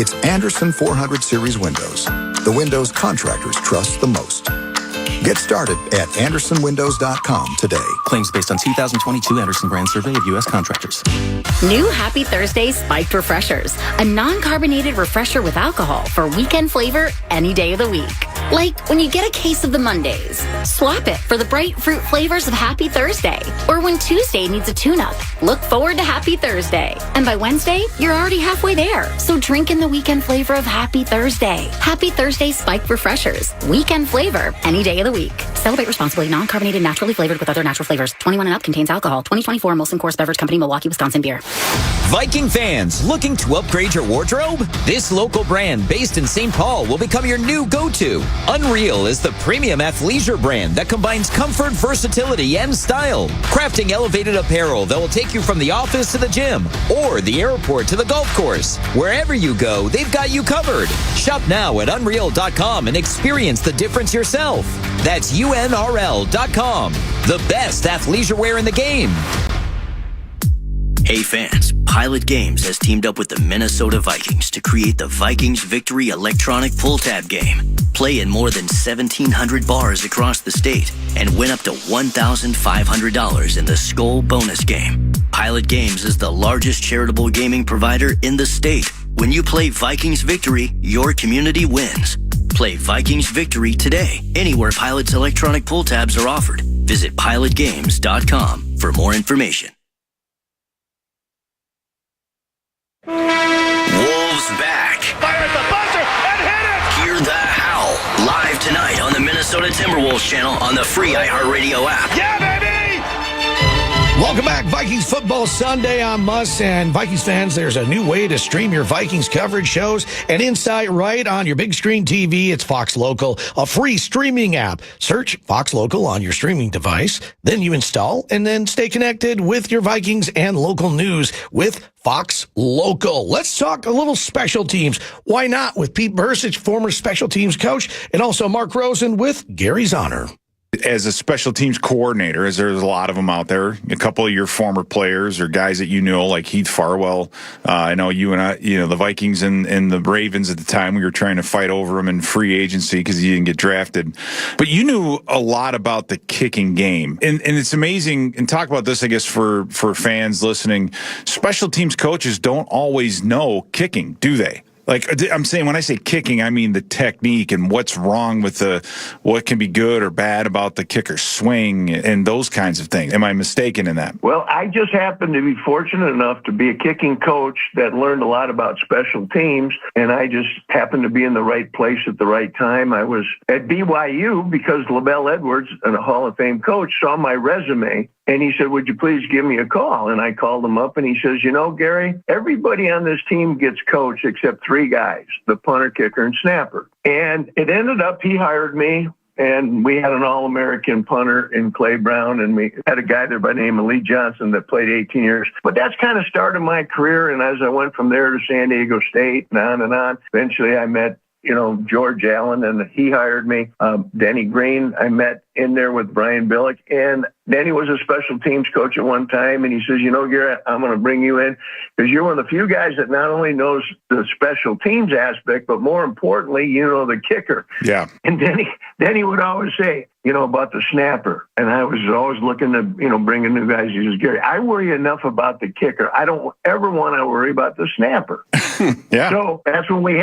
It's Anderson 400 Series windows, the windows contractors trust the most. Get started at AndersonWindows.com today. Claims based on 2022 Anderson brand survey of U.S. contractors. New Happy Thursday Spiked Refreshers, a non-carbonated refresher with alcohol for weekend flavor any day of the week. Like when you get a case of the Mondays, swap it for the bright fruit flavors of Happy Thursday. Or when Tuesday needs a tune-up, look forward to Happy Thursday. And by Wednesday, you're already halfway there. So drink in the weekend flavor of Happy Thursday. Happy Thursday Spiked Refreshers, weekend flavor any day of the week. Celebrate responsibly. Non-carbonated, naturally flavored with other natural flavors. 21 and up, contains alcohol. 2024 Molson Coors Beverage Company, Milwaukee, Wisconsin beer. Viking fans, looking to upgrade your wardrobe? This local brand based in St. Paul will become your new go-to. Unreal is the premium athleisure brand that combines comfort, versatility, and style. Crafting elevated apparel that will take you from the office to the gym or the airport to the golf course. Wherever you go, they've got you covered. Shop now at Unreal.com and experience the difference yourself. That's UNRL.com. The best athleisure wear in the game. Hey fans, Pilot Games has teamed up with the Minnesota Vikings to create the Vikings Victory electronic pull tab game. Play in more than 1,700 bars across the state and win up to $1,500 in the Skull bonus game. Pilot Games is the largest charitable gaming provider in the state. When you play Vikings Victory, your community wins. Play Vikings Victory today, anywhere Pilot's electronic pull tabs are offered. Visit pilotgames.com for more information. Wolves back. Fire at the buzzer and hit it! Hear the howl live tonight on the Minnesota Timberwolves channel on the free iHeartRadio app. Yeah, baby! Welcome back. Vikings Football Sunday on Muss. And Vikings fans, there's a new way to stream your Vikings coverage, shows, and insight right on your big screen TV. It's Fox Local, a free streaming app. Search Fox Local on your streaming device. Then you install and then stay connected with your Vikings and local news with Fox Local. Let's talk a little special teams. Why not? With Pete Bursich, former special teams coach, and also Mark Rosen with Gary's Honor. As a special teams coordinator, as there's a lot of them out there, a couple of your former players or guys that you know, like Heath Farwell. I know you and I, the Vikings and the Ravens at the time, we were trying to fight over him in free agency because he didn't get drafted. But you knew a lot about the kicking game. And it's amazing, and talk about this, I guess, for fans listening. Special teams coaches don't always know kicking, do they? Like, I'm saying, when I say kicking, I mean the technique and what's wrong with what can be good or bad about the kicker's swing and those kinds of things. Am I mistaken in that? Well, I just happen to be fortunate enough to be a kicking coach that learned a lot about special teams, and I just happened to be in the right place at the right time. I was at BYU because LaBelle Edwards, a Hall of Fame coach, saw my resume. And he said, would you please give me a call? And I called him up and he says, Gary, everybody on this team gets coached except three guys, the punter, kicker, and snapper. And it ended up he hired me. And we had an All-American punter in Clay Brown, and we had a guy there by the name of Lee Johnson that played 18 years. But that's kind of started my career. And as I went from there to San Diego State and on, eventually I met George Allen, and he hired me. Denny Green, I met in there with Brian Billick. And Denny was a special teams coach at one time, and he says, Gary, I'm going to bring you in because you're one of the few guys that not only knows the special teams aspect, but more importantly, the kicker. Yeah. And Denny would always say, about the snapper. And I was always looking to, bring in new guys. He says, Gary, I worry enough about the kicker. I don't ever want to worry about the snapper. Yeah. So that's when we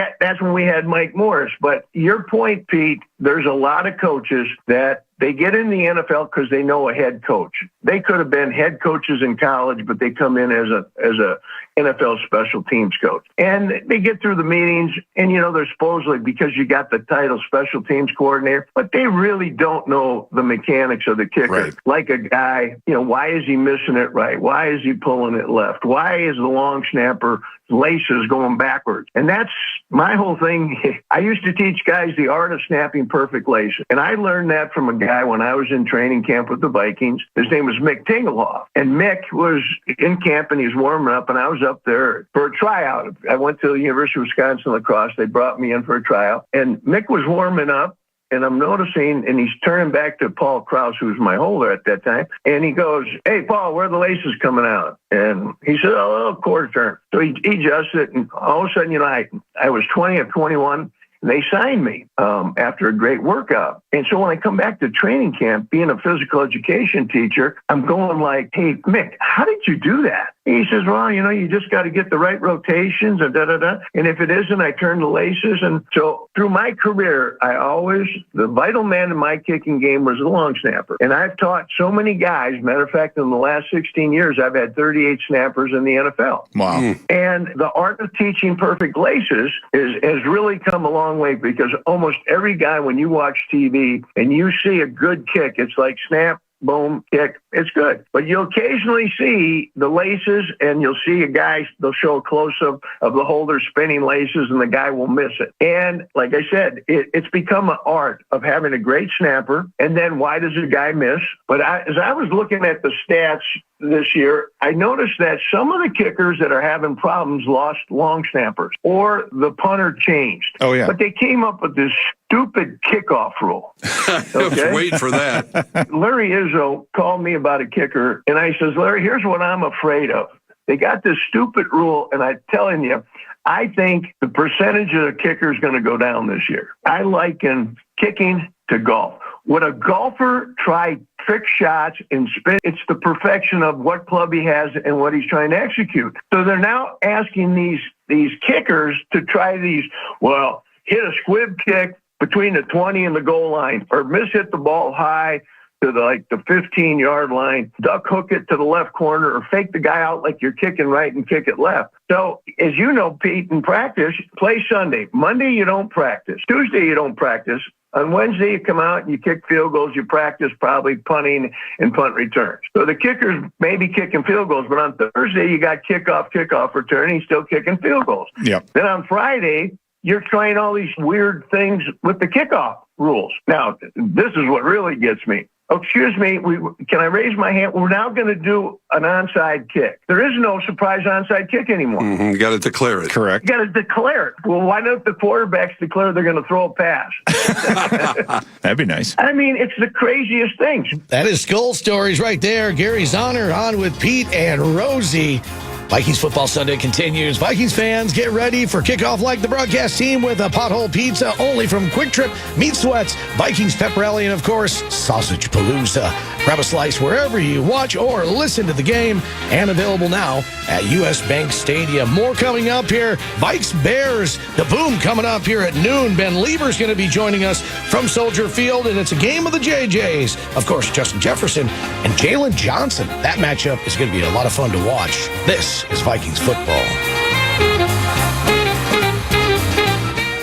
had Mike Morris. But your point, Pete, there's a lot of coaches that they get in the NFL because they know a head coach. They could have been head coaches in college, but they come in as a NFL special teams coach. And they get through the meetings, and, they're supposedly, because you got the title special teams coordinator, but they really don't know the mechanics of the kicker. Right. Like a guy, why is he missing it right? Why is he pulling it left? Why is the long snapper laces going backwards? And that's my whole thing. I used to teach guys the art of snapping perfect laces. And I learned that from a guy when I was in training camp with the Vikings. His name was Mick Tingelhoff. And Mick was in camp and he's warming up, and I was up there for a tryout. I went to the University of Wisconsin lacrosse. They brought me in for a tryout. And Mick was warming up. and I'm noticing, and he's turning back to Paul Krause, who was my holder at that time, and he goes, "Hey, Paul, where are the laces coming out?" And he said, "Oh, quarter turn." So he adjusts it, and all of a sudden, I was 20 or 21. And they signed me after a great workout. And so when I come back to training camp, being a physical education teacher, I'm going like, "Hey, Mick, how did you do that?" He says, "Well, you just got to get the right rotations and da-da-da. And if it isn't, I turn the laces." And so through my career, the vital man in my kicking game was the long snapper. And I've taught so many guys. Matter of fact, in the last 16 years, I've had 38 snappers in the NFL. Wow. And the art of teaching perfect laces has really come a long way, because almost every guy, when you watch TV and you see a good kick, it's like snap, boom, kick. It's good. But you'll occasionally see the laces, and you'll see they'll show a close-up of the holder spinning laces, and the guy will miss it. And like I said, it's become an art of having a great snapper. And then why does a guy miss? But as I was looking at the stats this year, I noticed that some of the kickers that are having problems lost long snappers, or the punter changed. Oh, yeah. But they came up with this stupid kickoff rule. I was waiting for that. Larry Izzo called me about a kicker, and I says, "Larry, here's what I'm afraid of. They got this stupid rule, and I'm telling you, I think the percentage of the kicker is going to go down this year. I liken kicking to golf. Would a golfer try trick shots and spin? It's the perfection of what club he has and what he's trying to execute. So they're now asking these kickers to try these, hit a squib kick between the 20 and the goal line, or hit the ball high to the 15-yard line, duck hook it to the left corner, or fake the guy out like you're kicking right and kick it left." So, as you know, Pete, in practice, play Sunday. Monday, you don't practice. Tuesday, you don't practice. On Wednesday, you come out and you kick field goals. You practice probably punting and punt returns. So the kickers may be kicking field goals, but on Thursday, you got kickoff, return. He's still kicking field goals. Yep. Then on Friday, you're trying all these weird things with the kickoff rules. Now, this is what really gets me. "Oh, excuse me, can I raise my hand? We're now going to do an onside kick." There is no surprise onside kick anymore. You got to declare it. Correct. You got to declare it. Well, why don't the quarterbacks declare they're going to throw a pass? That'd be nice. I mean, it's the craziest things. That is Skull Stories right there. Gary Zahner on with Pete and Rosie. Vikings Football Sunday continues. Vikings fans, get ready for kickoff like the broadcast team with a pothole pizza only from Quick Trip, Meat Sweats, Vikings Pep Rally, and, of course, Sausage Palooza. Grab a slice wherever you watch or listen to the game, and available now at U.S. Bank Stadium. More coming up here. Vikes Bears, the boom coming up here at noon. Ben Lieber's going to be joining us from Soldier Field, and it's a game of the JJs. Of course, Justin Jefferson and Jalen Johnson. That matchup is going to be a lot of fun to watch. This is Vikings football.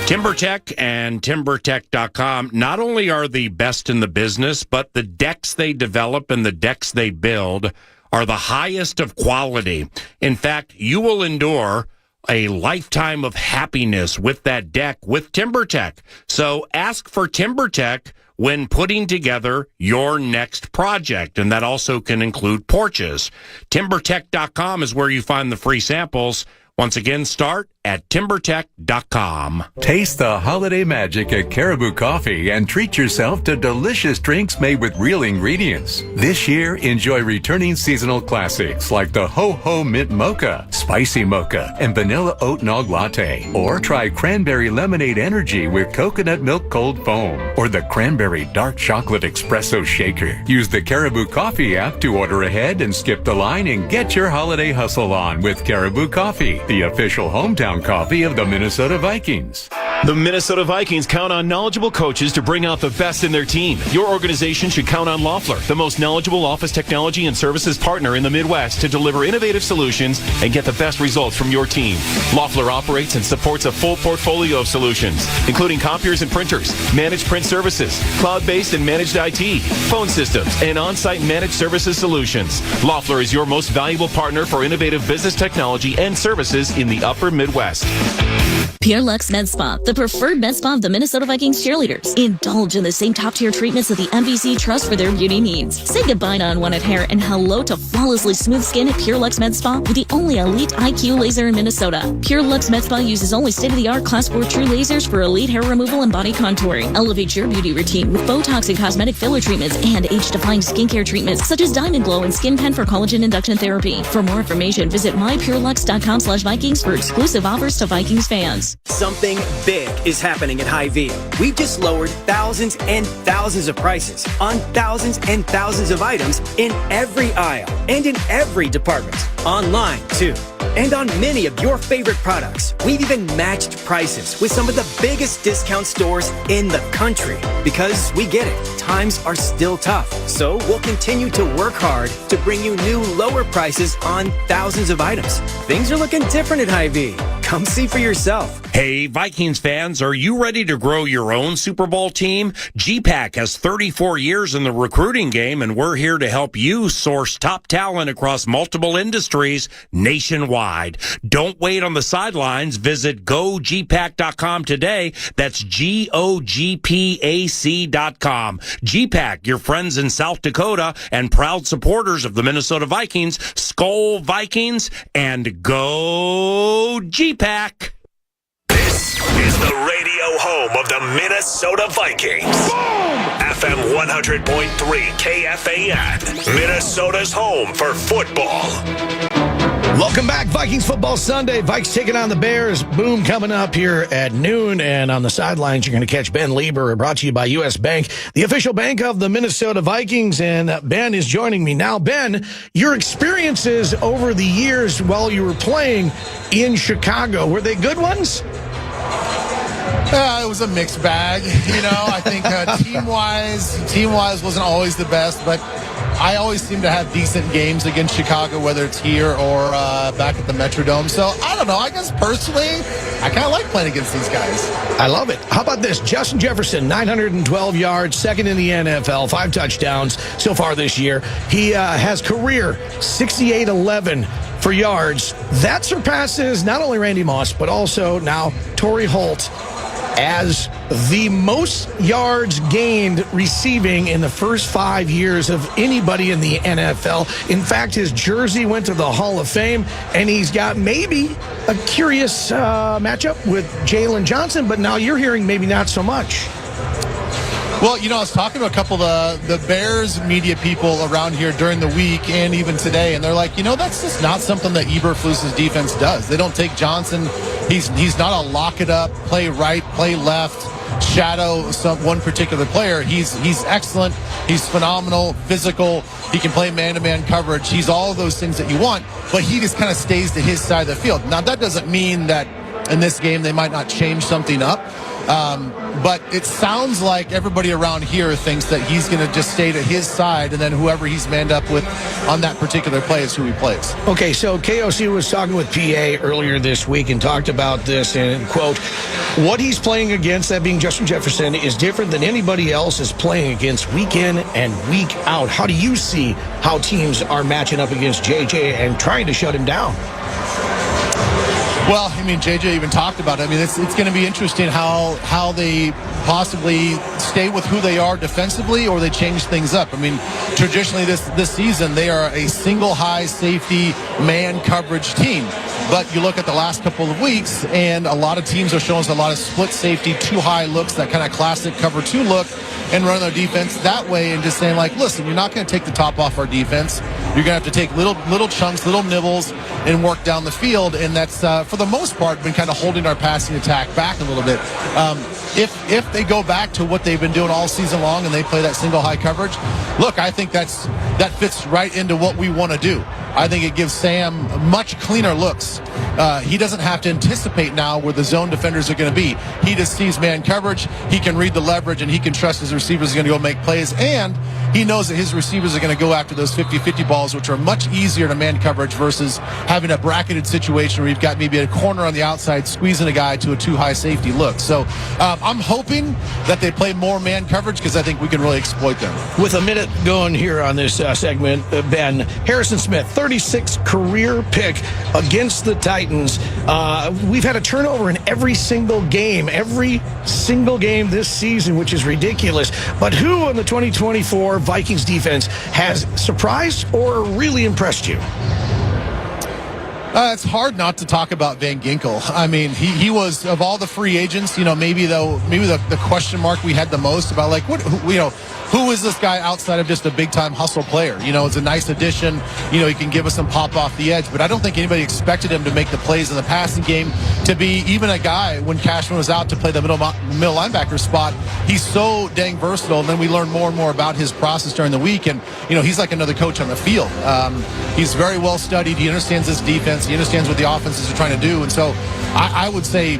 TimberTech and TimberTech.com not only are the best in the business, but the decks they develop and the decks they build are the highest of quality. In fact, you will endure a lifetime of happiness with that deck with TimberTech. So ask for TimberTech when putting together your next project, and that also can include porches. TimberTech.com is where you find the free samples. Once again, start at TimberTech.com. Taste the holiday magic at Caribou Coffee and treat yourself to delicious drinks made with real ingredients. This year, enjoy returning seasonal classics like the Ho Ho Mint Mocha, Spicy Mocha, and Vanilla Oat Nog Latte. Or try Cranberry Lemonade Energy with Coconut Milk Cold Foam. Or the Cranberry Dark Chocolate Espresso Shaker. Use the Caribou Coffee app to order ahead and skip the line and get your holiday hustle on with Caribou Coffee, the official hometown coffee of the Minnesota Vikings. The Minnesota Vikings count on knowledgeable coaches to bring out the best in their team. Your organization should count on Loeffler, the most knowledgeable office technology and services partner in the Midwest, to deliver innovative solutions and get the best results from your team. Loeffler operates and supports a full portfolio of solutions, including copiers and printers, managed print services, cloud-based and managed IT, phone systems, and on-site managed services solutions. Loeffler is your most valuable partner for innovative business technology and services in the upper Midwest. Pure Lux Med Spa, the preferred med spa of the Minnesota Vikings cheerleaders. Indulge in the same top-tier treatments that the MVC trust for their beauty needs. Say goodbye to unwanted hair and hello to flawlessly smooth skin at Pure Lux Med Spa with the only elite IQ laser in Minnesota. Pure Lux Med Spa uses only state-of-the-art Class 4 true lasers for elite hair removal and body contouring. Elevate your beauty routine with Botox and cosmetic filler treatments and age-defying skincare treatments such as Diamond Glow and Skin Pen for collagen induction therapy. For more information, visit mypurelux.com/Vikings for exclusive offers to Vikings fans. Something big is happening at Hy-Vee. We've just lowered thousands and thousands of prices on thousands and thousands of items in every aisle and in every department. Online, too. And on many of your favorite products. We've even matched prices with some of the biggest discount stores in the country. Because we get it, times are still tough. So we'll continue to work hard to bring you new lower prices on thousands of items. Things are looking different at Hy-Vee. Come see for yourself. Hey, Vikings fans, are you ready to grow your own Super Bowl team? GPAC has 34 years in the recruiting game, and we're here to help you source top talent across multiple industries nationwide. Don't wait on the sidelines. Visit gogpac.com today. That's GOGPAC.com. GPAC, your friends in South Dakota and proud supporters of the Minnesota Vikings. Skol Vikings and go GPAC. This is the radio home of the Minnesota Vikings. Boom! FM 100.3 KFAN, Minnesota's home for football. Welcome back, Vikings Football Sunday. Vikes taking on the Bears. Boom, coming up here at noon. And on the sidelines, you're going to catch Ben Lieber, brought to you by U.S. Bank, the official bank of the Minnesota Vikings. And Ben is joining me now. Ben, your experiences over the years while you were playing in Chicago, were they good ones? It was a mixed bag. You know, I think team-wise wasn't always the best, but I always seem to have decent games against Chicago, whether it's here or back at the Metrodome. So, I don't know. I guess personally, I kind of like playing against these guys. I love it. How about this? Justin Jefferson, 912 yards, second in the NFL, 5 touchdowns so far this year. He has career 68-11 for yards. That surpasses not only Randy Moss, but also now Torrey Holt as the most yards gained receiving in the first 5 years of anybody in the NFL. In fact, his jersey went to the Hall of Fame, and he's got maybe a curious matchup with Jalen Johnson, but now you're hearing maybe not so much. Well, you know, I was talking to a couple of the Bears media people around here during the week and even today, and they're like, you know, that's just not something that Eberflus's defense does. They don't take Johnson. He's not a lock it up, play right, play left, shadow one particular player. He's excellent. He's phenomenal, physical. He can play man-to-man coverage. He's all of those things that you want, but he just kind of stays to his side of the field. Now, that doesn't mean that in this game they might not change something up. But it sounds like everybody around here thinks that he's going to just stay to his side, and then whoever he's manned up with on that particular play is who he plays. Okay, so KOC was talking with PA earlier this week and talked about this, and, quote, what he's playing against, that being Justin Jefferson, is different than anybody else is playing against week in and week out. How do you see how teams are matching up against JJ and trying to shut him down? Well, I mean, JJ even talked about it. I mean, it's going to be interesting how they possibly stay with who they are defensively, or they change things up. I mean, traditionally this season, they are a single high safety man coverage team. But you look at the last couple of weeks, and a lot of teams are showing us a lot of split safety, 2 high looks, that kind of classic cover 2 look, and run their defense that way, and just saying, like, listen, you're not going to take the top off our defense. You're going to have to take little chunks, little nibbles, and work down the field. And that's, for the most part, been kind of holding our passing attack back a little bit. If they go back to what they've been doing all season long and they play that single high coverage, look, I think that fits right into what we want to do. I think it gives Sam much cleaner looks. He doesn't have to anticipate now where the zone defenders are going to be. He just sees man coverage. He can read the leverage, and he can trust his receivers are going to go make plays. And he knows that his receivers are going to go after those 50-50 balls, which are much easier to man coverage versus having a bracketed situation where you've got maybe a corner on the outside squeezing a guy to a too high safety look. So I'm hoping that they play more man coverage because I think we can really exploit them. With a minute going here on this segment, Ben, Harrison Smith, 36 career pick against the Titans. We've had a turnover in every single game this season, which is ridiculous. But who on the 2024 Vikings defense has surprised or really impressed you? It's hard not to talk about Van Ginkel. I mean, he was, of all the free agents, maybe the question mark we had the most about, like, who is this guy outside of just a big-time hustle player? It's a nice addition. He can give us some pop off the edge, but I don't think anybody expected him to make the plays in the passing game, to be even a guy when Cashman was out to play the middle linebacker spot. He's so dang versatile, and then we learn more and more about his process during the week, and, he's like another coach on the field. He's very well studied. He understands his defense. He understands what the offenses are trying to do, and so I would say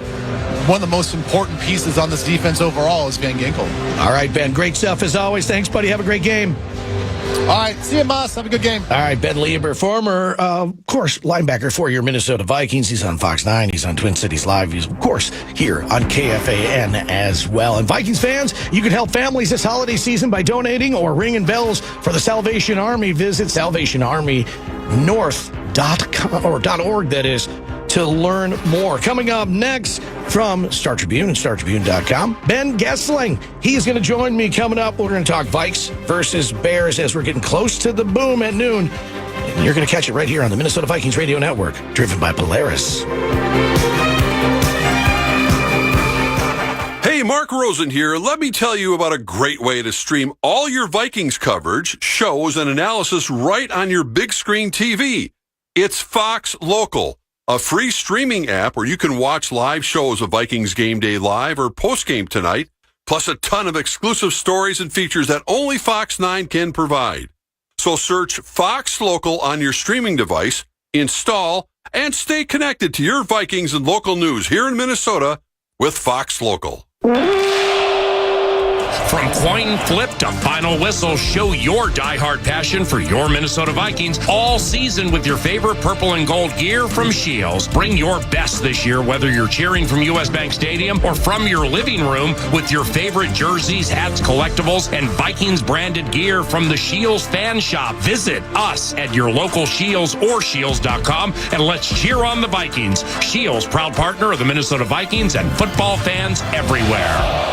one of the most important pieces on this defense overall is Van Ginkel. All right, Ben, great stuff as always. Thanks, buddy. Have a great game. All right, see you, Moss. Have a good game. All right, Ben Lieber, former, of course, linebacker for your Minnesota Vikings. He's on Fox 9. He's on Twin Cities Live. He's, of course, here on KFAN as well. And Vikings fans, you can help families this holiday season by donating or ringing bells for the Salvation Army. Visit salvationarmynorth.com, that is, to learn more. Coming up next from Star Tribune and StarTribune.com, Ben Gessling. He's going to join me coming up. We're going to talk Vikes versus Bears as we're getting close to the boom at noon. And you're going to catch it right here on the Minnesota Vikings Radio Network, driven by Polaris. Hey, Mark Rosen here. Let me tell you about a great way to stream all your Vikings coverage, shows, and analysis right on your big screen TV. It's Fox Local, a free streaming app where you can watch live shows of Vikings Game Day Live or Postgame Tonight, plus a ton of exclusive stories and features that only Fox 9 can provide. So search Fox Local on your streaming device, install, and stay connected to your Vikings and local news here in Minnesota with Fox Local. From coin flip to final whistle, show your diehard passion for your Minnesota Vikings all season with your favorite purple and gold gear from Shields. Bring your best this year, whether you're cheering from US Bank Stadium or from your living room with your favorite jerseys, hats, collectibles, and Vikings branded gear from the Shields Fan Shop. Visit us at your local Shields or Shields.com and let's cheer on the Vikings. Shields, proud partner of the Minnesota Vikings and football fans everywhere.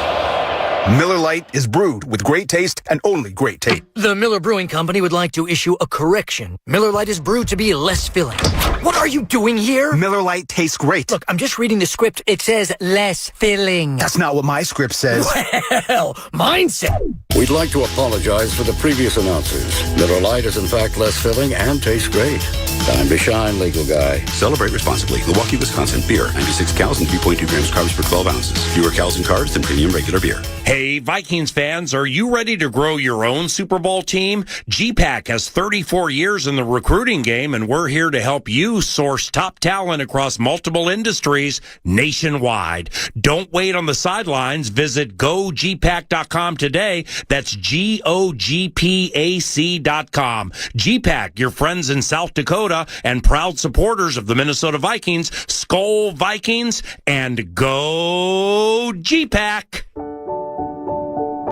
Miller Lite is brewed with great taste and only great taste. The Miller Brewing Company would like to issue a correction. Miller Lite is brewed to be less filling. What are you doing here? Miller Lite tastes great. Look, I'm just reading the script. It says less filling. That's not what my script says. Well, mine said. We'd like to apologize for the previous announcers. Miller Lite is in fact less filling and tastes great. Time to shine, legal guy. Celebrate responsibly. Milwaukee, Wisconsin. Beer. 96 calories and 3.2 grams carbs per 12 ounces. Fewer calories and carbs than premium regular beer. Hey, Vikings fans, are you ready to grow your own Super Bowl team? GPAC has 34 years in the recruiting game, and we're here to help you source top talent across multiple industries nationwide. Don't wait on the sidelines. Visit gogpac.com today. That's GOGPAC.com. GPAC, your friends in South Dakota and proud supporters of the Minnesota Vikings. Skol Vikings and go GPAC.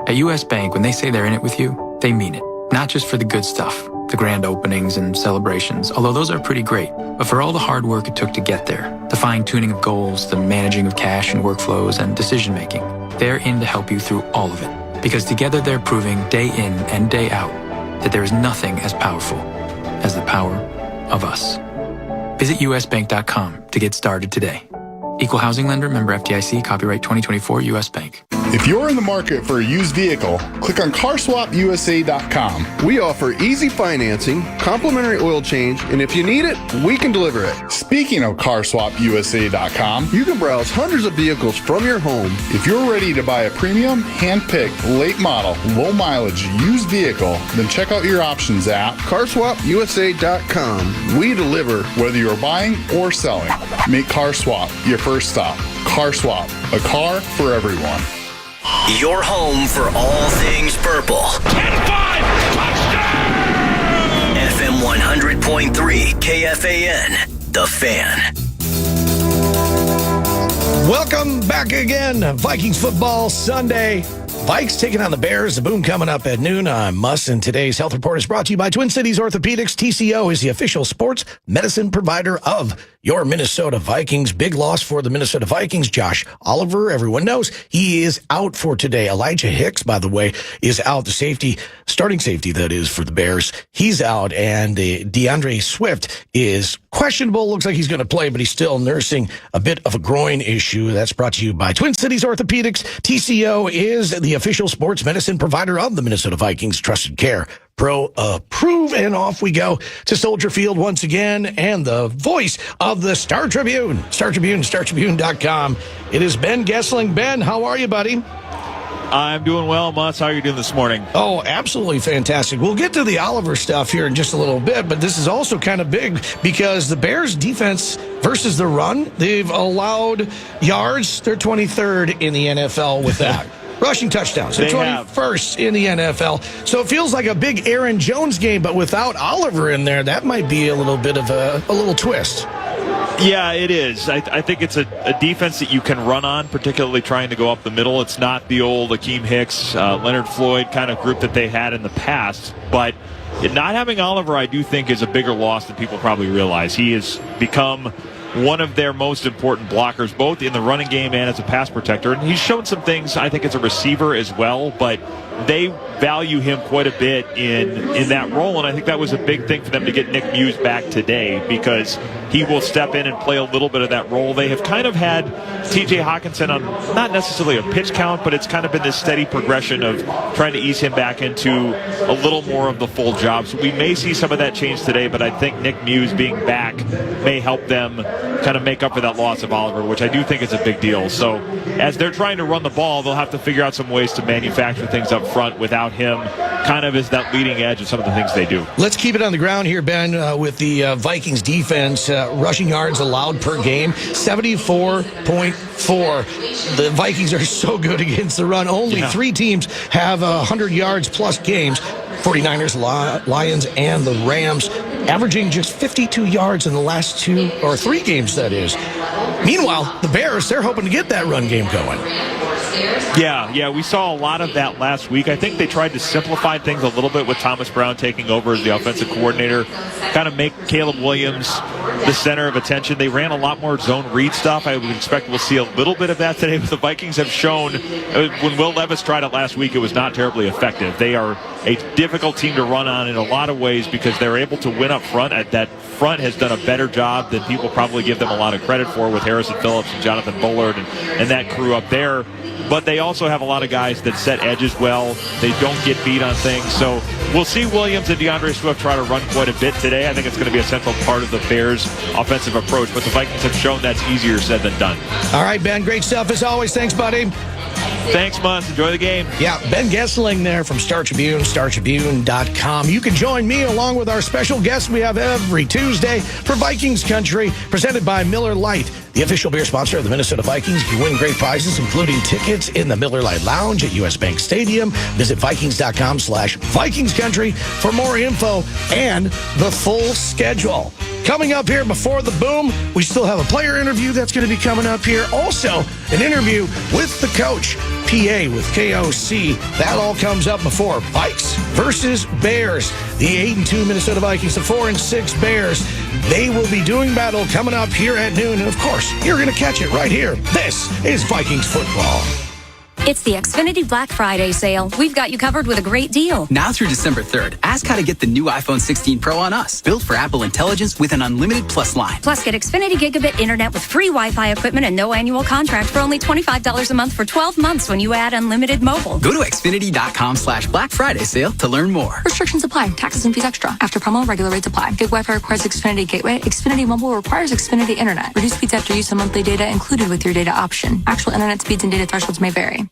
At U.S. Bank, when they say they're in it with you, they mean it. Not just for the good stuff, the grand openings and celebrations, although those are pretty great, but for all the hard work it took to get there, the fine-tuning of goals, the managing of cash and workflows, and decision-making. They're in to help you through all of it, because together they're proving day in and day out that there is nothing as powerful as the power of us. Visit usbank.com to get started today. Equal housing lender, member FDIC, copyright 2024 U.S. Bank. If you're in the market for a used vehicle, click on carswapusa.com. We offer easy financing, complimentary oil change, and if you need it, we can deliver it. Speaking of carswapusa.com, you can browse hundreds of vehicles from your home. If you're ready to buy a premium, hand-picked, late model, low mileage used vehicle, then check out your options at carswapusa.com. We deliver. Whether you're buying or selling, make CarSwap your first stop. CarSwap, a car for everyone. Your home for all things purple. 10-5! FM 100.3 KFAN, The Fan. Welcome back again. Vikings football Sunday. Vikes taking on the Bears. The Boom coming up at noon. I'm Muss, and today's Health Report is brought to you by Twin Cities Orthopedics. TCO is the official sports medicine provider of your Minnesota Vikings. Big loss for the Minnesota Vikings. Josh Oliver, everyone knows, he is out for today. Elijah Hicks, by the way, is out. The safety, starting safety, that is, for the Bears. He's out, and DeAndre Swift is questionable. Looks like he's going to play, but he's still nursing a bit of a groin issue. That's brought to you by Twin Cities Orthopedics. TCO is the official sports medicine provider of the Minnesota Vikings. Trusted care. Pro approve, and off we go to Soldier Field once again, and the voice of the Star Tribune, Star Tribune, StarTribune.com. It is Ben Gessling. Ben, how are you, buddy? I'm doing well, Mutz. How are you doing this morning? Oh, absolutely fantastic. We'll get to the Oliver stuff here in just a little bit, but this is also kind of big because the Bears' defense versus the run, they've allowed yards. They're 23rd in the NFL with that. Rushing touchdowns. They're 21st in the NFL. So it feels like a big Aaron Jones game, but without Oliver in there, that might be a little bit of a little twist. Yeah, it is. I think it's a defense that you can run on, particularly trying to go up the middle. It's not the old Akeem Hicks, Leonard Floyd kind of group that they had in the past. But not having Oliver, I do think, is a bigger loss than people probably realize. He has become one of their most important blockers, both in the running game and as a pass protector. And he's shown some things, I think, as a receiver as well, but they value him quite a bit in that role. And I think that was a big thing for them to get Nick Muse back today, because he will step in and play a little bit of that role. They have kind of had T.J. Hawkinson on not necessarily a pitch count, but it's kind of been this steady progression of trying to ease him back into a little more of the full job. So we may see some of that change today, but I think Nick Muse being back may help them kind of make up for that loss of Oliver, which I do think is a big deal. So as they're trying to run the ball, they'll have to figure out some ways to manufacture things up front without him kind of as that leading edge of some of the things they do. Let's keep it on the ground here, Ben, with the Vikings defense. Rushing yards allowed per game, 74.4. The Vikings are so good against the run. Only three teams have 100 yards plus games. 49ers, Lions, and the Rams, averaging just 52 yards in the last three games, that is. Meanwhile, the Bears, they're hoping to get that run game going. Yeah, we saw a lot of that last week. I think they tried to simplify things a little bit with Thomas Brown taking over as the offensive coordinator, kind of make Caleb Williams the center of attention. They ran a lot more zone read stuff. I would expect we'll see a little bit of that today, but the Vikings have shown, when Will Levis tried it last week, it was not terribly effective. They are a difficult team to run on in a lot of ways because they're able to win up front. That front has done a better job than people probably give them a lot of credit for, with Harrison Phillips and Jonathan Bullard and that crew up there. But they also have a lot of guys that set edges well. They don't get beat on things. So we'll see Williams and DeAndre Swift try to run quite a bit today. I think it's going to be a central part of the Bears' offensive approach. But the Vikings have shown that's easier said than done. All right, Ben, great stuff as always. Thanks, buddy. Thanks, Mutz. Enjoy the game. Yeah, Ben Gessling there from Star Tribune, StarTribune.com. You can join me along with our special guests we have every Tuesday for Vikings Country, presented by Miller Lite, the official beer sponsor of the Minnesota Vikings. You win great prizes, including tickets in the Miller Lite Lounge at US Bank Stadium. Visit Vikings.com/Vikings Country for more info and the full schedule. Coming up here before the boom, we still have a player interview that's going to be coming up here. Also, an interview with the coach, PA with KOC. That all comes up before Vikes versus Bears. The 8-2 Minnesota Vikings, the 4-6 Bears. They will be doing battle coming up here at noon. And, of course, you're going to catch it right here. This is Vikings football. It's the Xfinity Black Friday sale. We've got you covered with a great deal. Now through December 3rd, ask how to get the new iPhone 16 Pro on us. Built for Apple Intelligence with an unlimited Plus line. Plus, get Xfinity Gigabit Internet with free Wi-Fi equipment and no annual contract for only $25 a month for 12 months when you add unlimited mobile. Go to Xfinity.com/Black Friday sale to learn more. Restrictions apply. Taxes and fees extra. After promo, regular rates apply. Gig Wi-Fi requires Xfinity Gateway. Xfinity Mobile requires Xfinity Internet. Reduced speeds after use of monthly data included with your data option. Actual internet speeds and data thresholds may vary.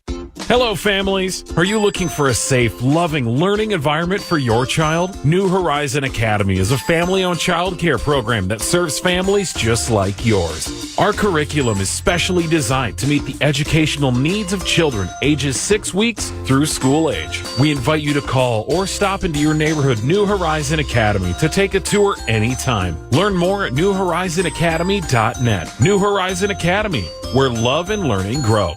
Hello, families. Are you looking for a safe, loving, learning environment for your child? New Horizon Academy is a family-owned child care program that serves families just like yours. Our curriculum is specially designed to meet the educational needs of children ages 6 weeks through school age. We invite you to call or stop into your neighborhood New Horizon Academy to take a tour anytime. Learn more at newhorizonacademy.net. New Horizon Academy, where love and learning grow.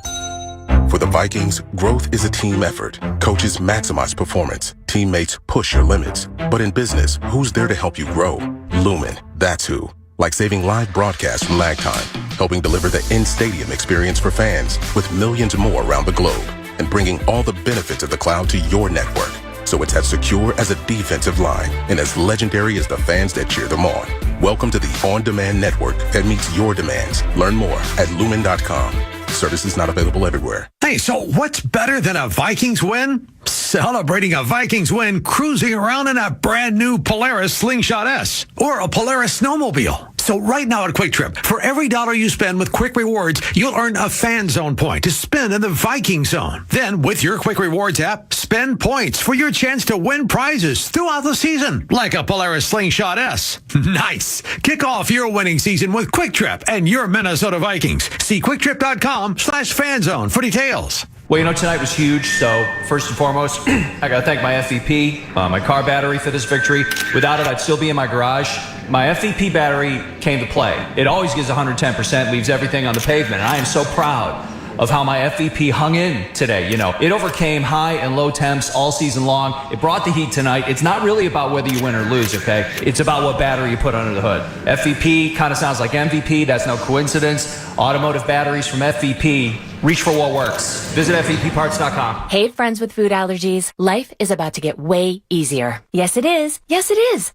For the Vikings, growth is a team effort. Coaches maximize performance. Teammates push your limits. But in business, who's there to help you grow? Lumen, that's who. Like saving live broadcasts from lag time, helping deliver the in-stadium experience for fans with millions more around the globe, and bringing all the benefits of the cloud to your network. So it's as secure as a defensive line and as legendary as the fans that cheer them on. Welcome to the on-demand network that meets your demands. Learn more at lumen.com. Services not available everywhere. Hey, so what's better than a Vikings win? Celebrating a Vikings win cruising around in a brand new Polaris Slingshot S or a Polaris snowmobile. So right now at Quick Trip, for every $1 you spend with Quick Rewards, you'll earn a Fan Zone point to spend in the Viking Zone. Then with your Quick Rewards app, spend points for your chance to win prizes throughout the season, like a Polaris Slingshot S. Nice. Kick off your winning season with Quick Trip and your Minnesota Vikings. See quicktrip.com/fanzone for details. Well, you know, tonight was huge, so first and foremost, I got to thank my FVP, my car battery for this victory. Without it, I'd still be in my garage. My FVP battery came to play. It always gives 110%, leaves everything on the pavement, and I am so proud of how my FVP hung in today. You know, it overcame high and low temps all season long. It brought the heat tonight. It's not really about whether you win or lose, okay? It's about what battery you put under the hood. FVP kind of sounds like MVP. That's no coincidence. Automotive batteries from FVP. Reach for what works. Visit FVPparts.com. Hey, friends with food allergies. Life is about to get way easier. Yes, it is. Yes, it is.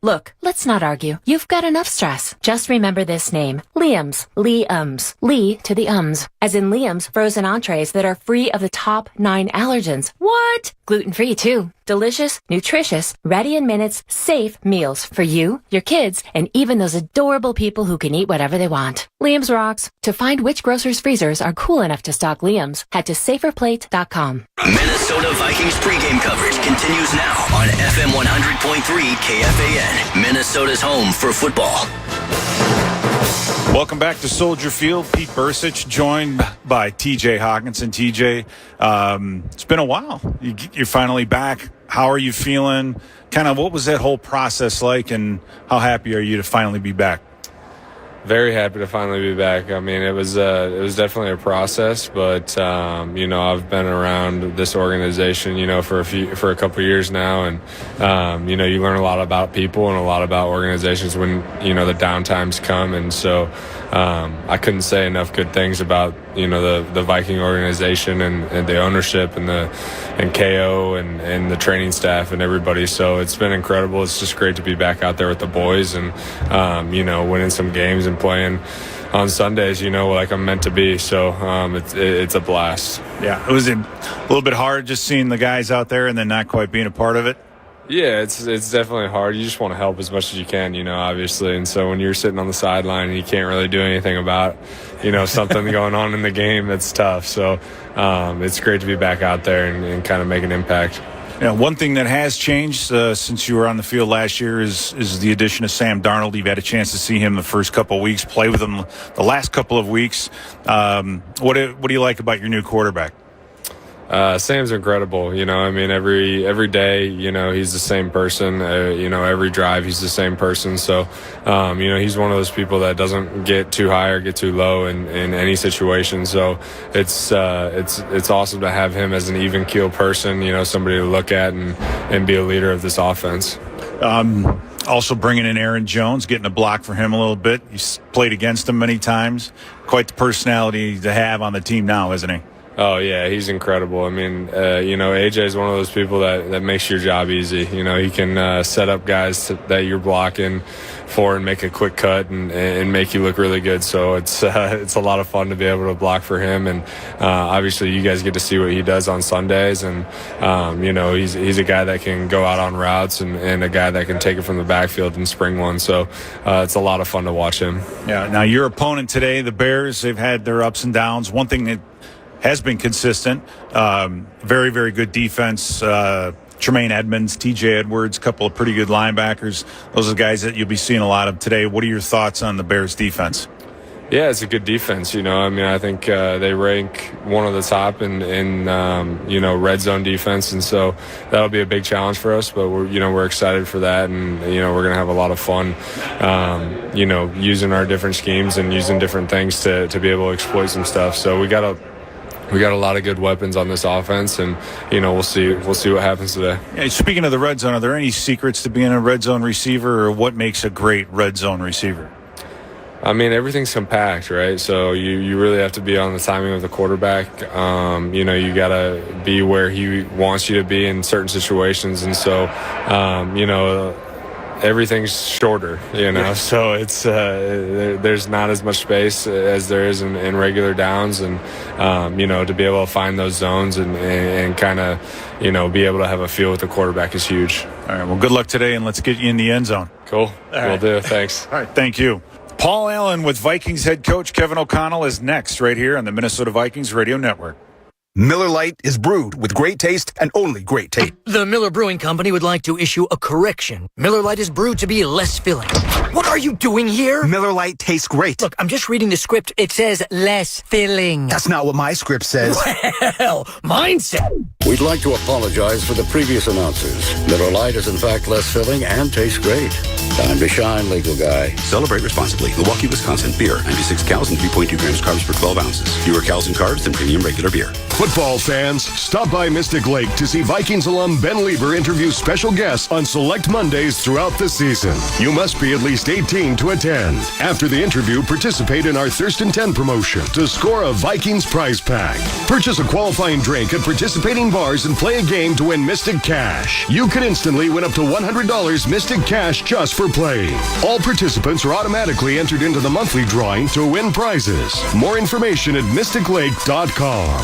Look, let's not argue. You've got enough stress. Just remember this name. Liam's. Liam's. Lee to the ums. As in Liam's frozen entrees that are free of the top 9 allergens. What? Gluten-free, too. Delicious, nutritious, ready in minutes, safe meals for you, your kids, and even those adorable people who can eat whatever they want. Liam's rocks. To find which grocer's freezers are cool enough to stock Liam's, head to saferplate.com. Minnesota Vikings pregame coverage continues now on FM 100.3 KFAN, Minnesota's home for football. Welcome back to Soldier Field. Pete Bursich joined by TJ Hawkinson. TJ, it's been a while. You're finally back. How are you feeling? Kind of what was that whole process like, and how happy are you to finally be back? Very happy to finally be back. I mean, it was definitely a process, but you know, I've been around this organization, you know, for a couple of years now, and you know, you learn a lot about people and a lot about organizations when, you know, the downtimes come, and so I couldn't say enough good things about, you know, the Viking organization and the ownership and KO and the training staff and everybody. So it's been incredible. It's just great to be back out there with the boys and you know, winning some games and playing on Sundays, you know, like I'm meant to be. So it's a blast. Yeah, it was a little bit hard just seeing the guys out there and then not quite being a part of it. Yeah, it's definitely hard. You just want to help as much as you can, you know, obviously. And so when you're sitting on the sideline and you can't really do anything about, you know, something going on in the game, that's tough. So it's great to be back out there and kind of make an impact. Yeah, one thing that has changed since you were on the field last year is the addition of Sam Darnold. You've had a chance to see him the first couple of weeks, play with him the last couple of weeks. What do you like about your new quarterback? Sam's incredible. You know, I mean, every day, you know, he's the same person. You know, every drive, he's the same person. So, you know, he's one of those people that doesn't get too high or get too low in any situation. So it's awesome to have him as an even keel person, you know, somebody to look at and be a leader of this offense. Also bringing in Aaron Jones, getting a block for him a little bit. He's played against him many times. Quite the personality to have on the team now, isn't he? Oh, yeah, he's incredible. I mean, you know, AJ is one of those people that makes your job easy. You know, he can set up guys that you're blocking for and make a quick cut and make you look really good. So it's a lot of fun to be able to block for him. And obviously you guys get to see what he does on Sundays. And, you know, he's a guy that can go out on routes and a guy that can take it from the backfield and spring one. So it's a lot of fun to watch him. Yeah, now your opponent today, the Bears, they've had their ups and downs. One thing that has been consistent. Very, very good defense. Tremaine Edmonds, TJ Edwards, a couple of pretty good linebackers. Those are the guys that you'll be seeing a lot of today. What are your thoughts on the Bears defense? Yeah, it's a good defense. I think they rank one of the top in red zone defense, and so that'll be a big challenge for us. But we're excited for that, and we're gonna have a lot of fun, using our different schemes and using different things to be able to exploit some stuff. So we got a lot of good weapons on this offense, and we'll see what happens today. Yeah, speaking of the red zone, are there any secrets to being a red zone receiver, or what makes a great red zone receiver? I mean, everything's compact, right? So you really have to be on the timing of the quarterback. You got to be where he wants you to be in certain situations. And so, everything's shorter, so it's there's not as much space as there is in regular downs. And, to be able to find those zones and kind of, be able to have a feel with the quarterback is huge. All right, well, good luck today, and let's get you in the end zone. Cool. Will do. Thanks. All right, thank you. Paul Allen with Vikings head coach Kevin O'Connell is next right here on the Minnesota Vikings Radio Network. Miller Lite is brewed with great taste and only great taste. The Miller Brewing Company would like to issue a correction. Miller Lite is brewed to be less filling. What are you doing here? Miller Lite tastes great. Look, I'm just reading the script. It says less filling. That's not what my script says. Well, mine said. We'd like to apologize for the previous announcers. Miller Lite is in fact less filling and tastes great. Time to shine, legal guy. Celebrate responsibly. Milwaukee, Wisconsin. Beer. 96 calories and 3.2 grams carbs per 12 ounces. Fewer calories and carbs than premium regular beer. Football fans, stop by Mystic Lake to see Vikings alum Ben Lieber interview special guests on select Mondays throughout the season. You must be at least 18 to attend. After the interview, participate in our Thurston 10 promotion to score a Vikings prize pack. Purchase a qualifying drink at participating bars and play a game to win Mystic Cash. You could instantly win up to $100 Mystic Cash just for playing. All participants are automatically entered into the monthly drawing to win prizes. More information at mysticlake.com.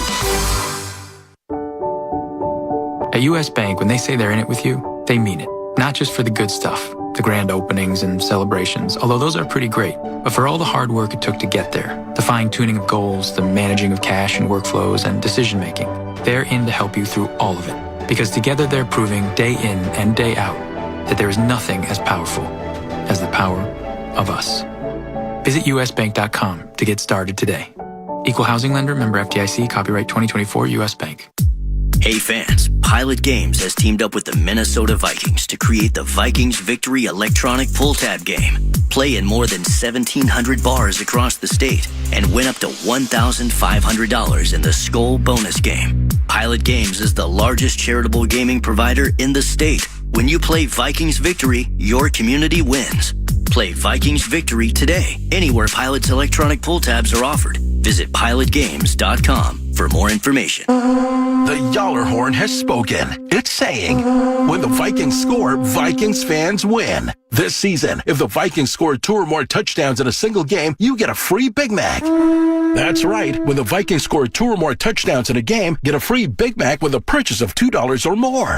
At U.S. Bank, when they say they're in it with you, they mean it. Not just for the good stuff, the grand openings and celebrations, although those are pretty great, but for all the hard work it took to get there, the fine-tuning of goals, the managing of cash and workflows and decision-making. They're in to help you through all of it, because together they're proving day in and day out that there is nothing as powerful as the power of us. Visit usbank.com to get started today. Equal housing lender, member FDIC, copyright 2024, U.S. Bank. Hey fans, Pilot Games has teamed up with the Minnesota Vikings to create the Vikings Victory electronic pull tab game. Play in more than 1,700 bars across the state and win up to $1,500 in the Skull bonus game. Pilot Games is the largest charitable gaming provider in the state. When you play Vikings Victory, your community wins. Play Vikings Victory today, anywhere Pilot's electronic pull tabs are offered. Visit pilotgames.com for more information. The Yaller horn has spoken. It's saying, when the Vikings score, Vikings fans win. This season, if the Vikings score 2 or more touchdowns in a single game, you get a free Big Mac. That's right. When the Vikings score 2 or more touchdowns in a game, get a free Big Mac with a purchase of $2 or more.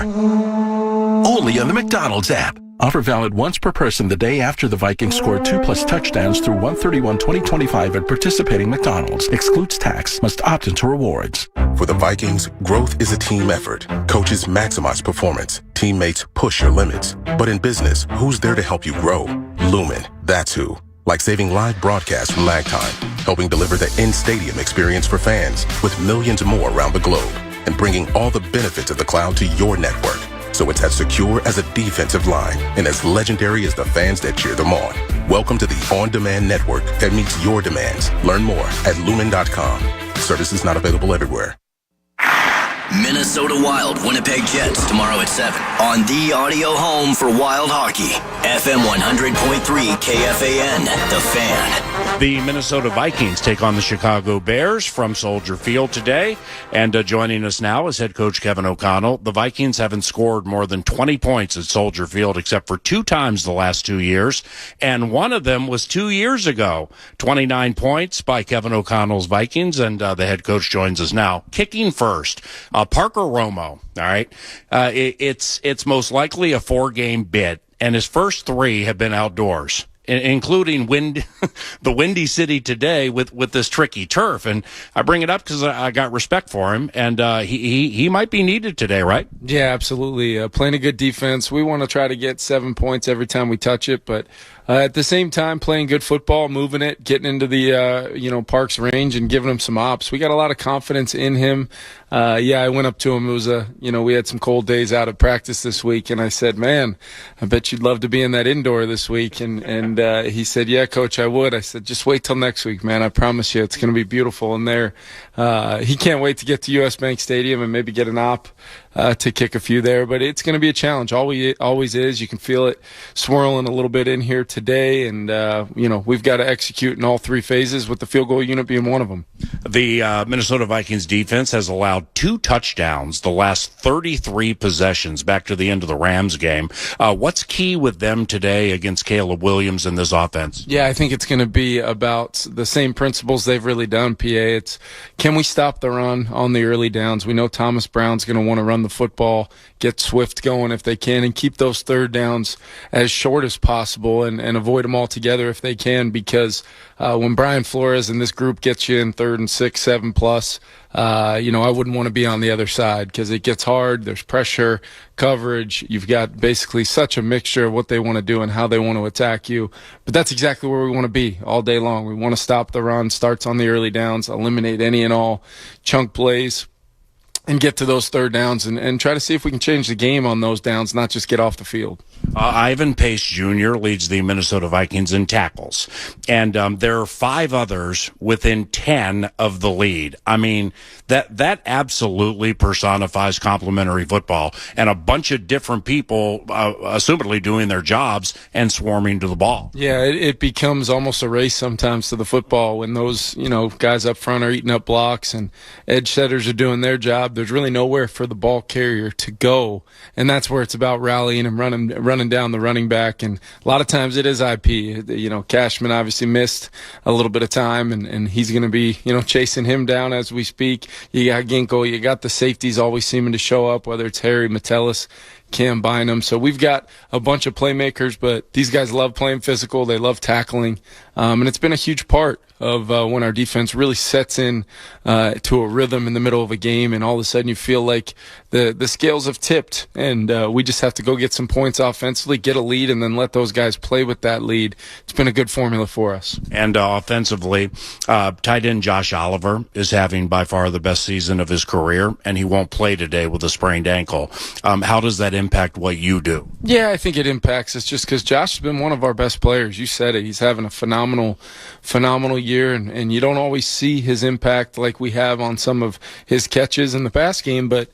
Only on the McDonald's app. Offer valid once per person the day after the Vikings score 2+ touchdowns through 1/31/2025 at participating McDonald's. Excludes tax. Must opt into rewards. For the Vikings, growth is a team effort. Coaches maximize performance. Teammates push your limits. But in business, who's there to help you grow? Lumen. That's who. Like saving live broadcasts from lag time, helping deliver the in-stadium experience for fans with millions more around the globe, and bringing all the benefits of the cloud to your network. So it's as secure as a defensive line and as legendary as the fans that cheer them on. Welcome to the on-demand network that meets your demands. Learn more at lumen.com. Services not available everywhere. Minnesota Wild Winnipeg Jets tomorrow at 7 on the audio home for Wild Hockey. FM 100.3 KFAN, The Fan. The Minnesota Vikings take on the Chicago Bears from Soldier Field today. And joining us now is head coach Kevin O'Connell. The Vikings haven't scored more than 20 points at Soldier Field except for 2 times the last 2 years. And one of them was 2 years ago. 29 points by Kevin O'Connell's Vikings. And the head coach joins us now. Kicking first. Parker Romo, all right? It's most likely a 4-game bid, and his first 3 have been outdoors. including the Windy City today with this tricky turf. And I bring it up because I got respect for him, and he might be needed today, right? Yeah, absolutely. Playing a good defense. We want to try to get 7 points every time we touch it, but at the same time, playing good football, moving it, getting into the Parks range and giving him some ops. We got a lot of confidence in him. I went up to him. It was we had some cold days out of practice this week, and I said, "Man, I bet you'd love to be in that indoor this week." And he said, "Yeah, Coach, I would." I said, "Just wait till next week, man. I promise you, it's going to be beautiful in there." He can't wait to get to U.S. Bank Stadium and maybe get an op to kick a few there, but it's going to be a challenge. Always is. You can feel it swirling a little bit in here today, and we've got to execute in all three phases, with the field goal unit being one of them. The Minnesota Vikings defense has allowed 2 touchdowns the last 33 possessions back to the end of the Rams game. What's key with them today against Caleb Williams in this offense? Yeah, I think it's going to be about the same principles they've really done, PA. It's, can we stop the run on the early downs? We know Thomas Brown's going to want to run the football, get Swift going if they can, and keep those third downs as short as possible and avoid them altogether if they can, because when Brian Flores and this group gets you in 3rd and 6, 7 plus, I wouldn't want to be on the other side, because it gets hard. There's pressure, coverage. You've got basically such a mixture of what they want to do and how they want to attack you. But that's exactly where we want to be all day long. We want to stop the run, starts on the early downs, eliminate any and all chunk plays, and get to those third downs and try to see if we can change the game on those downs, not just get off the field. Ivan Pace Jr. leads the Minnesota Vikings in tackles, and there are 5 others within 10 of the lead. I mean, that absolutely personifies complimentary football, and a bunch of different people assumedly doing their jobs and swarming to the ball. Yeah, it becomes almost a race sometimes to the football when those guys up front are eating up blocks and edge setters are doing their job. There's really nowhere for the ball carrier to go, and that's where it's about rallying and running down the running back. And a lot of times it is IP. Cashman obviously missed a little bit of time, and he's going to be chasing him down as we speak. You got Ginkgo, you got the safeties always seeming to show up, whether it's Harry, Metellus, Cam Bynum. So we've got a bunch of playmakers, but these guys love playing physical. They love tackling, and it's been a huge part of when our defense really sets in to a rhythm in the middle of a game, and all of a sudden you feel like the scales have tipped, and we just have to go get some points offensively, get a lead, and then let those guys play with that lead. It's been a good formula for us. And offensively, tight end Josh Oliver is having by far the best season of his career, and he won't play today with a sprained ankle. How does that impact what you do? Yeah, I think it impacts us just because Josh has been one of our best players. You said it. He's having a phenomenal year, and you don't always see his impact like we have on some of his catches in the pass game, but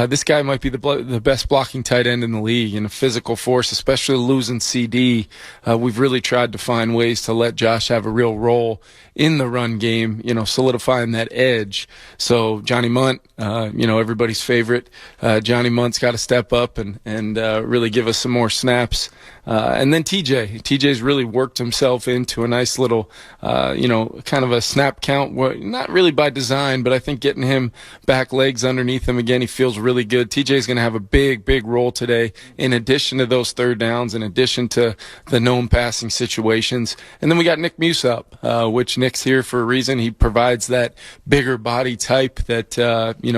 this guy might be the best blocking tight end in the league, and a physical force, especially losing CD. We've really tried to find ways to let Josh have a real role in the run game, solidifying that edge. So Johnny Munt, everybody's favorite. Johnny Munt's got to step up and really give us some more snaps. And then TJ's really worked himself into a nice little, kind of a snap count, not really by design, but I think getting him back legs underneath him again, he feels really good. TJ's going to have a big role today, in addition to those third downs, in addition to the known passing situations. And then we got Nick Musop, which Nick's here for a reason. He provides that bigger body type that,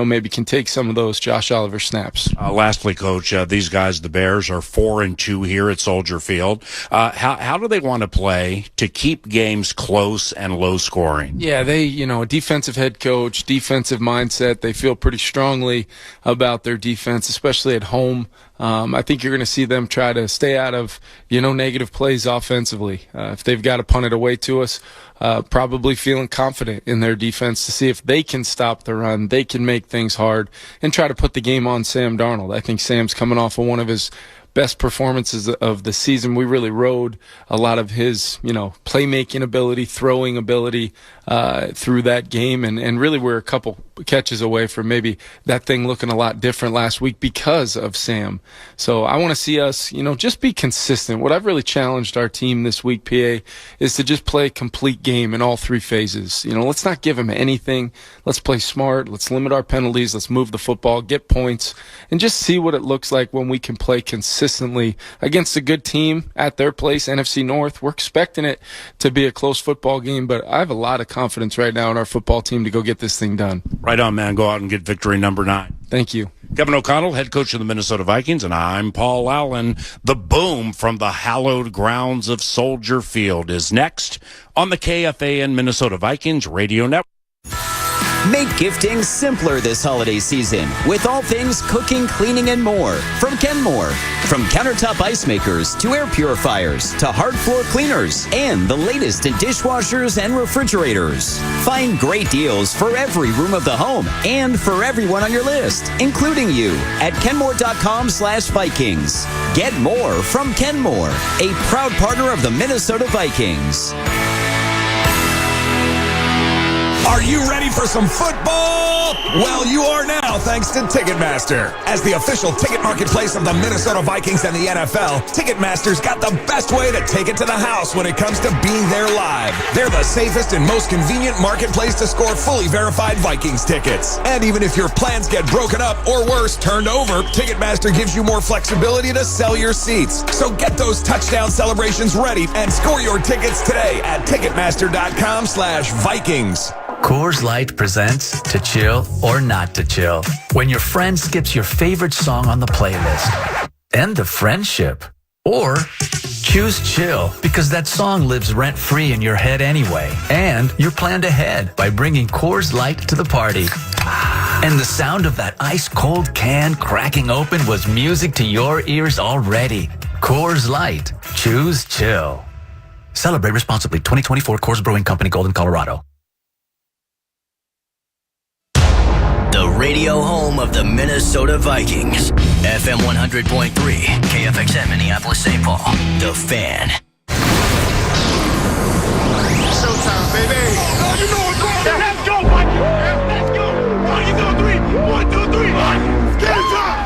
maybe can take some of those Josh Oliver snaps. Lastly, Coach, these guys, the Bears, are 4-2 here at Soldier Field. How do they want to play to keep games close and low scoring? Yeah, they, a defensive head coach, defensive mindset. They feel pretty strongly about their defense, especially at home. I think you're going to see them try to stay out of, negative plays offensively. If they've got to punt it away to us, probably feeling confident in their defense to see if they can stop the run, they can make things hard, and try to put the game on Sam Darnold. I think Sam's coming off of one of his best performances of the season. We really rode a lot of his, playmaking ability, throwing ability through that game, and really we're a couple catches away from maybe that thing looking a lot different last week because of Sam. So I want to see us, just be consistent. What I've really challenged our team this week, PA, is to just play a complete game in all 3 phases. Let's not give them anything. Let's play smart. Let's limit our penalties. Let's move the football, get points, and just see what it looks like when we can play consistently consistently against a good team at their place, NFC North. We're expecting it to be a close football game, but I have a lot of confidence right now in our football team to go get this thing done. Right on, man. Go out and get victory number 9. Thank you. Kevin O'Connell, head coach of the Minnesota Vikings, and I'm Paul Allen. The boom from the hallowed grounds of Soldier Field is next on the KFAN Minnesota Vikings Radio Network. Make gifting simpler this holiday season with all things cooking, cleaning, and more from Kenmore. From countertop ice makers to air purifiers to hard floor cleaners and the latest in dishwashers and refrigerators. Find great deals for every room of the home and for everyone on your list, including you, at kenmore.com/Vikings. Get more from Kenmore, a proud partner of the Minnesota Vikings. Are you ready for some football? Well, you are now, thanks to Ticketmaster. As the official ticket marketplace of the Minnesota Vikings and the NFL, Ticketmaster's got the best way to take it to the house when it comes to being there live. They're the safest and most convenient marketplace to score fully verified Vikings tickets. And even if your plans get broken up or worse, turned over, Ticketmaster gives you more flexibility to sell your seats. So get those touchdown celebrations ready and score your tickets today at Ticketmaster.com/Vikings. Coors Light presents To Chill or Not to Chill. When your friend skips your favorite song on the playlist. End the friendship. Or choose chill because that song lives rent-free in your head anyway. And you're planned ahead by bringing Coors Light to the party. And the sound of that ice-cold can cracking open was music to your ears already. Coors Light. Choose chill. Celebrate responsibly. 2024 Coors Brewing Company, Golden, Colorado. The radio home of the Minnesota Vikings. FM 100.3, KFXM Minneapolis-St. Paul. The Fan. Showtime, baby. Oh, you know what's going on. Let's go, Vikings. Let's go. Vikings on 3. 1, 2, 3. Game time.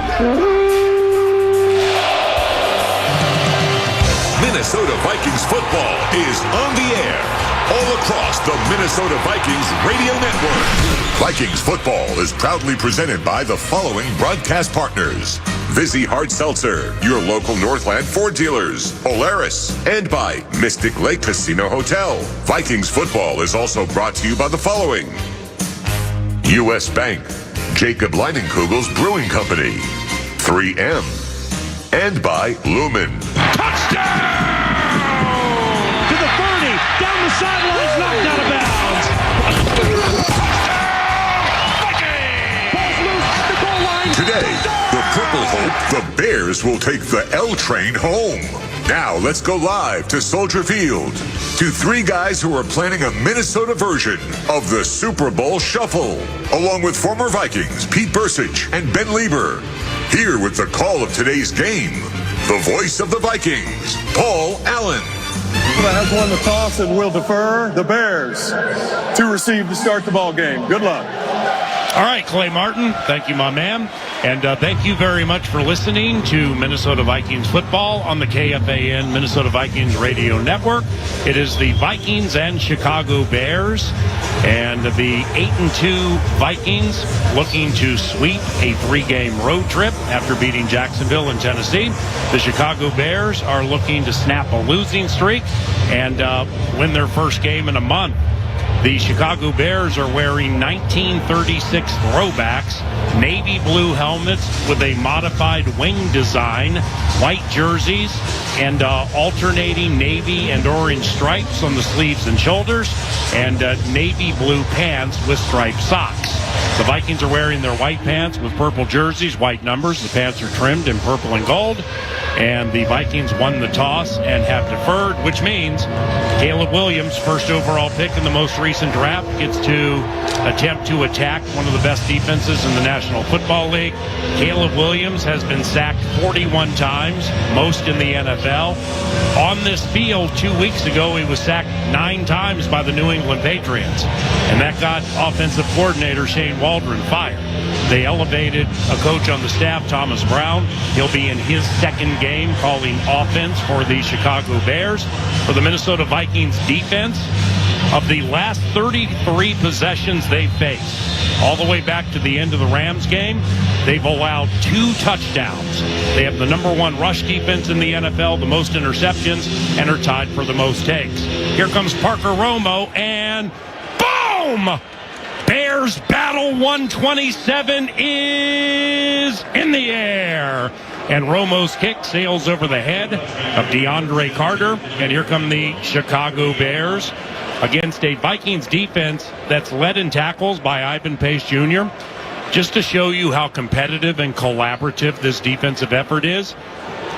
Minnesota Vikings football is on the air. All across the Minnesota Vikings radio network. Vikings football is proudly presented by the following broadcast partners. Vizzy Hard Seltzer, your local Northland Ford dealers, Polaris, and by Mystic Lake Casino Hotel. Vikings football is also brought to you by the following. U.S. Bank, Jacob Leinenkugel's Brewing Company, 3M, and by Lumen. Touchdown! To the 30, down the sidelines, knocked out of bounds. Today, the Purple hope the Bears will take the L train home. Now, let's go live to Soldier Field to 3 guys who are planning a Minnesota version of the Super Bowl Shuffle, along with former Vikings Pete Bursich and Ben Lieber. Here with the call of today's game, the voice of the Vikings, Paul Allen. That has won the toss and will defer the Bears to receive to start the ball game. Good luck. All right, Clay Martin, thank you, my man. And thank you very much for listening to Minnesota Vikings football on the KFAN Minnesota Vikings radio network. It is the Vikings and Chicago Bears, and the 8-2 Vikings looking to sweep a 3-game road trip after beating Jacksonville and Tennessee. The Chicago Bears are looking to snap a losing streak and win their first game in a month. The Chicago Bears are wearing 1936 throwbacks, navy blue helmets with a modified wing design, white jerseys, and alternating navy and orange stripes on the sleeves and shoulders, and navy blue pants with striped socks. The Vikings are wearing their white pants with purple jerseys, white numbers. The pants are trimmed in purple and gold. And the Vikings won the toss and have deferred, which means Caleb Williams, first overall pick in the most recent draft, gets to attempt to attack one of the best defenses in the National Football League. Caleb Williams has been sacked 41 times, most in the NFL. On this field 2 weeks ago, he was sacked 9 times by the New England Patriots. And that got offensive coordinator Shane Waldron fired. They elevated a coach on the staff, Thomas Brown. He'll be in his second game calling offense for the Chicago Bears. For the Minnesota Vikings defense, of the last 33 possessions they faced, all the way back to the end of the Rams game, they've allowed 2 touchdowns. They have the number 1 rush defense in the NFL, the most interceptions, and are tied for the most takes. Here comes Parker Romo, and boom! Bears battle 127 is in the air. And Romo's kick sails over the head of DeAndre Carter. And here come the Chicago Bears against a Vikings defense that's led in tackles by Ivan Pace Jr. Just to show you how competitive and collaborative this defensive effort is,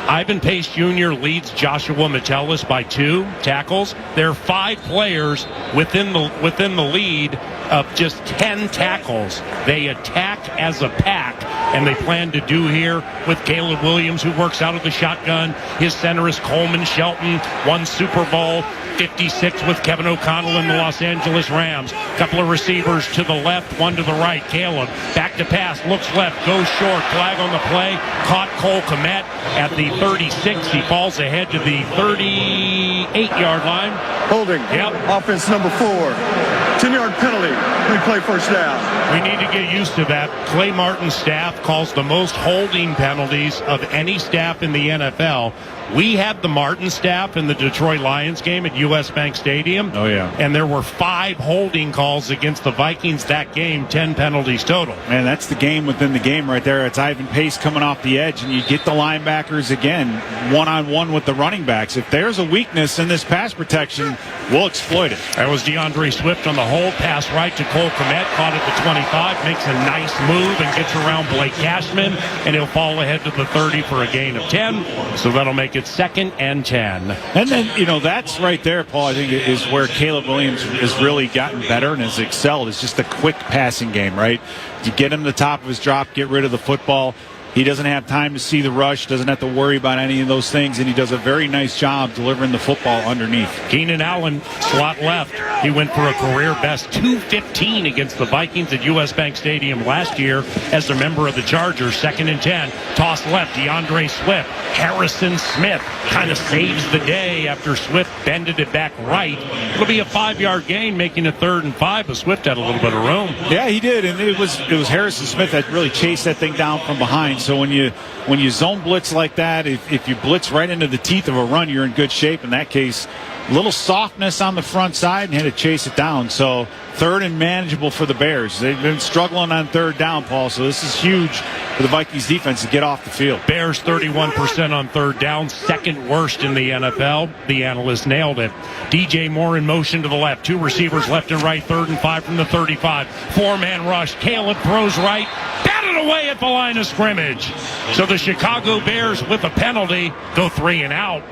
Ivan Pace Jr. leads Joshua Metellus by 2 tackles. There are 5 players within the lead of just 10 tackles. They attack as a pack, and they plan to do here with Caleb Williams, who works out of the shotgun. His center is Coleman Shelton, won Super Bowl 56 with Kevin O'Connell in the Los Angeles Rams. Couple of receivers to the left, one to the right. Caleb back to pass, looks left, goes short, flag on the play, caught Cole Kmet at the 36. He falls ahead to the 38-yard line. Holding. Yep. Offense number 4. 10-yard penalty. Replay first down. We need to get used to that. Clay Martin's staff calls the most holding penalties of any staff in the NFL. We had the Martin staff in the Detroit Lions game at U.S. Bank Stadium. Oh, yeah. And there were 5 holding calls against the Vikings that game, 10 penalties total. Man, that's the game within the game right there. It's Ivan Pace coming off the edge, and you get the linebackers again, one-on-one with the running backs. If there's a weakness in this pass protection, we'll exploit it. That was DeAndre Swift on the hold, pass right to Cole Kmet, caught at the 25, makes a nice move and gets around Blake Cashman, and he'll fall ahead to the 30 for a gain of 10. So that'll make it 2nd and 10. And then, that's right there, Paul, I think is where Caleb Williams has really gotten better and has excelled. It's just a quick passing game, right? You get him to the top of his drop, get rid of the football. He doesn't have time to see the rush, doesn't have to worry about any of those things, and he does a very nice job delivering the football underneath. Keenan Allen, slot left. He went for a career-best 215 against the Vikings at U.S. Bank Stadium last year as a member of the Chargers. 2nd and 10. Toss left, DeAndre Swift. Harrison Smith kind of saves the day after Swift bended it back right. It'll be a 5-yard gain, making it 3rd and 5, but Swift had a little bit of room. Yeah, he did, and it was Harrison Smith that really chased that thing down from behind. So when you zone blitz like that, if you blitz right into the teeth of a run, you're in good shape. In that case, a little softness on the front side and had to chase it down. So 3rd and manageable for the Bears. They've been struggling on 3rd down, Paul, so this is huge for the Vikings defense to get off the field. Bears 31% on 3rd down, 2nd worst in the NFL. The analyst nailed it. DJ Moore in motion to the left. 2 receivers left and right, 3rd and 5 from the 35. 4-man rush. Caleb throws right. Batted away at the line of scrimmage. So the Chicago Bears, with a penalty, go 3 and out.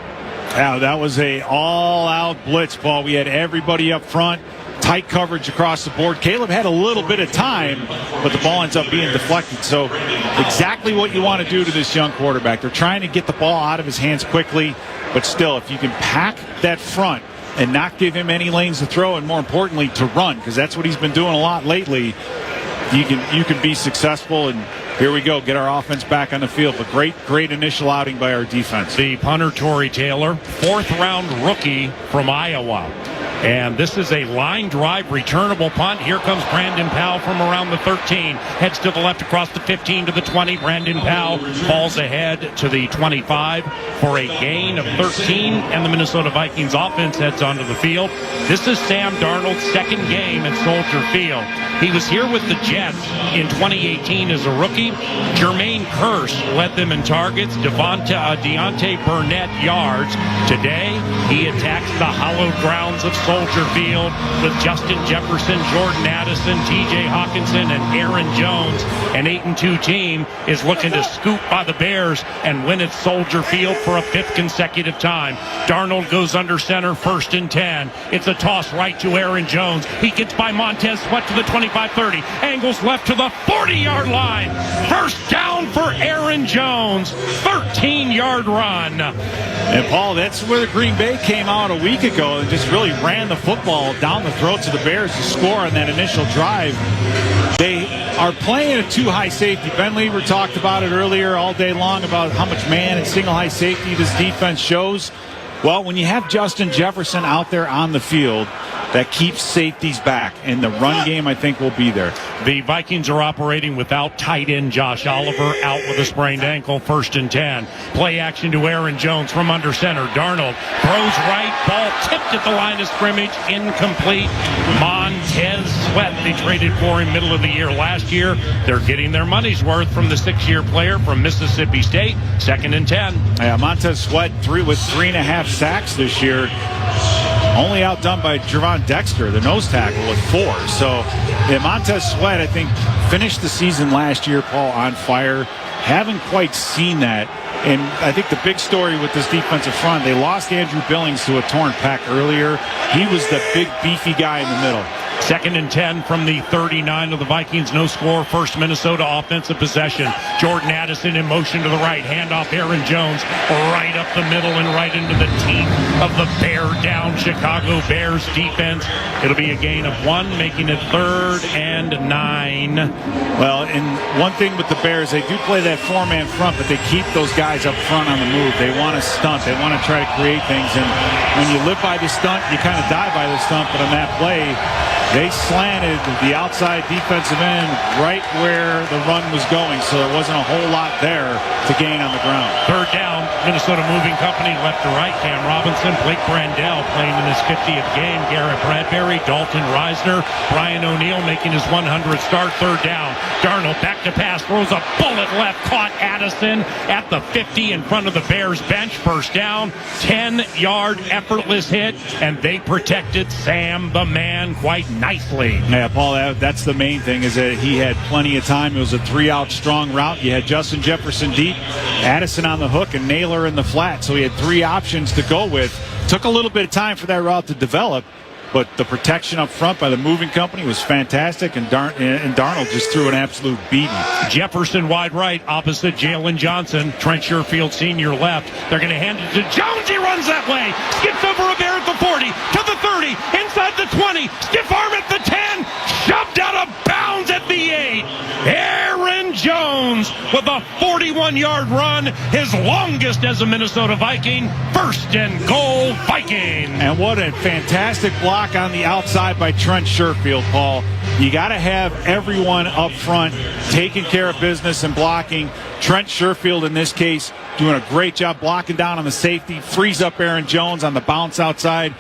Yeah, that was a all-out blitz, Paul. We had everybody up front. Tight coverage across the board. Caleb had a little bit of time, but the ball ends up being deflected. So exactly what you want to do to this young quarterback. They're trying to get the ball out of his hands quickly, but still, if you can pack that front and not give him any lanes to throw, and more importantly, to run, because that's what he's been doing a lot lately, you can be successful. And here we go, get our offense back on the field. But great initial outing by our defense. The punter, Torrey Taylor, 4th-round rookie from Iowa. And this is a line drive returnable punt. Here comes Brandon Powell from around the 13. Heads to the left across the 15 to the 20. Brandon Powell falls ahead to the 25 for a gain of 13. And the Minnesota Vikings offense heads onto the field. This is Sam Darnold's 2nd game at Soldier Field. He was here with the Jets in 2018 as a rookie. Jermaine Kearse led them in targets. Deontay Burnett yards. Today, he attacks the hallowed grounds of Soldier Field with Justin Jefferson, Jordan Addison, TJ Hawkinson, and Aaron Jones. An 8-2 team is looking to scoop by the Bears and win at Soldier Field for a 5th consecutive time. Darnold goes under center, 1st and 10. It's a toss right to Aaron Jones. He gets by Montez Sweat to the 25-30. Angles left to the 40-yard line. 1st down for Aaron Jones. 13-yard run. And, Paul, that's where the Green Bay came out a week ago and just really ran the football down the throats of the Bears to score on that initial drive. They are playing a 2-high safety. Ben Lieber talked about it earlier all day long about how much man and single high safety this defense shows. Well, when you have Justin Jefferson out there on the field, that keeps safeties back, and the run game, I think, will be there. The Vikings are operating without tight end Josh Oliver, out with a sprained ankle. 1st and 10. Play action to Aaron Jones from under center. Darnold throws right, ball tipped at the line of scrimmage, incomplete. Montez Sweat, they traded for him middle of the year last year. They're getting their money's worth from the 6-year player from Mississippi State. 2nd and 10. Yeah, Montez Sweat with 3.5 sacks this year. Only outdone by Javon Dexter, the nose tackle, with 4. So, yeah, Montez Sweat, I think, finished the season last year, Paul, on fire. Haven't quite seen that. And I think the big story with this defensive front, they lost Andrew Billings to a torn pec earlier. He was the big, beefy guy in the middle. 2nd and 10 from the 39 of the Vikings. No score. First Minnesota offensive possession. Jordan Addison in motion to the right. Handoff Aaron Jones right up the middle and right into the teeth of the bear down Chicago Bears defense. It'll be a gain of 1, making it 3rd and 9. Well, and one thing with the Bears, they do play that 4-man front, but they keep those guys up front on the move. They want to stunt. They want to try to create things. And when you live by the stunt, you kind of die by the stunt. But on that play, they slanted the outside defensive end right where the run was going, so there wasn't a whole lot there to gain on the ground. 3rd down, Minnesota moving company left to right. Cam Robinson, Blake Brandell playing in his 50th game. Garrett Bradbury, Dalton Reisner, Brian O'Neill making his 100th start. 3rd down, Darnold back to pass, throws a bullet left, caught Addison at the 50 in front of the Bears bench. 1st down, 10-yard effortless hit, and they protected Sam the Man quite nicely. Yeah, Paul, that's the main thing, is that he had plenty of time. It was a 3-out strong route. You had Justin Jefferson deep, Addison on the hook, and Naylor in the flat. So he had 3 options to go with. Took a little bit of time for that route to develop, but the protection up front by the moving company was fantastic, and Darnold just threw an absolute beating. Jefferson wide right opposite Jalen Johnson. Trent Sherfield senior left. They're going to hand it to Jones. He runs that way. Skips over a bear at the 40, to the 30, inside the 20. Stiff arm at the 10. Shoved out of bounds at the 8. Aaron Jones with a 41-yard run. His longest as a Minnesota Viking. 1st and goal, Vikings. And what a fantastic block on the outside by Trent Sherfield, Paul. You got to have everyone up front taking care of business and blocking. Trent Sherfield, in this case, doing a great job blocking down on the safety, frees up Aaron Jones on the bounce outside.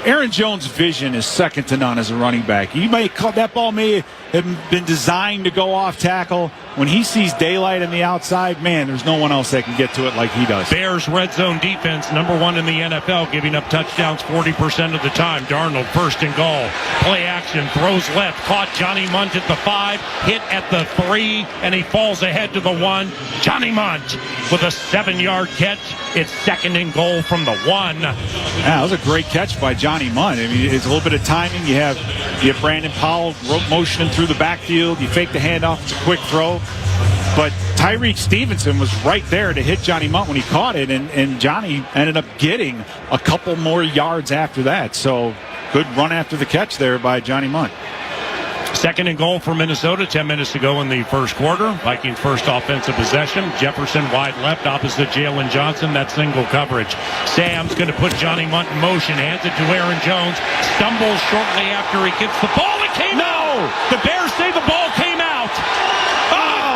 Aaron Jones' vision is second to none as a running back. That ball may have been designed to go off tackle. When he sees daylight on the outside, man, there's no one else that can get to it like he does. Bears red zone defense, number 1 in the NFL, giving up touchdowns 40% of the time. Darnold, 1st and goal. Play action, throws left, caught Johnny Munt at the 5, hit at the 3, and he falls ahead to the 1. Johnny Munt with a 7-yard catch. It's 2nd and goal from the 1. Yeah, that was a great catch by Johnny Munt. I mean, it's a little bit of timing. You have Brandon Powell motioning through the backfield. You fake the handoff. It's a quick throw. But Tyreek Stevenson was right there to hit Johnny Munt when he caught it, and Johnny ended up getting a couple more yards after that. So good run after the catch there by Johnny Munt. 2nd and goal for Minnesota. 10 minutes to go in the first quarter. Vikings' first offensive possession. Jefferson wide left opposite Jalen Johnson. That single coverage. Sam's going to put Johnny Munt in motion. Hands it to Aaron Jones. Stumbles shortly after he gets the ball. It came out. The Bears say the ball came out.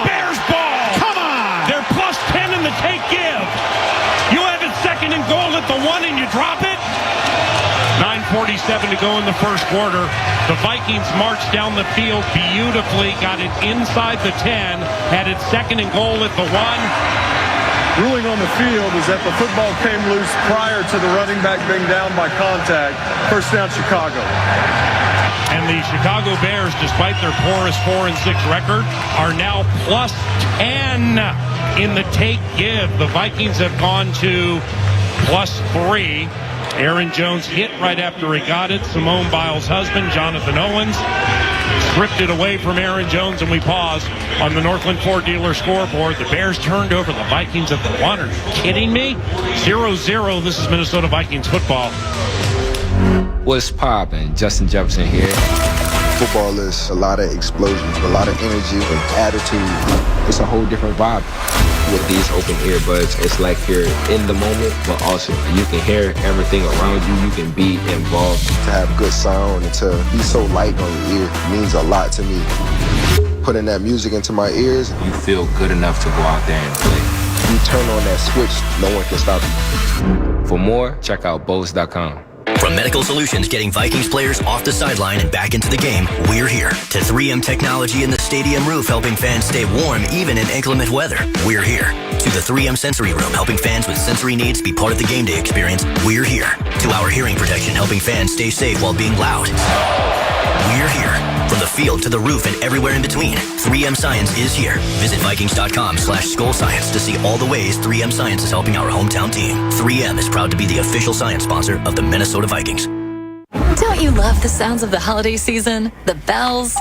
Bears ball. Come on. They're plus 10 in the take give. You have it 2nd and goal at the 1 and you drop it. 9:47 to go in the first quarter. The Vikings marched down the field beautifully, got it inside the 10, had it 2nd and goal at the 1. Ruling on the field is that the football came loose prior to the running back being down by contact. 1st down, Chicago. And the Chicago Bears, despite their porous 4-6 record, are now plus 10 in the take-give. The Vikings have gone to plus 3. Aaron Jones hit right after he got it. Simone Biles' husband, Jonathan Owens, stripped it away from Aaron Jones, and we pause on the Northland Ford dealer scoreboard. The Bears turned over the Vikings at the 1. Are you kidding me? 0-0. This is Minnesota Vikings football. What's poppin'? Justin Jefferson here. Football is a lot of explosion, a lot of energy and attitude. It's a whole different vibe. With these open earbuds, it's like you're in the moment, but also you can hear everything around you. You can be involved. To have good sound and to be so light on your ear means a lot to me. Putting that music into my ears, you feel good enough to go out there and play. You turn on that switch, no one can stop you. For more, check out Bose.com. From Medical Solutions getting Vikings players off the sideline and back into the game, we're here. To 3M Technology in the stadium roof helping fans stay warm even in inclement weather, we're here. To the 3M Sensory Room helping fans with sensory needs be part of the game day experience, we're here. To our hearing protection helping fans stay safe while being loud, we're here. From the field to the roof and everywhere in between, 3M Science is here. Visit Vikings.com/Skull Science to see all the ways 3M Science is helping our hometown team. 3M is proud to be the official science sponsor of the Minnesota Vikings. Don't you love the sounds of the holiday season? The bells,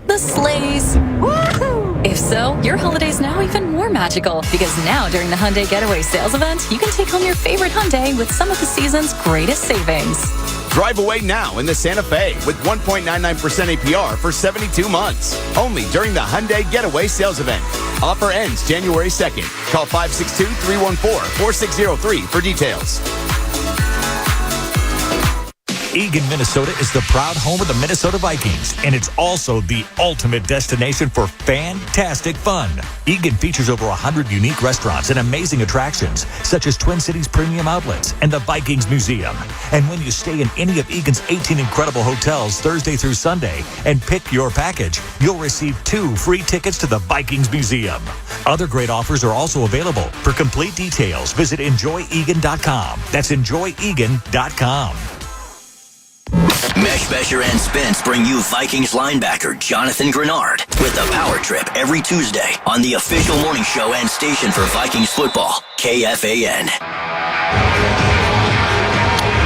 the sleighs. Woohoo! If so, your holiday's now even more magical because now during the Hyundai Getaway Sales Event, you can take home your favorite Hyundai with some of the season's greatest savings. Drive away now in the Santa Fe with 1.99% APR for 72 months. Only during the Hyundai Getaway Sales Event. Offer ends January 2nd. Call 562-314-4603 for details. Eagan, Minnesota is the proud home of the Minnesota Vikings, and it's also the ultimate destination for fantastic fun. Eagan features over 100 unique restaurants and amazing attractions, such as Twin Cities Premium Outlets and the Vikings Museum. And when you stay in any of Eagan's 18 incredible hotels Thursday through Sunday and pick your package, you'll receive 2 free tickets to the Vikings Museum. Other great offers are also available. For complete details, visit enjoyegan.com. That's enjoyegan.com. Mesh Besher and Spence bring you Vikings linebacker Jonathan Grenard with the Power Trip every Tuesday on the official morning show and station for Vikings football, KFAN.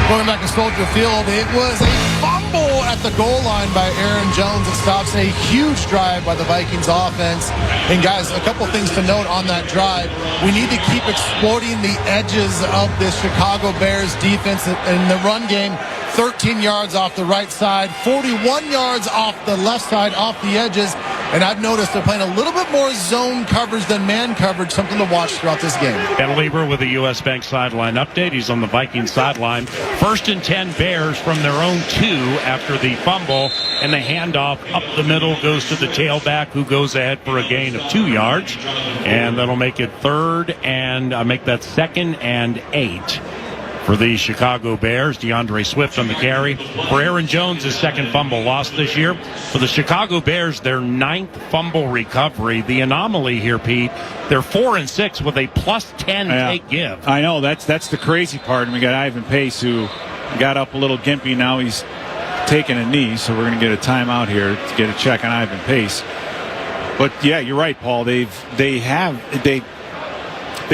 Going back to Soldier Field, it was a fumble at the goal line by Aaron Jones. It stops a huge drive by the Vikings offense. And guys, a couple things to note on that drive. We need to keep exploiting the edges of this Chicago Bears defense in the run game. 13 yards off the right side, 41 yards off the left side, off the edges. And I've noticed they're playing a little bit more zone coverage than man coverage, something to watch throughout this game. Ben Lieber with a U.S. Bank sideline update. He's on the Vikings sideline. 1st and 10 Bears from their own 2 after the fumble. And the handoff up the middle goes to the tailback, who goes ahead for a gain of 2 yards. And that'll make it 2nd and 8. For the Chicago Bears, DeAndre Swift on the carry. For Aaron Jones, his 2nd fumble lost this year. For the Chicago Bears, their 9th fumble recovery. The anomaly here, Pete, they're 4-6 with a +10 take give. I know, that's the crazy part. And we got Ivan Pace, who got up a little gimpy. Now he's taking a knee, so we're going to get a timeout here to get a check on Ivan Pace. But yeah, you're right, Paul. They've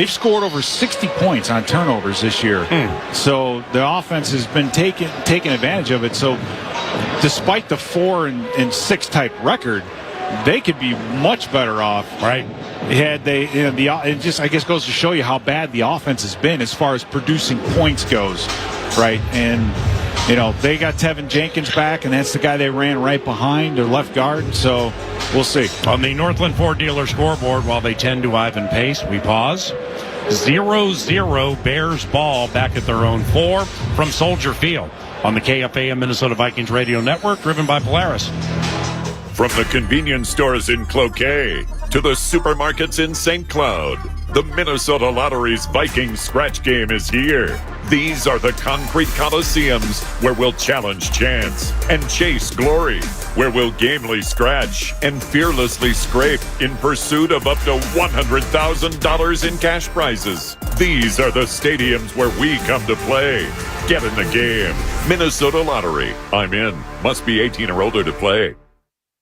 scored over 60 points on turnovers this year. So the offense has been taking advantage of it. So despite the 4-6 type record, they could be much better off. Right. Had they, it just, I guess, goes to show you how bad the offense has been as far as producing points goes. Right. And, they got Tevin Jenkins back, and that's the guy they ran right behind, their left guard. So we'll see. On the Northland Ford dealer scoreboard, while they tend to Ivan Pace, we pause. 0-0 Bears ball back at their own 4 from Soldier Field on the KFAN Minnesota Vikings Radio Network, driven by Polaris. From the convenience stores in Cloquet to the supermarkets in St. Cloud, the Minnesota Lottery's Vikings scratch game is here. These are the concrete coliseums where we'll challenge chance and chase glory, where we'll gamely scratch and fearlessly scrape in pursuit of up to $100,000 in cash prizes. These are the stadiums where we come to play. Get in the game. Minnesota Lottery. I'm in. Must be 18 or older to play.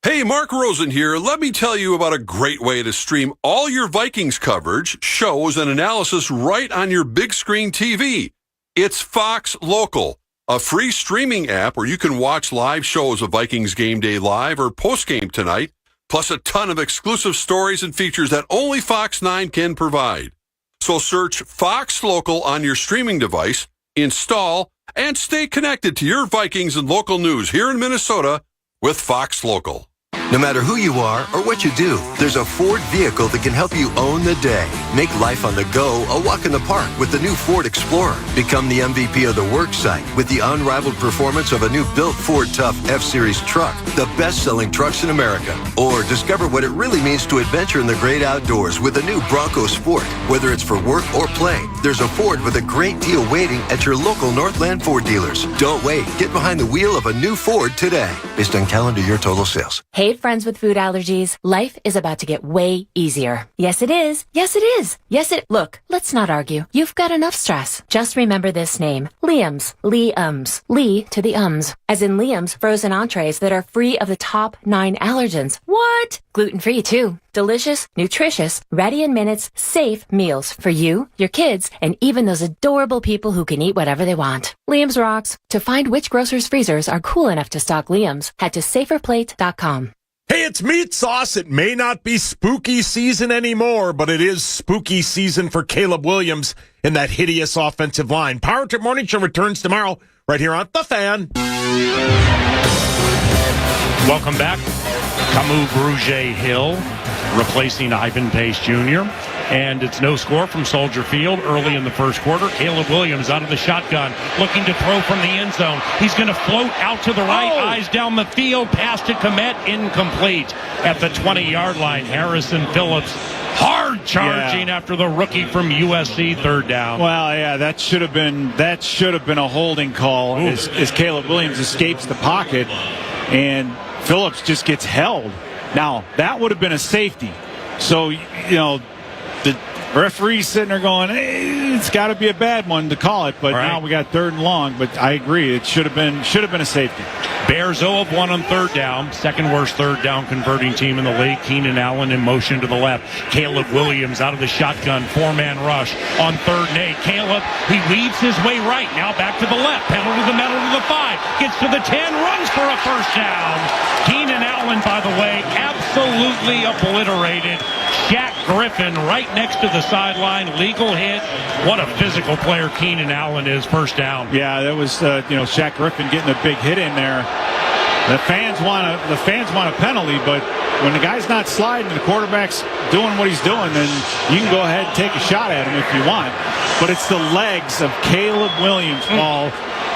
Hey, Mark Rosen here. Let me tell you about a great way to stream all your Vikings coverage, shows, and analysis right on your big screen TV. It's Fox Local, a free streaming app where you can watch live shows of Vikings Game Day Live or Postgame Tonight, plus a ton of exclusive stories and features that only Fox 9 can provide. So search Fox Local on your streaming device, install, and stay connected to your Vikings and local news here in Minnesota with Fox Local. No matter who you are or what you do, there's a Ford vehicle that can help you own the day. Make life on the go a walk in the park with the new Ford Explorer. Become the MVP of the work site with the unrivaled performance of a new built Ford Tough F-Series truck, the best-selling trucks in America. Or discover what it really means to adventure in the great outdoors with the new Bronco Sport. Whether it's for work or play, there's a Ford with a great deal waiting at your local Northland Ford dealers. Don't wait. Get behind the wheel of a new Ford today. Based on calendar year total sales. Hey, friends with food allergies, life is about to get way easier. Yes, it is. Yes, it is. Look, let's not argue. You've got enough stress. Just remember this name. Liam's. Liam's. Lee to the ums. As in Liam's frozen entrees that are free of the top 9 allergens. What? Gluten-free too. Delicious, nutritious, ready in minutes, safe meals for you, your kids, and even those adorable people who can eat whatever they want. Liam's rocks. To find which grocer's freezers are cool enough to stock Liam's, head to saferplate.com. Hey, it's Meat Sauce. It may not be spooky season anymore, but it is spooky season for Caleb Williams in that hideous offensive line. Power Trip Morning Show returns tomorrow right here on The Fan. Welcome back. Camus Bruget-Hill replacing Ivan Pace Jr. And it's no score from Soldier Field early in the first quarter. Caleb Williams out of the shotgun, looking to throw from the end zone. He's going to float out to the right, eyes down the field, pass to Komet, incomplete. At the 20-yard line, Harrison Phillips hard charging after the rookie from USC, third down. Well, yeah, that should have been a holding call as Caleb Williams escapes the pocket, and Phillips just gets held. Now, that would have been a safety. So, the referee's sitting there going, hey, it's got to be a bad one to call it, but now we got third and long. But I agree, it should have been a safety. Bears 0 of 1 on third down, second worst third down converting team in the league. Keenan Allen in motion to the left. Caleb Williams out of the shotgun, 4-man rush on 3rd and 8. Caleb, he weaves his way right, now back to the left, pedal to the metal to the 5, gets to the 10, runs for a first down. Keenan Allen, by the way, absolutely obliterated Shaq Griffin right next to the sideline, legal hit. What a physical player Keenan Allen is, first down. Yeah, that was Shaq Griffin getting a big hit in there. The fans want a penalty, but when the guy's not sliding, the quarterback's doing what he's doing, then you can go ahead and take a shot at him if you want. But it's the legs of Caleb Williams, Paul,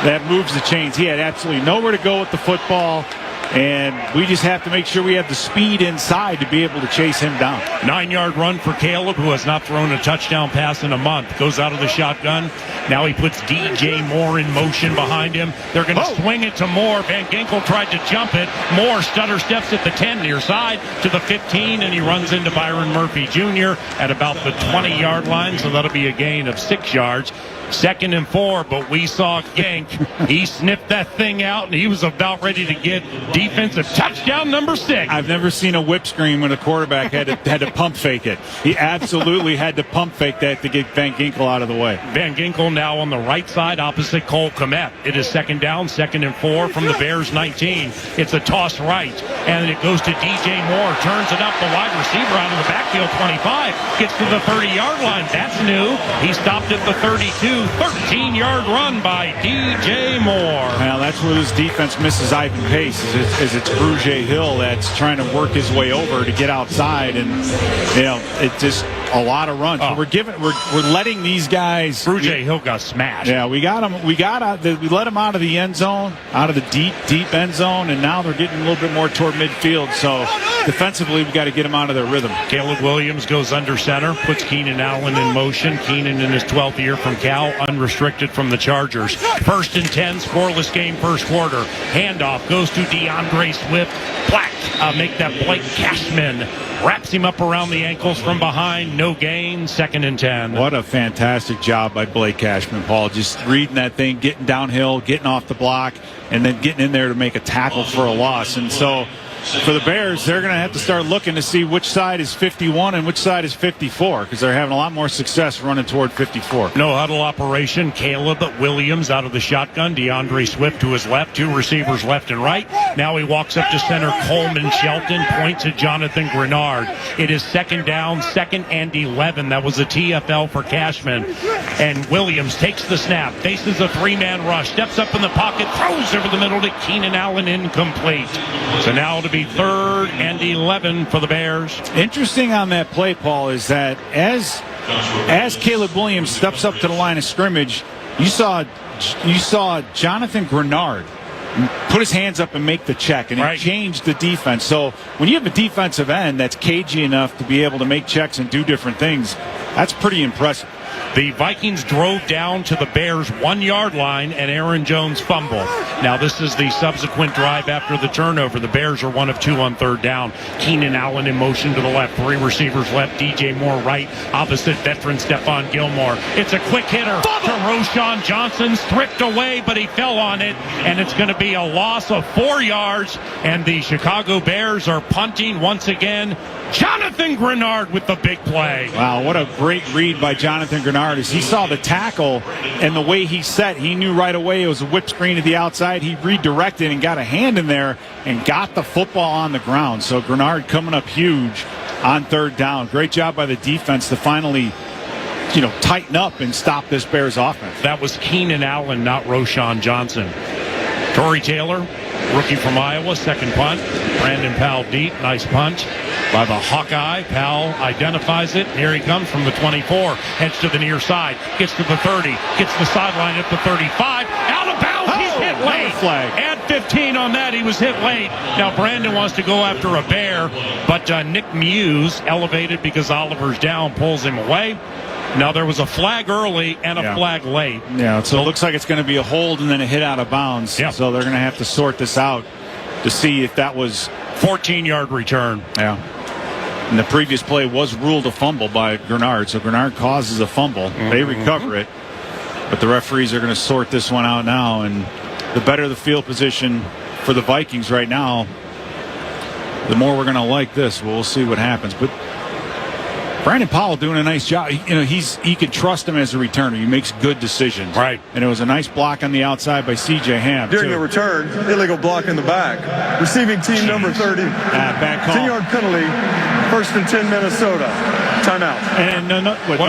that moves the chains. He had absolutely nowhere to go with the football. And we just have to make sure we have the speed inside to be able to chase him down. 9-yard run for Caleb, who has not thrown a touchdown pass in a month. Goes out of the shotgun. Now he puts DJ Moore in motion behind him. They're going to swing it to Moore. Van Ginkel tried to jump it. Moore stutter steps at the 10 near side to the 15, and he runs into Byron Murphy Jr. at about the 20-yard line, so that'll be a gain of 6 yards. 2nd and 4, but we saw Genk. He sniffed that thing out, and he was about ready to get defensive touchdown number 6. I've never seen a whip screen when a quarterback had to pump fake it. He absolutely had to pump fake that to get Van Ginkel out of the way. Van Ginkel now on the right side opposite Cole Kmet. It is 2nd down, 2nd and 4 from the Bears 19. It's a toss right, and it goes to DJ Moore. Turns it up, the wide receiver out of the backfield, 25. Gets to the 30-yard line. That's new. He stopped at the 32. 13-yard run by DJ Moore. Well, that's where this defense misses Ivan Pace, is it's Bruget-Hill that's trying to work his way over to get outside, and it's just a lot of runs. We're letting these guys. Bruget-Hill got smashed. Yeah, we got him. We let him out of the end zone, out of the deep end zone, and now they're getting a little bit more toward midfield. So defensively, we got to get him out of their rhythm. Caleb Williams goes under center, puts Keenan Allen in motion. Keenan in his 12th year from Cal, unrestricted from the Chargers. 1st and 10, scoreless game, first quarter. Handoff goes to DeAndre Swift. Make that Blake Cashman. Wraps him up around the ankles from behind. No gain. 2nd and 10. What a fantastic job by Blake Cashman, Paul. Just reading that thing, getting downhill, getting off the block, and then getting in there to make a tackle for a loss. And so for the Bears, they're going to have to start looking to see which side is 51 and which side is 54, because they're having a lot more success running toward 54. No huddle operation. Caleb Williams out of the shotgun. DeAndre Swift to his left. 2 receivers left and right. Now he walks up to center. Coleman Shelton points at Jonathan Grenard. It is 2nd down, 2nd and 11. That was a TFL for Cashman. And Williams takes the snap, faces a 3-man rush, steps up in the pocket, throws over the middle to Keenan Allen, incomplete. So now it'll be 3rd and 11 for the Bears. Interesting on that play, Paul, is that as Caleb Williams steps up to the line of scrimmage, you saw Jonathan Grenard put his hands up and make the check, and it changed the defense. So when you have a defensive end that's cagey enough to be able to make checks and do different things, that's pretty impressive. The Vikings drove down to the Bears' 1-yard line, and Aaron Jones fumbled. Now this is the subsequent drive after the turnover. The Bears are 1 of 2 on 3rd down. Keenan Allen in motion to the left. 3 receivers left. DJ Moore right. Opposite veteran Stephon Gilmore. It's a quick hitter to Roschon Johnson. Stripped away, but he fell on it, and it's going to be a loss of 4 yards. And the Chicago Bears are punting once again. Jonathan Grenard with the big play. Wow, what a great read by Jonathan Grenard. As he saw the tackle and the way he set, he knew right away it was a whip screen to the outside. He redirected and got a hand in there and got the football on the ground. So Grenard coming up huge on 3rd down. Great job by the defense to finally, tighten up and stop this Bears offense. That was Keenan Allen, not Roschon Johnson. Torrey Taylor, rookie from Iowa, 2nd punt. Brandon Powell deep, nice punt by the Hawkeye. Powell identifies it. Here he comes from the 24. Heads to the near side. Gets to the 30. Gets the sideline at the 35. Out of bounds. He's hit late. Flag. Add 15 on that. He was hit late. Now Brandon wants to go after a Bear, but Nick Muse, elevated because Oliver's down, pulls him away. Now, there was a flag early and a flag late. Yeah, so it looks like it's going to be a hold and then a hit out of bounds. Yep. So they're going to have to sort this out to see if that was 14-yard return. Yeah. And the previous play was ruled a fumble by Grenard. So Grenard causes a fumble. They recover it. But the referees are going to sort this one out now. And the better the field position for the Vikings right now, the more we're going to like this. We'll see what happens. But Brandon Powell doing a nice job. He can trust him as a returner. He makes good decisions. Right. And it was a nice block on the outside by C.J. Ham. During the return, illegal block in the back. Receiving team number 30. Bad call. 10-yard penalty. 1st and 10 Minnesota. Timeout. And what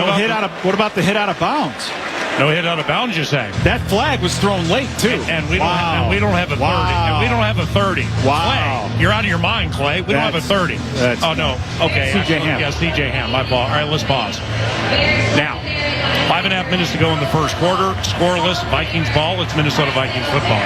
about the hit out of bounds? No hit out of bounds, you're saying? That flag was thrown late, too. And we don't have a 30. And we don't have a 30. Wow. Clay, you're out of your mind, Clay. We don't have a 30. Oh, no. Okay. C.J. Ham. Yeah, C.J. Ham. My fault. All right, let's pause. Now, 5.5 minutes to go in the first quarter. Scoreless. Vikings ball. It's Minnesota Vikings football.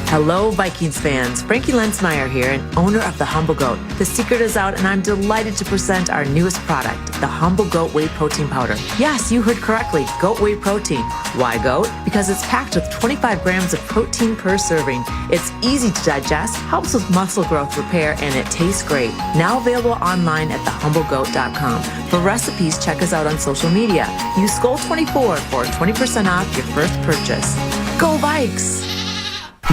Hello, Vikings fans. Frankie Lensmeyer here, and owner of the Humble Goat. The secret is out, and I'm delighted to present our newest product, the Humble Goat Whey Protein Powder. Yes, you heard correctly, goat whey protein. Why goat? Because it's packed with 25 grams of protein per serving. It's easy to digest, helps with muscle growth repair, and it tastes great. Now available online at thehumblegoat.com. For recipes, check us out on social media. Use SKOL24 for 20% off your first purchase. Go Vikes!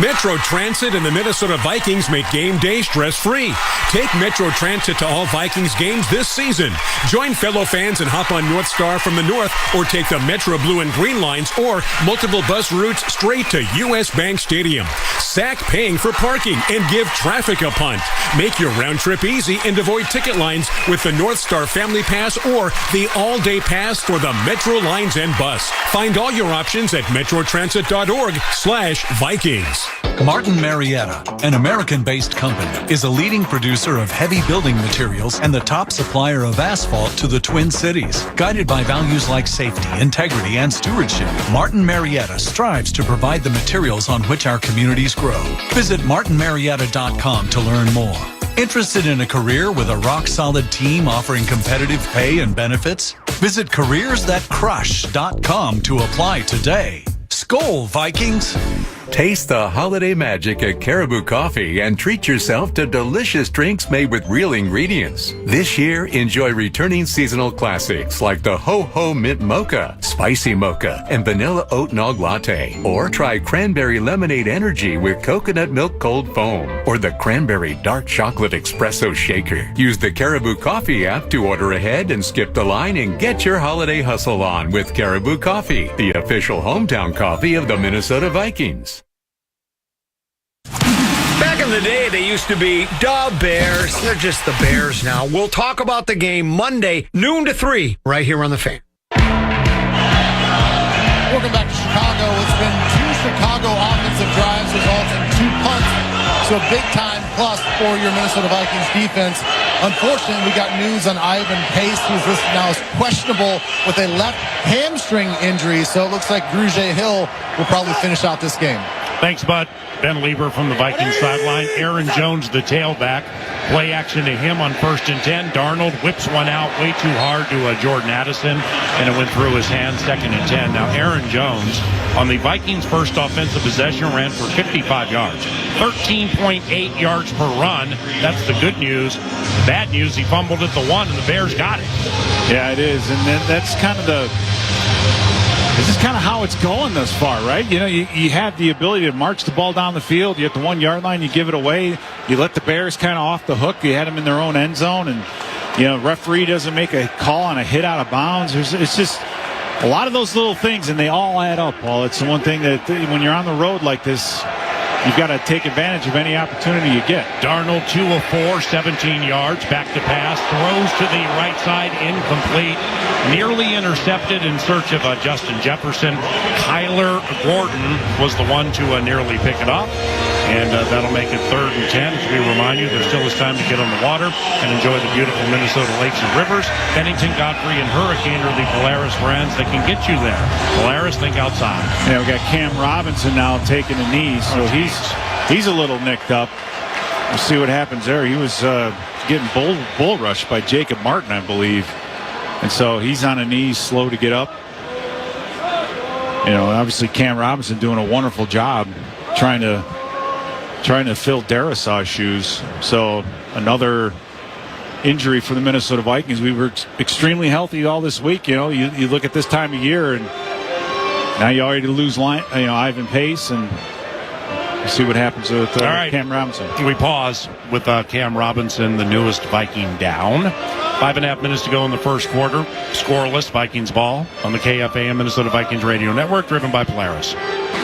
Metro Transit and the Minnesota Vikings make game day stress-free. Take Metro Transit to all Vikings games this season. Join fellow fans and hop on North Star from the north, or take the Metro Blue and Green lines or multiple bus routes straight to U.S. Bank Stadium. Sack paying for parking and give traffic a punt. Make your round trip easy and avoid ticket lines with the North Star Family Pass or the all-day pass for the Metro lines and bus. Find all your options at metrotransit.org/Vikings. Martin Marietta, an American-based company, is a leading producer of heavy building materials and the top supplier of asphalt to the Twin Cities. Guided by values like safety, integrity, and stewardship, Martin Marietta strives to provide the materials on which our communities grow. Visit martinmarietta.com to learn more. Interested in a career with a rock-solid team offering competitive pay and benefits? Visit careersthatcrush.com to apply today. Skol, Vikings! Taste the holiday magic at Caribou Coffee and treat yourself to delicious drinks made with real ingredients. This year, enjoy returning seasonal classics like the Ho Ho Mint Mocha, Spicy Mocha, and Vanilla Oat Nog Latte. Or try Cranberry Lemonade Energy with Coconut Milk Cold Foam. Or the Cranberry Dark Chocolate Espresso Shaker. Use the Caribou Coffee app to order ahead and skip the line and get your holiday hustle on with Caribou Coffee, the official hometown coffee of the Minnesota Vikings. Back in the day, they used to be the Bears. They're just the Bears now. We'll talk about the game Monday, noon to 3, right here on The Fan. Welcome back to Chicago. It's been 2 Chicago offensive drives, results in 2 punts. So a big-time plus for your Minnesota Vikings defense. Unfortunately, we got news on Ivan Pace, who's listed now as questionable with a left hamstring injury. So it looks like Grugier Hill will probably finish out this game. Thanks, Bud. Ben Lieber from the Vikings sideline. Aaron Jones, the tailback. Play action to him on 1st and 10. Darnold whips one out way too hard to Jordan Addison, and it went through his hands, 2nd and 10. Now, Aaron Jones, on the Vikings' first offensive possession, ran for 55 yards. 13.8 yards per run. That's the good news. The bad news, he fumbled at the 1, and the Bears got it. Yeah, it is. And then that's kind of this is kind of how it's going thus far, right? You know, you have the ability to march the ball down the field. You at the 1-yard line, you give it away. You let the Bears kind of off the hook. You had them in their own end zone, and, you know, referee doesn't make a call on a hit out of bounds. It's just a lot of those little things, and they all add up, Paul. It's the one thing that when you're on the road like this, you've got to take advantage of any opportunity you get. Darnold, 2 of 4, 17 yards, back to pass, throws to the right side, incomplete, nearly intercepted in search of Justin Jefferson. Kyler Gordon was the one to nearly pick it up, and that'll make it 3rd and 10. As we remind you, there still is time to get on the water and enjoy the beautiful Minnesota lakes and rivers. Bennington, Godfrey, and Hurricane are the Polaris brands that can get you there. Polaris, think outside. Yeah, we got Cam Robinson now taking a knee, so he's a little nicked up. We'll see what happens there. He was getting bull rushed by Jacob Martin, I believe. And so he's on a knee, slow to get up. You know, obviously Cam Robinson doing a wonderful job trying to fill Darrisaw's shoes. So another injury for the Minnesota Vikings. We were extremely healthy all this week. You know, you look at this time of year, and now you already lose Ivan Pace, and see what happens with Cam Robinson. We pause with Cam Robinson, the newest Viking, down. 5.5 minutes to go in the first quarter. Scoreless, Vikings ball on the KFAN Minnesota Vikings Radio Network, driven by Polaris.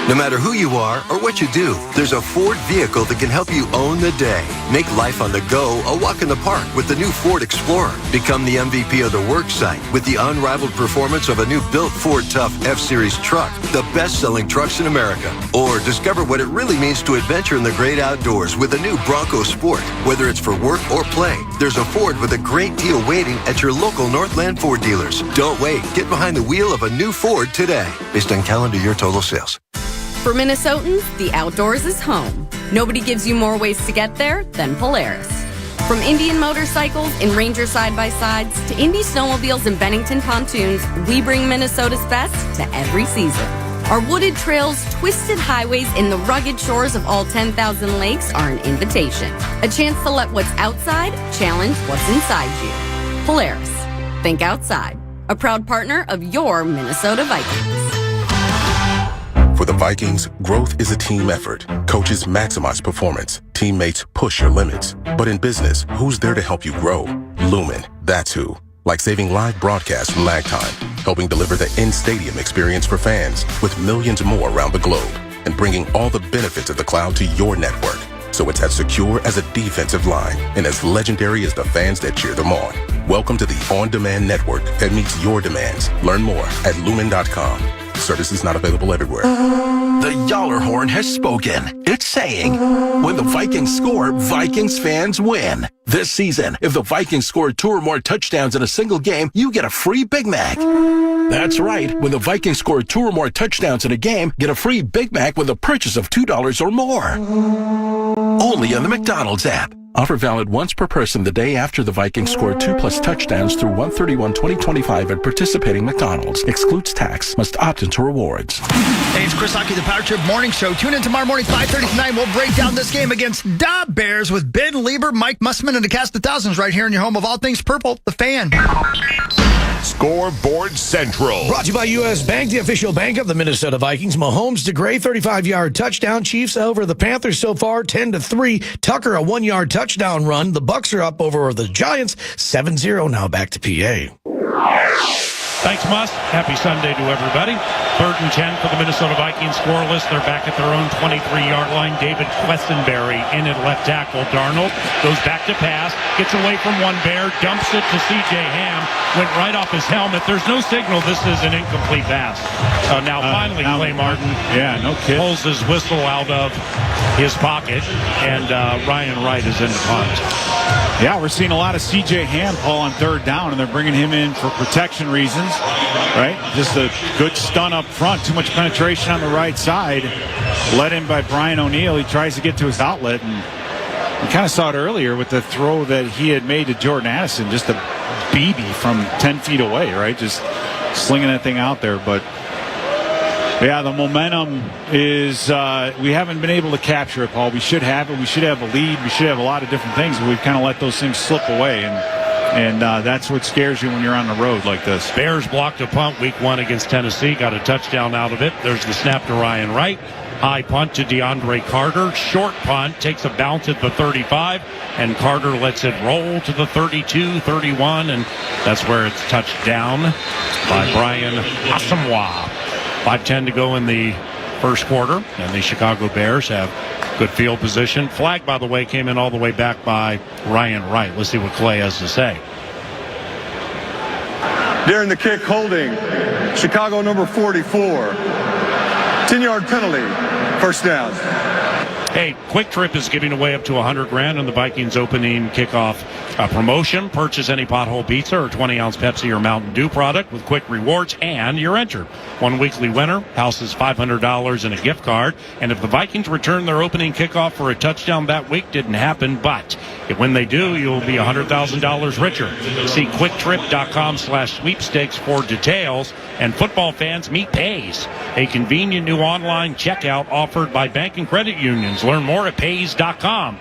No matter who you are or what you do, there's a Ford vehicle that can help you own the day. Make life on the go a walk in the park with the new Ford Explorer. Become the MVP of the work site with the unrivaled performance of a new built Ford Tough F-Series truck, the best-selling trucks in America. Or discover what it really means to adventure in the great outdoors with the new Bronco Sport. Whether it's for work or play, there's a Ford with a great deal waiting at your local Northland Ford dealers. Don't wait. Get behind the wheel of a new Ford today, based on calendar year total sales. For Minnesotans, the outdoors is home. Nobody gives you more ways to get there than Polaris. From Indian motorcycles and Ranger side-by-sides to Indy snowmobiles and Bennington pontoons, we bring Minnesota's best to every season. Our wooded trails, twisted highways, and the rugged shores of all 10,000 lakes are an invitation. A chance to let what's outside challenge what's inside you. Polaris. Think outside. A proud partner of your Minnesota Vikings. For the Vikings, growth is a team effort. Coaches maximize performance. Teammates push your limits. But in business, who's there to help you grow? Lumen, that's who. Like saving live broadcasts from lag time, helping deliver the in-stadium experience for fans with millions more around the globe, and bringing all the benefits of the cloud to your network. So it's as secure as a defensive line and as legendary as the fans that cheer them on. Welcome to the on-demand network that meets your demands. Learn more at lumen.com. Services not available everywhere. The Yaller horn has spoken. It's saying, when the Vikings score, Vikings fans win. This season, if the Vikings score 2 or more touchdowns in a single game, you get a free Big Mac. That's right. When the Vikings score 2 or more touchdowns in a game, get a free Big Mac with a purchase of $2 or more. Only on the McDonald's app. Offer valid once per person the day after the Vikings scored 2+ touchdowns through 1/31/2025 at participating McDonald's. Excludes tax. Must opt into rewards. Hey, it's Chris Hockey, the Power Trip Morning Show. Tune in tomorrow morning, 5:30 to 9. We'll break down this game against the Bears with Ben Lieber, Mike Mussman, and the cast of thousands right here in your home of all things purple, The Fan. Scoreboard Central. Brought to you by U.S. Bank, the official bank of the Minnesota Vikings. Mahomes to Gray, 35-yard touchdown. Chiefs over the Panthers so far, 10-3. Tucker, a 1-yard touchdown run. The Bucs are up over the Giants, 7-0. Now back to PA. Thanks, Muss. Happy Sunday to everybody. 3rd and 10 for the Minnesota Vikings scoreless. They're back at their own 23-yard line. David Quessenberry in at left tackle. Darnold goes back to pass, gets away from one Bear, dumps it to C.J. Ham, went right off his helmet. There's no signal this is an incomplete pass. Finally, Clay Martin pulls his whistle out of his pocket, and Ryan Wright is in the punt. Yeah, we're seeing a lot of C.J. Ham call on 3rd down, and they're bringing him in for protection reasons, right? Just a good stun up front. Too much penetration on the right side. Led in by Brian O'Neill. He tries to get to his outlet, and we kind of saw it earlier with the throw that he had made to Jordan Addison. Just a BB from 10 feet away, right? Just slinging that thing out there, but... yeah, the momentum is, we haven't been able to capture it, Paul. We should have it. We should have a lead. We should have a lot of different things, but we've kind of let those things slip away. And that's what scares you when you're on the road like this. Bears blocked a punt week 1 against Tennessee, got a touchdown out of it. There's the snap to Ryan Wright. High punt to DeAndre Carter. Short punt, takes a bounce at the 35, and Carter lets it roll to the 32, 31, and that's where it's touched down by Brian Asamoah. 5:10 to go in the first quarter, and the Chicago Bears have good field position. Flag, by the way, came in all the way back by Ryan Wright. Let's see what Clay has to say. During the kick, holding Chicago number 44. 10-yard penalty, first down. Hey, Quick Trip is giving away up to $100,000 in the Vikings opening kickoff promotion. Purchase any Pothole Pizza or 20-ounce Pepsi or Mountain Dew product with Quick Rewards, and you're entered. One weekly winner, house is $500 in a gift card. And if the Vikings return their opening kickoff for a touchdown that week, didn't happen, but when they do, you'll be $100,000 richer. See quicktrip.com/sweepstakes for details. And football fans, meet Pays, a convenient new online checkout offered by bank and credit unions. Learn more at Pays.com.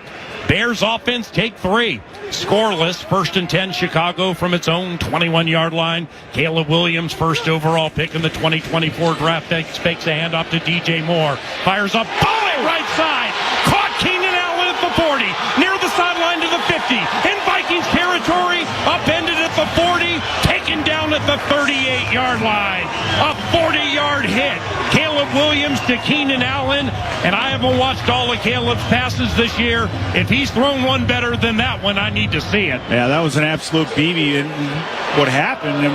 Bears offense, take 3. Scoreless, 1st and 10, Chicago from its own 21-yard line. Caleb Williams, first overall pick in the 2024 draft, fakes a handoff to DJ Moore. Fires up, bullet right side. Caught Keenan Allen at the 40, near the sideline to the 50. In Vikings territory, upended at the 40, taken down at the 38-yard line. A 40-yard hit. Caleb Williams to Keenan Allen, and I haven't watched all of Caleb's passes this year. If he's thrown one better than that one, I need to see it. Yeah, that was an absolute BB. And what happened,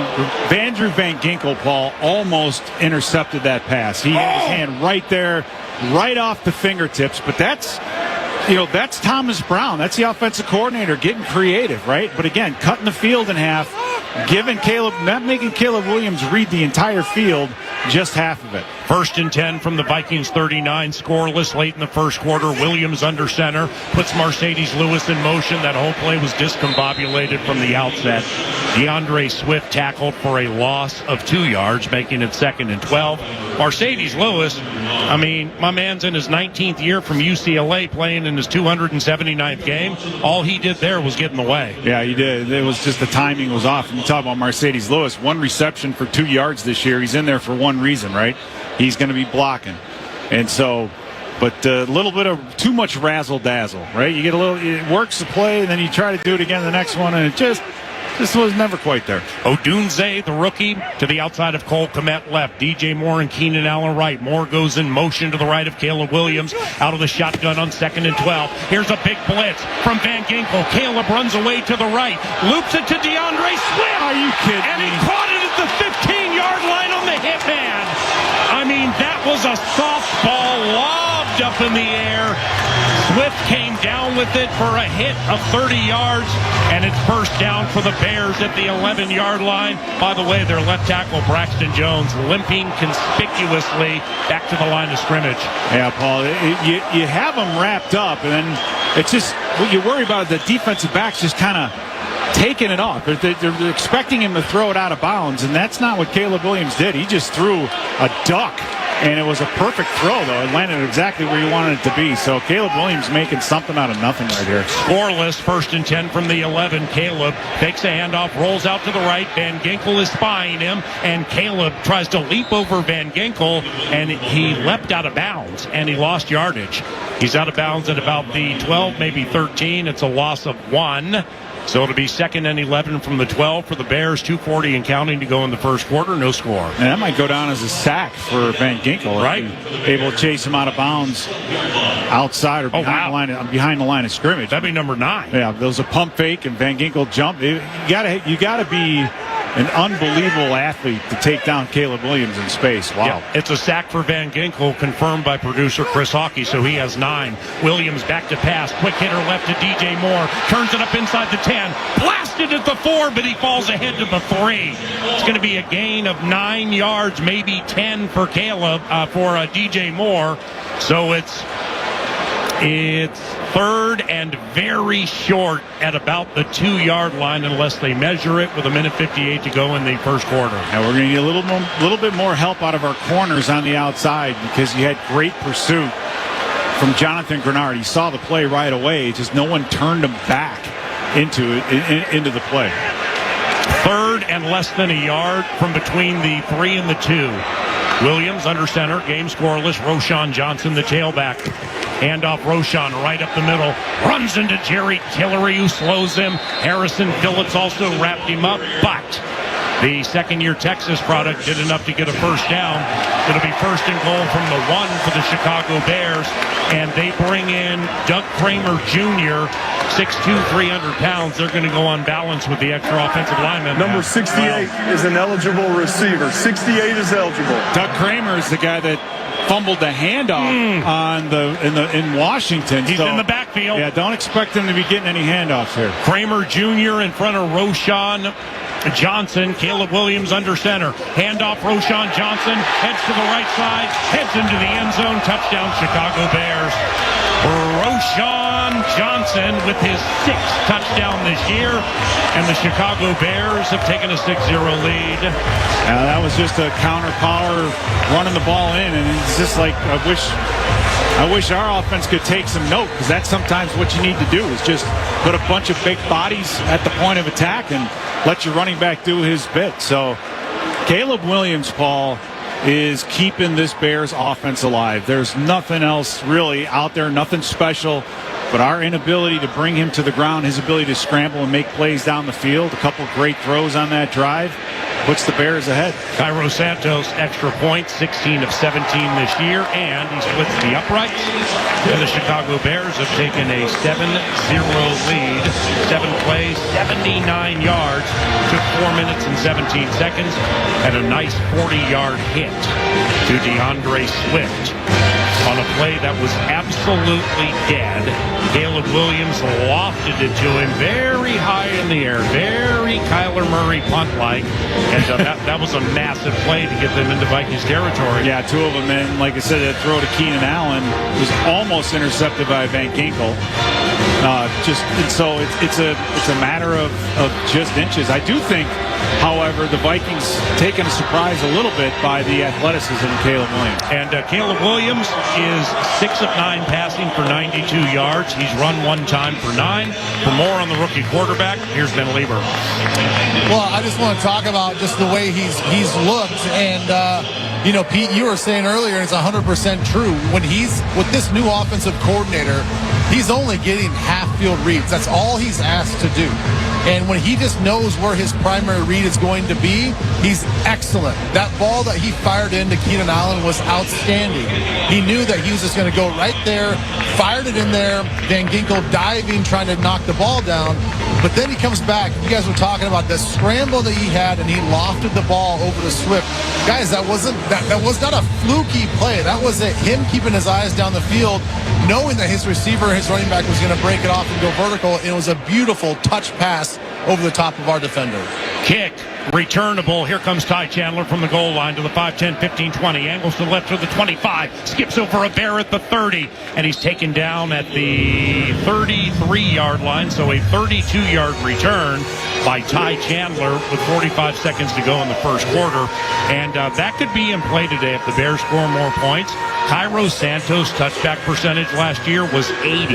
Andrew Van Ginkel, Paul, almost intercepted that pass. He had his hand right there, right off the fingertips, but that's Thomas Brown. That's the offensive coordinator getting creative, right? But again, cutting the field in half, not making Caleb Williams read the entire field, just half of it. 1st and 10 from the Vikings 39, scoreless late in the first quarter. Williams under center, puts Mercedes Lewis in motion. That whole play was discombobulated from the outset. DeAndre Swift tackled for a loss of 2 yards, making it 2nd and 12. Mercedes Lewis, my man's in his 19th year from UCLA, playing in his 279th game. All he did there was get in the way. Yeah, he did. It was just the timing was off. And you talk about Mercedes Lewis, 1 reception for 2 yards this year. He's in there for one reason, right? He's going to be blocking. And so, but a little bit of too much razzle-dazzle, right? You get it works the play, and then you try to do it again the next one, and it just was never quite there. Odunze, the rookie, to the outside of Cole Kmet left. DJ Moore and Keenan Allen right. Moore goes in motion to the right of Caleb Williams. Out of the shotgun on 2nd and 12. Here's a big blitz from Van Ginkel. Caleb runs away to the right. Loops it to DeAndre Swift. Are you kidding me? And he caught it at the 15-yard line on the hitman. That was a softball lobbed up in the air. Swift came down with it for a hit of 30 yards, and it's first down for the Bears at the 11-yard line. By the way, their left tackle, Braxton Jones, limping conspicuously back to the line of scrimmage. Yeah, Paul, you have them wrapped up, and then It's just what you worry about. The defensive backs just kind of taking it off. They're expecting him to throw it out of bounds, and that's not what Caleb Williams did. He just threw a duck, and it was a perfect throw, though. It landed exactly where you wanted it to be. So Caleb Williams making something out of nothing right here. Scoreless, 1st and 10 from the 11. Caleb takes a handoff, rolls out to the right. Van Ginkel is spying him, and Caleb tries to leap over Van Ginkel, and he leapt out of bounds, and he lost yardage. He's out of bounds at about the 12, maybe 13. It's a loss of 1. So it'll be 2nd and 11 from the 12 for the Bears. 2:40 and counting to go in the first quarter. No score. And that might go down as a sack for Van Ginkel. Right. Able to chase him out of bounds outside or behind the line of scrimmage. That'd be number 9. Yeah, there was a pump fake and Van Ginkel jumped. You gotta be an unbelievable athlete to take down Caleb Williams in space. Wow. Yeah, it's a sack for Van Ginkel, confirmed by producer Chris Hockey, so he has 9. Williams back to pass. Quick hitter left to DJ Moore. Turns it up inside the 10. Blasted at the 4, but he falls ahead to the 3. It's going to be a gain of 9 yards, maybe 10 for Caleb, for DJ Moore. So it's 3rd and very short at about the 2-yard line unless they measure it with 1:58 to go in the first quarter. And we're going to need a little bit more help out of our corners on the outside because you had great pursuit from Jonathan Grenard. He saw the play right away. Just no one turned him back into the play. 3rd and less than a yard from between the 3 and the 2. Williams under center, game scoreless. Roschon Johnson, the tailback. Handoff Roschon right up the middle. Runs into Jerry Tillery, who slows him. Harrison Phillips also wrapped him up, but the second-year Texas product did enough to get a first down. It'll be 1st and goal from the 1 for the Chicago Bears, and they bring in Doug Kramer Jr., 6'2", 300 pounds. They're going to go on balance with the extra offensive lineman. Number 68 is an eligible receiver. 68 is eligible. Doug Kramer is the guy that fumbled the handoff in Washington. He's in the backfield. Yeah, don't expect him to be getting any handoffs here. Kramer Jr. in front of Roschon Johnson. Caleb Williams under center. Handoff Roschon Johnson. Heads to the right side. Heads into the end zone. Touchdown Chicago Bears. Roschon Johnson with his 6th touchdown this year. And the Chicago Bears have taken a 6-0 lead. Now that was just a counter power running the ball in. And it's just like, I wish our offense could take some note, because that's sometimes what you need to do, is just put a bunch of big bodies at the point of attack and let your running back do his bit. So Caleb Williams, Paul, is keeping this Bears offense alive. There's nothing else really out there, nothing special, but our inability to bring him to the ground, his ability to scramble and make plays down the field, a couple great throws on that drive, puts the Bears ahead. Cairo Santos, extra points, 16 of 17 this year, and he splits the uprights. And the Chicago Bears have taken a 7-0 lead. 7 plays, 79 yards, took 4 minutes and 17 seconds, and a nice 40-yard hit to DeAndre Swift. On a play that was absolutely dead, Caleb Williams lofted it to him very high in the air, very Kyler Murray punt-like, and that was a massive play to get them into Vikings territory. Yeah, 2 of them, and like I said, that throw to Keenan Allen was almost intercepted by Van Ginkel. So it's a matter of just inches. I do think, however, the Vikings taken a surprise a little bit by the athleticism of Caleb Williams. And Caleb Williams is 6 of 9 passing for 92 yards. He's run 1 time for 9. For more on the rookie quarterback, here's Ben Lieber. Well, I just want to talk about just the way he's looked. And, Pete, you were saying earlier, and it's 100% true, when he's with this new offensive coordinator, he's only getting half-field reads. That's all he's asked to do. And when he just knows where his primary read is going to be, he's excellent. That ball that he fired into Keenan Allen was outstanding. He knew that he was just going to go right there, fired it in there, Van Ginkel diving, trying to knock the ball down. But then he comes back. You guys were talking about the scramble that he had, and he lofted the ball over to Swift. Guys, that was not a fluky play. That was him keeping his eyes down the field, knowing that his receiver, his running back, was going to break it off and go vertical. And it was a beautiful touch pass over the top of our defender. Kick, returnable. Here comes Ty Chandler from the goal line to the 5, 10, 15, 20. Angles to the left to the 25. Skips over a bear at the 30. And he's taken down at the 33-yard line. So a 32-yard return by Ty Chandler with 45 seconds to go in the first quarter. And that could be in play today if the Bears score more points. Cairo Santos' touchback percentage last year was 80.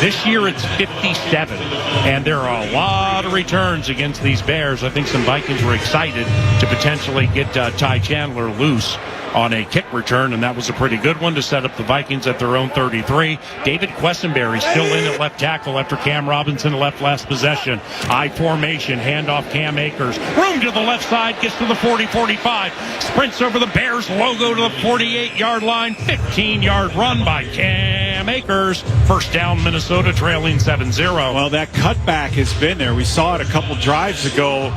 This year it's 57. And there are a lot of returns against these Bears. I think some Vikings were excited to potentially get Ty Chandler loose on a kick return, and that was a pretty good one to set up the Vikings at their own 33. David Quessenberry still in at left tackle after Cam Robinson left last possession. I formation, handoff Cam Akers. Room to the left side, gets to the 40-45. Sprints over the Bears logo to the 48-yard line. 15-yard run by Cam Akers. First down, Minnesota trailing 7-0. Well, that cutback has been there. We saw it a couple drives ago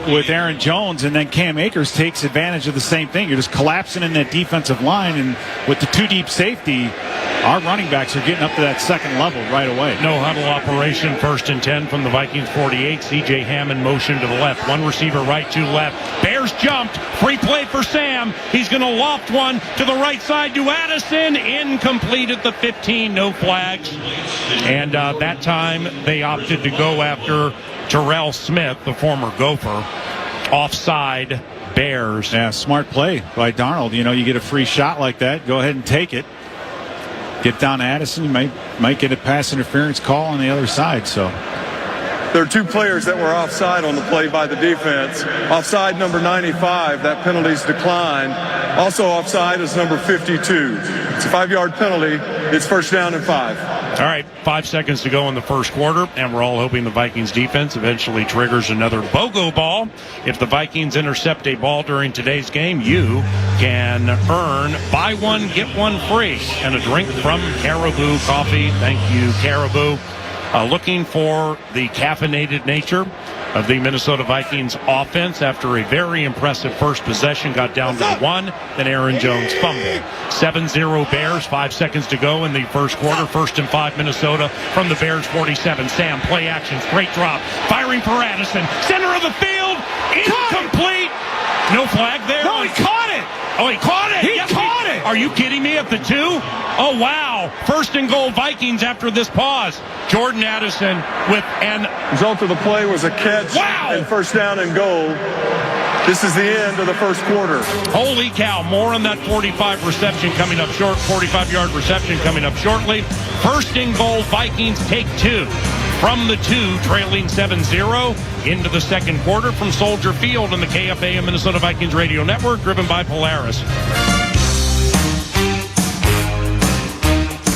with Aaron Jones, and then Cam Akers takes advantage of the same thing. You're just collapsing in that defensive line, and with the two deep safety, our running backs are getting up to that second level right away. No huddle operation, 1st and 10 from the Vikings 48. C.J. Hammond motion to the left. One receiver right, two left. Bears jumped. Free play for Sam. He's going to loft one to the right side to Addison. Incomplete at the 15. No flags. And that time they opted to go after Terrell Smith, the former Gopher. Offside Bears. Yeah, smart play by Darnold. You know, you get a free shot like that, go ahead and take it. Get down to Addison, you might get a pass interference call on the other side. So There are two players that were offside on the play by the defense. Offside number 95, that penalty's declined. Also offside is number 52. It's a 5-yard penalty. It's first down and 5. All right, 5 seconds to go in the first quarter, and we're all hoping the Vikings defense eventually triggers another BOGO ball. If the Vikings intercept a ball during today's game, you can earn buy one, get one free, and a drink from Caribou Coffee. Thank you, Caribou. Looking for the caffeinated nature of the Minnesota Vikings offense after a very impressive first possession, got down to the 1, then Aaron Jones fumbled. 7-0 Bears, 5 seconds to go in the first quarter. 1st and 5 Minnesota from the Bears 47. Sam, play action, straight drop, firing for Addison, center of the field, incomplete. No flag there. No, he caught it. Oh, he caught it. He caught it. Are you kidding me? At the 2? Oh, wow. 1st and goal Vikings after this pause. Jordan Addison with an... Result of the play was a catch and first down and goal. This is the end of the first quarter. Holy cow. More on that 45 reception coming up short. 45-yard reception coming up shortly. 1st and goal Vikings take 2. From the 2, trailing 7-0 into the second quarter from Soldier Field in the KFA and Minnesota Vikings Radio Network, driven by Polaris.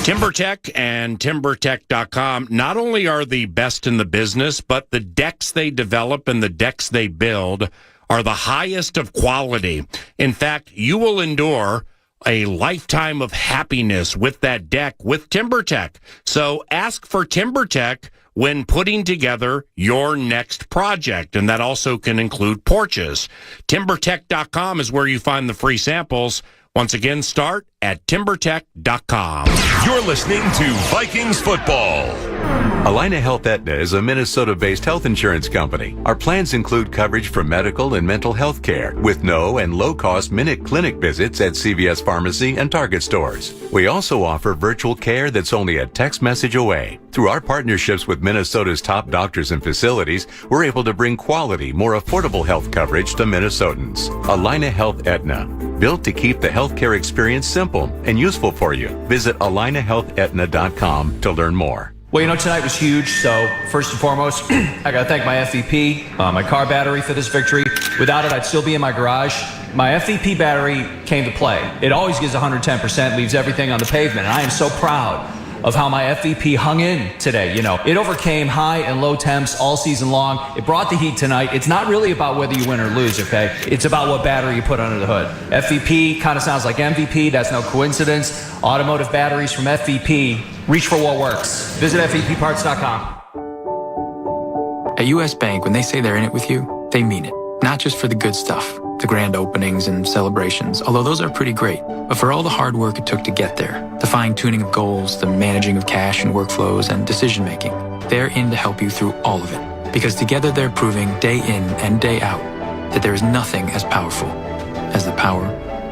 TimberTech and TimberTech.com not only are the best in the business, but the decks they develop and the decks they build are the highest of quality. In fact, you will endure a lifetime of happiness with that deck with TimberTech. So ask for TimberTech when putting together your next project, and that also can include porches. TimberTech.com is where you find the free samples. Once again, start at TimberTech.com. You're listening to Vikings football. Allina Health Aetna is a Minnesota-based health insurance company. Our plans include coverage for medical and mental health care with no and low-cost minute clinic visits at CVS Pharmacy and Target stores. We also offer virtual care that's only a text message away. Through our partnerships with Minnesota's top doctors and facilities, we're able to bring quality, more affordable health coverage to Minnesotans. Allina Health Aetna, built to keep the healthcare experience simple and useful for you. Visit AllinaHealthAetna.com to learn more. Well, you know, tonight was huge, so first and foremost, I got to thank my FVP, my car battery for this victory. Without it, I'd still be in my garage. My FVP battery came to play. It always gives 110%, leaves everything on the pavement, and I am so proud of how my FVP hung in today. You know, it overcame high and low temps all season long. It brought the heat tonight. It's not really about whether you win or lose, okay? It's about what battery you put under the hood. FVP kind of sounds like MVP. That's no coincidence. Automotive batteries from FVP. Reach for what works. Visit FVPparts.com. At U.S. Bank, when they say they're in it with you, they mean it. Not just for the good stuff, the grand openings and celebrations, although those are pretty great, but for all the hard work it took to get there, the fine-tuning of goals, the managing of cash and workflows, and decision-making. They're in to help you through all of it. Because together they're proving day in and day out that there is nothing as powerful as the power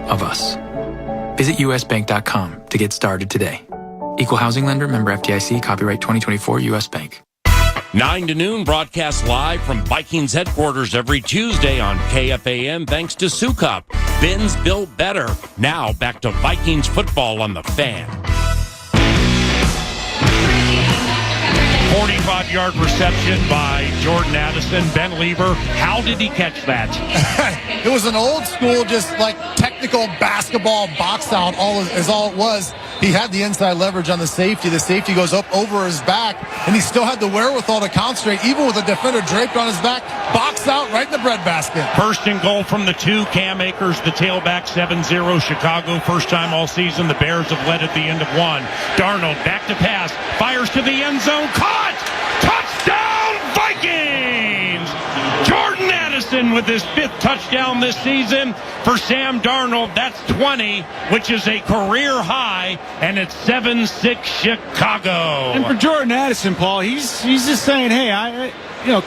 of us. Visit usbank.com to get started today. Equal housing lender, member FDIC, copyright 2024 U.S. Bank. 9 to noon, broadcast live from Vikings headquarters every Tuesday on KFAN, thanks to Sukup. Bins built better. Now back to Vikings football on the Fan. 45-yard reception by Jordan Addison. Ben Lieber, how did he catch that? It was an old school, just like technical basketball box out, is all it was. He had the inside leverage on the safety. The safety goes up over his back, and he still had the wherewithal to concentrate, even with a defender draped on his back. Box out right in the breadbasket. First and goal from the 2. Cam Akers, the tailback, 7-0 Chicago. First time all season. The Bears have led at the end of 1. Darnold back to pass. Fires to the end zone. Caught! Touchdown Vikings! Jordan Addison with his 5th touchdown this season for Sam Darnold. That's 20, which is a career high, and it's 7-6 Chicago. And for Jordan Addison, Paul, he's just saying, hey,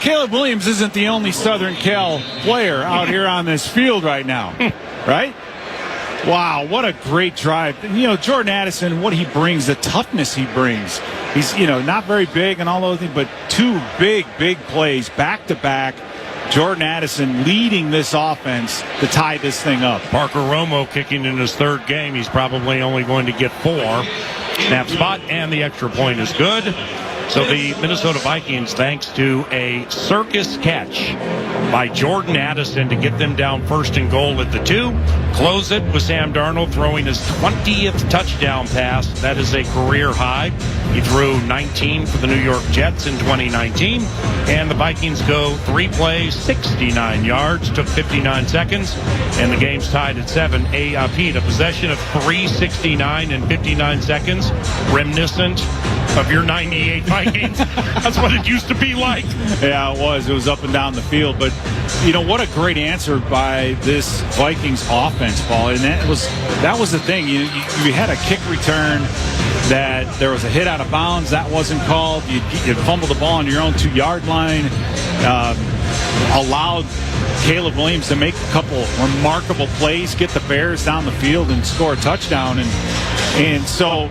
Caleb Williams isn't the only Southern Cal player out here on this field right now, right? Wow, what a great drive. Jordan Addison, what he brings, the toughness he brings. He's, not very big and all those things, but 2 big plays back to back. Jordan Addison leading this offense to tie this thing up. Parker Romo kicking in his 3rd game. He's probably only going to get 4. Snap spot, and the extra point is good. So the Minnesota Vikings, thanks to a circus catch by Jordan Addison to get them down 1st and goal at the 2. Close it with Sam Darnold throwing his 20th touchdown pass. That is a career high. He threw 19 for the New York Jets in 2019. And the Vikings go 3 plays, 69 yards, took 59 seconds, and the game's tied at 7. Pete, a possession of 3:69 and 59 seconds, reminiscent of your 98 Vikings. That's what it used to be like. Yeah, it was. It was up and down the field. But, what a great answer by this Vikings offense, Paul. And that was the thing. You had a kick return that there was a hit out of bounds. That wasn't called. You fumbled the ball on your own 2-yard line. Allowed Caleb Williams to make a couple remarkable plays, get the Bears down the field and score a touchdown. And so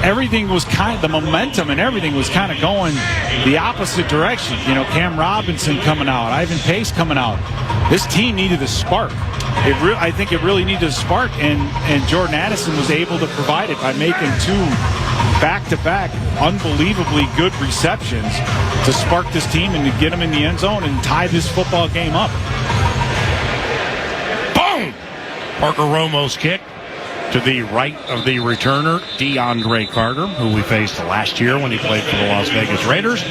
everything was the momentum and everything was kind of going the opposite direction. Cam Robinson coming out, Ivan Pace coming out. This team needed a spark. I think it really needed a spark, and Jordan Addison was able to provide it by making 2 back-to-back unbelievably good receptions to spark this team and to get them in the end zone and tie this football game up. Boom! Parker Romo's kick to the right of the returner, DeAndre Carter, who we faced last year when he played for the Las Vegas Raiders.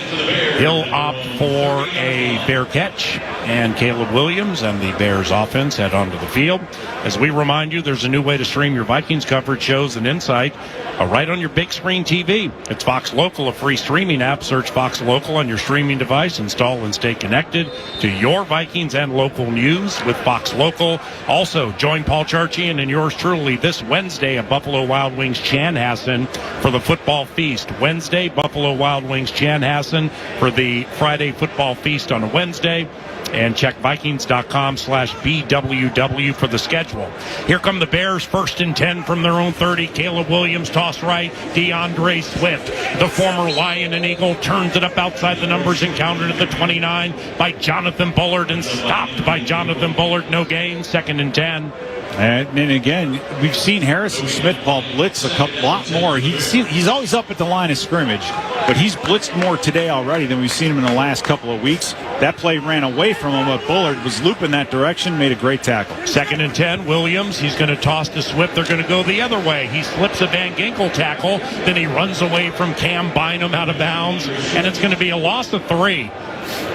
He'll opt for a fair catch, and Caleb Williams and the Bears offense head onto the field. As we remind you, there's a new way to stream your Vikings coverage, shows, and insight right on your big screen TV. It's Fox Local, a free streaming app. Search Fox Local on your streaming device. Install and stay connected to your Vikings and local news with Fox Local. Also, join Paul Charchian and yours truly this Wednesday at Buffalo Wild Wings Chanhassen for the football feast. Wednesday, Buffalo Wild Wings Chanhassen for the Friday football feast on a Wednesday. And check Vikings.com/BWW for the schedule. Here come the Bears, 1st and 10 from their own 30. Caleb Williams, toss right. DeAndre Swift, the former Lion and Eagle, turns it up outside the numbers and countered at the 29 by Jonathan Bullard and stopped by Jonathan Bullard. No gain, 2nd and 10. And again, we've seen Harrison Smith ball blitz a lot more. He's always up at the line of scrimmage, but he's blitzed more today already than we've seen him in the last couple of weeks. That play ran away from him, but Bullard was looping that direction, made a great tackle. 2nd and 10, Williams, he's going to toss to Swift. They're going to go the other way. He slips a Van Ginkel tackle, then he runs away from Cam Bynum out of bounds, and it's going to be a loss of 3.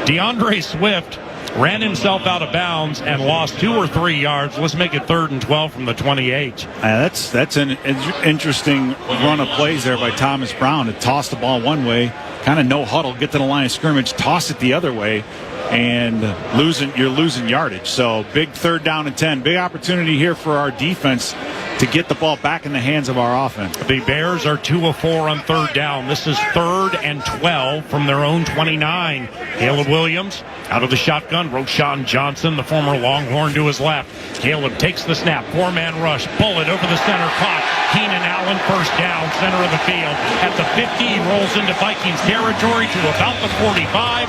DeAndre Swift ran himself out of bounds and lost 2 or 3 yards. Let's make it 3rd and 12 from the 28. That's an interesting run of plays there by Thomas Brown to toss the ball one way, kind of no huddle, get to the line of scrimmage, toss it the other way, and you're losing yardage. So big 3rd down and 10. Big opportunity here for our defense to get the ball back in the hands of our offense. The Bears are 2 of 4 on third down. This is 3rd and 12 from their own 29. Caleb Williams out of the shotgun. Roshan Johnson, the former Longhorn, to his left. Caleb takes the snap. 4-man rush. Bullet over the center. Caught. Keenan Allen, first down, center of the field. At the 50, he rolls into Vikings territory to about the 45.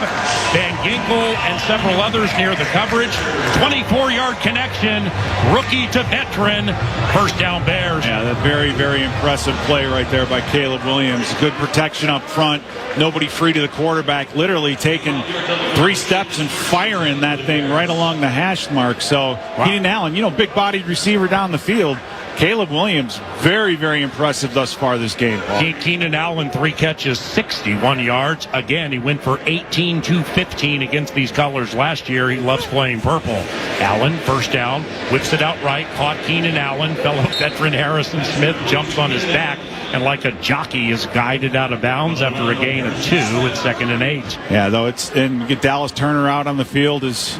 Van Ginkel and several others near the coverage. 24-yard connection. Rookie to veteran. First down, Bears. Yeah, that very, very impressive play right there by Caleb Williams. Good protection up front. Nobody free to the quarterback. Literally taking 3 steps and firing that thing right along the hash mark. So Keenan Allen, big-bodied receiver down the field. Caleb Williams, very, very impressive thus far this game, Paul. Keenan Allen, 3 catches, 61 yards. Again, he went for 18-15 against these colors last year. He loves playing purple. Allen, first down, whips it out right, caught Keenan Allen. Fellow veteran Harrison Smith jumps on his back, and like a jockey is guided out of bounds after a gain of 2 at 2nd and 8. Yeah, though and get Dallas Turner out on the field as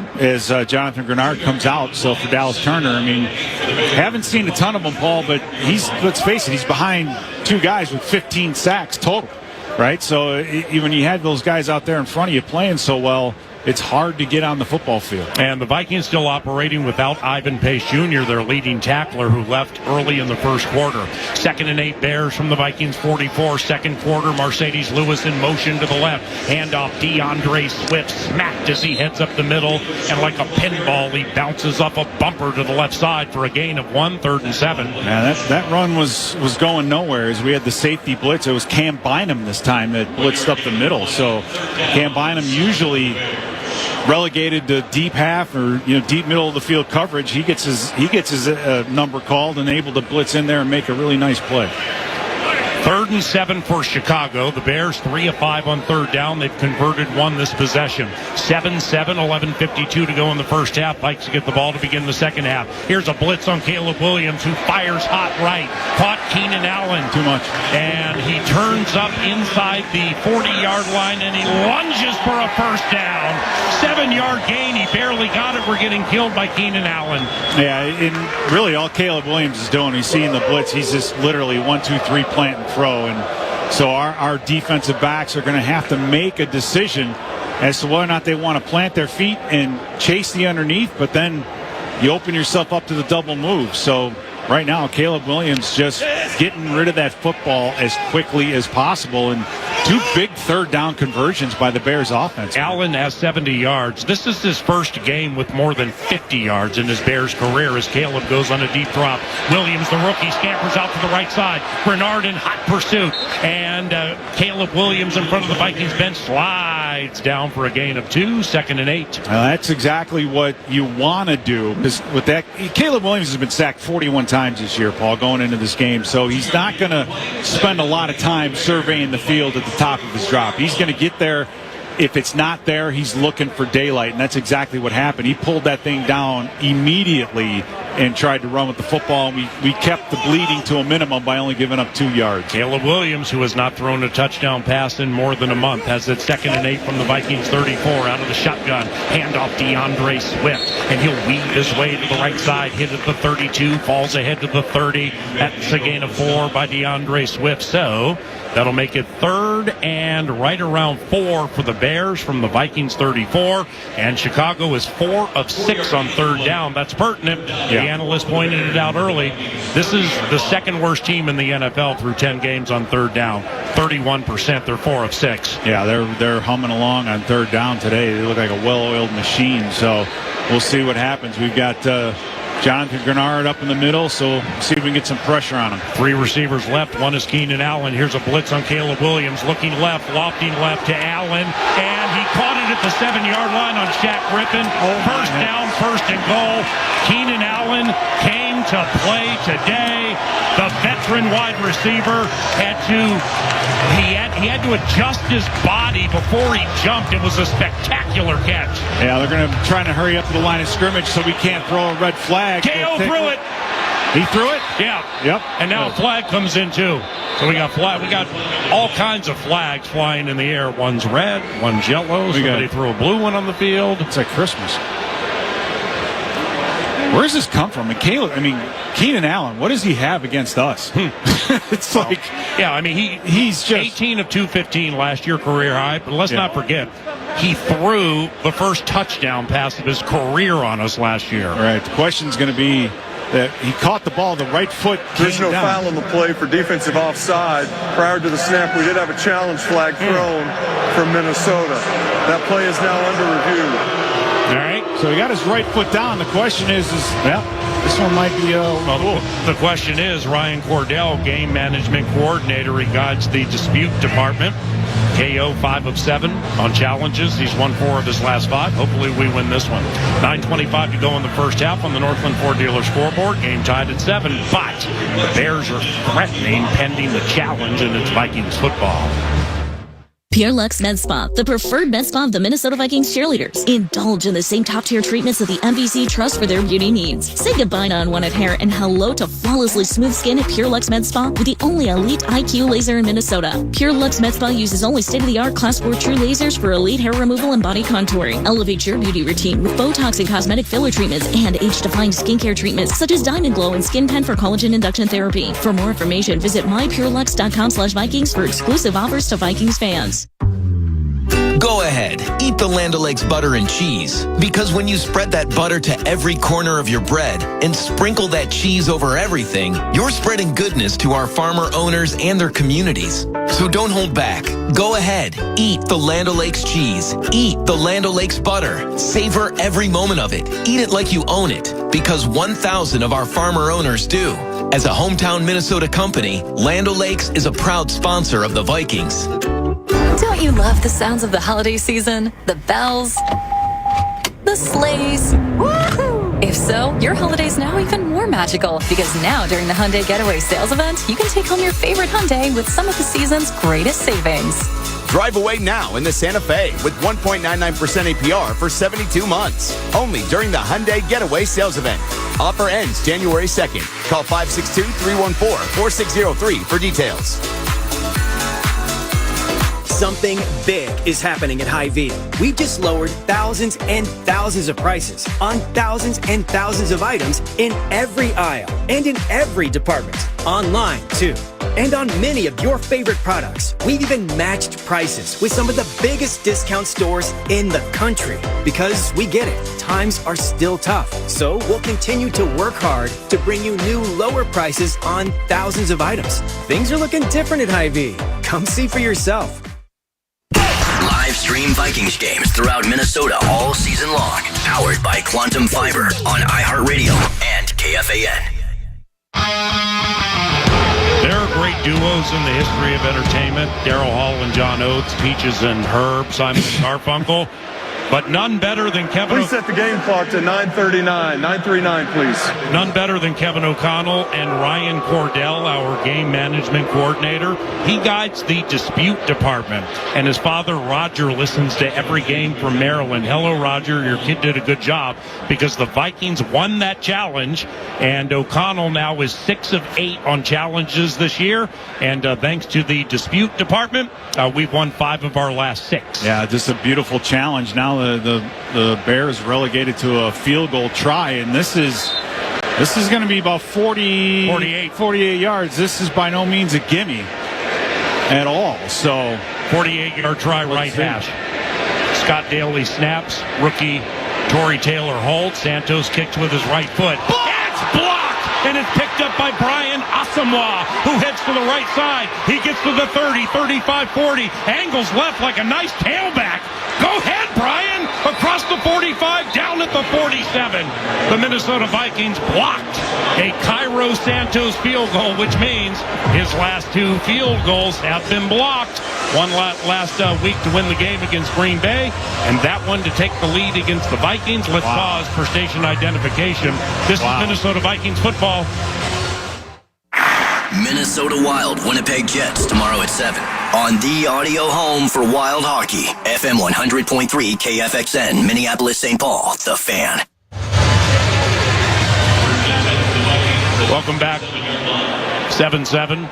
Jonathan Grenard comes out. So for Dallas Turner, I mean, haven't seen a ton of them, Paul, but let's face it, he's behind 2 guys with 15 sacks total, right? So when you had those guys out there in front of you playing so well, it's hard to get on the football field. And the Vikings still operating without Ivan Pace Jr., their leading tackler, who left early in the first quarter. 2nd and 8 Bears from the Vikings 44. Second quarter, Mercedes Lewis in motion to the left. Handoff, DeAndre Swift smacked as he heads up the middle. And like a pinball, he bounces up a bumper to the left side for a gain of 1, 3rd and 7. Yeah, that run was going nowhere as we had the safety blitz. It was Cam Bynum this time that blitzed up the middle. So Cam Bynum usually relegated to deep half or deep middle of the field coverage. He gets his number called and able to blitz in there and make a really nice play. 3rd and 7 for Chicago. The Bears 3 of 5 on third down. They've converted 1 this possession. 7-7, 11:52 to go in the first half. Vikes get the ball to begin the second half. Here's a blitz on Caleb Williams, who fires hot right. Caught Keenan Allen. Too much. And he turns up inside the 40-yard line, and he lunges for a first down. 7-yard gain. He barely got it. We're getting killed by Keenan Allen. Yeah, and really all Caleb Williams is doing, he's seeing the blitz. He's just literally 1, 2, 3 plant and throw. And so our defensive backs are going to have to make a decision as to whether or not they want to plant their feet and chase the underneath, but then you open yourself up to the double move. So right now, Caleb Williams just getting rid of that football as quickly as possible, and 2 big third down conversions by the Bears offense. Allen has 70 yards. This is his first game with more than 50 yards in his Bears career as Caleb goes on a deep drop. Williams, the rookie, scampers out to the right side. Bernard in hot pursuit. And Caleb Williams in front of the Vikings bench slides down for a gain of 2, 2nd and 8. That's exactly what you want to do, because with that, Caleb Williams has been sacked 41 times this year, Paul, going into this game. So he's not going to spend a lot of time surveying the field at the top of his drop. He's going to get there. If it's not there, he's looking for daylight, and that's exactly what happened. He pulled that thing down immediately and tried to run with the football, and we kept the bleeding to a minimum by only giving up 2 yards. Caleb Williams, who has not thrown a touchdown pass in more than a month, has it 2nd and 8 from the Vikings 34 out of the shotgun. Handoff DeAndre Swift, and he'll weave his way to the right side, hit at the 32, falls ahead to the 30. That's a gain of 4 by DeAndre Swift. So that'll make it 3rd and right around 4 for the Bears from the Vikings 34. And Chicago is 4 of 6 on third down. That's pertinent. The analyst pointed it out early. This is the 2nd worst team in the NFL through 10 games on third down. 31%. They're 4 of 6. Yeah, they're humming along on third down today. They look like a well-oiled machine. So we'll see what happens. We've got Jonathan Grenard up in the middle, so see if we can get some pressure on him. 3 receivers left. 1 is Keenan Allen. Here's a blitz on Caleb Williams. Looking left, lofting left to Allen. And he caught it at the 7-yard line on Shaq Griffin. First down, 1st and goal. Keenan Allen came to play today. The veteran wide receiver had to adjust his body before he jumped. It was a spectacular catch. Yeah, they're going to try to hurry up to the line of scrimmage so we can't throw a red flag. KO threw it. He threw it? Yeah. Yep. And now a flag comes in too. So we got all kinds of flags flying in the air. One's red, one's yellow. Somebody threw a blue one on the field. It's like Christmas. Where does this come from? And Keenan Allen, what does he have against us? It's like, yeah, I mean, he's just 18 of 215 last year, career high. But let's not forget, he threw the first touchdown pass of his career on us last year. All right, the question's going to be that he caught the ball, the right foot. There's no foul on the play for defensive offside. Prior to the snap, we did have a challenge flag thrown from Minnesota. That play is now under review. All right, so he got his right foot down. The question is this one might be the question is, Ryan Cordell, game management coordinator, he guides the dispute department. KO 5 of 7 on challenges. He's won 4 of his last 5. Hopefully we win this one. 9:25 to go in the first half on the Northland Ford dealer scoreboard. Game tied at 7, but the Bears are threatening pending the challenge, and it's Vikings football. Pure Lux Med Spa, the preferred med spa of the Minnesota Vikings cheerleaders. Indulge in the same top-tier treatments that the MVC trust for their beauty needs. Say goodbye to unwanted hair and hello to flawlessly smooth skin at Pure Lux Med Spa with the only elite IQ laser in Minnesota. Pure Lux Med Spa uses only state-of-the-art Class 4 true lasers for elite hair removal and body contouring. Elevate your beauty routine with Botox and cosmetic filler treatments and age-defying skincare treatments such as Diamond Glow and Skin Pen for collagen induction therapy. For more information, visit mypurelux.com/Vikings for exclusive offers to Vikings fans. Go ahead, eat the Land O'Lakes butter and cheese. Because when you spread that butter to every corner of your bread and sprinkle that cheese over everything, you're spreading goodness to our farmer owners and their communities. So don't hold back. Go ahead, eat the Land O'Lakes cheese. Eat the Land O'Lakes butter. Savor every moment of it. Eat it like you own it. Because 1,000 of our farmer owners do. As a hometown Minnesota company, Land O'Lakes is a proud sponsor of the Vikings. Don't you love the sounds of the holiday season? The bells, the sleighs. Woohoo! If so, your holiday's now even more magical because now during the Hyundai Getaway Sales Event, you can take home your favorite Hyundai with some of the season's greatest savings. Drive away now in the Santa Fe with 1.99% APR for 72 months. Only during the Hyundai Getaway Sales Event. Offer ends January 2nd. Call 562-314-4603 for details. Something big is happening at Hy-Vee. We've just lowered thousands and thousands of prices on thousands and thousands of items in every aisle and in every department. Online, too. And on many of your favorite products. We've even matched prices with some of the biggest discount stores in the country. Because we get it, times are still tough. So we'll continue to work hard to bring you new lower prices on thousands of items. Things are looking different at Hy-Vee. Come see for yourself. Live stream Vikings games throughout Minnesota all season long. Powered by Quantum Fiber on iHeartRadio and KFAN. There are great duos in the history of entertainment. Daryl Hall and John Oates, Peaches and Herb, Simon and Garfunkel. But none better than Kevin. Please set the game clock to 9:39. 9:39, please. None better than Kevin O'Connell and Ryan Cordell, our game management coordinator. He guides the dispute department, and his father, Roger, listens to every game from Maryland. Hello, Roger. Your kid did a good job because the Vikings won that challenge, and O'Connell now is 6 of 8 on challenges this year. And thanks to the dispute department, we've won 5 of our last 6. Yeah, just a beautiful challenge. Now the Bears relegated to a field goal try, and this is going to be about 48 yards. This is by no means a gimme at all. So 48-yard try right hash. Scott Daly snaps. Rookie Torrey Taylor holds. Santos kicks with his right foot. It's blocked, and it's picked up by Brian Asamoah, who heads to the right side. He gets to the 30, 35, 40. Angles left like a nice tailback. Go ahead, Brian. Across the 45, down at the 47. The Minnesota Vikings blocked a Cairo Santos field goal, which means his last 2 field goals have been blocked. One last week to win the game against Green Bay, and that one to take the lead against the Vikings. Let's pause for station identification. This is Minnesota Vikings football. Minnesota Wild Winnipeg Jets tomorrow at 7 on the audio home for Wild Hockey. FM 100.3 KFXN, Minneapolis, St. Paul, The Fan. Welcome back. 7-7.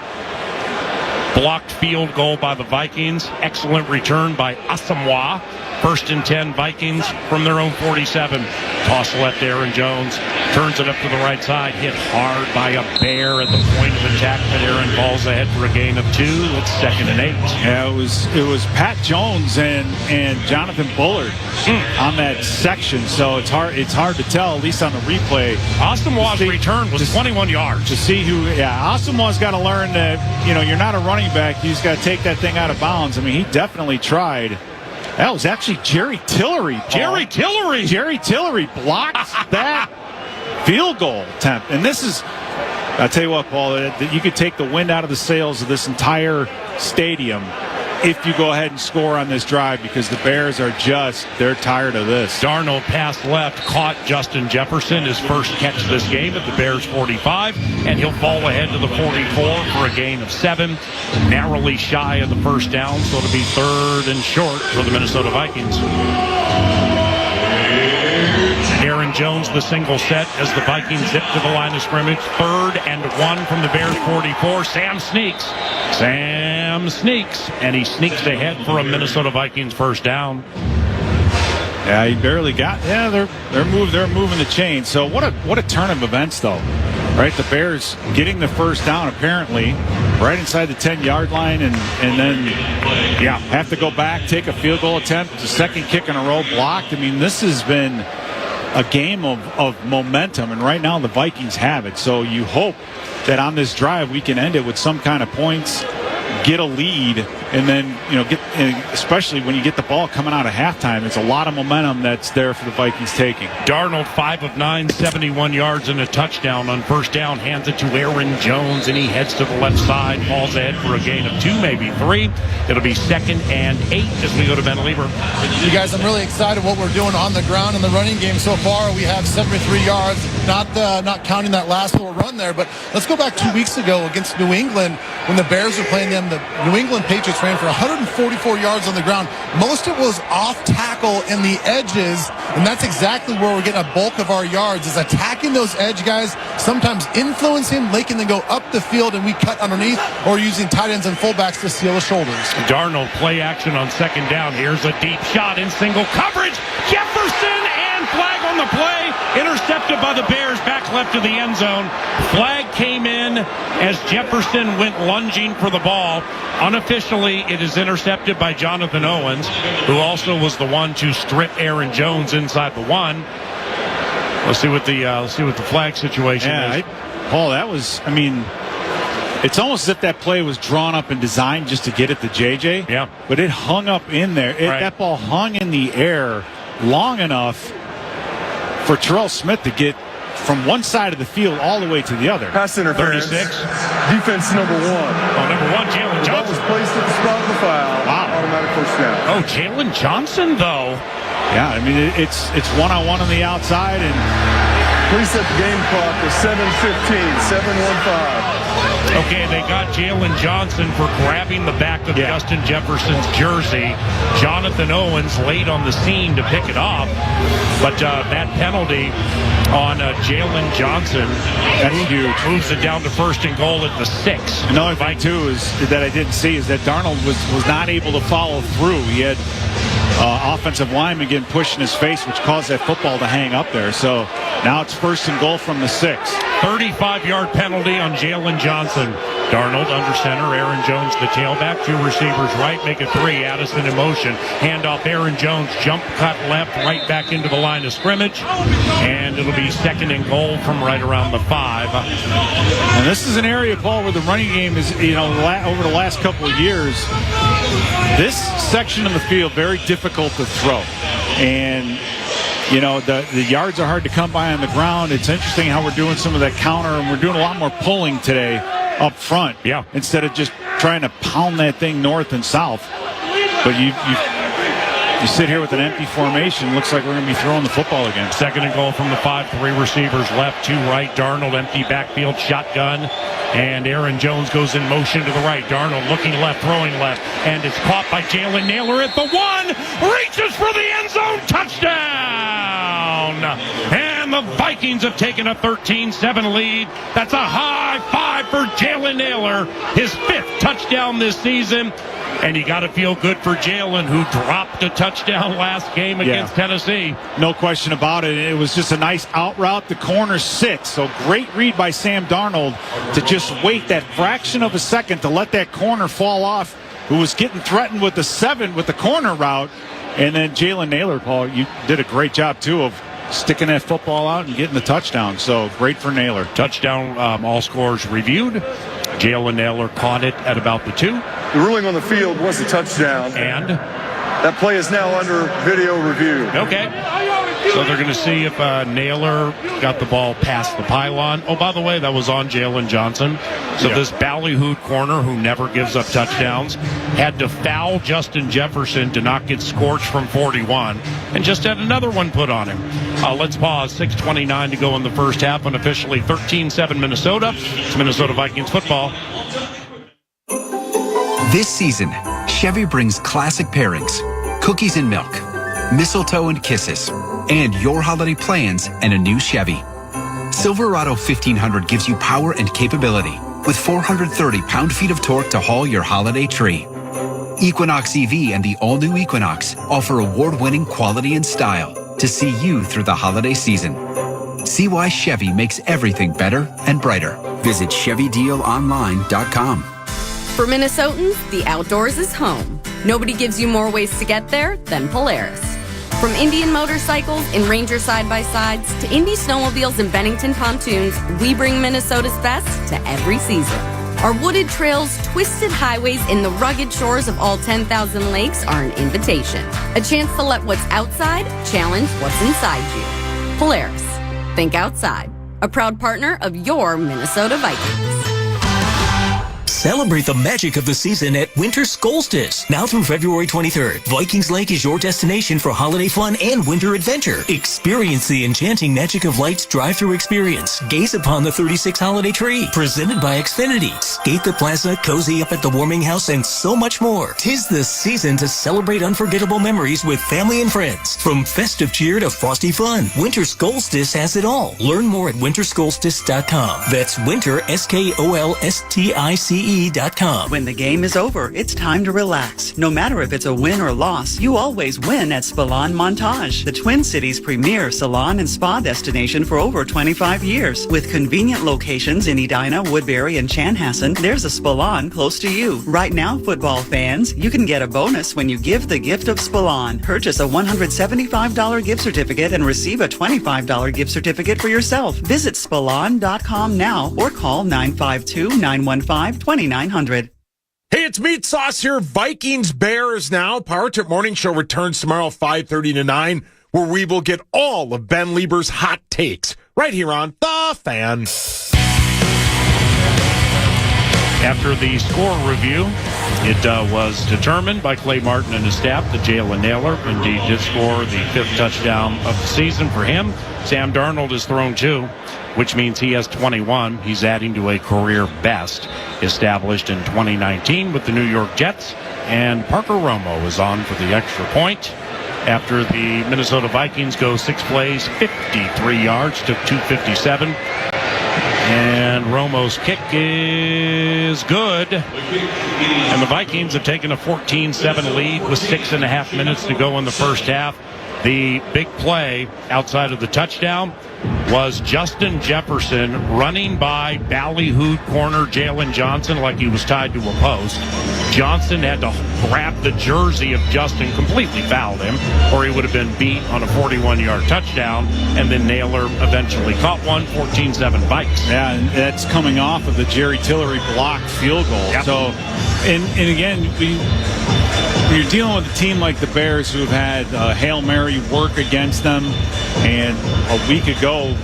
Blocked field goal by the Vikings. Excellent return by Asamoah. 1st and 10 Vikings from their own 47. Toss left, Aaron Jones turns it up to the right side, hit hard by a Bear at the point of attack, but Aaron falls ahead for a gain of 2. It's 2nd and 8. Yeah, it was Pat Jones and Jonathan Bullard on that section, so it's hard to tell, at least on the replay. Asamoah's return was 21 yards. To see who, Asamoah's got to learn that, you're not a running back. You just got to take that thing out of bounds. I mean, he definitely tried. That was actually Jerry Tillery. Jerry Tillery blocked that field goal attempt. And this is, I'll tell you what, Paul, that you could take the wind out of the sails of this entire stadium if you go ahead and score on this drive, because the Bears are they're tired of this. Darnold pass left, caught Justin Jefferson, his first catch this game at the Bears 45, and he'll fall ahead to the 44 for a gain of 7, narrowly shy of the first down, so it'll be 3rd and short for the Minnesota Vikings. Aaron Jones, the single set as the Vikings zip to the line of scrimmage. 3rd and 1 from the Bears 44. Sam sneaks, and he sneaks ahead for a Minnesota Vikings first down. Yeah, he barely got. Yeah, they're moving the chain. So what a turn of events, though. Right, the Bears getting the first down apparently right inside the 10-yard line, and then have to go back, take a field goal attempt, the second kick in a row blocked. I mean, this has been a game of momentum, and right now the Vikings have it. So you hope that on this drive we can end it with some kind of points, get a lead, and then especially when you get the ball coming out of halftime, it's a lot of momentum that's there for the Vikings taking. Darnold 5 of 9, 71 yards and a touchdown on first down, hands it to Aaron Jones, and he heads to the left side, falls ahead for a gain of 2, maybe 3. It'll be 2nd and 8 as we go to Ben Lieber. You guys, I'm really excited what we're doing on the ground in the running game so far. We have 73 yards, not counting that last little run there, but let's go back 2 weeks ago against New England when the Bears were playing them. The New England Patriots ran for 144 yards on the ground. Most of it was off tackle in the edges, and that's exactly where we're getting a bulk of our yards, is attacking those edge guys, sometimes influence him, making them go up the field, and we cut underneath, or using tight ends and fullbacks to steal the shoulders. Darnold play action on 2nd down. Here's a deep shot in single coverage. Jefferson, and flag on the play. Intercepted by the Bears back left of the end zone. Flag came in as Jefferson went lunging for the ball. Unofficially, it is intercepted by Jonathan Owens, who also was the one to strip Aaron Jones inside the 1. Let's see what the flag situation is. Paul, that was, it's almost as if that play was drawn up and designed just to get it to JJ. Yeah. But it hung up in there. That ball hung in the air long enough for Terrell Smith to get from one side of the field all the way to the other. Pass interference. 36. Defense number 1. Oh, number 1, Jalen Johnson. That was placed at the spot of the foul. Wow. Automatic first down. Oh, Jalen Johnson, though. Yeah, it's one-on-one on the outside, and please set the game clock to 7:15, 7:15. Okay, they got Jalen Johnson for grabbing the back of Justin Jefferson's jersey. Jonathan Owens late on the scene to pick it off, but that penalty on Jalen Johnson, that's huge. Moves it down to 1st and goal at the 6. Another thing too is that I didn't see is that Darnold was not able to follow through. He had offensive lineman getting pushed in his face, which caused that football to hang up there. So now it's 1st and goal from the 6. 35-yard penalty on Jalen Johnson. Darnold under center, Aaron Jones the tailback, 2 receivers right, make it 3. Addison in motion, handoff Aaron Jones, jump cut left, right back into the line of scrimmage, and it'll be 2nd and goal from right around the 5. And this is an area, Paul, where the running game is, over the last couple of years, this section of the field very difficult to throw, and the yards are hard to come by on the ground. It's interesting how we're doing some of that counter, and we're doing a lot more pulling today up front. Yeah. Instead of just trying to pound that thing north and south. But you sit here with an empty formation. Looks like we're going to be throwing the football again. 2nd and goal from the 5. 3 receivers left, 2 right. Darnold empty backfield shotgun. And Aaron Jones goes in motion to the right. Darnold looking left, throwing left. And it's caught by Jalen Naylor at the 1. Reaches for the end zone. Touchdown! And the Vikings have taken a 13-7 lead. That's a high 5 for Jalen Naylor. His 5th touchdown this season. And you got to feel good for Jalen, who dropped a touchdown last game against Tennessee. No question about it. It was just a nice out route. The corner sits. So great read by Sam Darnold to just wait that fraction of a second to let that corner fall off, who was getting threatened with the 7 with the corner route. And then Jalen Naylor, Paul, you did a great job, too, of sticking that football out and getting the touchdown. So great for Naylor. Touchdown, all scores reviewed. Jalen Naylor caught it at about the 2. The ruling on the field was a touchdown. And? That play is now under video review. Okay. So they're going to see if Naylor got the ball past the pylon. Oh, by the way, that was on Jalen Johnson. So this ballyhooed corner, who never gives up touchdowns, had to foul Justin Jefferson to not get scorched from 41, and just had another one put on him. Let's pause. 6:29 to go in the first half, unofficially 13-7 Minnesota. It's Minnesota Vikings football. This season, Chevy brings classic pairings, cookies and milk, mistletoe and kisses, and your holiday plans and a new Chevy. Silverado 1500 gives you power and capability with 430 pound-feet of torque to haul your holiday tree. Equinox EV and the all-new Equinox offer award-winning quality and style to see you through the holiday season. See why Chevy makes everything better and brighter. Visit ChevyDealOnline.com. For Minnesotans, the outdoors is home. Nobody gives you more ways to get there than Polaris. From Indian motorcycles and Ranger side-by-sides to Indy snowmobiles and Bennington pontoons, we bring Minnesota's best to every season. Our wooded trails, twisted highways, and the rugged shores of all 10,000 lakes are an invitation. A chance to let what's outside challenge what's inside you. Polaris. Think outside. A proud partner of your Minnesota Vikings. Celebrate the magic of the season at Winter Solstice. Now through February 23rd, Vikings Lake is your destination for holiday fun and winter adventure. Experience the enchanting Magic of Lights drive-through experience. Gaze upon the 36 holiday tree, presented by Xfinity. Skate the plaza, cozy up at the warming house, and so much more. 'Tis the season to celebrate unforgettable memories with family and friends. From festive cheer to frosty fun, Winter Solstice has it all. Learn more at wintersolstice.com. That's winter, SKOLSTICE.com. When the game is over, it's time to relax. No matter if it's a win or loss, you always win at Spalon Montage, the Twin Cities' premier salon and spa destination for over 25 years. With convenient locations in Edina, Woodbury, and Chanhassen, there's a Spalon close to you. Right now, football fans, you can get a bonus when you give the gift of Spalon. Purchase a $175 gift certificate and receive a $25 gift certificate for yourself. Visit Spalon.com now or call 952-915-2900. Hey, it's Meat Sauce here. Vikings Bears now. Power Trip Morning Show returns tomorrow 5:30 to 9, where we will get all of Ben Lieber's hot takes right here on The Fan. After the score review, it was determined by Clay Martin and his staff that Jalen Naylor indeed did score the 5th touchdown of the season for him. Sam Darnold has thrown 2, which means he has 21. He's adding to a career best established in 2019 with the New York Jets. And Parker Romo is on for the extra point after the Minnesota Vikings go 6 plays, 53 yards, took 257. And Romo's kick is good. And the Vikings have taken a 14-7 lead with 6.5 minutes to go in the first half. The big play outside of the touchdown was Justin Jefferson running by ballyhooed corner Jalen Johnson like he was tied to a post. Johnson had to grab the jersey of Justin, completely fouled him, or he would have been beat on a 41-yard touchdown, and then Naylor eventually caught one, 14-7 Vikes. Yeah, and that's coming off of the Jerry Tillery blocked field goal. Yep. So, and again, when you're dealing with a team like the Bears who have had Hail Mary work against them, and a week ago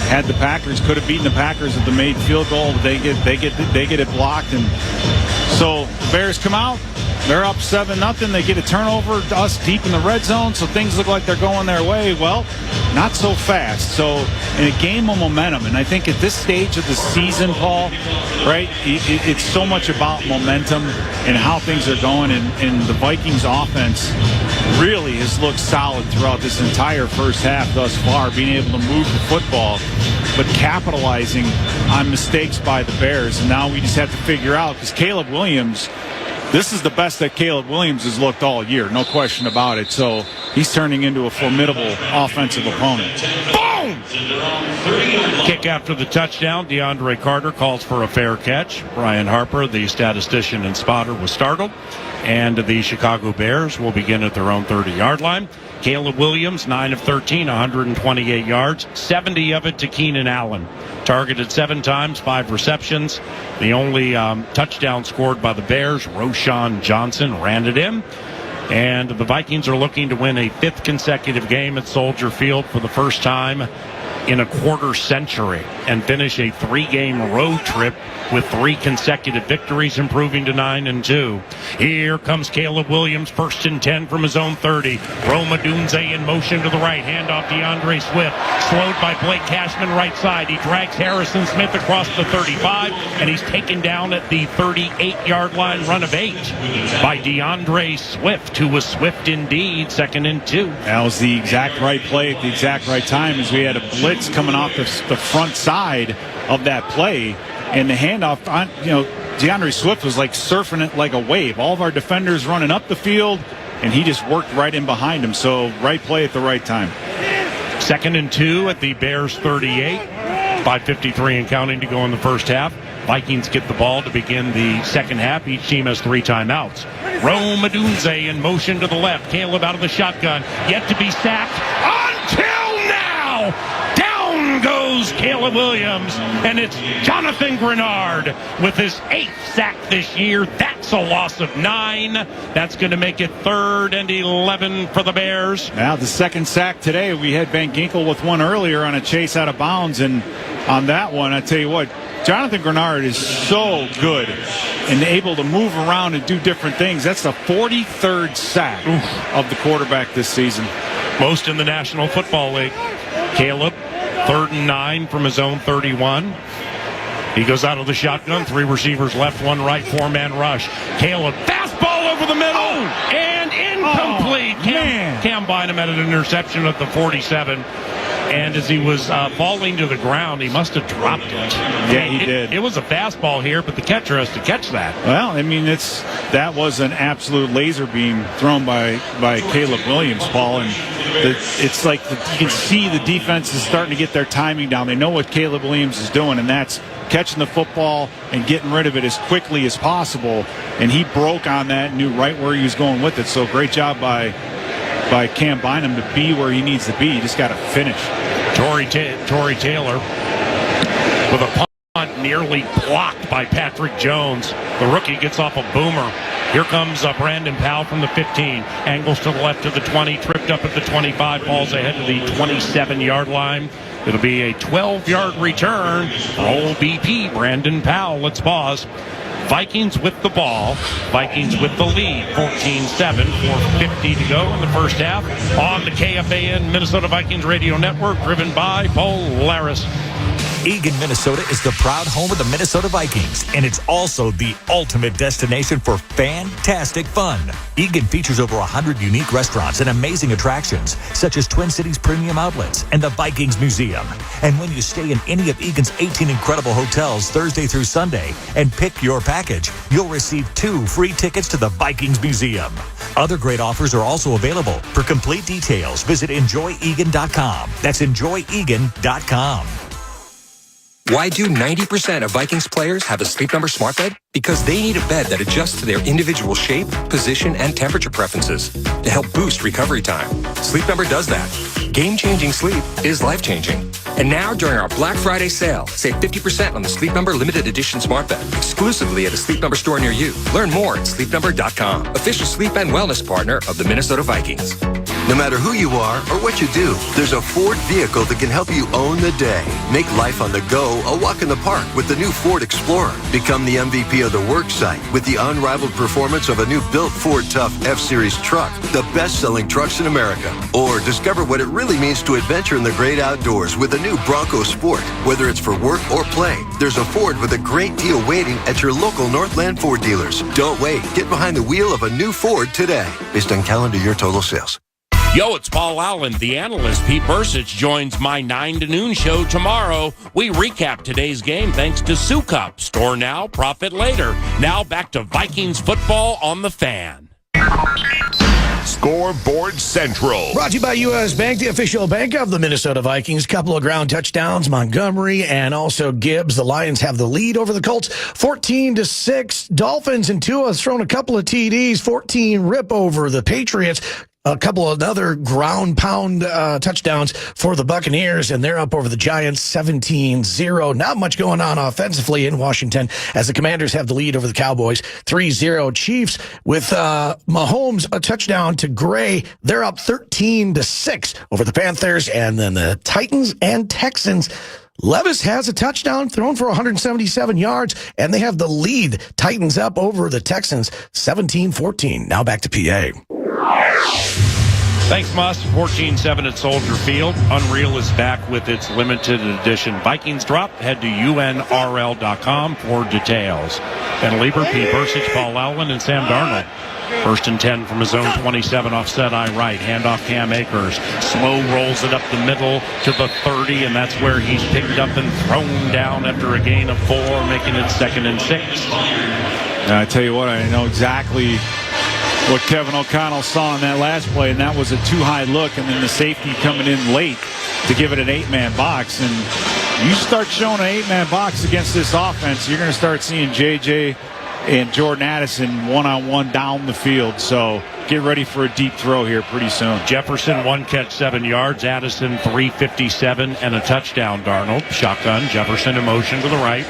had the Packers, could have beaten the Packers if they made field goal, they get it blocked, and so the Bears come out, they're up 7-0, they get a turnover to us deep in the red zone, so things look like they're going their way. Well, not so fast. So in a game of momentum, and I think at this stage of the season, Paul, right, it's so much about momentum and how things are going, and the Vikings offense really has looked solid throughout this entire first half thus far, being able to move the football, but capitalizing on mistakes by the Bears. And now we just have to figure out, because Caleb Williams this is the best that Caleb Williams has looked all year, no question about it. So he's turning into a formidable offensive opponent. Boom! Kick after the touchdown. DeAndre Carter calls for a fair catch. Brian Harper, the statistician and spotter, was startled. And the Chicago Bears will begin at their own 30-yard line. Caleb Williams, 9 of 13, 128 yards, 70 of it to Keenan Allen. Targeted 7 times, 5 receptions. The only touchdown scored by the Bears, Roschon Johnson, ran it in. And the Vikings are looking to win a 5th consecutive game at Soldier Field for the first time in a quarter century and finish a 3-game road trip with 3 consecutive victories, improving to 9-2. Here comes Caleb Williams, 1st and 10 from his own 30. Odunze in motion to the right. Handoff DeAndre Swift. Slowed by Blake Cashman right side. He drags Harrison Smith across the 35, and he's taken down at the 38-yard line, run of 8 by DeAndre Swift, who was swift indeed, 2nd and 2. That was the exact right play at the exact right time, as we had a blitz coming off the front side of that play. And the handoff, DeAndre Swift was like surfing it like a wave. All of our defenders running up the field, and he just worked right in behind him. So right play at the right time. 2nd and 2 at the Bears 38. 5:53 and counting to go in the first half. Vikings get the ball to begin the second half. Each team has 3 timeouts. Rome Odunze in motion to the left. Caleb out of the shotgun. Yet to be sacked until now. Down goes Caleb Williams, and it's Jonathan Grenard with his 8th sack this year. That's a loss of 9. That's going to make it 3rd and 11 for the Bears. Now the 2nd sack today. We had Van Ginkel with one earlier on a chase out of bounds, and on that one, I tell you what, Jonathan Grenard is so good and able to move around and do different things. That's the 43rd sack of the quarterback this season. Most in the National Football League. Caleb, 3rd and 9 from his own 31. He goes out of the shotgun. 3 receivers left, 1 right, 4-man rush. Caleb, fastball over the middle, and incomplete. Cam Bynum had an interception at the 47. And as he was falling to the ground, he must have dropped it. Yeah, he did. It was a fastball here, but the catcher has to catch that. Well, I mean, that was an absolute laser beam thrown by Caleb Williams, Paul. And it's like you can see the defense is starting to get their timing down. They know what Caleb Williams is doing, and that's catching the football and getting rid of it as quickly as possible. And he broke on that and knew right where he was going with it. So great job by Cam Bynum to be where he needs to be. He just got to finish. Tory Taylor with a punt nearly blocked by Patrick Jones. The rookie gets off a boomer. Here comes Brandon Powell from the 15. Angles to the left to the 20. Tripped up at the 25. Falls ahead to the 27-yard line. It'll be a 12-yard return for old BP, Brandon Powell. Let's pause. Vikings with the ball. Vikings with the lead. 14-7, 4:50 to go in the first half. On the KFAN Minnesota Vikings Radio Network, driven by Polaris. Eagan, Minnesota is the proud home of the Minnesota Vikings, and it's also the ultimate destination for fantastic fun. Eagan features over 100 unique restaurants and amazing attractions, such as Twin Cities Premium Outlets and the Vikings Museum. And when you stay in any of Eagan's 18 incredible hotels Thursday through Sunday and pick your package, you'll receive 2 free tickets to the Vikings Museum. Other great offers are also available. For complete details, visit enjoyegan.com. That's enjoyegan.com. Why do 90% of Vikings players have a Sleep Number smart bed? Because they need a bed that adjusts to their individual shape, position, and temperature preferences to help boost recovery time. Sleep Number does that. Game-changing sleep is life-changing. And now, during our Black Friday sale, save 50% on the Sleep Number limited edition smart bed, exclusively at a Sleep Number store near you. Learn more at sleepnumber.com. Official sleep and wellness partner of the Minnesota Vikings. No matter who you are or what you do, there's a Ford vehicle that can help you own the day. Make life on the go a walk in the park with the new Ford Explorer. Become the MVP of the work site with the unrivaled performance of a new built Ford Tough F-Series truck, the best-selling trucks in America. Or discover what it really means to adventure in the great outdoors with a new Bronco Sport. Whether it's for work or play, there's a Ford with a great deal waiting at your local Northland Ford dealers. Don't wait. Get behind the wheel of a new Ford today, based on calendar year total sales. Yo, it's Paul Allen, the analyst. Pete Bursich joins my 9 to noon show tomorrow. We recap today's game thanks to Sue Cup. Store now, profit later. Now back to Vikings football on the Fan. Scoreboard Central. Brought to you by U.S. Bank, the official bank of the Minnesota Vikings. Couple of ground touchdowns, Montgomery and also Gibbs. The Lions have the lead over the Colts, 14-6. Dolphins and Tua has thrown a couple of TDs, 14 rip over the Patriots. A couple of other ground pound touchdowns for the Buccaneers, and they're up over the Giants 17-0. Not much going on offensively in Washington as the Commanders have the lead over the Cowboys 3-0. Chiefs with Mahomes a touchdown to Gray. They're up 13-6 over the Panthers, and then the Titans and Texans. Levis has a touchdown thrown for 177 yards, and they have the lead. Titans up over the Texans 17-14. Now back to PA. Thanks, Moss. 14-7 at Soldier Field. Unreal is back with its limited edition Vikings drop. Head to unrl.com for details. Ben Lieber, Pete Bursich, Paul Allen, and Sam Darnold. 1st and 10 from his own 27 offset eye right. Handoff Cam Akers. Slow rolls it up the middle to the 30, and that's where he's picked up and thrown down after a gain of 4, making it 2nd and 6. I tell you what, I know exactly what Kevin O'Connell saw in that last play, and that was a too high look, and then the safety coming in late to give it an 8-man box. And you start showing an 8-man box against this offense, you're going to start seeing JJ and Jordan Addison one-on-one down the field. So get ready for a deep throw here pretty soon. Jefferson, 1 catch, 7 yards. Addison, 357 and a touchdown. Darnold, shotgun. Jefferson in motion to the right.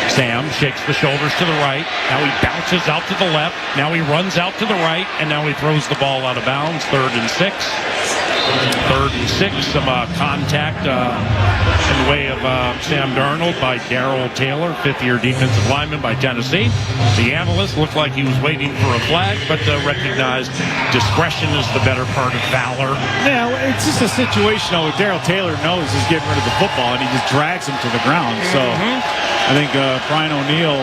Sam shakes the shoulders to the right. Now he bounces out to the left. Now he runs out to the right. And now he throws the ball out of bounds. 3rd and 6. 3rd and 6. Some contact in the way of Sam Darnold by Darrell Taylor, 5th-year defensive lineman by Tennessee. The analyst looked like he was waiting for a flag, but recognized discretion is the better part of valor. Yeah, it's just a situation where Darrell Taylor knows he's getting rid of the football, and he just drags him to the ground. So I think Brian O'Neill,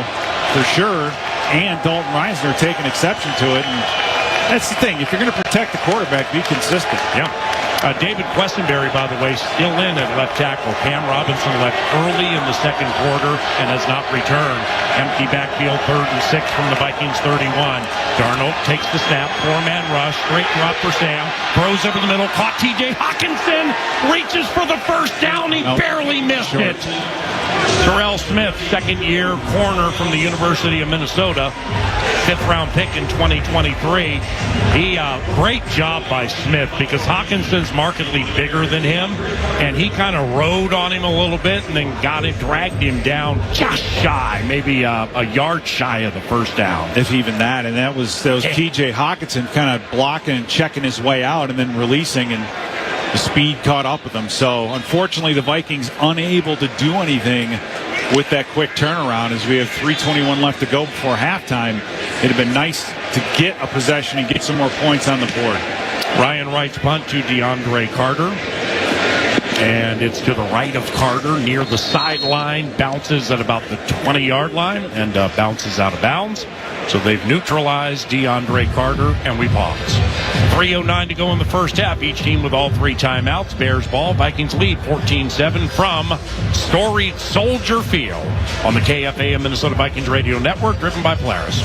for sure, and Dalton Reisner taking exception to it. And that's the thing. If you're going to protect the quarterback, be consistent. Yeah. David Questenberry, by the way, still in at left tackle. Cam Robinson left early in the 2nd quarter and has not returned. Empty backfield, 3rd and 6 from the Vikings 31. Darnold takes the snap, 4-man rush, straight drop for Sam, throws over the middle, caught T.J. Hawkinson, reaches for the first down, he barely missed it. Terrell Smith, 2nd-year corner from the University of Minnesota, 5th-round pick in 2023. Great job by Smith because Hawkinson's markedly bigger than him, and he kind of rode on him a little bit and then dragged him down just shy, maybe a yard shy of the first down. If even that, and that was T.J. Hawkinson kind of blocking and checking his way out and then releasing, and the speed caught up with him. So unfortunately the Vikings unable to do anything with that quick turnaround as we have 3:21 left to go before halftime. It'd have been nice to get a possession and get some more points on the board. Ryan Wright's punt to DeAndre Carter. And it's to the right of Carter near the sideline. Bounces at about the 20-yard line and bounces out of bounds. So they've neutralized DeAndre Carter, and we pause. 3:09 to go in the first half. Each team with all 3 timeouts. Bears ball. Vikings lead 14-7 from storied Soldier Field on the KFAM Minnesota Vikings Radio Network, driven by Polaris.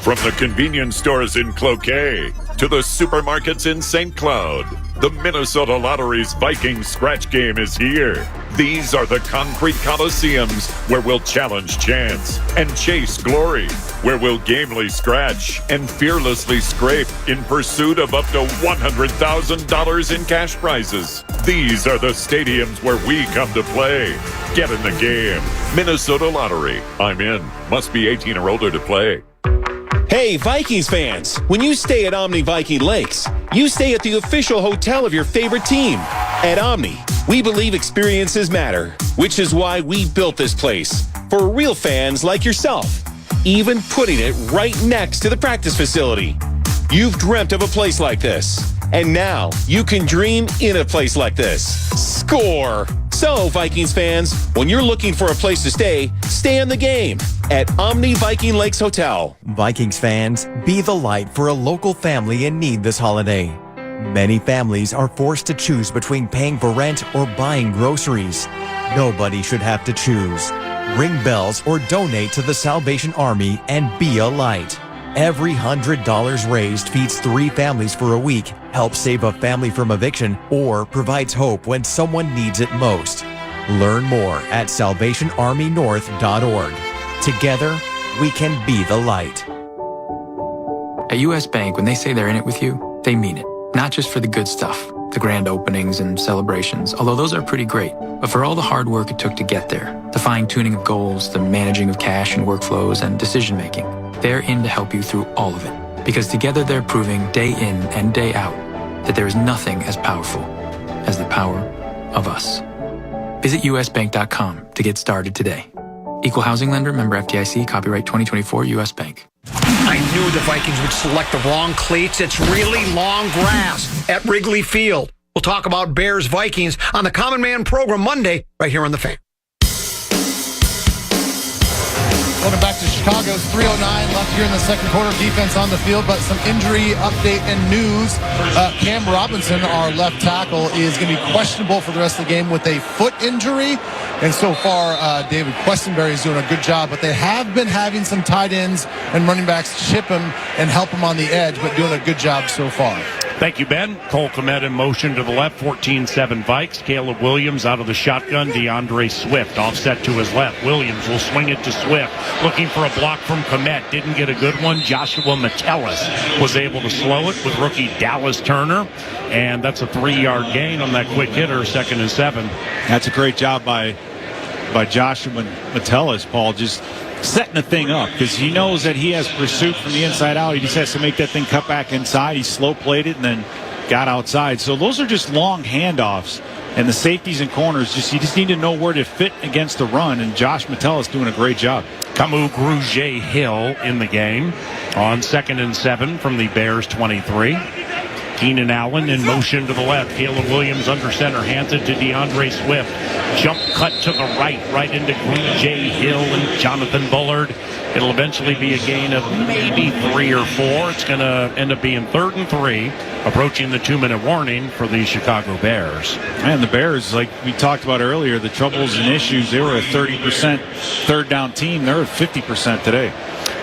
From the convenience stores in Cloquet to the supermarkets in St. Cloud, the Minnesota Lottery's Vikings scratch game is here. These are the concrete coliseums where we'll challenge chance and chase glory, where we'll gamely scratch and fearlessly scrape in pursuit of up to $100,000 in cash prizes. These are the stadiums where we come to play. Get in the game. Minnesota Lottery. I'm in. Must be 18 or older to play. Hey, Vikings fans, when you stay at Omni Viking Lakes, you stay at the official hotel of your favorite team. At Omni, we believe experiences matter, which is why we built this place for real fans like yourself, even putting it right next to the practice facility. You've dreamt of a place like this, and now you can dream in a place like this. Score! So, Vikings fans, when you're looking for a place to stay in the game at Omni Viking Lakes Hotel. Vikings fans, be the light for a local family in need this holiday. Many families are forced to choose between paying for rent or buying groceries. Nobody should have to choose. Ring bells or donate to the Salvation Army and be a light. Every $100 raised feeds 3 families for a week, helps save a family from eviction, or provides hope when someone needs it most. Learn more at salvationarmynorth.org. Together, we can be the light. At U.S. Bank, when they say they're in it with you, they mean it. Not just for the good stuff, the grand openings and celebrations, although those are pretty great, but for all the hard work it took to get there, the fine-tuning of goals, the managing of cash and workflows, and decision-making. They're in to help you through all of it, because together they're proving day in and day out that there is nothing as powerful as the power of us. Visit usbank.com to get started today. Equal housing lender, member FDIC, copyright 2024, U.S. Bank. I knew the Vikings would select the wrong cleats. It's really long grass at Wrigley Field. We'll talk about Bears-Vikings on the Common Man program Monday, right here on The Fan. Welcome back to Chicago. It's 3:09 left here in the second quarter. Defense on the field, but some injury update and news. Cam Robinson, our left tackle, is going to be questionable for the rest of the game with a foot injury. And so far, David Questenberry is doing a good job, but they have been having some tight ends and running backs chip him and help him on the edge, but doing a good job so far. Thank you, Ben. Cole Kmet in motion to the left, 14-7 Vikes. Caleb Williams out of the shotgun. DeAndre Swift offset to his left. Williams will swing it to Swift. Looking for a block from Kmet. Didn't get a good one. Joshua Metellus was able to slow it with rookie Dallas Turner. And that's a 3-yard gain on that quick hitter, 2nd and 7. That's a great job by Joshua Metellus, Paul, just setting the thing up because he knows that he has pursuit from the inside out. He just has to make that thing cut back inside. He slow played it and then got outside. So those are just long handoffs. And the safeties and corners, you just need to know where to fit against the run. And Josh Metellus doing a great job. Camus Grugier Hill in the game on 2nd and 7 from the Bears 23. Keenan Allen in motion to the left. Caleb Williams under center, hands it to DeAndre Swift. Jump cut to the right into Grugier Hill and Jonathan Bullard. It'll eventually be a gain of maybe 3 or 4. It's going to end up being 3rd and 3, approaching the 2-minute warning for the Chicago Bears. And the Bears, like we talked about earlier, the troubles and issues, they were a 30% third down team. They're at 50% today.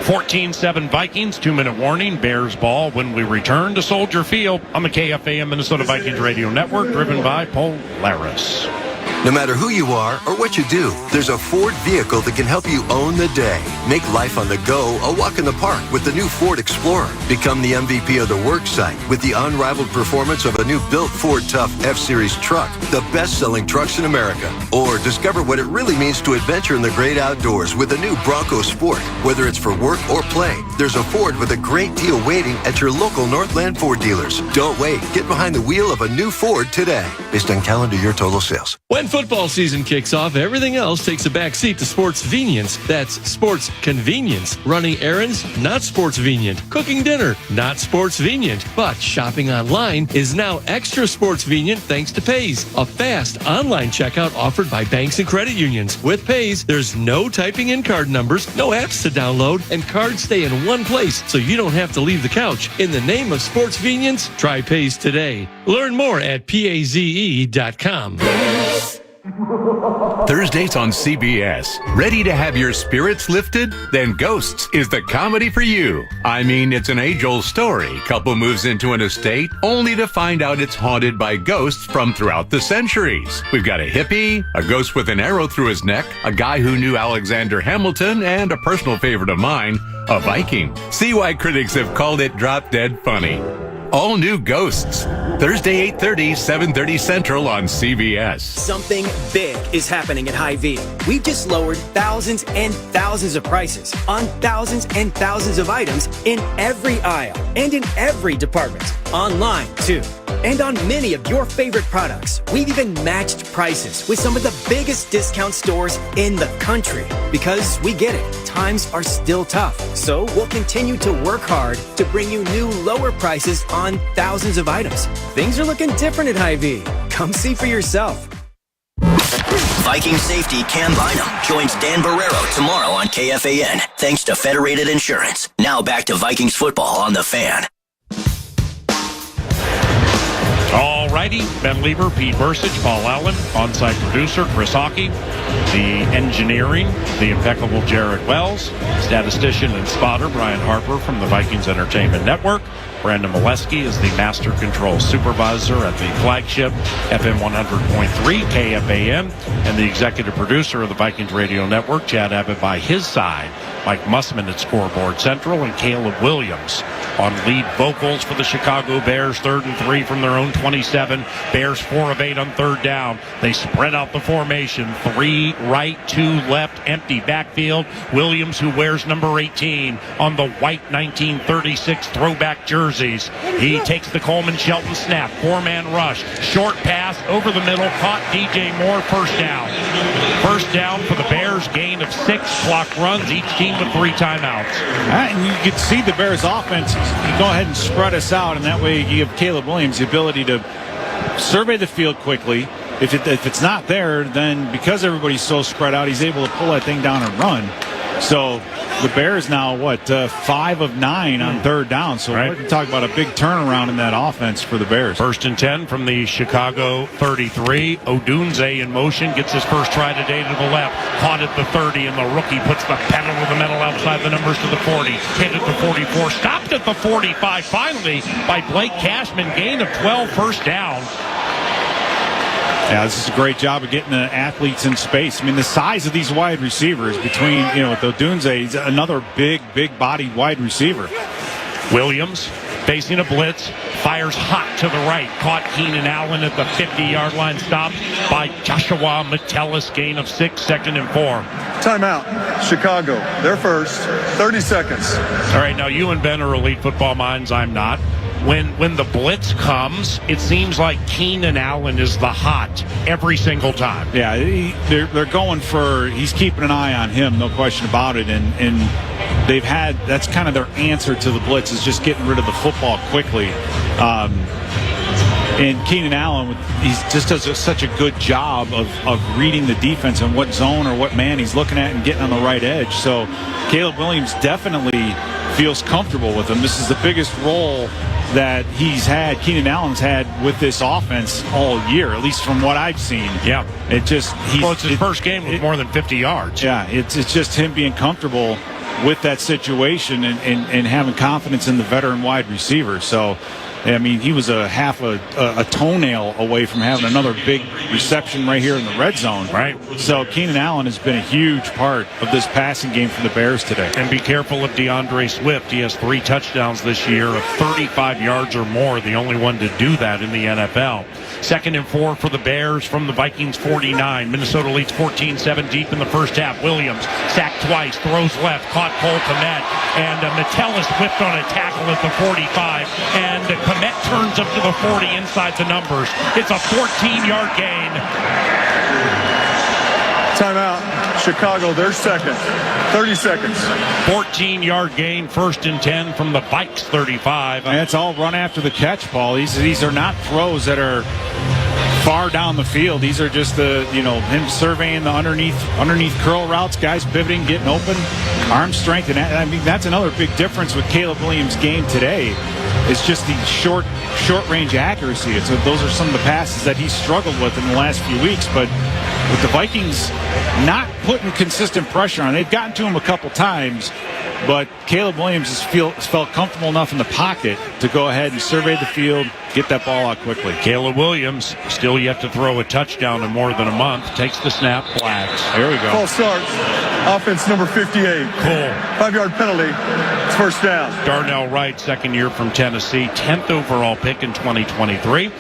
14-7 Vikings, 2-minute warning, Bears ball when we return to Soldier Field on the KFAN Minnesota Vikings Radio Network, driven by Polaris. No matter who you are or what you do, there's a Ford vehicle that can help you own the day. Make life on the go a walk in the park with the new Ford Explorer. Become the MVP of the work site with the unrivaled performance of a new built Ford Tough F-Series truck, the best-selling trucks in America. Or discover what it really means to adventure in the great outdoors with the new Bronco Sport. Whether it's for work or play, there's a Ford with a great deal waiting at your local Northland Ford dealers. Don't wait. Get behind the wheel of a new Ford today, based on calendar year total sales. When football season kicks off, everything else takes a back seat to sports convenience. That's sports convenience. Running errands, not sports convenient. Cooking dinner, not sports convenient. But shopping online is now extra sports convenient thanks to Pays, a fast online checkout offered by banks and credit unions. With Pays, there's no typing in card numbers, no apps to download, and cards stay in one place so you don't have to leave the couch. In the name of sports convenience, try Pays today. Learn more at paze.com. Thursdays on CBS. Ready to have your spirits lifted? Then Ghosts is the comedy for you. I mean, it's an age-old story. Couple moves into an estate only to find out it's haunted by ghosts from throughout the centuries. We've got a hippie, a ghost with an arrow through his neck, a guy who knew Alexander Hamilton, and a personal favorite of mine, a Viking. See why critics have called it drop-dead funny. All new Ghosts. Thursday, 8:30, 7:30 Central on CBS. Something big is happening at Hy-Vee. We've just lowered thousands and thousands of prices on thousands and thousands of items in every aisle and in every department. Online, too. And on many of your favorite products, we've even matched prices with some of the biggest discount stores in the country. Because we get it, times are still tough. So we'll continue to work hard to bring you new lower prices on thousands of items. Things are looking different at Hy-Vee. Come see for yourself. Viking safety Cam Bynum joins Dan Barrero tomorrow on KFAN, thanks to Federated Insurance. Now back to Vikings football on The Fan. All righty. Ben Lieber, Pete Bursich, Paul Allen, onside producer Chris Hockey, the engineering, the impeccable Jared Wells, statistician and spotter Brian Harper from the Vikings Entertainment Network. Brandon Molesky is the master control supervisor at the flagship FM 100.3 KFAN, and the executive producer of the Vikings Radio Network, Chad Abbott, by his side. Mike Mussman at Scoreboard Central, and Caleb Williams on lead vocals for the Chicago Bears. 3rd and 3 from their own 27. Bears 4 of 8 on third down. They spread out the formation. 3 right, 2 left, empty backfield. Williams, who wears number 18 on the white 1936 throwback jerseys. He takes the Coleman Shelton snap. 4-man rush. Short pass over the middle. Caught DJ Moore. First down. First down for the Bears. Gain of 6. Clock runs. Each team with 3 timeouts. And you can see the Bears offense. You go ahead and spread us out, and that way you give Caleb Williams the ability to survey the field quickly. If it's not there, then because everybody's so spread out, he's able to pull that thing down and run. So the Bears now, 5 of 9 on third down. So we're talking about a big turnaround in that offense for the Bears. 1st and 10 from the Chicago 33. Odunze in motion, gets his first try today to the left. Caught at the 30, and the rookie puts the pedal to the metal outside the numbers to the 40. Hit at the 44, stopped at the 45. Finally, by Blake Cashman, gain of 12, first down. Yeah, this is a great job of getting the athletes in space. I mean, the size of these wide receivers between, with Odunze, he's another big-bodied wide receiver. Williams facing a blitz, fires hot to the right. Caught Keenan Allen at the 50-yard line, stopped by Joshua Metellus, gain of 6, 2nd and 4. Timeout. Chicago, they're first. 30 seconds. All right, now you and Ben are elite football minds. I'm not. When the blitz comes, it seems like Keenan Allen is the hot every single time. Yeah, they're going for, he's keeping an eye on him, no question about it. And they've had, that's kind of their answer to the blitz, is just getting rid of the football quickly. And Keenan Allen, he just does such a good job of reading the defense and what zone or what man he's looking at and getting on the right edge. So Caleb Williams definitely feels comfortable with him. This is the biggest role that Keenan Allen's had with this offense all year, at least from what I've seen. Yeah. It's his first game with more than 50 yards. Yeah, it's just him being comfortable with that situation and having confidence in the veteran wide receiver. So, I mean, he was a half a toenail away from having another big reception right here in the red zone. Right. So Keenan Allen has been a huge part of this passing game for the Bears today. And be careful of DeAndre Swift. He has 3 touchdowns this year of 35 yards or more, the only one to do that in the NFL. 2nd and 4 for the Bears from the Vikings 49. Minnesota leads 14-7 deep in the first half. Williams sacked twice, throws left, caught Cole Kmet, and Metellus whipped on a tackle at the 45, and Kmet turns up to the 40 inside the numbers. It's a 14-yard gain. Timeout. Chicago, they're second. 30 seconds. 14-yard gain, 1st and 10 from the Vikes 35. And it's all run after the catch, Paul. These are not throws that are far down the field. These are just him surveying the underneath curl routes, guys pivoting, getting open, arm strength. And I mean, that's another big difference with Caleb Williams' game today. It's just the short range accuracy. Those are some of the passes that he struggled with in the last few weeks. But with the Vikings not putting consistent pressure on, they've gotten to him a couple times. But Caleb Williams has felt comfortable enough in the pocket to go ahead and survey the field, get that ball out quickly. Caleb Williams still yet to throw a touchdown in more than a month. Takes the snap, flags. Here we go. False start. Offense number 58. Cool. 5-yard penalty. It's first down. Darnell Wright, 2nd year from Tennessee, 10th overall pick in 2023.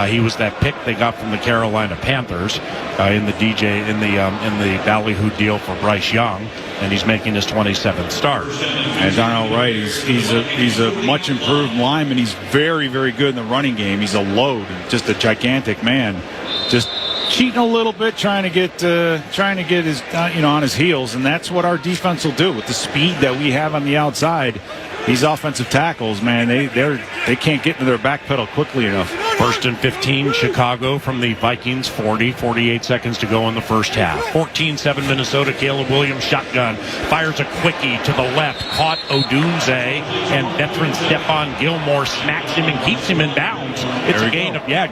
He was that pick they got from the Carolina Panthers in the ballyhoo deal for Bryce Young, and he's making his 27th start. And Darnell Wright, he's a much improved lineman. He's very, very good in the running game. He's a load, just a gigantic man. Just cheating a little bit, trying to get his on his heels, and that's what our defense will do with the speed that we have on the outside. These offensive tackles, man, they can't get into their back pedal quickly enough. 1st and 15, Chicago from the Vikings 40. 48 seconds to go in the first half. 14-7 Minnesota. Caleb Williams shotgun. Fires a quickie to the left. Caught Odunze, and veteran Stephon Gilmore smacks him and keeps him in bounds. Williams. It's a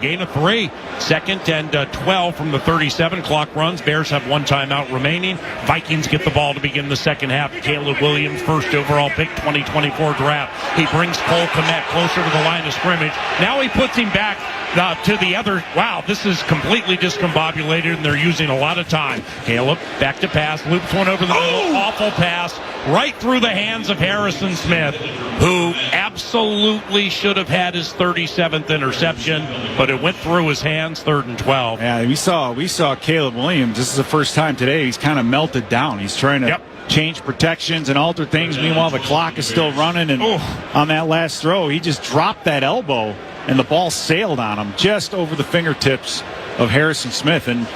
gain of 3. 2nd and 12 from the 37. Clock runs. Bears have 1 timeout remaining. Vikings get the ball to begin the second half. Caleb Williams, first overall pick, 2024 draft. He brings Cole Kmet closer to the line of scrimmage. Now he puts him back to the other. Wow, this is completely discombobulated, and they're using a lot of time. Caleb back to pass, loops one over the middle. Awful pass right through the hands of Harrison Smith, who absolutely should have had his 37th interception, but it went through his hands. 3rd and 12. Yeah, we saw Caleb Williams. This is the first time today he's kind of melted down. He's trying to change protections and alter things. Meanwhile, the clock is still running, and on that last throw, he just dropped that elbow, and the ball sailed on him just over the fingertips of Harrison Smith. And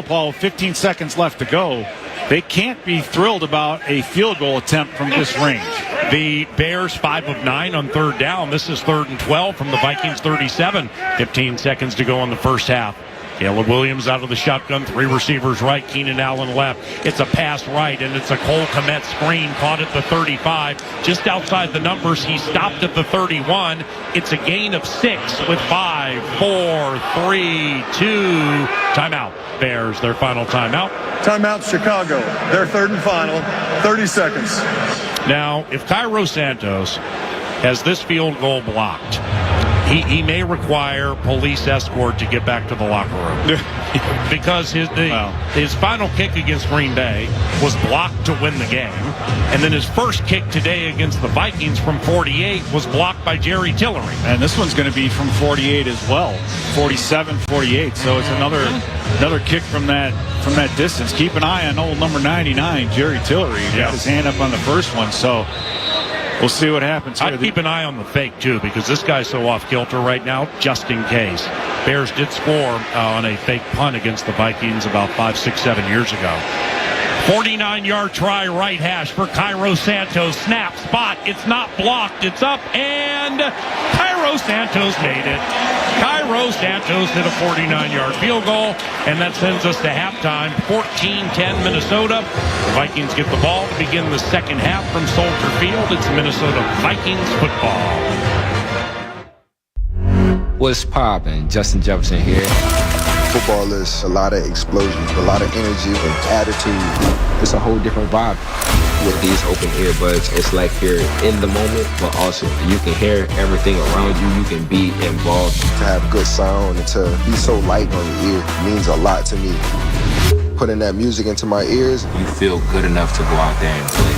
Paul, 15 seconds left to go. They can't be thrilled about a field goal attempt from this range. The Bears 5 of 9 on 3rd down. This is 3rd and 12 from the Vikings 37. 15 seconds to go in the first half. Caleb Williams out of the shotgun, 3 receivers right, Keenan Allen left. It's a pass right, and it's a Cole Kmet screen caught at the 35. Just outside the numbers, he stopped at the 31. It's a gain of 6 with 5, 4, 3, 2. Timeout. Bears, their final timeout. Timeout, Chicago. Their 3rd and final. 30 seconds. Now, if Cairo Santos has this field goal blocked, he may require police escort to get back to the locker room because his final kick against Green Bay was blocked to win the game, and then his first kick today against the Vikings from 48 was blocked by Jerry Tillery. And this one's going to be from 48 as well, 47, 48. So it's another kick from that distance. Keep an eye on old number 99, Jerry Tillery. He got his hand up on the first one. So we'll see what happens here. I'd keep an eye on the fake, too, because this guy's so off-kilter right now, just in case. Bears did score on a fake punt against the Vikings about 5, 6, 7 years ago. 49-yard try right hash for Cairo Santos. Snap, spot. It's not blocked. It's up, and Cairo Santos made it. Cairo Santos hit a 49-yard field goal, and that sends us to halftime. 14-10 Minnesota. The Vikings get the ball to begin the second half from Soldier Field. It's Minnesota Vikings football. What's poppin'? Justin Jefferson here. Football is a lot of explosion, a lot of energy and attitude. It's a whole different vibe with these open earbuds. It's like you're in the moment, but also you can hear everything around you. You can be involved. To have good sound and to be so light on your ear means a lot to me. Putting that music into my ears, you feel good enough to go out there and play.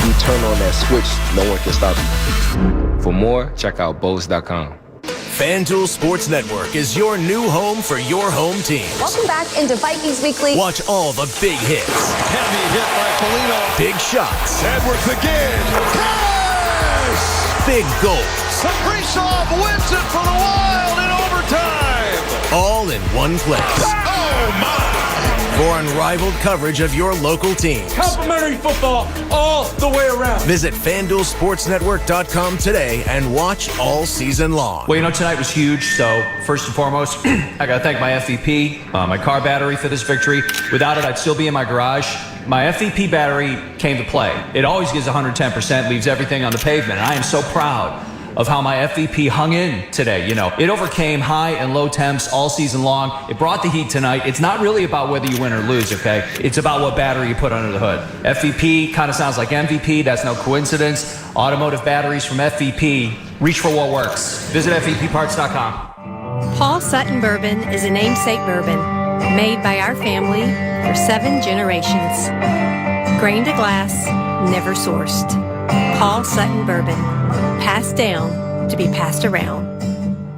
You turn on that switch, no one can stop you. For more, check out Bose.com. FanDuel Sports Network is your new home for your home team. Welcome back into Vikings Weekly. Watch all the big hits. Heavy hit by Polino. Big shots. Edwards again. Cash! Big goals. Kaprizov wins it for the Wild in overtime. All in one place. Oh, my. For unrivaled coverage of your local teams. Complimentary football all the way around. Visit FanDuelSportsNetwork.com today and watch all season long. Well, tonight was huge. So first and foremost, I got to thank my FVP, my car battery for this victory. Without it, I'd still be in my garage. My FVP battery came to play. It always gives 110%, leaves everything on the pavement. And I am so proud of how my FVP hung in today. It overcame high and low temps all season long. It brought the heat tonight. It's not really about whether you win or lose, okay? It's about what battery you put under the hood. FVP kind of sounds like MVP. That's no coincidence. Automotive batteries from FVP. Reach for what works. Visit FVPparts.com. Paul Sutton Bourbon is a namesake bourbon made by our family for 7 generations. Grain to glass, never sourced. Paul Sutton Bourbon. Passed down to be passed around.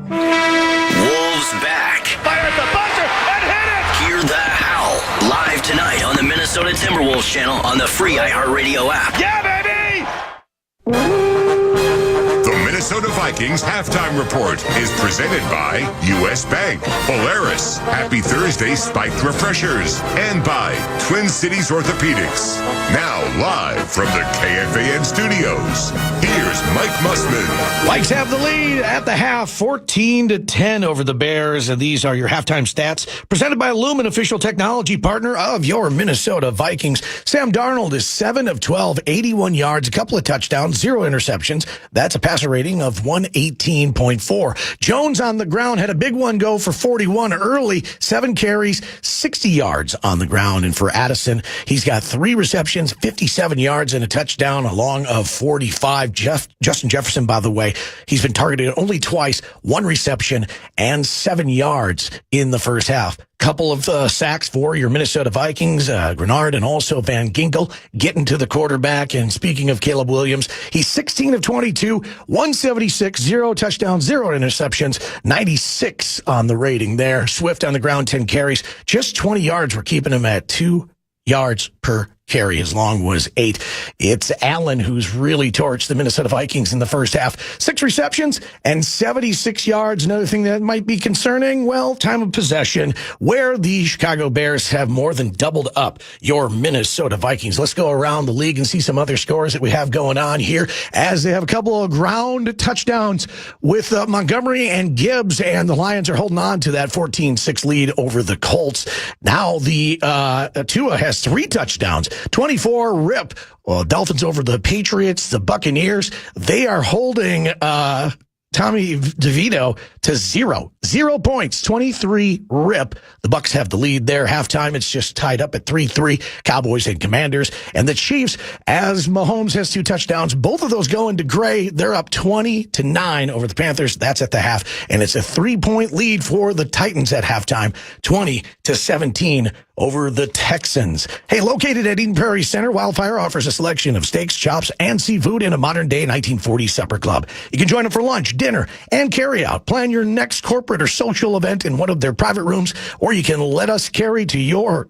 Wolves back. Fire at the buzzer and hit it! Hear the howl live tonight on the Minnesota Timberwolves channel on the free iHeartRadio app. Yeah, baby! The Minnesota Vikings halftime report is presented by U.S. Bank, Polaris, Happy Thursday Spiked Refreshers, and by Twin Cities Orthopedics. Now live from the KFAN studios, here's Mike Mussman. Vikes have the lead at the half, 14-10 over the Bears. And these are your halftime stats presented by Lumen, official technology partner of your Minnesota Vikings. Sam Darnold is 7 of 12, 81 yards, a couple of touchdowns, 0 interceptions. That's a passer rating rating of 118.4. Jones on the ground had a big one go for 41 early, 7 carries, 60 yards on the ground. And for Addison, he's got 3 receptions, 57 yards, and a touchdown, a long of 45. Justin Jefferson, by the way, he's been targeted only twice, 1 reception and 7 yards in the first half. Couple of sacks for your Minnesota Vikings, Grenard and also Van Ginkel getting to the quarterback. And speaking of Caleb Williams, he's 16 of 22, 176, 0 touchdowns, 0 interceptions, 96 on the rating there. Swift on the ground, 10 carries, just 20 yards. We're keeping him at 2 yards per carry. His long was 8. It's Allen who's really torched the Minnesota Vikings in the first half. 6 receptions and 76 yards. Another thing that might be concerning, well, time of possession, where the Chicago Bears have more than doubled up your Minnesota Vikings. Let's go around the league and see some other scores that we have going on here, as they have a couple of ground touchdowns with Montgomery and Gibbs, and the Lions are holding on to that 14-6 lead over the Colts. Now the Tua has 3 touchdowns. 24 rip. Well, Dolphins over the Patriots, the Buccaneers. They are holding Tommy DeVito to 0 points, 23 rip. The Bucs have the lead there. Halftime, it's just tied up at 3-3. Cowboys and Commanders. And the Chiefs, as Mahomes has 2 touchdowns, both of those go into gray. They're up 20-9 over the Panthers. That's at the half. And it's a 3-point lead for the Titans at halftime, 20-17 over the Texans. Hey, located at Eden Prairie Center, Wildfire offers a selection of steaks, chops, and seafood in a modern-day 1940s supper club. You can join them for lunch, dinner, and carry-out. Plan your next corporate or social event in one of their private rooms, or you can let us cater to your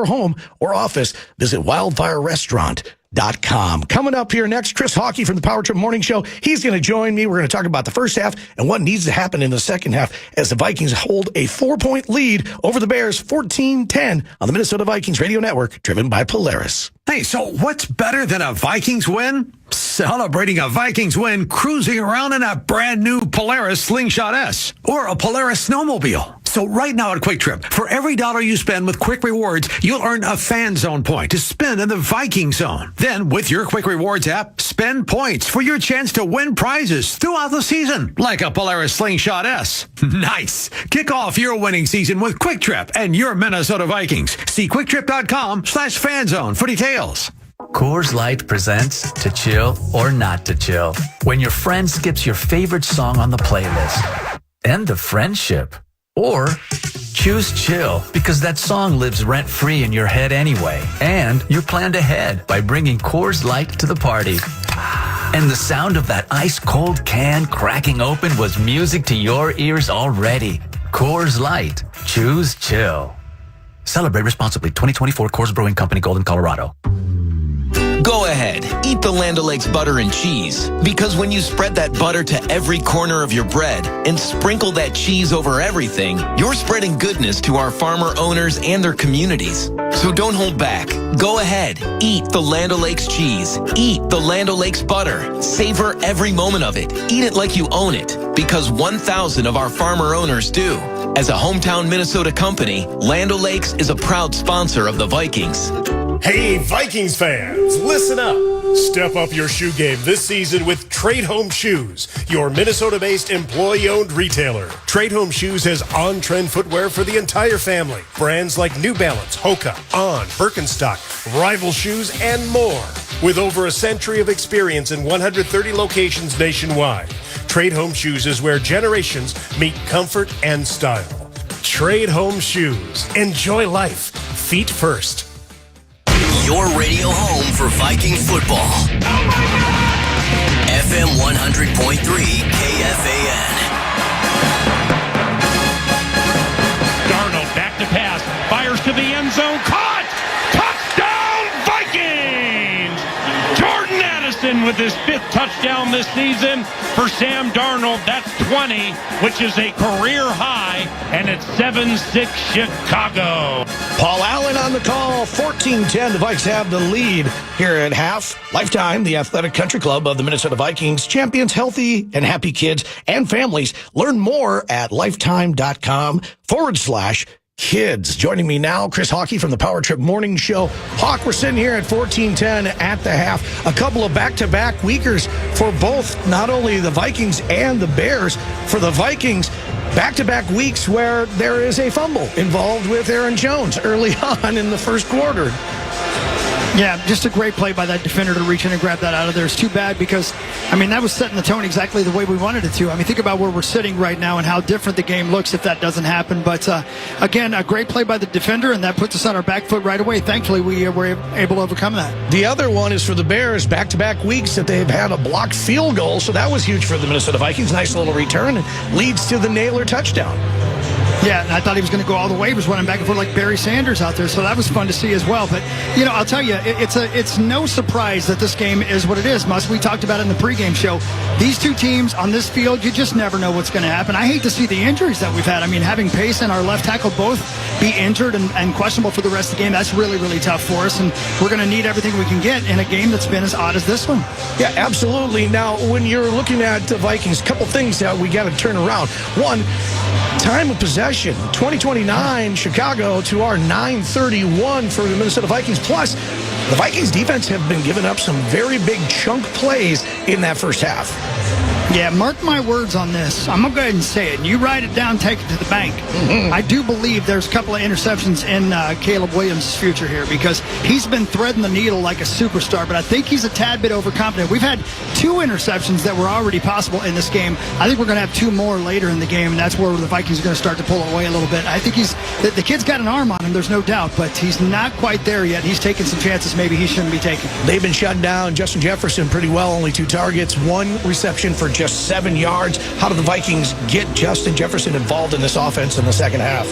home or office. Visit wildfirerestaurant.com. Coming up here next, Chris Hawkey from the Power Trip Morning Show. He's going to join me. We're going to talk about the first half and what needs to happen in the second half as the Vikings hold a 4-point lead over the Bears, 14-10 on the Minnesota Vikings Radio Network, driven by Polaris. Hey, so what's better than a Vikings win? Celebrating a Vikings win cruising around in a brand new Polaris Slingshot S or a Polaris snowmobile. So right now at Quick Trip, for every $1 you spend with Quick Rewards, you'll earn a Fan Zone point to spend in the Viking Zone. Then with your Quick Rewards app, spend points for your chance to win prizes throughout the season, like a Polaris Slingshot S. Nice. Kick off your winning season with Quick Trip and your Minnesota Vikings. See quicktrip.com/fanzone for details. Coors Light presents To Chill or Not to Chill. When your friend skips your favorite song on the playlist. End the friendship. Or choose chill because that song lives rent-free in your head anyway. And you're planned ahead by bringing Coors Light to the party. And the sound of that ice-cold can cracking open was music to your ears already. Coors Light. Choose chill. Celebrate responsibly. 2024 Coors Brewing Company, Golden, Colorado. Go ahead, eat the Land O'Lakes butter and cheese, because when you spread that butter to every corner of your bread and sprinkle that cheese over everything, you're spreading goodness to our farmer owners and their communities. So don't hold back. Go ahead, eat the Land O'Lakes cheese. Eat the Land O'Lakes butter. Savor every moment of it. Eat it like you own it, because 1,000 of our farmer owners do. As a hometown Minnesota company, Land O'Lakes is a proud sponsor of the Vikings. Hey, Vikings fans, listen up. Step up your shoe game this season with Trade Home Shoes, your Minnesota-based employee-owned retailer. Trade Home Shoes has on-trend footwear for the entire family. Brands like New Balance, Hoka, On, Birkenstock, Rival Shoes, and more. With over a century of experience in 130 locations nationwide, Trade Home Shoes is where generations meet comfort and style. Trade Home Shoes. Enjoy life. Feet first. Your radio home for Vikings football. FM 100.3 KFAN. Darnold back to pass. Fires to the end zone. Caught! Touchdown Vikings! Jordan Addison with his 5th touchdown this season for Sam Darnold. That's 20, which is a career high, and it's 7-6 Chicago. Paul Allen on the call, 14-10. The Vikes have the lead here at half. Lifetime, the athletic country club of the Minnesota Vikings, champions healthy and happy kids and families. Learn more at lifetime.com/ kids. Joining me now, Chris Hockey from the Power Trip Morning Show. Hawk, we're sitting here at 14-10 at the half. A couple of back-to-back weekers for both, not only the Vikings and the Bears. For the Vikings, back-to-back weeks where there is a fumble involved with Aaron Jones early on in the first quarter. Yeah, just a great play by that defender to reach in and grab that out of there. It's too bad because, that was setting the tone exactly the way we wanted it to. Think about where we're sitting right now and how different the game looks if that doesn't happen. But, again, a great play by the defender, and that puts us on our back foot right away. Thankfully, we were able to overcome that. The other one is for the Bears, back-to-back weeks that they've had a blocked field goal, so that was huge for the Minnesota Vikings. Nice little return, and leads to the Naylor touchdown. Yeah, and I thought he was going to go all the way. He was running back and forth like Barry Sanders out there, so that was fun to see as well. But, I'll tell you, it's no surprise that this game is what it is, Mus. We talked about it in the pregame show. These two teams on this field, you just never know what's going to happen. I hate to see the injuries that we've had. Having Pace and our left tackle both be injured and questionable for the rest of the game, that's really, really tough for us, and we're going to need everything we can get in a game that's been as odd as this one. Yeah, absolutely. Now, when you're looking at the Vikings, a couple things that we got to turn around. One, time of possession, 2029 Chicago to our 931 for the Minnesota Vikings. Plus, the Vikings defense have been giving up some very big chunk plays in that first half. Yeah, mark my words on this. I'm going to go ahead and say it. You write it down, take it to the bank. I do believe there's a couple of interceptions in Caleb Williams' future here because he's been threading the needle like a superstar, but I think he's a tad bit overconfident. We've had 2 interceptions that were already possible in this game. I think we're going to have 2 more later in the game, and that's where the Vikings are going to start to pull away a little bit. I think the kid's got an arm on him, there's no doubt, but he's not quite there yet. He's taking some chances maybe he shouldn't be taking. They've been shutting down Justin Jefferson pretty well, only 2 targets, 1 reception for just 7 yards. How do the Vikings get Justin Jefferson involved in this offense in the second half?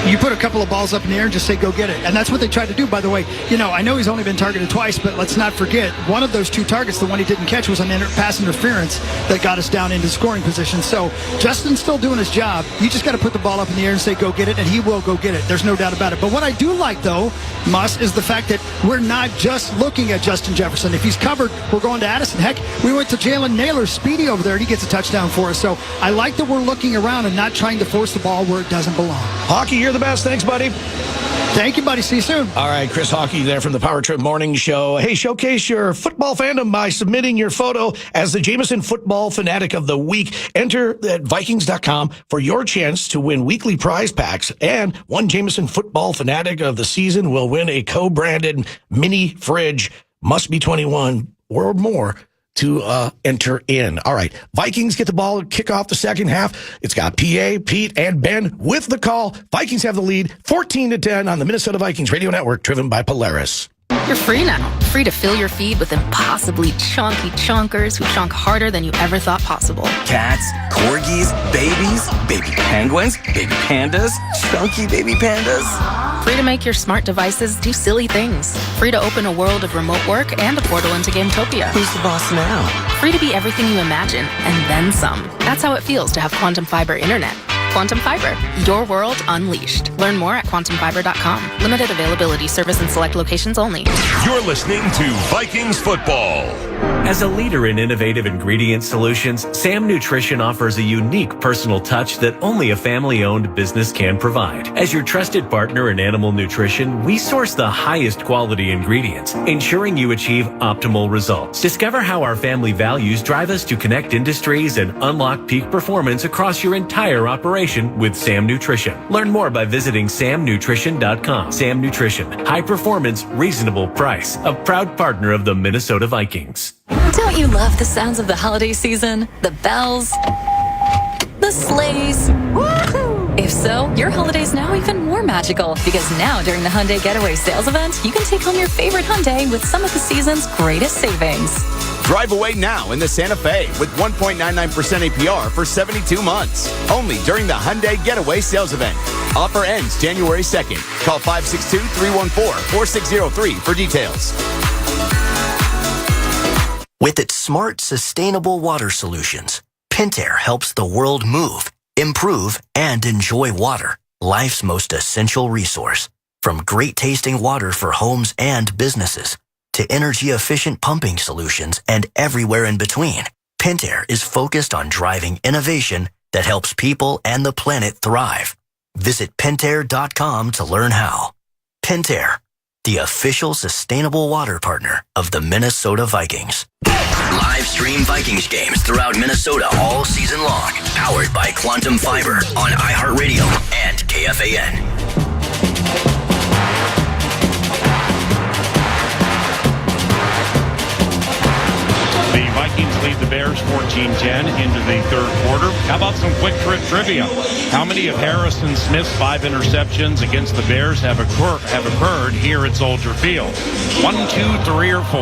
You put a couple of balls up in the air and just say, go get it. And that's what they tried to do, by the way. I know he's only been targeted twice, but let's not forget, one of those 2 targets, the one he didn't catch, was an pass interference that got us down into scoring position. So Justin's still doing his job. You just got to put the ball up in the air and say, go get it, and he will go get it. There's no doubt about it. But what I do like, though, Mus, is the fact that we're not just looking at Justin Jefferson. If he's covered, we're going to Addison. Heck, we went to Jalen Naylor, speedy over there, and he gets a touchdown for us. So I like that we're looking around and not trying to force the ball where it doesn't belong. Hockey, you're the best. Thanks, buddy. Thank you, buddy. See you soon. All right, Chris Hockey there from the Power Trip Morning Show. Hey, showcase your football fandom by submitting your photo as the Jameson Football Fanatic of the Week. Enter at Vikings.com for your chance to win weekly prize packs. And one Jameson Football Fanatic of the season will win a co-branded mini fridge. Must be 21 or more to enter in. All right, Vikings get the ball, kick off the second half. It's got PA, Pete, and Ben with the call. Vikings have the lead, 14-10 on the Minnesota Vikings Radio Network, driven by Polaris. You're free now. Free to fill your feed with impossibly chunky chunkers who chunk harder than you ever thought possible. Cats, corgis, babies, baby penguins, baby pandas, chunky baby pandas. Free to make your smart devices do silly things. Free to open a world of remote work and a portal into Gametopia. Who's the boss now? Free to be everything you imagine, and then some. That's how it feels to have Quantum Fiber Internet. Quantum Fiber, your world unleashed. Learn more at quantumfiber.com. Limited availability, service in select locations only. You're listening to Vikings Football. As a leader in innovative ingredient solutions, Sam Nutrition offers a unique personal touch that only a family-owned business can provide. As your trusted partner in animal nutrition, we source the highest quality ingredients, ensuring you achieve optimal results. Discover how our family values drive us to connect industries and unlock peak performance across your entire operation with Sam Nutrition. Learn more by visiting samnutrition.com. Sam Nutrition, high performance, reasonable price, a proud partner of the Minnesota Vikings. Don't you love the sounds of the holiday season? The bells, the sleighs. Woohoo! If so, your holiday's now even more magical because now during the Hyundai Getaway Sales Event, you can take home your favorite Hyundai with some of the season's greatest savings. Drive away now in the Santa Fe with 1.99% APR for 72 months. Only during the Hyundai Getaway Sales Event. Offer ends January 2nd. Call 562-314-4603 for details. With its smart, sustainable water solutions, Pentair helps the world move, improve, and enjoy water, life's most essential resource. From great-tasting water for homes and businesses, to energy-efficient pumping solutions and everywhere in between, Pentair is focused on driving innovation that helps people and the planet thrive. Visit pentair.com to learn how. Pentair, the official sustainable water partner of the Minnesota Vikings. Live stream Vikings games throughout Minnesota all season long. Powered by Quantum Fiber on iHeartRadio and KFAN. The Vikings lead the Bears 14-10 into the third quarter. How about some quick trip trivia? How many of Harrison Smith's 5 interceptions against the Bears have occurred here at Soldier Field? 1, 2, 3, or 4?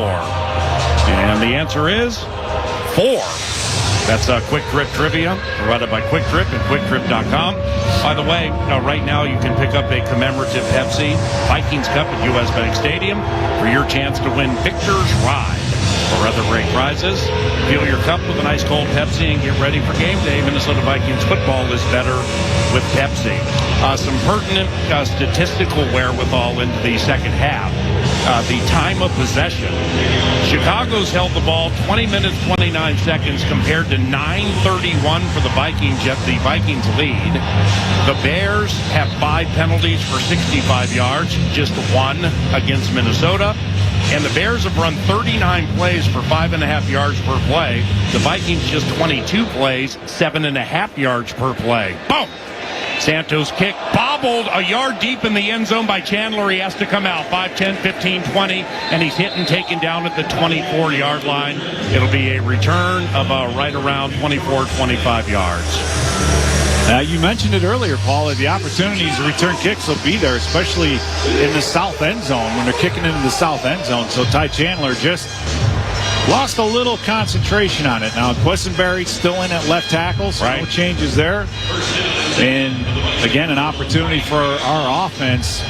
And the answer is 4. That's Quick Trip Trivia, provided by Quick Trip and QuickTrip.com. By the way, right now you can pick up a commemorative Pepsi Vikings Cup at U.S. Bank Stadium for your chance to win Victor's Ride or other great prizes. Fill your cup with an ice cold Pepsi and get ready for game day. Minnesota Vikings football is better with Pepsi. Some pertinent statistical wherewithal into the second half. The time of possession. Chicago's held the ball 20 minutes, 29 seconds compared to 9:31 for the Vikings, yet the Vikings lead. The Bears have 5 penalties for 65 yards, just 1 against Minnesota. And the Bears have run 39 plays for 5.5 yards per play. The Vikings just 22 plays, 7.5 yards per play. Boom! Santos kick bobbled a yard deep in the end zone by Chandler. He has to come out 5, 10, 15, 20, and he's hit and taken down at the 24-yard line. It'll be a return of right around 24, 25 yards. You mentioned it earlier, Paul. The opportunities to return kicks will be there, especially in the south end zone when they're kicking into the south end zone. So Ty Chandler just lost a little concentration on it. Now, Quessenberry's still in at left tackle, so no changes there. And, again, an opportunity for our offense.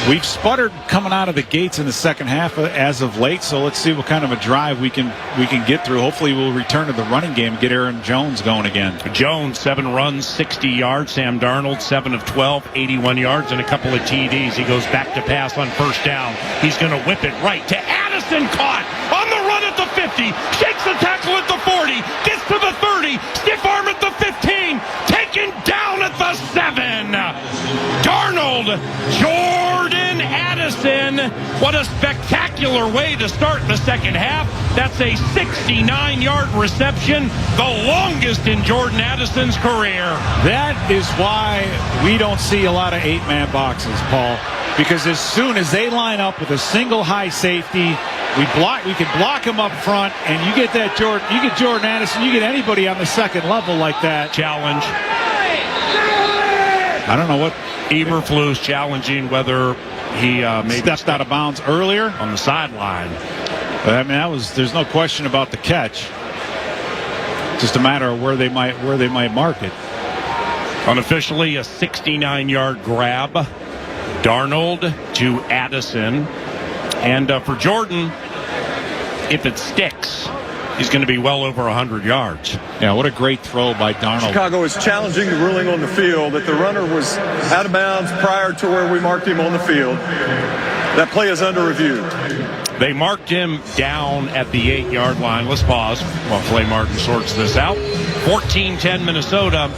We've sputtered coming out of the gates in the second half as of late, so let's see what kind of a drive we can get through. Hopefully we'll return to the running game and get Aaron Jones going again. Jones, 7 runs, 60 yards. Sam Darnold, 7 of 12, 81 yards, and a couple of TDs. He goes back to pass on first down. He's going to whip it right to Addison, caught on the run at the 50, shakes the tackle at the 40, gets to the 30, stiff arm at the 15, taken down at the 7. Darnold, Jordan Addison. What a spectacular way to start the second half. That's a 69-yard reception, the longest in Jordan Addison's career. That is why we don't see a lot of 8-man boxes, Paul, because as soon as they line up with a single high safety, we can block him up front, and you get Jordan Addison, you get anybody on the second level like that. Challenge. I don't know what Eberflus challenging whether he maybe stepped out of bounds earlier on the sideline. I mean, there's no question about the catch. Just a matter of where they might mark it. Unofficially, a 69-yard grab. Darnold to Addison. And for Jordan, if it sticks, he's going to be well over 100 yards. Yeah, what a great throw by Darnold. Chicago is challenging the ruling on the field that the runner was out of bounds prior to where we marked him on the field. That play is under review. They marked him down at the 8-yard line. Let's pause while Clay Martin sorts this out. 14-10 Minnesota.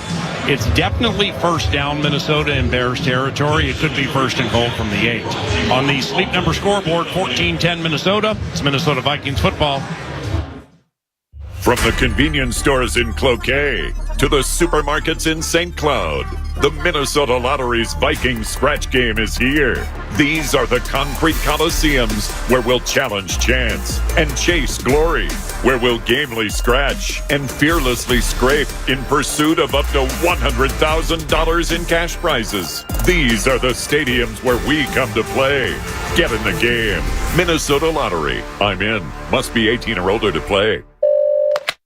It's definitely first down Minnesota in Bears territory. It could be first and goal from the 8. On the Sleep Number scoreboard, 14-10 Minnesota. It's Minnesota Vikings football. From the convenience stores in Cloquet to the supermarkets in St. Cloud, the Minnesota Lottery's Vikings scratch game is here. These are the concrete coliseums where we'll challenge chance and chase glory, where we'll gamely scratch and fearlessly scrape in pursuit of up to $100,000 in cash prizes. These are the stadiums where we come to play. Get in the game. Minnesota Lottery. I'm in. Must be 18 or older to play.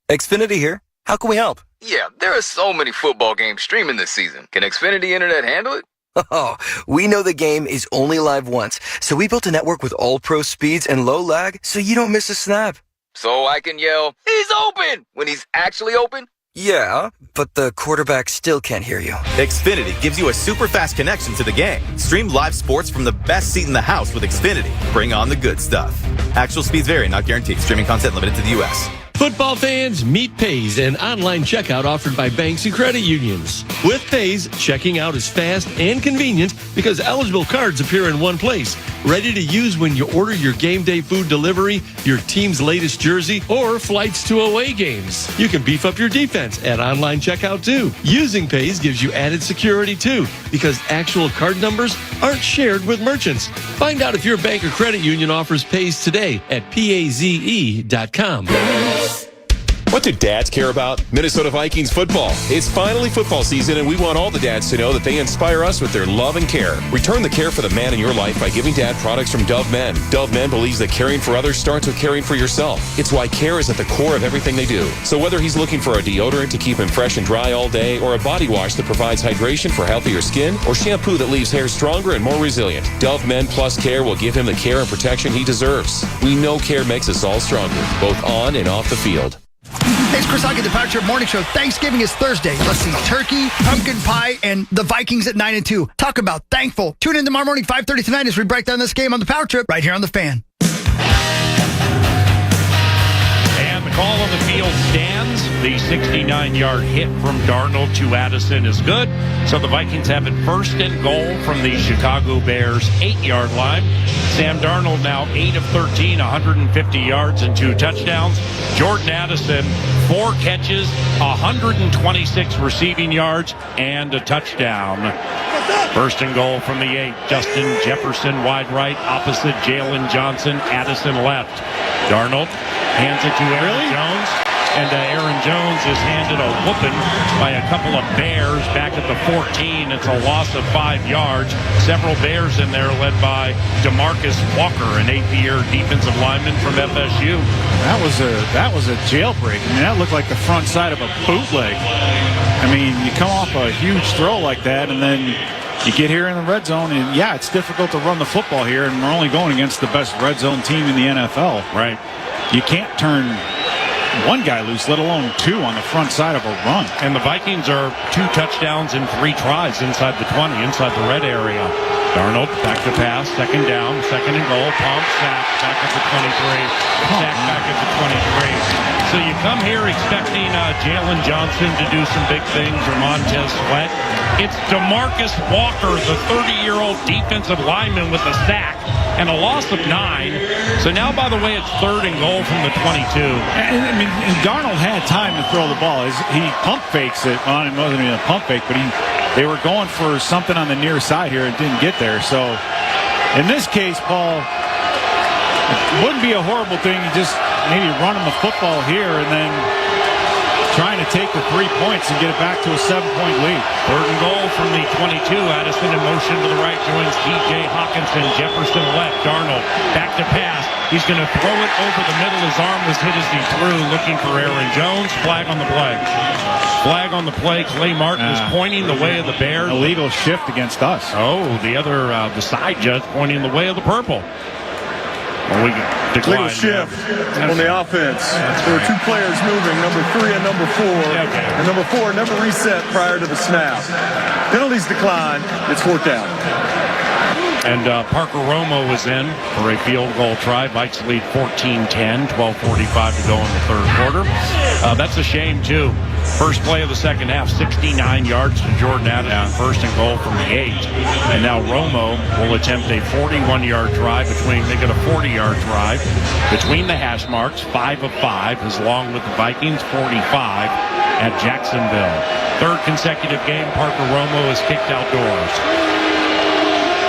Xfinity here. How can we help? Yeah, there are so many football games streaming this season. Can Xfinity Internet handle it? Oh, we know the game is only live once, so we built a network with all-pro speeds and low lag so you don't miss a snap. So I can yell, "He's open!" when he's actually open? Yeah, but the quarterback still can't hear you. Xfinity gives you a super fast connection to the game. Stream live sports from the best seat in the house with Xfinity. Bring on the good stuff. Actual speeds vary, not guaranteed. Streaming content limited to the U.S. Football fans, meet Pays, an online checkout offered by banks and credit unions. With Pays, checking out is fast and convenient because eligible cards appear in one place, ready to use when you order your game day food delivery, your team's latest jersey, or flights to away games. You can beef up your defense at online checkout too. Using Pays gives you added security too because actual card numbers aren't shared with merchants. Find out if your bank or credit union offers Pays today at paze.com. What do dads care about? Minnesota Vikings football. It's finally football season, and we want all the dads to know that they inspire us with their love and care. Return the care for the man in your life by giving dad products from Dove Men. Dove Men believes that caring for others starts with caring for yourself. It's why care is at the core of everything they do. So whether he's looking for a deodorant to keep him fresh and dry all day, or a body wash that provides hydration for healthier skin, or shampoo that leaves hair stronger and more resilient, Dove Men Plus Care will give him the care and protection he deserves. We know care makes us all stronger, both on and off the field. Hey, it's Chris Hockey, the Power Trip Morning Show. Thanksgiving is Thursday. Let's see, turkey, pumpkin pie, and the Vikings at 9-2. Talk about thankful. Tune in tomorrow morning, 5:30 tonight, as we break down this game on the Power Trip right here on The Fan. And the call on the field stands. The 69-yard hit from Darnold to Addison is good. So the Vikings have it first and goal from the Chicago Bears' 8-yard line. Sam Darnold now 8 of 13, 150 yards and 2 touchdowns. Jordan Addison, 4 catches, 126 receiving yards, and a touchdown. First and goal from the 8. Justin Jefferson wide right, opposite Jalen Johnson. Addison left. Darnold hands it to Aaron Jones. And Aaron Jones is handed a whooping by a couple of Bears back at the 14. It's a loss of 5 yards. Several Bears in there led by DeMarcus Walker, an 8th-year defensive lineman from FSU. That was a jailbreak. I mean, that looked like the front side of a bootleg. I mean, you come off a huge throw like that, and then you get here in the red zone, and yeah, it's difficult to run the football here, and we're only going against the best red zone team in the NFL. Right. You can't turn one guy loose, let alone 2 on the front side of a run. And the Vikings are 2 touchdowns and 3 tries inside the 20, inside the red area. Darnold back to pass, second down, second and goal, pump, sack, back at the 23, sack back at the 23. So you come here expecting Jalen Johnson to do some big things, or Montez Sweat. It's DeMarcus Walker, the 30-year-old defensive lineman with a sack and a loss of 9. So now, by the way, it's third and goal from the 22. And Darnold had time to throw the ball. He pump fakes it. Well, it wasn't even a pump fake, but they were going for something on the near side here and didn't get there. So in this case, Paul, it wouldn't be a horrible thing. You just maybe run him the football here and then trying to take the 3 points and get it back to a 7-point lead. Third and goal from the 22. Addison in motion to the right joins T.J. Hawkinson. Jefferson left. Darnold back to pass. He's going to throw it over the middle. His arm was hit as he threw, looking for Aaron Jones. Flag on the play. Flag on the play. Clay Martin is pointing the way of the Bears. Illegal shift against us. Oh, the side judge pointing the way of the purple. Well, we Legal shift on the offense. There were 2 players moving, number 3 and number 4. And number 4 never reset prior to the snap. Penalties decline. It's 4th down. And Parker Romo was in for a field goal try. Vikes lead 14-10, 12:45 to go in the third quarter. That's a shame, too. First play of the second half, 69 yards to Jordan Addison, first and goal from the 8. And now Romo will attempt a 41-yard drive they get a 40-yard drive between the hash marks, 5 of 5, as long with the Vikings, 45 at Jacksonville. Third consecutive game, Parker Romo is kicked outdoors.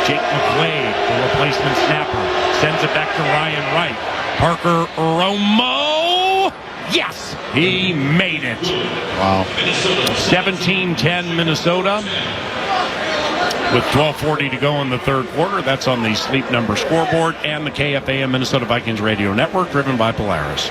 Jake McQuaid, the replacement snapper, sends it back to Ryan Wright. Parker Romo, yes, he made it. Wow. 17-10 Minnesota. With 12:40 to go in the third quarter. That's on the Sleep Number scoreboard and the KFAN Minnesota Vikings radio network, driven by Polaris.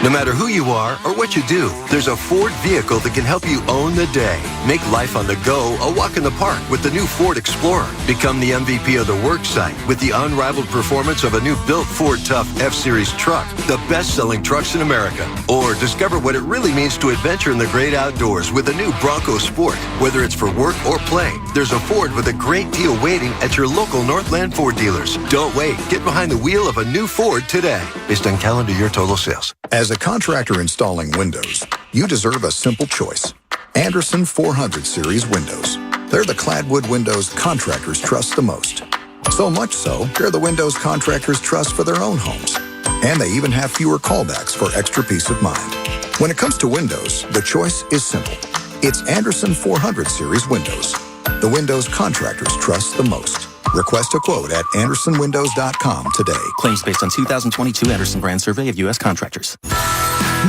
No matter who you are or what you do, there's a Ford vehicle that can help you own the day. Make life on the go a walk in the park with the new Ford Explorer. Become the MVP of the work site with the unrivaled performance of a new built Ford Tough F-Series truck, the best-selling trucks in America. Or discover what it really means to adventure in the great outdoors with the new Bronco Sport. Whether it's for work or play, there's a Ford with a great deal waiting at your local Northland Ford dealers. Don't wait. Get behind the wheel of a new Ford today, based on calendar year total sales. As a contractor installing windows, you deserve a simple choice. Anderson 400 Series windows. They're the clad-wood windows contractors trust the most. So much so, they're the windows contractors trust for their own homes. And they even have fewer callbacks for extra peace of mind. When it comes to windows, the choice is simple. It's Anderson 400 Series windows. The windows contractors trust the most. Request a quote at andersonwindows.com today. Claims based on 2022 Anderson brand survey of U.S. contractors.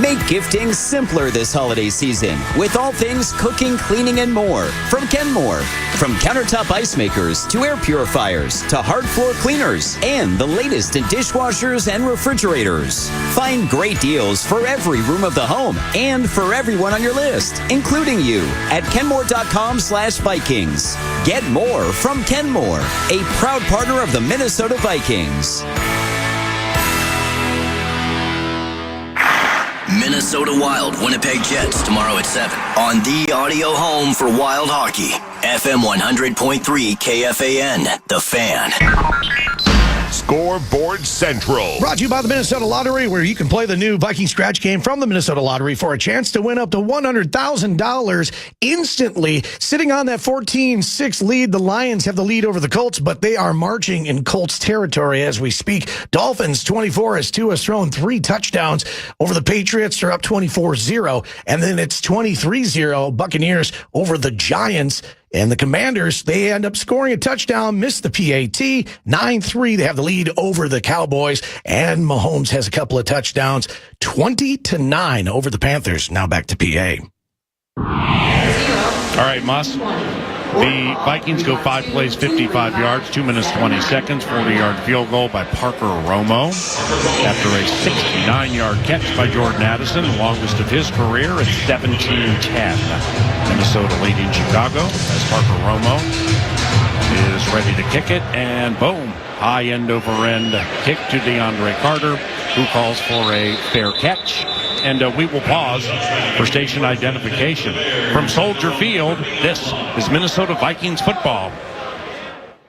Make gifting simpler this holiday season with all things cooking, cleaning, and more from Kenmore. From countertop ice makers to air purifiers to hard floor cleaners and the latest in dishwashers and refrigerators. Find great deals for every room of the home and for everyone on your list, including you, at kenmore.com/Vikings. Get more from Kenmore, a proud partner of the Minnesota Vikings. Minnesota Wild, Winnipeg Jets tomorrow at 7 on the audio home for Wild Hockey. FM 100.3 KFAN, The Fan. Scoreboard Central. Brought to you by the Minnesota Lottery, where you can play the new Viking scratch game from the Minnesota Lottery for a chance to win up to $100,000 instantly. Sitting on that 14-6 lead, the Lions have the lead over the Colts, but they are marching in Colts territory as we speak. Dolphins 24 as Tua has thrown 3 touchdowns over the Patriots. They're up 24-0, and then it's 23-0 Buccaneers over the Giants. And the Commanders, they end up scoring a touchdown, miss the PAT, 9-3. They have the lead over the Cowboys, and Mahomes has a couple of touchdowns, 20-9 over the Panthers. Now back to PA. All right, Muss. The Vikings go 5 plays, 55 yards, 2 minutes, 20 seconds, 40-yard field goal by Parker Romo. After a 69-yard catch by Jordan Addison, the longest of his career at 17-10. Minnesota leading Chicago as Parker Romo is ready to kick it, and boom, high end over end kick to DeAndre Carter, who calls for a fair catch. And we will pause for station identification. From Soldier Field, this is Minnesota Vikings football.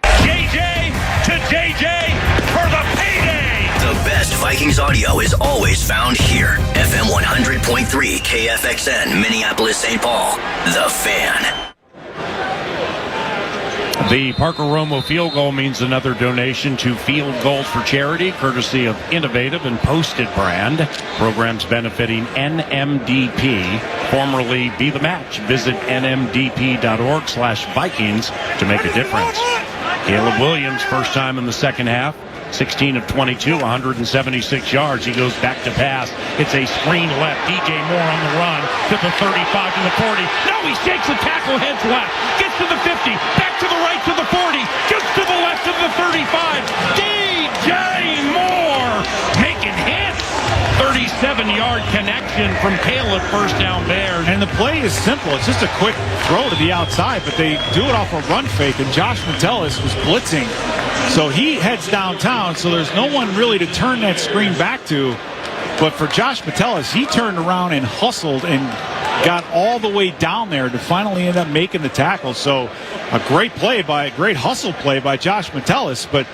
JJ to JJ for the payday! The best Vikings audio is always found here. FM 100.3 KFXN, Minneapolis, St. Paul. The Fan. The Parker Romo field goal means another donation to Field Goals for Charity, courtesy of Innovative and Posted Brand. Programs benefiting NMDP, formerly Be the Match. Visit nmdp.org/Vikings to make a difference. Caleb Williams, first time in the second half. 16 of 22, 176 yards. He goes back to pass. It's a screen left. DJ Moore on the run to the 35 to the 40. No, he shakes the tackle, heads left. Gets to the 50. Back to the right to the 40. Just to the left of the 35. DJ Moore making hits. 37-yard connection from Caleb, first down Bears. And the play is simple. It's just a quick throw to the outside, but they do it off a run fake, and Josh Metellus was blitzing. So he heads downtown, so there's no one really to turn that screen back to. But for Josh Metellus, he turned around and hustled and got all the way down there to finally end up making the tackle. So a great hustle play by Josh Metellus. But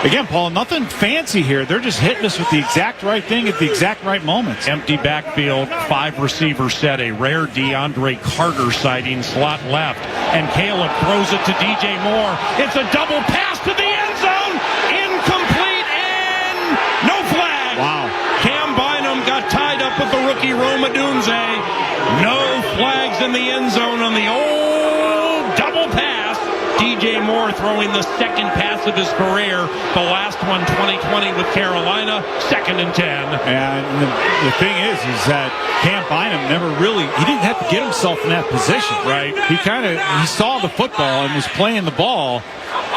again, Paul, nothing fancy here. They're just hitting us with the exact right thing at the exact right moments. Empty backfield, 5-receiver set, a rare DeAndre Carter sighting, slot left. And Caleb throws it to DJ Moore. It's a double pass to the end zone. Incomplete and no flag. Wow. Cam Bynum got tied up with the rookie odunze. No flags in the end zone on the old double pass. DJ Moore throwing the second pass of his career. The last one, 2020 with Carolina, 2nd and 10. And the thing is that Cam Bynum he didn't have to get himself in that position. Right. He saw the football and was playing the ball,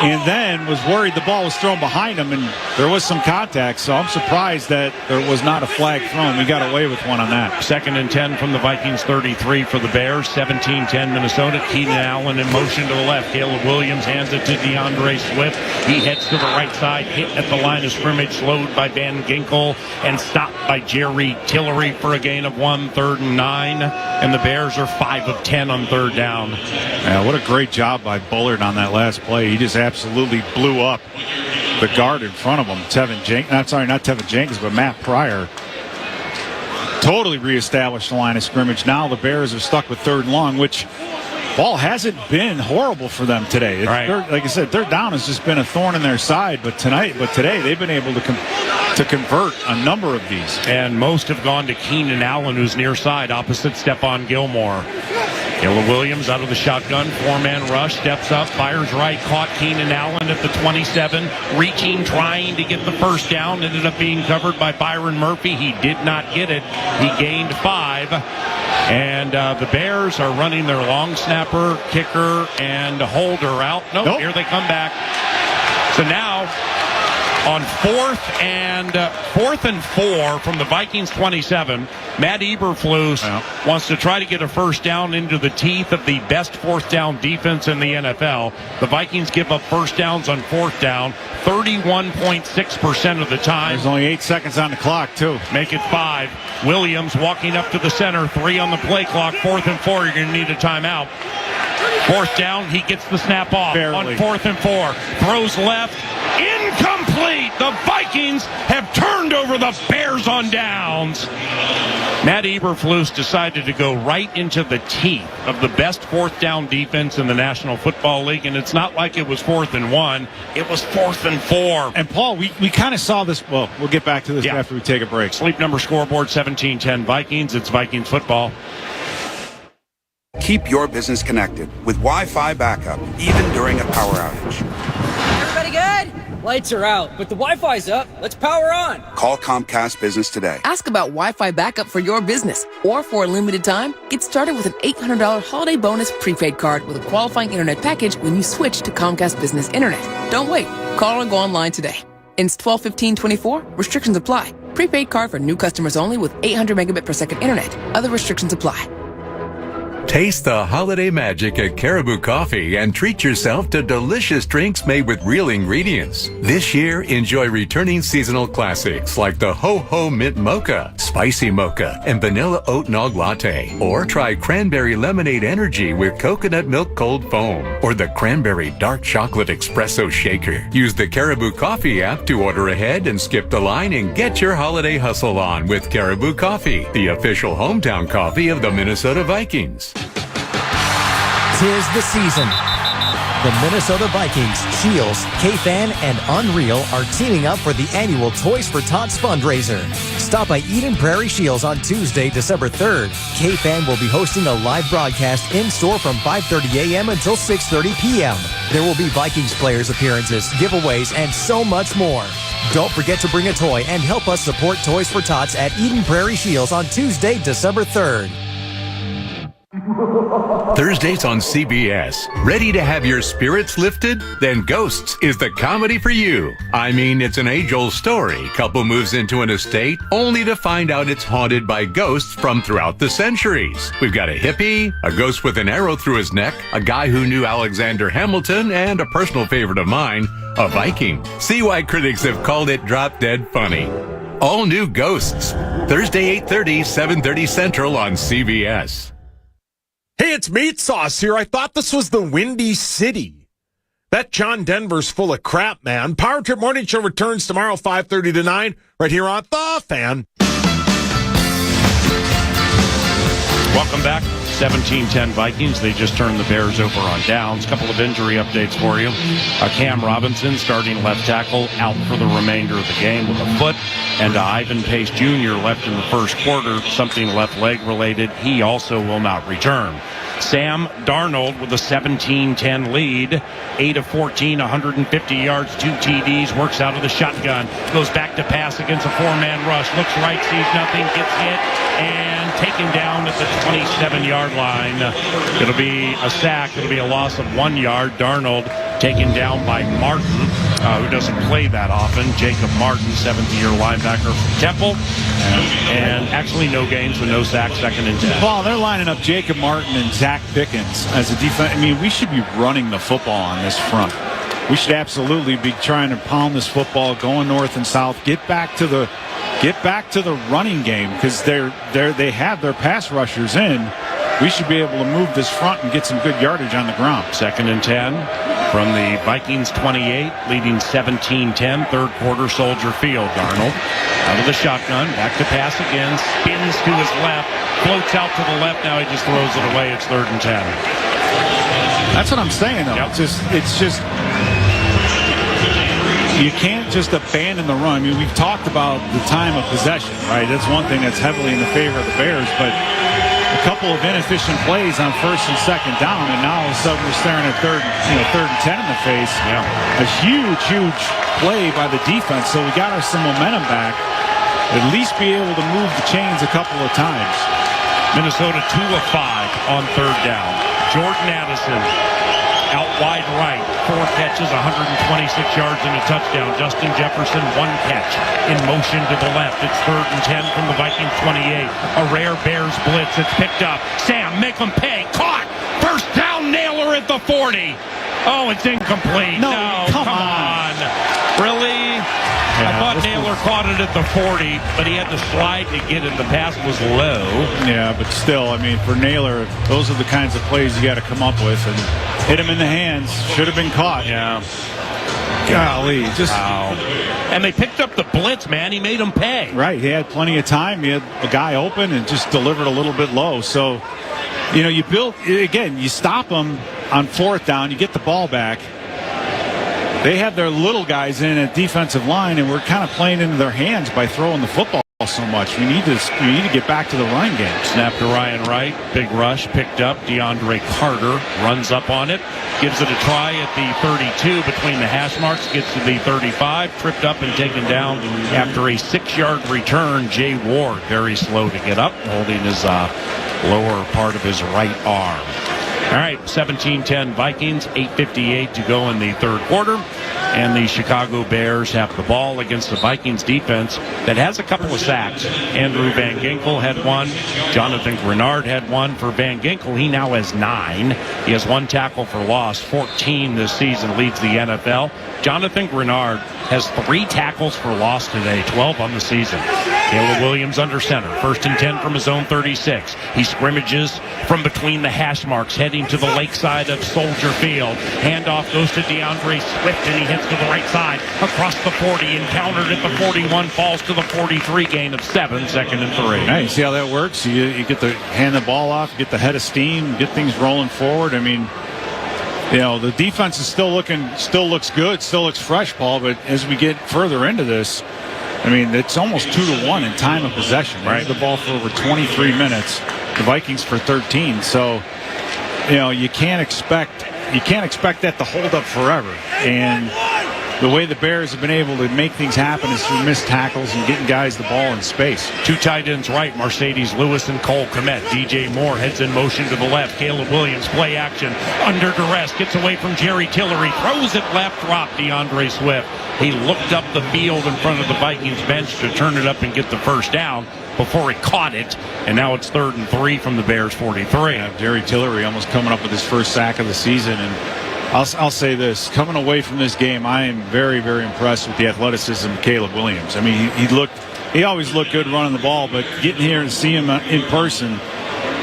and then was worried the ball was thrown behind him, and there was some contact. So I'm surprised that there was not a flag thrown. We got away with one on that. 2nd and 10 from the Vikings, 33 for the Bears, 17-10 Minnesota. Keenan Allen in motion to the left. Caleb Williams hands it to DeAndre Swift. He heads to the right side, hit at the line of scrimmage, slowed by Van Ginkel, and stopped by Jerry Tillery for a gain of 1, 3rd and 9. And the Bears are 5 of 10 on 3rd down. Yeah, what a great job by Bullard on that last play. He just absolutely blew up the guard in front of him. Not Tevin Jenkins, but Matt Pryor. totally reestablished the line of scrimmage. Now the Bears are stuck with 3rd and long, which ball hasn't been horrible for them today. Right. Like I said, 3rd down has just been a thorn in their side. But today they've been able to convert a number of these. And most have gone to Keenan Allen, who's near side, opposite Stephon Gilmore. Caleb Williams out of the shotgun, 4-man rush, steps up, fires right, caught Keenan Allen at the 27, reaching, trying to get the first down, ended up being covered by Byron Murphy. He did not get it. He gained 5. And the Bears are running their long snapper, kicker, and holder out. Nope. Here they come back. So now, on 4th and 4 from the Vikings 27, Matt Eberflus wants to try to get a first down into the teeth of the best 4th down defense in the NFL. The Vikings give up first downs on 4th down 31.6% of the time. There's only 8 seconds on the clock, too. Make it 5. Williams walking up to the center, 3 on the play clock, 4th and 4. You're going to need a timeout. 4th down, he gets the snap off. Barely. On 4th and 4. Throws left. Incomplete! The Vikings have turned over the Bears on downs. Matt Eberflus decided to go right into the teeth of the best 4th down defense in the National Football League, and it's not like it was 4th and 1. It was 4th and 4. And, Paul, we kind of saw this. Well, we'll get back to this after we take a break. Sleep number scoreboard 17-10 Vikings. It's Vikings football. Keep your business connected with Wi-Fi backup, even during a power outage. Everybody good? Lights are out, but the Wi-Fi's up. Let's power on. Call Comcast Business today. Ask about Wi-Fi backup for your business, or for a limited time, get started with an $800 holiday bonus prepaid card with a qualifying internet package when you switch to Comcast Business Internet. Don't wait. Call or go online today. Ins 12/15/24. Restrictions apply. Prepaid card for new customers only with 800 megabit per second internet. Other restrictions apply. Taste the holiday magic at Caribou Coffee and treat yourself to delicious drinks made with real ingredients. This year, enjoy returning seasonal classics like the Ho Ho Mint Mocha, Spicy Mocha, and Vanilla Oat Nog Latte. Or try Cranberry Lemonade Energy with Coconut Milk Cold Foam. Or the Cranberry Dark Chocolate Espresso Shaker. Use the Caribou Coffee app to order ahead and skip the line and get your holiday hustle on with Caribou Coffee, the official hometown coffee of the Minnesota Vikings. 'Tis the season. The Minnesota Vikings, Shields, K-Fan, and Unreal are teaming up for the annual Toys for Tots fundraiser. Stop by Eden Prairie Shields on Tuesday, December 3rd. K-Fan will be hosting a live broadcast in-store from 5:30 a.m. until 6:30 p.m. There will be Vikings players' appearances, giveaways, and so much more. Don't forget to bring a toy and help us support Toys for Tots at Eden Prairie Shields on Tuesday, December 3rd. Thursdays on CBS. Ready to have your spirits lifted? Then Ghosts is the comedy for you. I mean, it's an age-old story. Couple moves into an estate only to find out it's haunted by ghosts from throughout the centuries. We've got a hippie, a ghost with an arrow through his neck, a guy who knew Alexander Hamilton, and a personal favorite of mine, a Viking. See why critics have called it drop-dead funny. All new Ghosts. Thursday, 8:30, 7:30 Central on CBS. Hey, it's Meat Sauce here. I thought this was the Windy City. That John Denver's full of crap, man. Power Trip Morning Show returns tomorrow, 5:30 to 9, right here on The Fan. Welcome back. 17-10 Vikings. They just turned the Bears over on downs. Couple of injury updates for you. Cam Robinson, starting left tackle, out for the remainder of the game with a foot. And Ivan Pace Jr. left in the first quarter, something left leg related. He also will not return. Sam Darnold with a 17-10 lead. 8 of 14, 150 yards, 2 TDs, works out of the shotgun. Goes back to pass against a 4-man rush. Looks right, sees nothing, gets hit, and taken down at the 27-yard line. It'll be a sack. It'll be a loss of 1 yard. Darnold taken down by Martin, who doesn't play that often. Jacob Martin, 7th-year linebacker from Temple. And actually no games with no sacks, 2nd and 10. Paul, they're lining up Jacob Martin and Zach Pickens as a defense. I mean, we should be running the football on this front. We should absolutely be trying to pound this football, going north and south, get back to the running game, because they have their pass rushers in. We should be able to move this front and get some good yardage on the ground. 2nd and 10. From the Vikings 28, leading 17-10, third quarter, Soldier Field. Darnold out of the shotgun, back to pass again, spins to his left, floats out to the left, now he just throws it away. It's 3rd and 10. That's what I'm saying, though. Yep. It's just you can't just abandon the run. I mean, we've talked about the time of possession, right? That's one thing that's heavily in the favor of the Bears, but a couple of inefficient plays on 1st and 2nd down, and now all of a sudden we're staring at 3rd and 10 in the face. Yeah. A huge play by the defense, so we got some momentum back. At least be able to move the chains a couple of times. Minnesota 2 of 5 on 3rd down. Jordan Addison out wide right, 4 catches, 126 yards and a touchdown. Justin Jefferson, 1 catch in motion to the left. It's 3rd and 10 from the Vikings 28. A rare Bears blitz. It's picked up. Sam, make them pay. Caught. First down, Naylor at the 40. Oh, it's incomplete. No, come on. Really? I thought Naylor caught it at the 40, but he had to slide to get it. The pass was low. Yeah, but still, I mean, for Naylor, those are the kinds of plays you got to come up with, and hit him in the hands. Should have been caught. Yeah. Golly, just wow. And they picked up the blitz, man. He made them pay. Right. He had plenty of time. He had a guy open and just delivered a little bit low. So, you build again. You stop them on 4th down. You get the ball back. They have their little guys in at defensive line, and we're kind of playing into their hands by throwing the football so much. We need to get back to the running game. Snap to Ryan Wright. Big rush. Picked up. DeAndre Carter runs up on it. Gives it a try at the 32 between the hash marks. Gets to the 35. Tripped up and taken down after a 6-yard return. Jay Ward very slow to get up, holding his lower part of his right arm. All right, 17-10 Vikings, 8:58 to go in the 3rd quarter. And the Chicago Bears have the ball against the Vikings defense that has a couple of sacks. Andrew Van Ginkel had 1. Jonathan Grenard had 1. For Van Ginkel, he now has 9. He has 1 tackle for loss, 14 this season, leads the NFL. Jonathan Grenard has 3 tackles for loss today, 12 on the season. Caleb Williams under center, 1st and 10 from his own 36. He scrimmages from between the hash marks, heading to the lakeside of Soldier Field. Handoff goes to DeAndre Swift, and he hits to the right side across the 40, encountered at the 41, falls to the 43, gain of 7, 2nd and 3. Hey, you see how that works? You get to hand the ball off, get the head of steam, get things rolling forward. I mean, the defense is still looks good, still looks fresh, Paul, but as we get further into this, I mean, it's almost 2-1 in time of possession. Right, the ball for over 23 minutes. The Vikings for 13. So, you can't expect that to hold up forever. And the way the Bears have been able to make things happen is through missed tackles and getting guys the ball in space. 2 tight ends right, Mercedes Lewis and Cole Kmet. DJ Moore heads in motion to the left. Caleb Williams, play action, under duress, gets away from Jerry Tillery, throws it left, drop DeAndre Swift. He looked up the field in front of the Vikings bench to turn it up and get the 1st down before he caught it, and now it's 3rd and 3 from the Bears 43. Yeah, Jerry Tillery almost coming up with his 1st sack of the season, and I'll say this, coming away from this game, I am very, very impressed with the athleticism of Caleb Williams. I mean, he always looked good running the ball, but getting here and see him in person,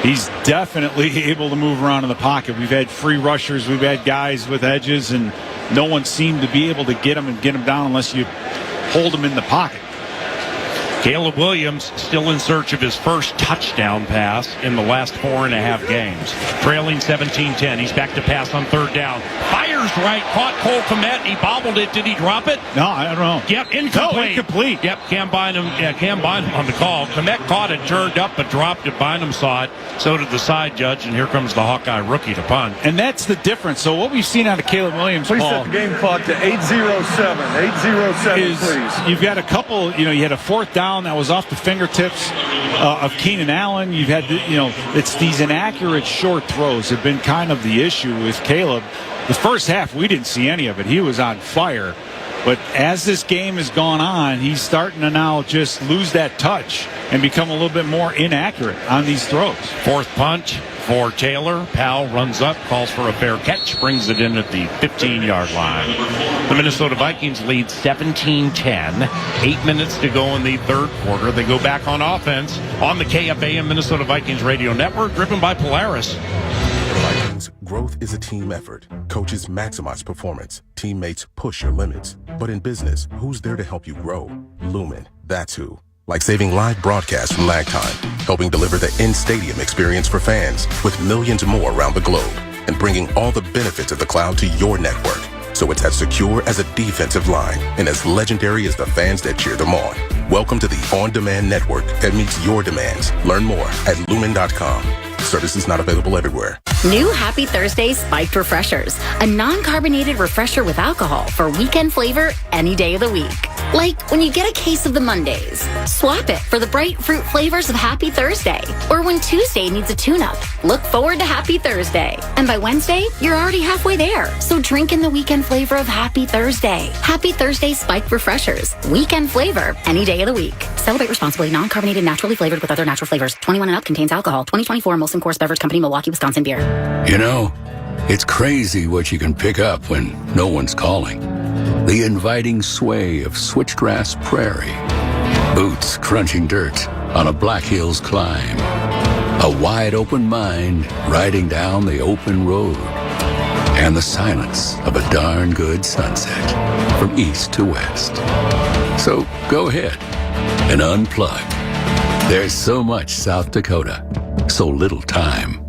he's definitely able to move around in the pocket. We've had free rushers, we've had guys with edges, and no one seemed to be able to get him down unless you hold him in the pocket. Caleb Williams still in search of his 1st touchdown pass in the last 4.5 games. Trailing 17-10. He's back to pass on 3rd down. Fires right. Caught Cole Kmet. He bobbled it. Did he drop it? No, I don't know. Yep, incomplete. No, incomplete. Yep, Cam Bynum on the call. Kmet caught it, turned up, but dropped it. Bynum saw it. So did the side judge, and here comes the Hawkeye rookie to punt. And that's the difference. So what we've seen out of Caleb Williams, Please Paul, set the game clock to 8:07. 8:07, please. You've got a couple, you had a 4th down that was off the fingertips of Keenan Allen. You've had, it's these inaccurate short throws have been kind of the issue with Caleb. The first half, we didn't see any of it. He was on fire. But as this game has gone on, he's starting to now just lose that touch and become a little bit more inaccurate on these throws. 4th punt for Taylor. Powell runs up, calls for a fair catch, brings it in at the 15-yard line. The Minnesota Vikings lead 17-10. 8 minutes to go in the 3rd quarter. They go back on offense on the KFAM Minnesota Vikings radio network, driven by Polaris. Vikings, growth is a team effort. Coaches maximize performance. Teammates push your limits. But in business, who's there to help you grow? Lumen, that's who. Like saving live broadcasts from lag time, helping deliver the in-stadium experience for fans with millions more around the globe, and bringing all the benefits of the cloud to your network. So it's as secure as a defensive line and as legendary as the fans that cheer them on. Welcome to the on-demand network that meets your demands. Learn more at lumen.com. Services not available everywhere. New Happy Thursday Spiked Refreshers, a non-carbonated refresher with alcohol for weekend flavor any day of the week. Like when you get a case of the Mondays, swap it for the bright fruit flavors of Happy Thursday. Or when Tuesday needs a tune-up, look forward to Happy Thursday. And by Wednesday, you're already halfway there. So drink in the weekend flavor of Happy Thursday. Happy Thursday Spiked Refreshers, weekend flavor any day of the week. Celebrate responsibly. Non-carbonated, naturally flavored with other natural flavors. 21 and up, contains alcohol. 2024 Molson Coors Beverage Company, Milwaukee, Wisconsin beer. You know, it's crazy what you can pick up when no one's calling. The inviting sway of switchgrass prairie, boots crunching dirt on a Black Hills climb, a wide open mind riding down the open road, and the silence of a darn good sunset from east to west. So go ahead and unplug. There's so much South Dakota, so little time.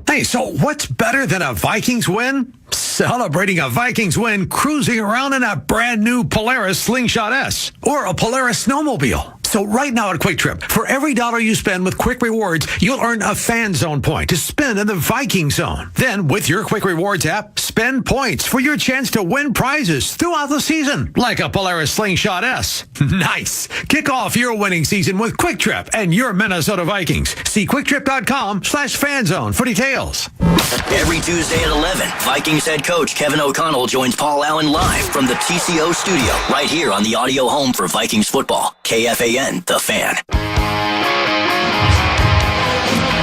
Hey, so what's better than a Vikings win? Celebrating a Vikings win cruising around in a brand new Polaris Slingshot S or a Polaris snowmobile. So right now at Quick Trip, for every $1 you spend with Quick Rewards, you'll earn a Fan Zone point to spend in the Viking Zone. Then with your Quick Rewards app, spend points for your chance to win prizes throughout the season, like a Polaris Slingshot S. Nice. Kick off your winning season with Quick Trip and your Minnesota Vikings. See quicktrip.com/fanzone for details. Every Tuesday at 11, Vikings head coach Kevin O'Connell joins Paul Allen live from the TCO studio right here on the audio home for Vikings football. KFAN, The Fan.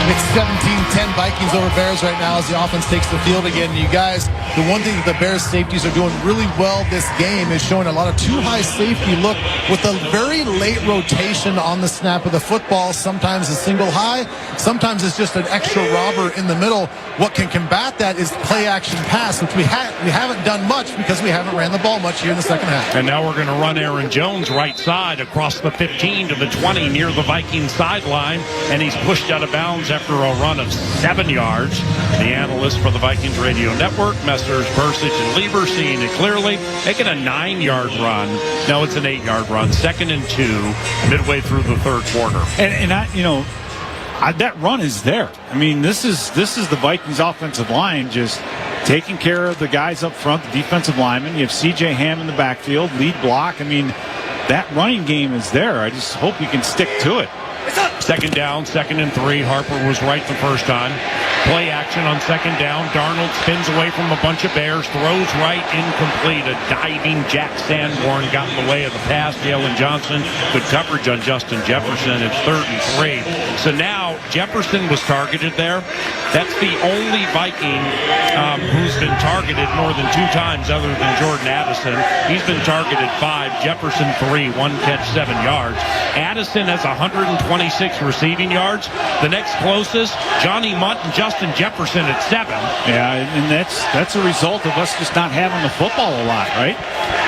It's 17-10 Vikings over Bears right now as the offense takes the field again. You guys, the one thing that the Bears safeties are doing really well this game is showing a lot of too high safety look with a very late rotation on the snap of the football. Sometimes a single high, sometimes it's just an extra robber in the middle. What can combat that is play action pass, which we haven't done much because we haven't ran the ball much here in the second half. And now we're going to run Aaron Jones right side across the 15 to the 20 near the Vikings sideline, and he's pushed out of bounds after a run of 7 yards. The analysts for the Vikings Radio Network, Messrs. Bursich and Lieber, seeing it clearly, making a 9-yard run. No, it's an 8-yard run. 2nd and 2, midway through the third quarter. That run is there. I mean, this is the Vikings offensive line just taking care of the guys up front, the defensive linemen. You have C.J. Ham in the backfield, lead block. I mean, that running game is there. I just hope we can stick to it. 2nd down, 2nd and 3. Harper was right the first time. Play action on 2nd down. Darnold spins away from a bunch of Bears, throws right, incomplete. A diving Jack Sanborn got in the way of the pass. Jalen Johnson, good coverage on Justin Jefferson. It's 3rd and 3. So now Jefferson was targeted there. That's the only Viking who's been targeted more than 2 times other than Jordan Addison. He's been targeted 5. Jefferson 3, 1 catch, 7 yards. Addison has 126 receiving yards. The next closest, Johnny Munt and Justin Jefferson at 7. Yeah, and that's a result of us just not having the football a lot, right?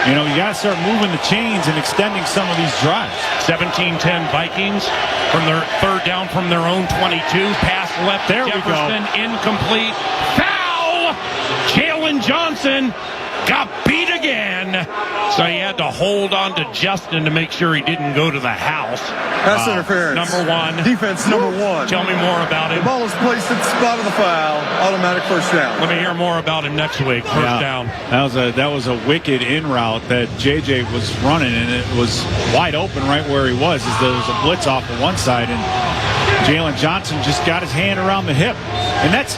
You got to start moving the chains and extending some of these drives. 17-10 Vikings from their 3rd down from their own 22. Pass left there. Jefferson, incomplete. Foul! Jalen Johnson got beat again. So he had to hold on to Justin to make sure he didn't go to the house. That's interference. Number 1. Defense number 1. Tell me more about it. The ball is placed at the spot of the foul. Automatic first down. Let me hear more about him next week. First down. That was a wicked in route that JJ was running, and it was wide open right where he was as there was a blitz off of one side, and Jalen Johnson just got his hand around the hip. And that's,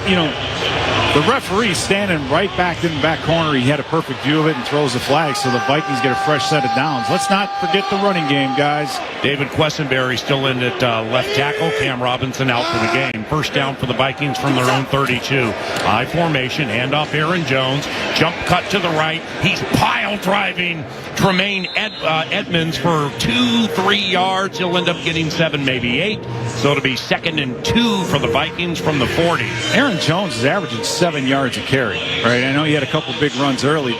The referee standing right back in the back corner. He had a perfect view of it and throws the flag, so the Vikings get a fresh set of downs. Let's not forget the running game, guys. David Quessenberry still in at left tackle. Cam Robinson out for the game. First down for the Vikings from their own 32. High formation, handoff Aaron Jones. Jump cut to the right. He's pile driving Tremaine Edmonds for 2-3 yards. He'll end up getting 7, maybe 8. So it'll be 2nd and 2 for the Vikings from the 40. Aaron Jones is averaging 7 yards a carry. Right? I know he had a couple big runs early,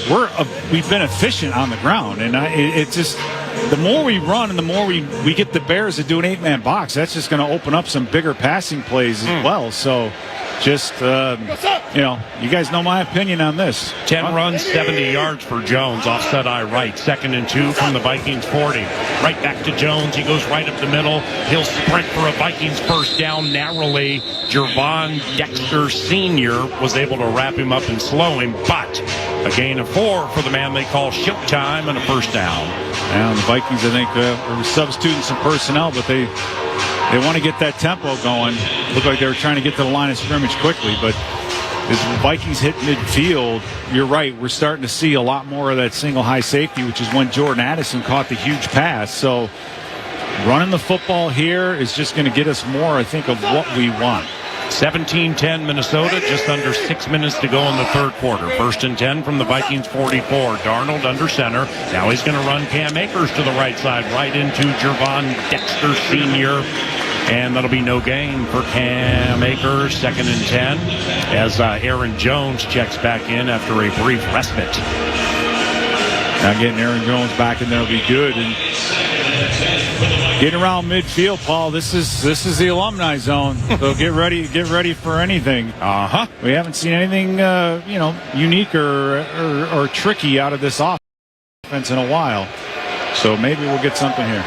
but we've been efficient on the ground, and it's just the more we run and the more we get the Bears to do an 8-man box, that's just going to open up some bigger passing plays as well. So just, you guys know my opinion on this. 10 runs, 70 yards for Jones. Offset eye right. 2nd and 2 from the Vikings 40. Right back to Jones. He goes right up the middle. He'll sprint for a Vikings first down narrowly. Jervon Dexter Sr. was able to wrap him up and slow him, but a gain of 4 for the man they call Showtime and a first down. And the Vikings, I think, are substituting some personnel, but they want to get that tempo going. Looked like they were trying to get to the line of scrimmage quickly, but as the Vikings hit midfield, you're right, we're starting to see a lot more of that single high safety, which is when Jordan Addison caught the huge pass. So running the football here is just going to get us more, I think, of what we want. 17-10 Minnesota, just under 6 minutes to go in the third quarter. 1st and 10 from the Vikings 44. Darnold under center. Now he's going to run Cam Akers to the right side, right into Jervon Dexter Sr. And that'll be no gain for Cam Akers. 2nd and 10 as Aaron Jones checks back in after a brief respite. Now getting Aaron Jones back in there will be good. And getting around midfield, Paul, this is the alumni zone. So get ready for anything. We haven't seen anything unique or tricky out of this offense in a while. So maybe we'll get something here.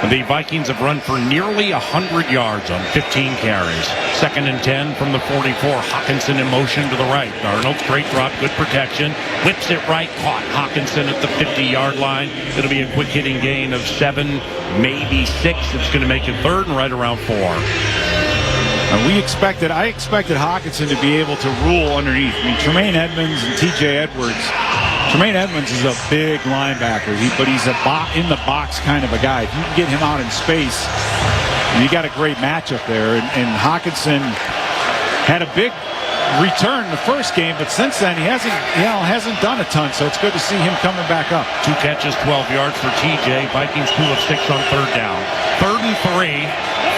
The Vikings have run for nearly 100 yards on 15 carries. 2nd and 10 from the 44. Hawkinson in motion to the right. Darnold, straight drop, good protection. Whips it right, caught Hawkinson at the 50-yard line. It'll be a quick hitting gain of 7, maybe 6. It's going to make it 3rd and right around 4. I expected Hawkinson to be able to rule underneath. I mean, Tremaine Edmonds and T.J. Edwards. Tremaine Edmonds is a big linebacker, but he's a in the box kind of a guy. If you can get him out in space, you got a great matchup there. And Hawkinson had a big return in the first game, but since then he hasn't done a ton. So it's good to see him coming back up. 2 catches, 12 yards for TJ. Vikings 2 of 6 on 3rd down. 3rd and 3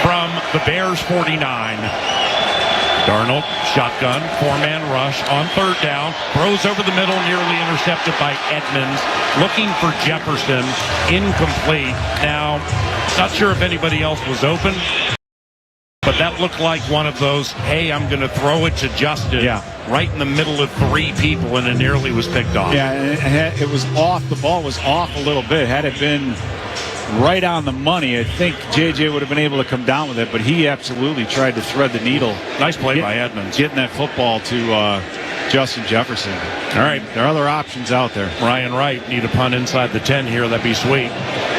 from the Bears 49. Darnold, shotgun, 4-man rush on 3rd down. Throws over the middle, nearly intercepted by Edmonds. Looking for Jefferson, incomplete. Now, not sure if anybody else was open, but that looked like one of those, hey, I'm going to throw it to Justin. Right in the middle of 3 people, and it nearly was picked off. It was off. The ball was off a little bit. Had it been right on the money, I think JJ would have been able to come down with it, but he absolutely tried to thread the needle. Nice play by Edmonds. Getting that football to Justin Jefferson. All right. There are other options out there. Ryan Wright need a punt inside the 10 here. That'd be sweet.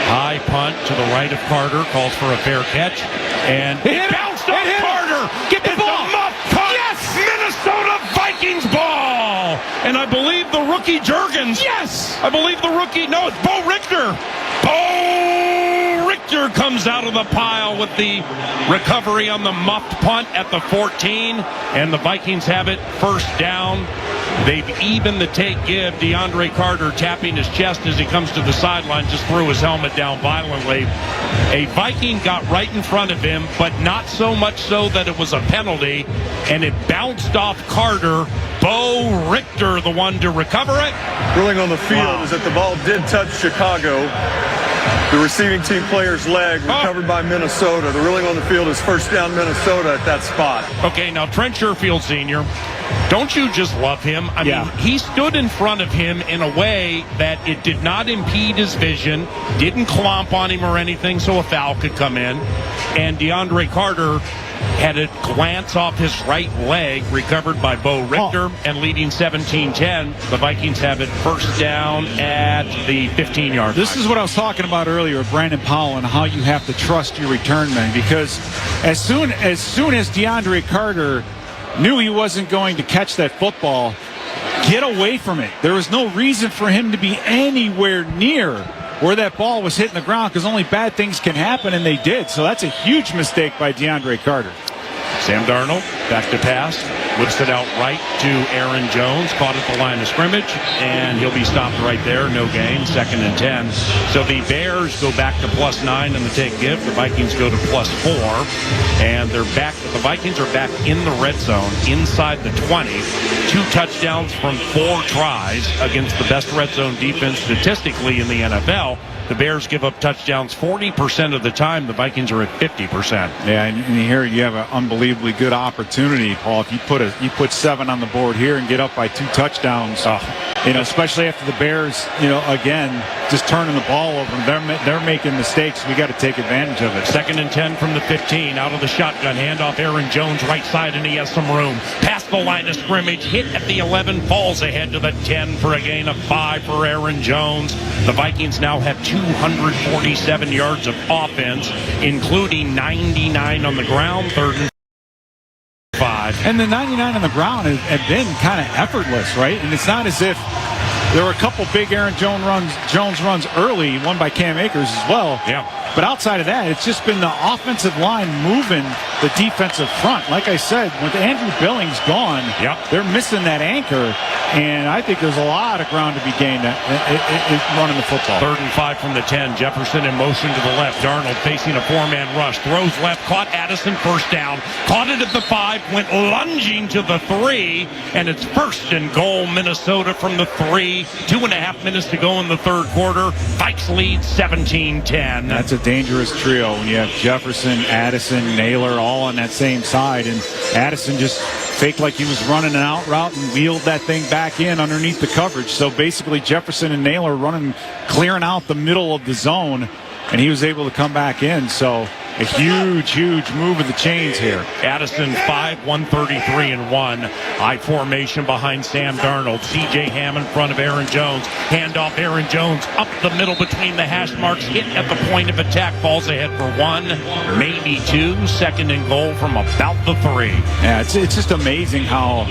High punt to the right of Carter. Calls for a fair catch. And it bounced off Carter. Get the ball. Yes! Minnesota Vikings ball. And I believe the rookie Juergens. Yes! I believe the rookie. No, it's Bo Richter. Bo Richter comes out of the pile with the recovery on the muffed punt at the 14. And the Vikings have it, first down. They've evened the take-give. DeAndre Carter tapping his chest as he comes to the sideline, just threw his helmet down violently. A Viking got right in front of him, but not so much so that it was a penalty, and it bounced off Carter. Bo Richter, the one to recover it. Ruling on the field is that the ball did touch Chicago. The receiving team player's leg recovered by Minnesota. The ruling on the field is first down Minnesota at that spot. Okay, now Trent Sherfield Sr., don't you just love him? I mean, he stood in front of him in a way that it did not impede his vision, didn't clomp on him or anything, so a foul could come in. And DeAndre Carter had a glance off his right leg, recovered by Bo Richter, and leading 17-10. The Vikings have it first down at the 15-yard line. This is what I was talking about earlier with Brandon Powell and how you have to trust your return men, because as soon as DeAndre Carter knew he wasn't going to catch that football, get away from it. There was no reason for him to be anywhere near where that ball was hitting the ground, because only bad things can happen, and they did. So that's a huge mistake by DeAndre Carter. Sam Darnold back to pass, whips it out right to Aaron Jones, caught at the line of scrimmage, and he'll be stopped right there. No gain, 2nd and 10. So the Bears go back to +9 in the take give. The Vikings go to +4, and they're back. The Vikings are back in the red zone inside the 20. 2 touchdowns from 4 tries against the best red zone defense statistically in the NFL. The Bears give up touchdowns 40% of the time. The Vikings are at 50%. Yeah, and here you have an unbelievably good opportunity, Paul. If you put 7 on the board here and get up by 2 touchdowns, especially after the Bears, again, just turning the ball over. They're making mistakes. We got to take advantage of it. 2nd and 10 from the 15. Out of the shotgun, handoff Aaron Jones right side, and he has some room. Past the line of scrimmage, hit at the 11, falls ahead to the 10 for a gain of 5 for Aaron Jones. The Vikings now have 247 yards of offense, including 99 on the ground, 3rd and 5. And the 99 on the ground have been kind of effortless, right? And it's not as if there were a couple big Aaron Jones runs early, one by Cam Akers as well. Yeah. But outside of that, it's just been the offensive line moving the defensive front. Like I said, with Andrew Billings gone, they're missing that anchor, and I think there's a lot of ground to be gained running the football. 3rd and 5 from the 10. Jefferson in motion to the left. Darnold facing a 4-man rush. Throws left, caught Addison, 1st down. Caught it at the 5, went lunging to the 3, and it's 1st and goal, Minnesota from the 3. 2.5 minutes to go in the 3rd quarter. Vikes lead 17-10. That's a dangerous trio when you have Jefferson, Addison, Naylor all on that same side, and Addison just faked like he was running an out route and wheeled that thing back in underneath the coverage. So basically Jefferson and Naylor clearing out the middle of the zone, and he was able to come back in. So a huge move of the chains here. Addison 5, 133 and 1. I formation behind Sam Darnold. C.J. Ham in front of Aaron Jones. Handoff Aaron Jones up the middle between the hash marks. Hit at the point of attack. Falls ahead for 1, maybe 2. 2nd and goal from about the 3. Yeah, it's just amazing how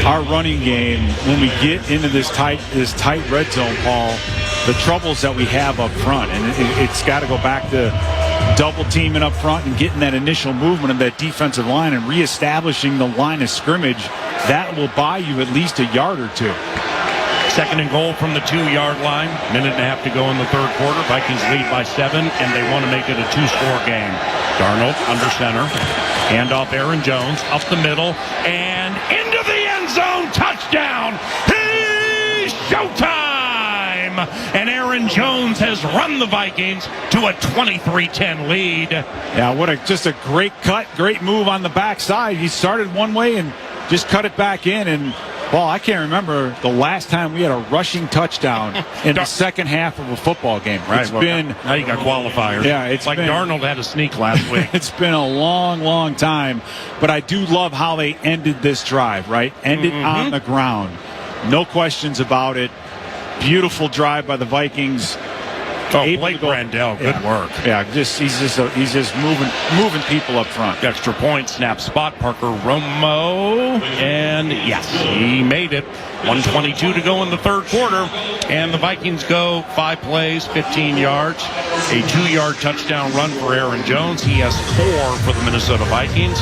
our running game, when we get into this tight red zone, Paul, the troubles that we have up front, and it's got to go back to double teaming up front and getting that initial movement of that defensive line and reestablishing the line of scrimmage. That will buy you at least a yard or 2. 2nd and goal from the 2-yard line. 1.5 to go in the 3rd quarter. Vikings lead by 7, and they want to make it a 2-score game. Darnold under center. Handoff Aaron Jones up the middle and into the end zone. Touchdown. He's showtime. And Aaron Jones has run the Vikings to a 23-10 lead. Yeah, just a great cut, great move on the backside. He started one way and just cut it back in. And, well, I can't remember the last time we had a rushing touchdown in the second half of a football game. Right. Now you got qualifiers. Yeah, it's like Darnold had a sneak last week. It's been a long time. But I do love how they ended this drive, right? Ended on the ground. No questions about it. Beautiful drive by the Vikings. Blake Brandel, good work. Yeah, he's just moving people up front. Extra point, snap spot, Parker Romo, and yes, he made it. 1:22 to go in the 3rd quarter, and the Vikings go 5 plays, 15 yards, a 2-yard touchdown run for Aaron Jones. He has 4 for the Minnesota Vikings,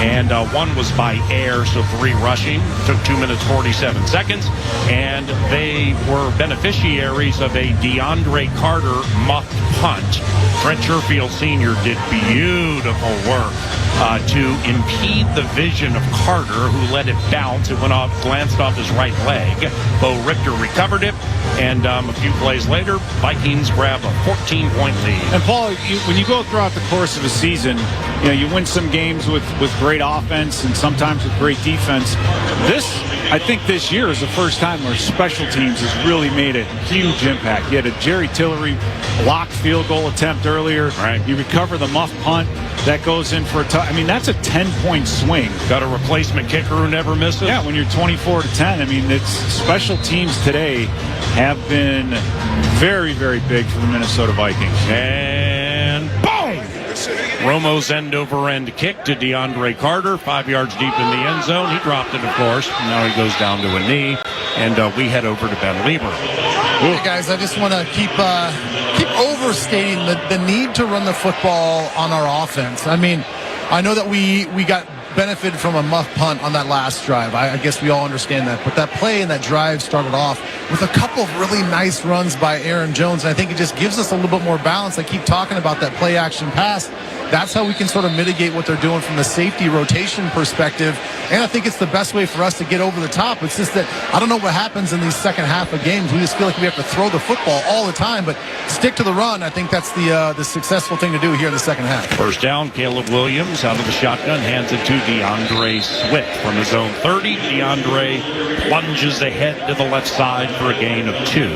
and 1 was by air, so 3 rushing. Took 2 minutes 47 seconds, and they were beneficiaries of a DeAndre Carter muff punt. Trent Sherfield Sr. did beautiful work to impede the vision of Carter, who let it bounce. It glanced off his right leg. Bo Richter recovered it, and a few plays later, Vikings grab a 14-point lead. And Paul, when you go throughout the course of a season, you win some games with great offense and sometimes with great defense. I think this year is the first time where special teams has really made a huge impact. You had a Jerry Tillery blocked field goal attempt earlier. Right. You recover the muff punt. That goes in for a touch. I mean, that's a 10-point swing. Got a replacement kicker who never misses. Yeah, when you're 24-10. I mean, it's special teams today have been very, very big for the Minnesota Vikings. And boom! Romo's end-over-end kick to DeAndre Carter, 5 yards deep in the end zone. He dropped it, of course. Now he goes down to a knee, and we head over to Ben Lieber. Hey guys, I just want to keep overstating the need to run the football on our offense. I mean, I know that we got benefited from a muff punt on that last drive. I guess we all understand that. But that play and that drive started off with a couple of really nice runs by Aaron Jones. And I think it just gives us a little bit more balance. I keep talking about that play action pass. That's how we can sort of mitigate what they're doing from the safety rotation perspective. And I think it's the best way for us to get over the top. It's just that I don't know what happens in these second half of games. We just feel like we have to throw the football all the time. But stick to the run. I think that's the successful thing to do here in the second half. First down, Caleb Williams out of the shotgun, hands it to DeAndre Swift from his own 30. DeAndre plunges ahead to the left side for a gain of 2.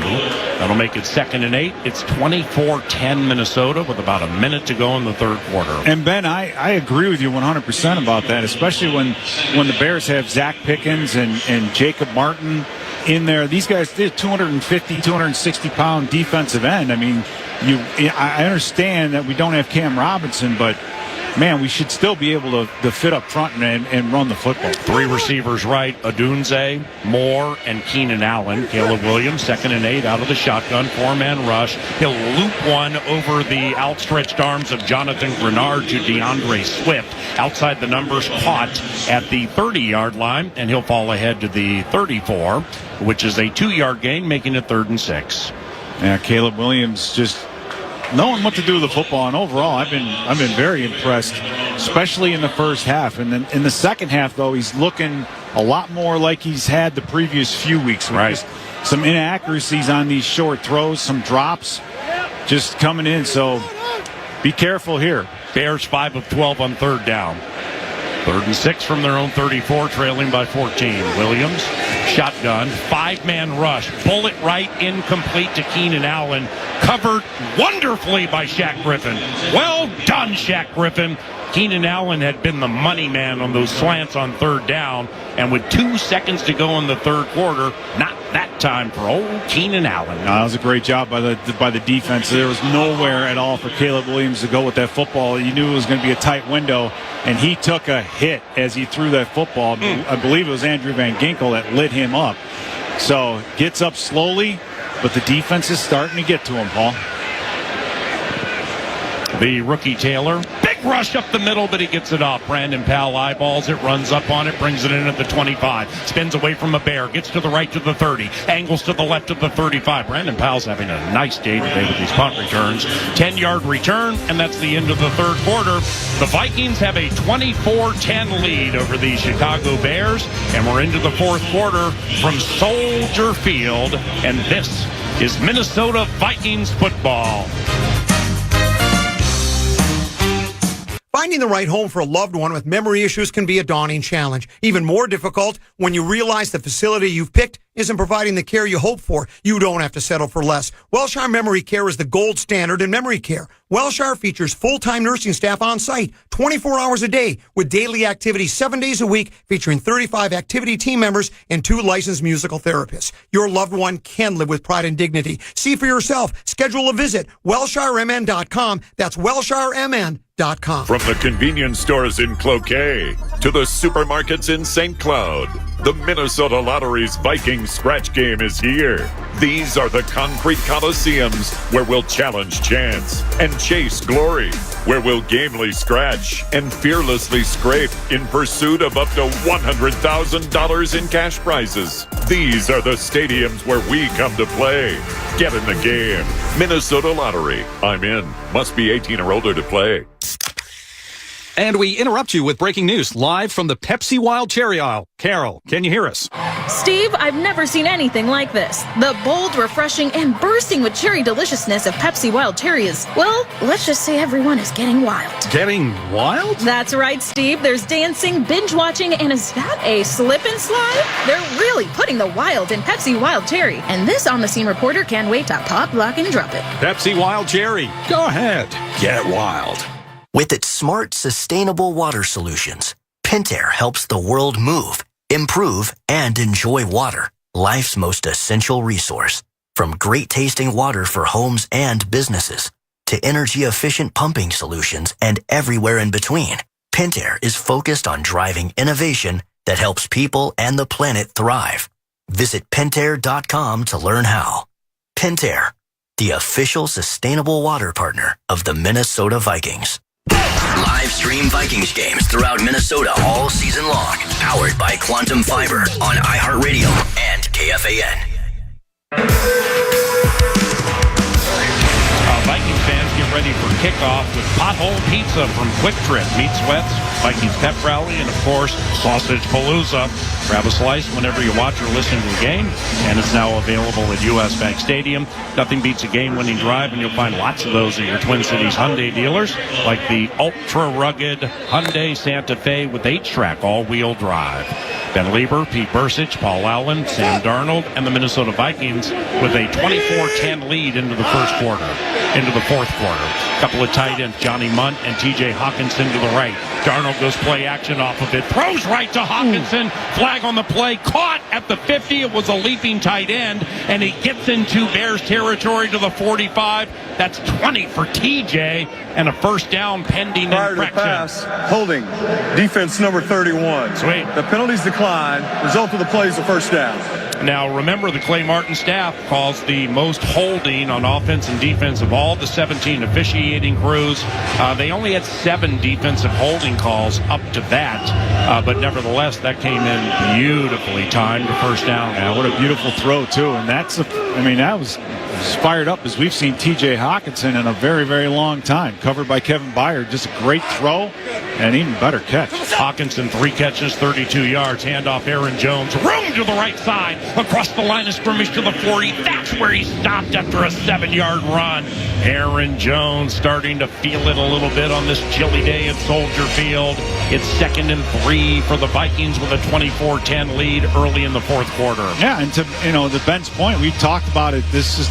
That'll make it 2nd and 8. It's 24-10 Minnesota with about a minute to go in the third quarter. And Ben, I agree with you 100% about that, especially when the Bears have Zach Pickens and Jacob Martin in there. These guys did 250, 260-pound defensive end. I mean, I understand that we don't have Cam Robinson, but man, we should still be able to fit up front and run the football. 3 receivers right, Odunze, Moore, and Keenan Allen. Caleb Williams, 2nd and 8 out of the shotgun, 4-man rush. He'll loop one over the outstretched arms of Jonathan Grenard to DeAndre Swift. Outside the numbers, caught at the 30-yard line, and he'll fall ahead to the 34, which is a 2-yard gain, making it 3rd and 6. Yeah, Caleb Williams just knowing what to do with the football, and overall, I've been very impressed, especially in the first half. And then in the second half, though, he's looking a lot more like he's had the previous few weeks. Right. Some inaccuracies on these short throws, some drops just coming in. So be careful here. Bears 5 of 12 on 3rd down. 3rd and 6 from their own 34, trailing by 14. Williams, shotgun, 5-man rush. Bullet right, incomplete to Keenan Allen. Covered wonderfully by Shaq Griffin. Well done, Shaq Griffin. Keenan Allen had been the money man on those slants on 3rd down. And with 2 seconds to go in the third quarter, not that time for old Keenan Allen. No, that was a great job by the defense. There was nowhere at all for Caleb Williams to go with that football. You knew it was going to be a tight window, and he took a hit as he threw that football. I believe it was Andrew Van Ginkel that lit him up. So gets up slowly, but the defense is starting to get to him, Paul. The rookie Taylor, big rush up the middle, but he gets it off. Brandon Powell eyeballs it, runs up on it, brings it in at the 25, spins away from a Bear, gets to the right to the 30, angles to the left of the 35. Brandon Powell's having a nice day today with these punt returns. 10-yard return, and that's the end of the third quarter. The Vikings have a 24-10 lead over the Chicago Bears, and we're into the fourth quarter from Soldier Field, and this is Minnesota Vikings football. Finding the right home for a loved one with memory issues can be a daunting challenge. Even more difficult when you realize the facility you've picked isn't providing the care you hope for. You don't have to settle for less. Welshire Memory Care is the gold standard in memory care. Welshire features full-time nursing staff on site 24 hours a day with daily activities 7 days a week, featuring 35 activity team members and 2 licensed musical therapists. Your loved one can live with pride and dignity. See for yourself. Schedule a visit. WelshireMN.com. That's WelshireMN.com. From the convenience stores in Cloquet to the supermarkets in St. Cloud, the Minnesota Lottery's Vikings scratch game is here. These are the concrete coliseums where we'll challenge chance and chase glory, where we'll gamely scratch and fearlessly scrape in pursuit of up to $100,000 in cash prizes. These are the stadiums where we come to play. Get in the game. Minnesota Lottery. I'm in. Must be 18 or older to play. And we interrupt you with breaking news live from the Pepsi Wild Cherry aisle. Carol, can you hear us? Steve, I've never seen anything like this. The bold, refreshing, and bursting with cherry deliciousness of Pepsi Wild Cherry is, well, let's just say everyone is getting wild. Getting wild? That's right, Steve. There's dancing, binge-watching, and is that a slip and slide? They're really putting the wild in Pepsi Wild Cherry. And this on-the-scene reporter can't wait to pop, lock, and drop it. Pepsi Wild Cherry. Go ahead. Get wild. With its smart, sustainable water solutions, Pentair helps the world move, improve, and enjoy water, life's most essential resource. From great tasting water for homes and businesses, to energy-efficient pumping solutions and everywhere in between, Pentair is focused on driving innovation that helps people and the planet thrive. Visit Pentair.com to learn how. Pentair, the official sustainable water partner of the Minnesota Vikings. Live stream Vikings games throughout Minnesota all season long. Powered by Quantum Fiber on iHeartRadio and KFAN. Vikings fans, get ready for kickoff with pothole pizza from Quick Trip, meat sweats, Vikings pep rally, and of course, sausage palooza. Grab a slice whenever you watch or listen to the game, and it's now available at US Bank Stadium. Nothing beats a game-winning drive, and you'll find lots of those at your Twin Cities Hyundai dealers, like the ultra-rugged Hyundai Santa Fe with H-Track all-wheel drive. Ben Lieber, Pete Bursich, Paul Allen, Sam Darnold, and the Minnesota Vikings with a 24-10 lead into the fourth quarter. A couple of tight ends, Johnny Munt and TJ Hawkinson to the right. Darnold goes play action off of it, throws right to Hawkinson, flag on the play, caught at the 50. It was a leaping tight end, and he gets into Bears territory to the 45. That's 20 for TJ, and a first down pending Prior to the infraction. pass, holding, defense number 31. Sweet. The penalties decline, result of the play is a first down. Now, remember, the Clay Martin staff calls the most holding on offense and defense of all the 17 officiating crews. They only had 7 defensive holding calls up to that, but nevertheless, that came in beautifully timed to first down. Yeah, what a beautiful throw, too. And that was as fired up as we've seen TJ Hawkinson in a very, very long time. Covered by Kevin Byard. Just a great throw and even better catch. Hawkinson, 3 catches, 32 yards. Handoff Aaron Jones. Room to the right side. Across the line of scrimmage to the 40. That's where he stopped after a 7-yard run. Aaron Jones starting to feel it a little bit on this chilly day at Soldier Field. It's 2nd and 3 for the Vikings with a 24-10 lead early in the fourth quarter. Yeah, and to Ben's point, we talked about it. This is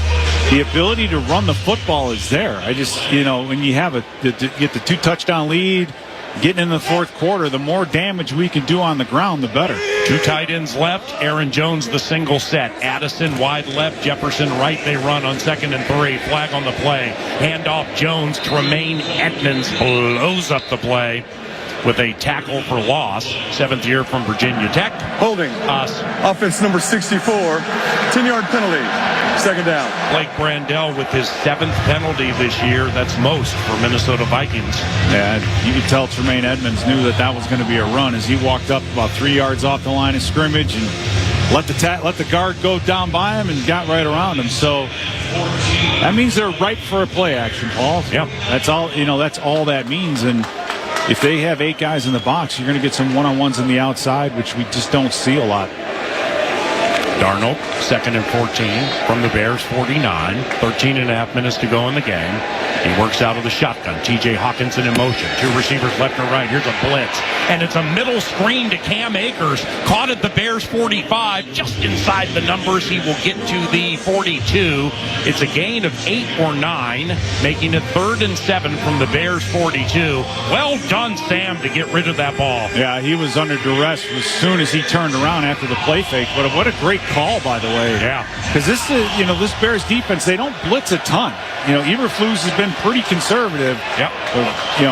the ability to run the football is there. I just, when you have get the 2 touchdown lead, getting in the fourth quarter, the more damage we can do on the ground, the better. 2 tight ends left. Aaron Jones, the single set. Addison wide left. Jefferson right. They run on 2nd and 3. Flag on the play. Handoff Jones. Tremaine Edmonds blows up the play with a tackle for loss. 7th year from Virginia Tech. Holding. Offense number 64. 10-yard penalty. 2nd down. Blake Brandell with his 7th penalty this year. That's most for Minnesota Vikings. Yeah, you could tell Tremaine Edmonds knew that was going to be a run as he walked up about 3 yards off the line of scrimmage and let the guard go down by him and got right around him. So that means they're ripe for a play action, Paul. Yeah. That's all. That's all that means. And if they have 8 guys in the box, you're going to get some one-on-ones on the outside, which we just don't see a lot. Darnold, 2nd and 14 from the Bears 49. 13.5 minutes to go in the game. He works out of the shotgun. TJ Hawkinson in motion. 2 receivers left and right. Here's a blitz. And it's a middle screen to Cam Akers. Caught at the Bears 45. Just inside the numbers. He will get to the 42. It's a gain of 8 or 9. Making it 3rd and 7 from the Bears 42. Well done, Sam, to get rid of that ball. Yeah, he was under duress as soon as he turned around after the play fake. But what a great call, by the way. Yeah. Because this Bears defense, they don't blitz a ton. Eberflus has been pretty conservative. Yep. But,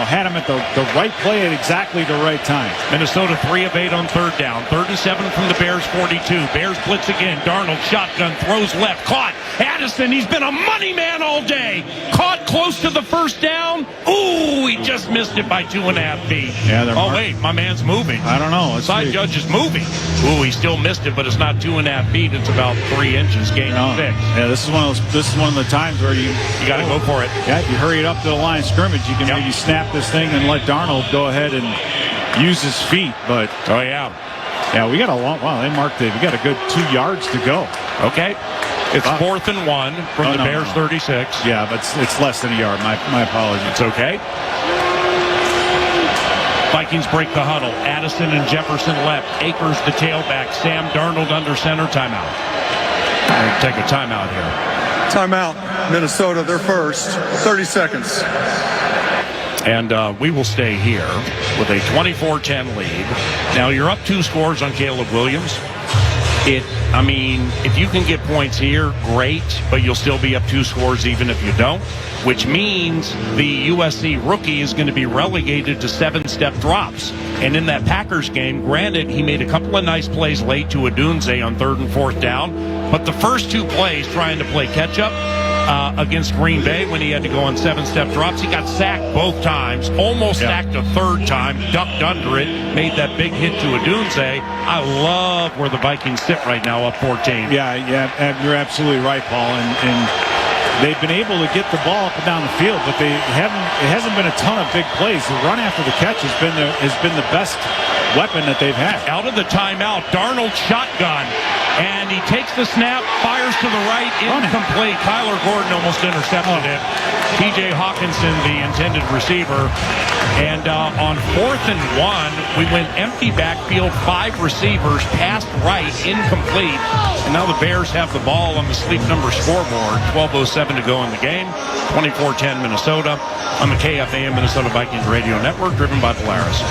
had him at the right play at exactly the right time. Minnesota 3 of 8 on 3rd down. 3rd and 7 from the Bears 42. Bears blitz again. Darnold shotgun, throws left, caught. Addison, he's been a money man all day. Caught close to the first down. Ooh, he just missed it by 2.5 feet. Yeah, wait, my man's moving. I don't know. Side judge is moving. Ooh, he still missed it, but it's not 2.5 feet. It's about 3 inches. Gain of 6. Yeah, this is one of the times where you got to go for it. Yeah, if you hurry it up to the line of scrimmage, you can maybe snap this thing and let Darnold go ahead and use his feet. But we got a long. Wow, they marked it. We got a good 2 yards to go. Okay. It's 4th and 1 from the Bears 36. Yeah, but it's less than a yard. My apologies. It's okay. Vikings break the huddle. Addison and Jefferson left. Akers the tailback. Sam Darnold under center. Timeout. We'll take a timeout here. Timeout. Minnesota, they're first. 30 seconds. And we will stay here with a 24-10 lead. Now, you're up 2 scores on Caleb Williams. if you can get points here, great, but you'll still be up 2 scores even if you don't, which means the USC rookie is going to be relegated to 7-step drops. And in that Packers game, granted, he made a couple of nice plays late to Odunze on 3rd and 4th down, but the first 2 plays trying to play catch-up against Green Bay when he had to go on 7-step drops, he got sacked both times, almost sacked a 3rd time, ducked under it, made that big hit to Odunze. I love where the Vikings sit right now, up 14. Yeah, you're absolutely right, Paul. And they've been able to get the ball up and down the field, but it hasn't been a ton of big plays. The run after the catch has been the best weapon that they've had. Out of the timeout, Darnold shotgun, and he takes the snap, fires to the right, incomplete. Kyler Gordon almost intercepted it. T.J. Hawkinson, the intended receiver. And on 4th and 1, we went empty backfield, 5 receivers, passed right, incomplete. And now the Bears have the ball on the Sleep Number scoreboard. 12:07 to go in the game. 24-10 Minnesota on the KFAN Minnesota Vikings Radio Network, driven by Polaris.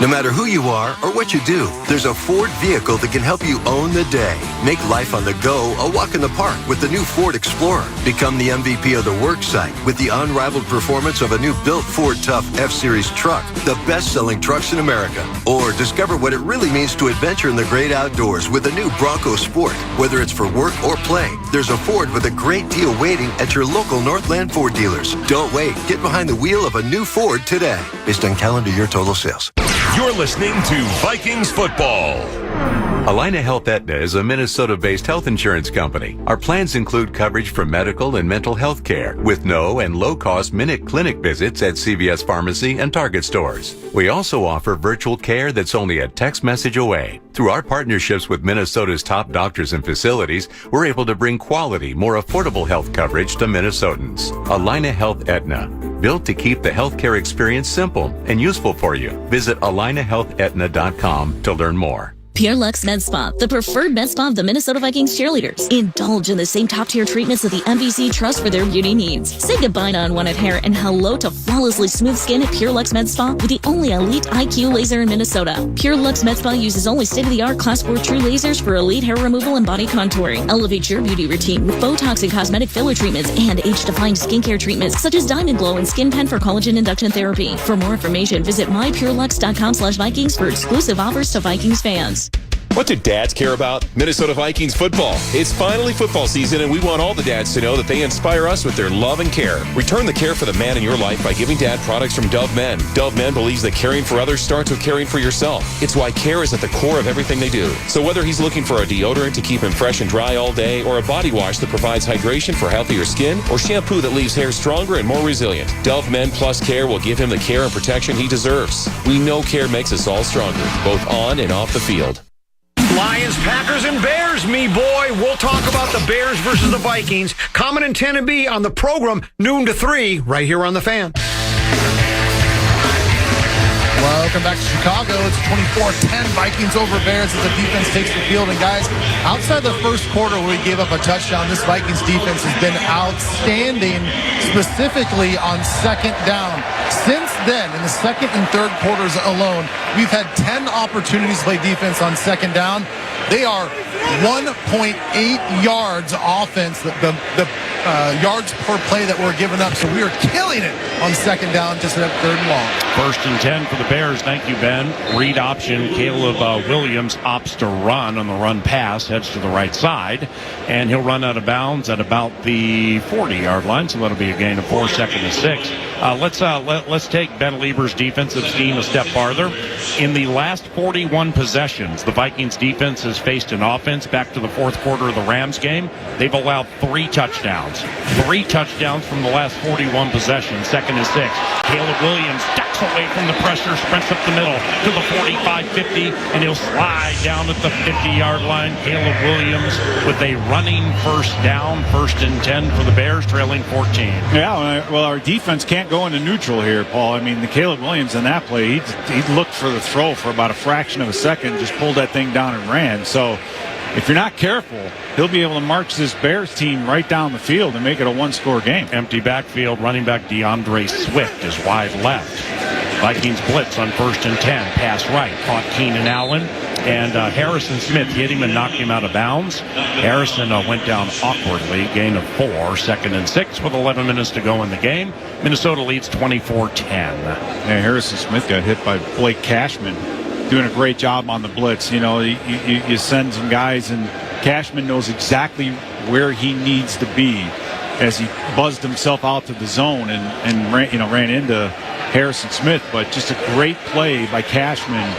No matter who you are or what you do, there's a Ford vehicle that can help you own the day. Make life on the go a walk in the park with the new Ford Explorer. Become the MVP of the work site with the unrivaled performance of a new built Ford Tough F-Series truck, the best-selling trucks in America. Or discover what it really means to adventure in the great outdoors with the new Bronco Sport. Whether it's for work or play, there's a Ford with a great deal waiting at your local Northland Ford dealers. Don't wait. Get behind the wheel of a new Ford today. Based on calendar year total sales. You're listening to Vikings football. Allina Health Aetna is a Minnesota-based health insurance company. Our plans include coverage for medical and mental health care with no and low-cost minute clinic visits at CVS Pharmacy and Target stores. We also offer virtual care that's only a text message away. Through our partnerships with Minnesota's top doctors and facilities, we're able to bring quality, more affordable health coverage to Minnesotans. Allina Health Aetna, built to keep the healthcare experience simple and useful for you. Visit AllinaHealthAetna.com to learn more. Pure Lux Med Spa, the preferred med spa of the Minnesota Vikings cheerleaders. Indulge in the same top-tier treatments that the MVC trust for their beauty needs. Say goodbye to unwanted hair and hello to flawlessly smooth skin at Pure Lux Med Spa with the only elite IQ laser in Minnesota. Pure Lux Med Spa uses only state-of-the-art Class 4 true lasers for elite hair removal and body contouring. Elevate your beauty routine with Botox and cosmetic filler treatments and age-defying skincare treatments such as Diamond Glow and Skin Pen for collagen induction therapy. For more information, visit mypurelux.com/Vikings for exclusive offers to Vikings fans. What do dads care about? Minnesota Vikings football. It's finally football season, and we want all the dads to know that they inspire us with their love and care. Return the care for the man in your life by giving dad products from Dove Men. Dove Men believes that caring for others starts with caring for yourself. It's why care is at the core of everything they do. So whether he's looking for a deodorant to keep him fresh and dry all day, or a body wash that provides hydration for healthier skin, or shampoo that leaves hair stronger and more resilient, Dove Men Plus Care will give him the care and protection he deserves. We know care makes us all stronger, both on and off the field. Lions, Packers, and Bears, me boy. We'll talk about the Bears versus the Vikings. Common and 10 and B on the program, noon to 3, right here on The Fan. Welcome back to Chicago. It's 24-10 Vikings over Bears as the defense takes the field. And guys, outside the first quarter where we gave up a touchdown, this Vikings defense has been outstanding, specifically on second down. Since then, in the second and third quarters alone, we've had 10 opportunities to play defense on second down. They are 1.8 yards offense, the yards per play that we're giving up. So we are killing it on second down to set up third and long. 1st and 10 for the Bears. Thank you, Ben. Read option. Caleb Williams opts to run on the run pass, heads to the right side, and he'll run out of bounds at about the 40-yard line. So that'll be a gain of 4, 2nd and 6. Let's take Ben Lieber's defensive scheme a step farther. In the last 41 possessions, the Vikings defense has faced an offense back to the fourth quarter of the Rams game. They've allowed 3 touchdowns. 3 touchdowns from the last 41 possessions, 2nd and 6. Caleb Williams ducks away from the pressure, sprints up the middle to the 45-50, and he'll slide down at the 50-yard line. Caleb Williams with a running first down, 1st and 10 for the Bears, trailing 14. Yeah, well, our defense can't go into neutral here, Paul. I mean, the Caleb Williams in that play, he looked for the throw for about a fraction of a second, just pulled that thing down and ran. So if you're not careful, he'll be able to march this Bears team right down the field and make it a one-score game. Empty backfield, running back DeAndre Swift is wide left. Vikings blitz on 1st and 10. Pass right. Caught Keenan Allen. and Harrison Smith hit him and knocked him out of bounds. Harrison went down awkwardly, gain of 4, 2nd and 6 with 11 minutes to go in the game. Minnesota leads 24-10. Yeah, Harrison Smith got hit by Blake Cashman, doing a great job on the blitz. You know, you send some guys, and Cashman knows exactly where he needs to be as he buzzed himself out to the zone and ran into Harrison Smith. But just a great play by Cashman.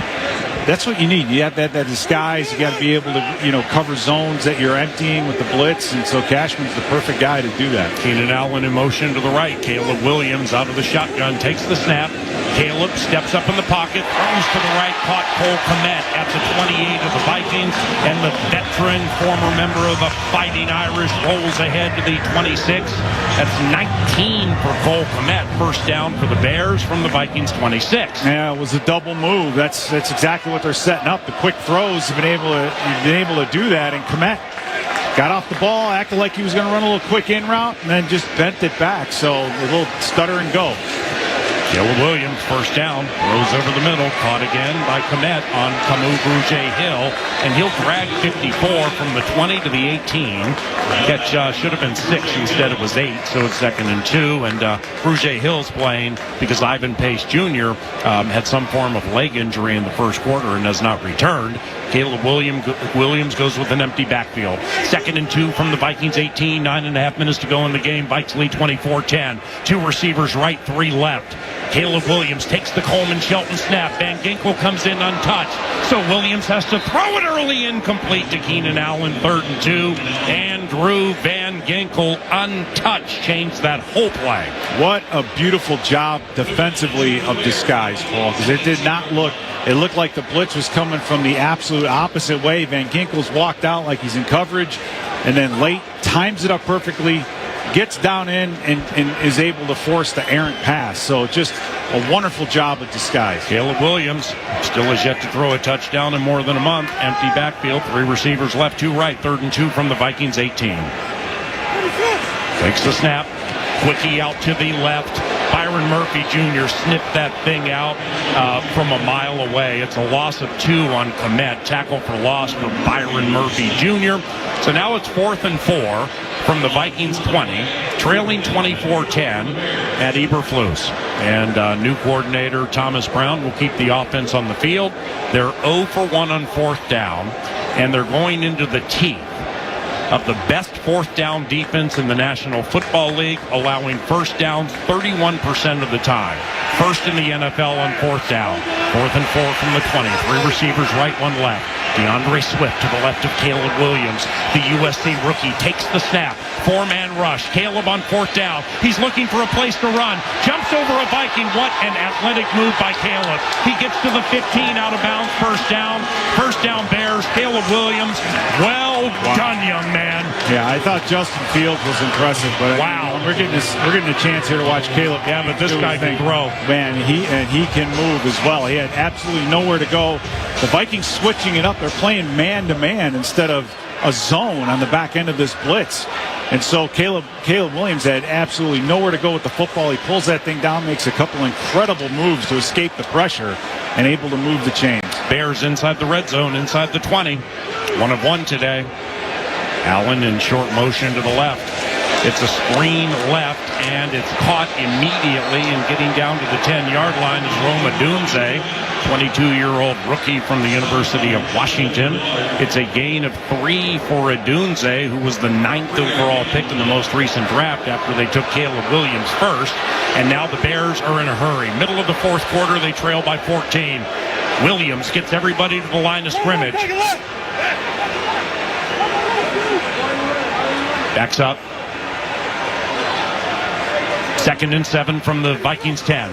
That's what you need. You have that disguise. You got to be able to, cover zones that you're emptying with the blitz. And so Cashman's the perfect guy to do that. Keenan Allen in motion to the right. Caleb Williams out of the shotgun, takes the snap. Caleb steps up in the pocket, throws to the right, caught Cole Kmet at the 28 of the Vikings, and the veteran, former member of the Fighting Irish, rolls ahead to the 26. That's 19 for Cole Kmet. First down for the Bears from the Vikings 26. Yeah, it was a double move. That's exactly what they're setting up. The quick throws, you've been able to do that, and Kmet got off the ball, acted like he was going to run a little quick in route, and then just bent it back. So a little stutter and go. Caleb Williams, first down, throws over the middle, caught again by Kmet on Camus Bruget-Hill, and he'll drag 54 from the 20 to the 18. Catch should have been 6, instead it was 8, so it's 2nd and 2, and Bruget-Hill's playing because Ivan Pace Jr. Had some form of leg injury in the first quarter and has not returned. Caleb Williams goes with an empty backfield. 2nd and 2 from the Vikings 18, 9.5 minutes to go in the game. Vikes lead 24-10. 2 receivers right, 3 left. Caleb Williams takes the Coleman Shelton snap. Van Ginkel comes in untouched. So Williams has to throw it early, incomplete to Keenan Allen, 3rd and 2. Andrew Van Ginkel untouched, changed that whole play. What a beautiful job defensively of disguise, Paul, because it did not look, it looked like the blitz was coming from the absolute opposite way. Van Ginkel's walked out like he's in coverage, and then late times it up perfectly, gets down in and is able to force the errant pass. So just a wonderful job of disguise. Caleb Williams still has yet to throw a touchdown in more than a month. Empty backfield, 3 receivers left, 2 right, 3rd and 2 from the Vikings 18. Takes the snap, quickie out to the left. Byron Murphy Jr. snipped that thing out from a mile away. It's a loss of 2 on Kmet. Tackle for loss for Byron Murphy Jr. So now it's 4th and 4 from the Vikings 20, trailing 24-10 at Eberflus. And new coordinator Thomas Brown will keep the offense on the field. They're 0 for 1 on 4th down, and they're going into the teeth of the best 4th down defense in the National Football League, allowing first downs 31% of the time. First in the NFL on 4th down. 4th and 4 from the 20. 3 receivers right, 1 left. DeAndre Swift to the left of Caleb Williams. The USC rookie takes the snap. 4-man rush. Caleb on 4th down. He's looking for a place to run. Jumps over a Viking. What an athletic move by Caleb. He gets to the 15, out of bounds. First down. First down Bears. Caleb Williams. Well done, young man. Yeah, I thought Justin Fields was impressive, but wow, we're getting a chance here to watch Caleb. Yeah, but this guy can throw. Man, he can move as well. He had absolutely nowhere to go. The Vikings switching it up. They're playing man-to-man instead of a zone on the back end of this blitz. And so Caleb Williams had absolutely nowhere to go with the football. He pulls that thing down, makes a couple incredible moves to escape the pressure, and able to move the chains. Bears inside the red zone, inside the 20. 1 of 1 today. Allen in short motion to the left. It's a screen left, and it's caught immediately, and getting down to the 10-yard line is Rome Odunze, 22-year-old rookie from the University of Washington. It's a gain of 3 for Odunze, who was the 9th overall pick in the most recent draft after they took Caleb Williams first. And now the Bears are in a hurry. Middle of the 4th quarter, they trail by 14. Williams gets everybody to the line of scrimmage. Backs up. 2nd and 7 from the Vikings 10.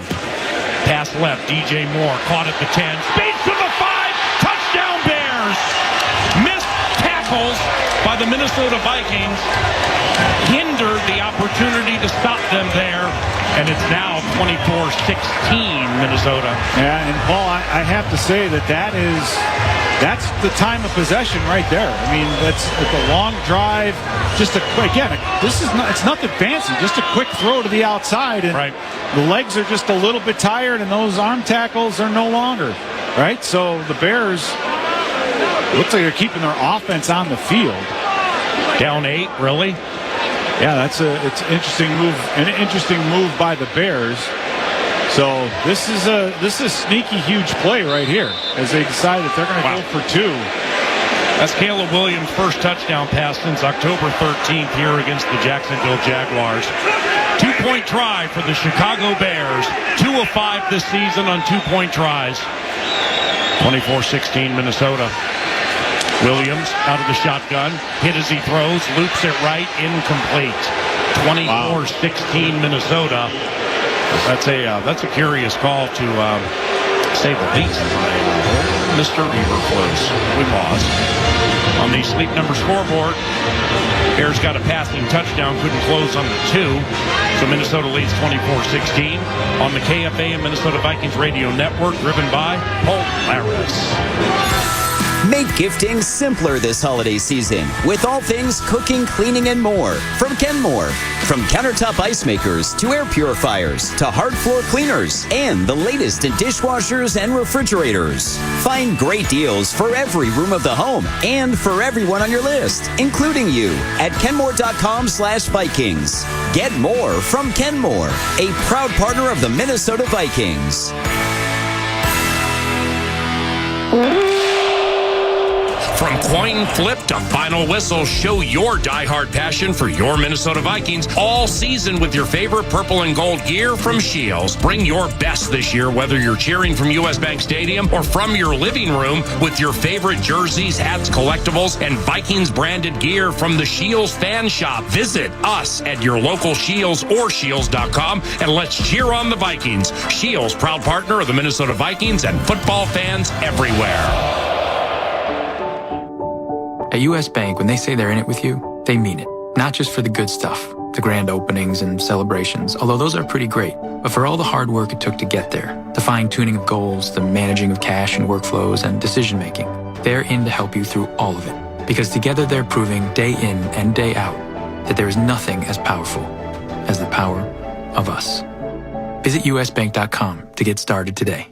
Pass left, DJ Moore caught at the 10. Speeds to the 5. Touchdown Bears. Missed tackles by the Minnesota Vikings hindered the opportunity to stop them there. And it's now 24-16 Minnesota. Yeah, and Paul, I have to say that's the time of possession right there. I mean, that's a long drive. Just it's nothing fancy. Just a quick throw to the outside, and right. The legs are just a little bit tired, and those arm tackles are no longer. Right? So the Bears Looks like they're keeping their offense on the field. Down 8, really? Yeah, it's an interesting move by the Bears. So this is a sneaky huge play right here as they decide that they're going to go for 2. That's Caleb Williams' first touchdown pass since October 13th here against the Jacksonville Jaguars. 2-point try for the Chicago Bears. 2 of 5 this season on 2-point tries. 24-16 Minnesota. Williams out of the shotgun, hit as he throws, loops it right, incomplete. 24-16 Minnesota. That's a curious call to say the least. Mr. Eberflus. We pause. On the Sleep Number scoreboard, Bears got a passing touchdown, couldn't close on the 2. So Minnesota leads 24-16 on the KFA and Minnesota Vikings Radio Network, driven by Polaris. Make gifting simpler this holiday season with all things cooking, cleaning, and more from Kenmore. From countertop ice makers to air purifiers to hard floor cleaners and the latest in dishwashers and refrigerators. Find great deals for every room of the home and for everyone on your list, including you, at kenmore.com/Vikings. Get more from Kenmore, a proud partner of the Minnesota Vikings. From coin flip to final whistle, show your diehard passion for your Minnesota Vikings all season with your favorite purple and gold gear from Shields. Bring your best this year, whether you're cheering from US Bank Stadium or from your living room with your favorite jerseys, hats, collectibles, and Vikings branded gear from the Shields Fan Shop. Visit us at your local Shields or Shields.com and let's cheer on the Vikings. Shields, proud partner of the Minnesota Vikings and football fans everywhere. At U.S. Bank, when they say they're in it with you, they mean it. Not just for the good stuff, the grand openings and celebrations, although those are pretty great, but for all the hard work it took to get there, the fine-tuning of goals, the managing of cash and workflows, and decision-making. They're in to help you through all of it, because together they're proving day in and day out that there is nothing as powerful as the power of us. Visit usbank.com to get started today.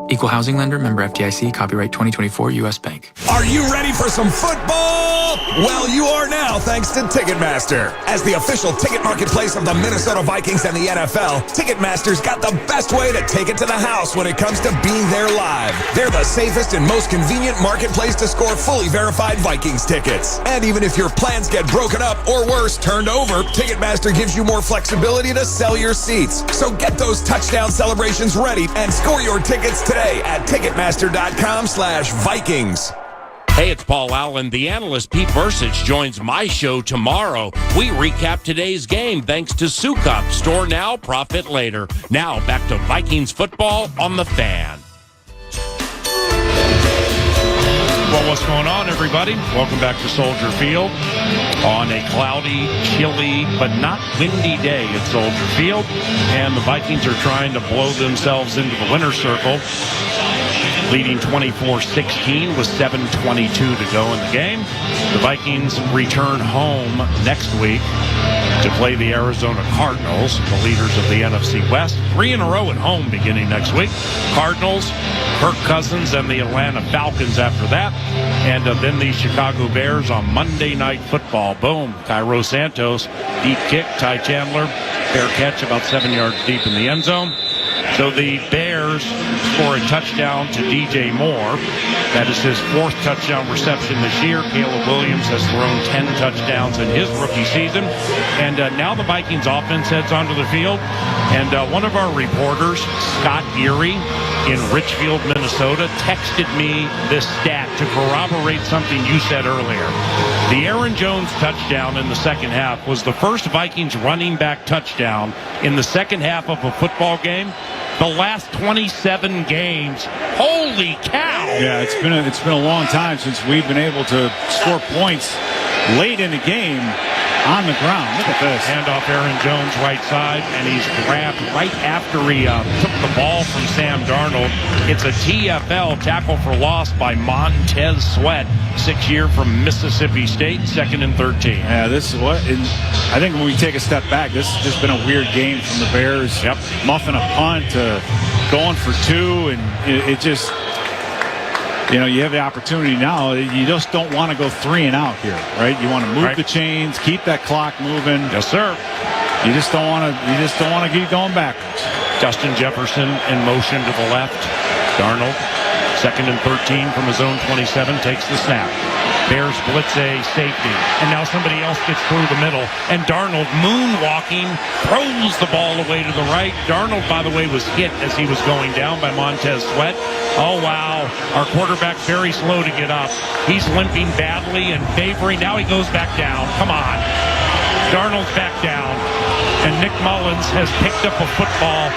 Equal housing lender, member FDIC, copyright 2024 U.S. Bank. Are you ready for some football? Well, you are now, thanks to Ticketmaster. As the official ticket marketplace of the Minnesota Vikings and the NFL, Ticketmaster's got the best way to take it to the house when it comes to being there live. They're the safest and most convenient marketplace to score fully verified Vikings tickets. And even if your plans get broken up or worse, turned over, Ticketmaster gives you more flexibility to sell your seats. So get those touchdown celebrations ready and score your tickets today at Ticketmaster.com/Vikings. Hey, it's Paul Allen. The analyst Pete Bursich joins my show tomorrow. We recap today's game thanks to Sukup. Store now, profit later. Now back to Vikings football on the Fan. Well, what's going on, everybody? Welcome back to Soldier Field on a cloudy, chilly, but not windy day at Soldier Field. And the Vikings are trying to blow themselves into the winner's circle, leading 24-16 with 7:22 to go in the game. The Vikings return home next week to play the Arizona Cardinals, the leaders of the NFC West. 3 in a row at home beginning next week. Cardinals, Kirk Cousins, and the Atlanta Falcons after that. And then the Chicago Bears on Monday Night Football. Boom. Cairo Santos, deep kick. Ty Chandler, fair catch about 7 yards deep in the end zone. So the Bears score a touchdown to DJ Moore. That is his 4th touchdown reception this year. Caleb Williams has thrown 10 touchdowns in his rookie season. And now the Vikings offense heads onto the field. And one of our reporters, Scott Geary, in Richfield, Minnesota, texted me this stat to corroborate something you said earlier. The Aaron Jones touchdown in the second half was the first Vikings running back touchdown in the second half of a football game. The last 27 games. Holy cow! Yeah, it's been a long time since we've been able to score points late in the game on the ground. Look at this. Handoff Aaron Jones right side, and he's grabbed right after he took the ball from Sam Darnold. It's a TFL, tackle for loss by Montez Sweat, 6-year from Mississippi State, 2nd and 13. Yeah, this is what I think when we take a step back, this has just been a weird game from the Bears. Yep. Muffing a punt, going for 2, and it just you have the opportunity now. You just don't want to go 3 and out here, right? You want to move the chains, keep that clock moving. Yes, sir. You just don't want to keep going backwards. Justin Jefferson in motion to the left. Darnold, 2nd and 13 from his own 27, takes the snap. Bears blitz a safety, and now somebody else gets through the middle, and Darnold moonwalking throws the ball away to the right. Darnold, by the way, was hit as he was going down by Montez Sweat. Oh, wow. Our quarterback very slow to get up. He's limping badly and favoring. Now he goes back down. Come on. Darnold's back down, and Nick Mullins has picked up a football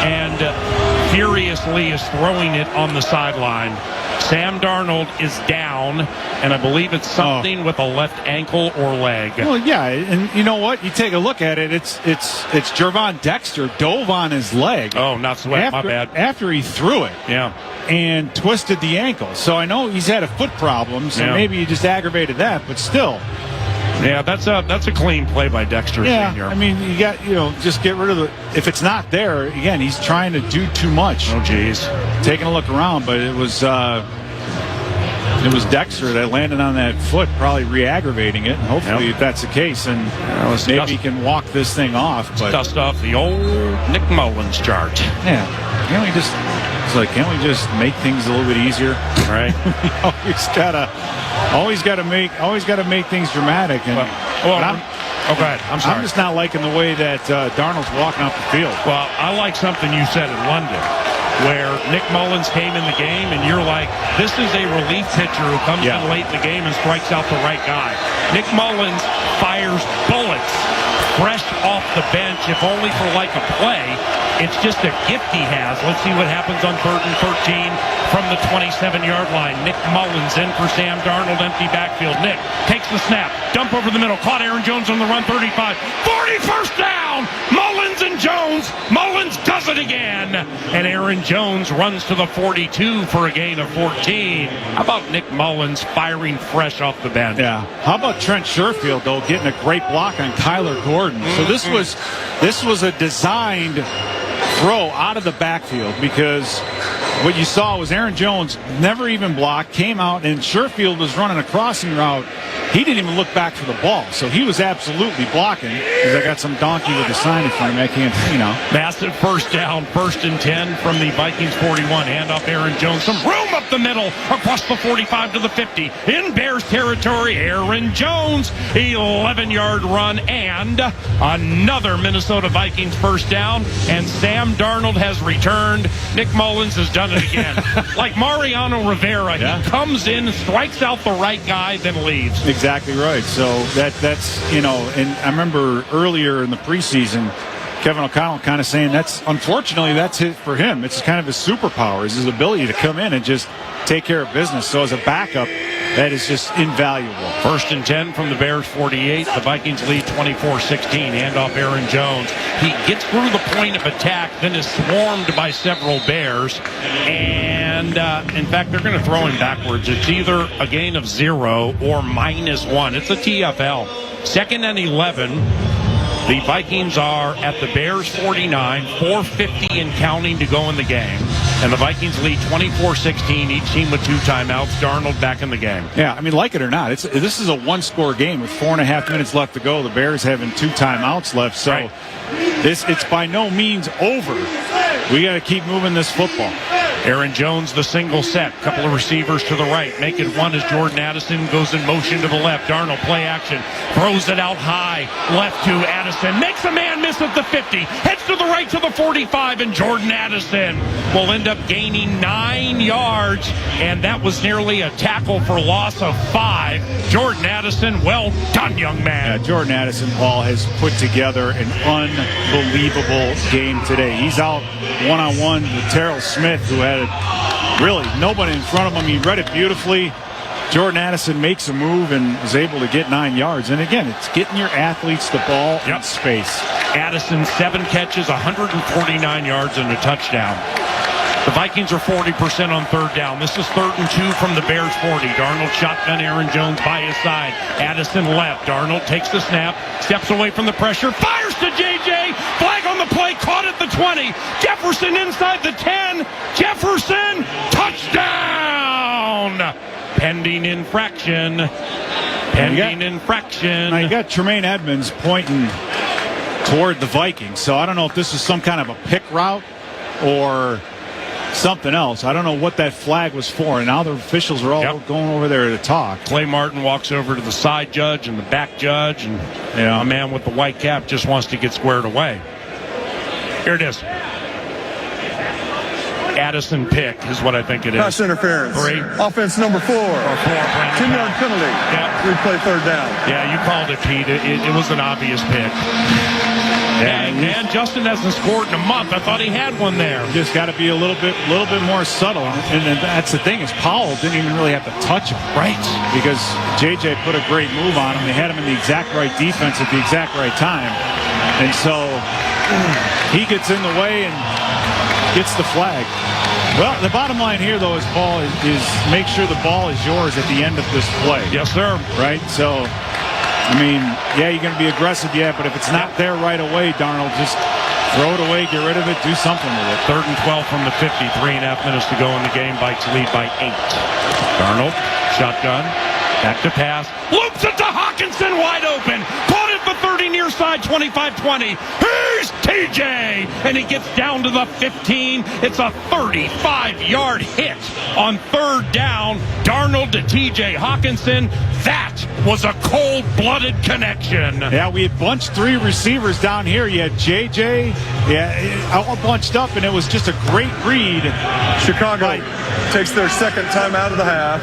and furiously is throwing it on the sideline. Sam Darnold is down, and I believe it's something with a left ankle or leg. Well, yeah, and you know what? You take a look at it. It's Gervon Dexter dove on his leg. Oh, not Sweat. My bad. After he threw it. Yeah. And twisted the ankle. So I know he's had a foot problem, so maybe he just aggravated that, but still. Yeah, that's a clean play by Dexter Sr. I mean, you got, just get rid of the. If it's not there, again, he's trying to do too much. Oh, geez. Taking a look around, but it was Dexter that landed on that foot, probably re-aggravating it. And hopefully, if that's the case, and maybe he can walk this thing off. But dust off the old Nick Mullins chart. Yeah, can't we just make things a little bit easier? Right. always got to make things dramatic. And I'm sorry. I'm just not liking the way that Darnold's walking off the field. Well, I like something you said in London, where Nick Mullins came in the game, and you're like, this is a relief pitcher who comes in late in the game and strikes out the right guy. Nick Mullins fires bullets fresh off the bench, if only for like a play. It's just a gift he has. Let's see what happens on 3rd and 13 from the 27-yard line. Nick Mullins in for Sam Darnold, empty backfield. Nick takes the snap, dump over the middle, caught Aaron Jones on the run, 35, 40, first down! Mullins and Jones. Mullins does it again. And Aaron Jones runs to the 42 for a gain of 14. How about Nick Mullins firing fresh off the bench? Yeah. How about Trent Sherfield, though, getting a great block on Kyler Gordon? So this was a designed throw out of the backfield, because what you saw was Aaron Jones never even blocked, came out, and Sherfield was running a crossing route. He didn't even look back for the ball, so he was absolutely blocking. Because I got some donkey with a sign in front of me. I can't, Massive first down, 1st and 10 from the Vikings 41. Hand off Aaron Jones. Some room up the middle, across the 45 to the 50. In Bears territory, Aaron Jones, 11-yard run, and another Minnesota Vikings first down. And Sam Darnold has returned. Nick Mullins has done it again. Like Mariano Rivera, he comes in, strikes out the right guy, then leaves. Exactly right. So that's and I remember earlier in the preseason, Kevin O'Connell kind of saying unfortunately that's it for him. It's kind of his superpower, is his ability to come in and just take care of business. So as a backup, that is just invaluable. 1st and 10 from the Bears 48. The Vikings lead 24-16. Handoff Aaron Jones. He gets through the point of attack, then is swarmed by several Bears. And, in fact, they're going to throw him backwards. It's either a gain of 0 or -1. It's a TFL. 2nd and 11. The Vikings are at the Bears 49, 4:50 and counting to go in the game. And the Vikings lead 24-16, each team with 2 timeouts. Darnold back in the game. Yeah, I mean, like it or not, this is a 1-score game with 4.5 minutes left to go. The Bears having 2 timeouts left, so it's by no means over. We got to keep moving this football. Aaron Jones, the single set. Couple of receivers to the right. Make it one as Jordan Addison goes in motion to the left. Darnold play action. Throws it out high. Left to Addison. Makes a man miss at the 50. Heads to the right to the 45. And Jordan Addison will end up gaining 9 yards. And that was nearly a tackle for loss of 5. Jordan Addison, well done, young man. Yeah, Jordan Addison, Paul, has put together an unbelievable game today. He's out one-on-one with Terrell Smith, who had really nobody in front of him. He read it beautifully. Jordan Addison makes a move and is able to get 9 yards. And again, it's getting your athletes the ball in space. Addison, 7 catches, 149 yards, and a touchdown. The Vikings are 40% on third down. This is 3rd and 2 from the Bears 40. Darnold shotgun, Aaron Jones by his side. Addison left. Darnold takes the snap, steps away from the pressure, fires to J.J. Flag on the play, caught at the 20. Jefferson inside the 10. Jefferson, touchdown! Pending infraction. Now you got Tremaine Edmonds pointing toward the Vikings. So I don't know if this is some kind of a pick route or something else. I don't know what that flag was for. And now the officials are all going over there to talk. Clay Martin walks over to the side judge and the back judge. And a man with the white cap just wants to get squared away. Here it is. Addison pick is what I think it is. Pass interference. 3. Offense number 4. 10-yard penalty. Replay third down. Yeah, you called it, Pete. It was an obvious pick. And Justin hasn't scored in a month. I thought he had one there. Just got to be a little bit more subtle. And that's the thing is Powell didn't even really have to touch him. Right. Because J.J. put a great move on him. They had him in the exact right defense at the exact right time. And so he gets in the way and gets the flag. Well, the bottom line here, though, is make sure the ball is yours at the end of this play. Yes, sir. Right? So, I mean, yeah, you're going to be aggressive, but if it's not there right away, Darnold, just throw it away, get rid of it, do something with it. 3rd and 12 from the 50, 3.5 minutes to go in the game. Vikes lead by 8. Darnold, shotgun, back to pass, loops it to Hawkinson, wide open. Caught it the 30 near side, 25-20. Here's TJ, and he gets down to the 15. It's a 35-yard hit on 3rd down. Darnold to TJ Hawkinson. That was a cold-blooded connection. Yeah, we had bunched 3 receivers down here. You had JJ, all bunched up, and it was just a great read. Chicago takes their second time out of the half.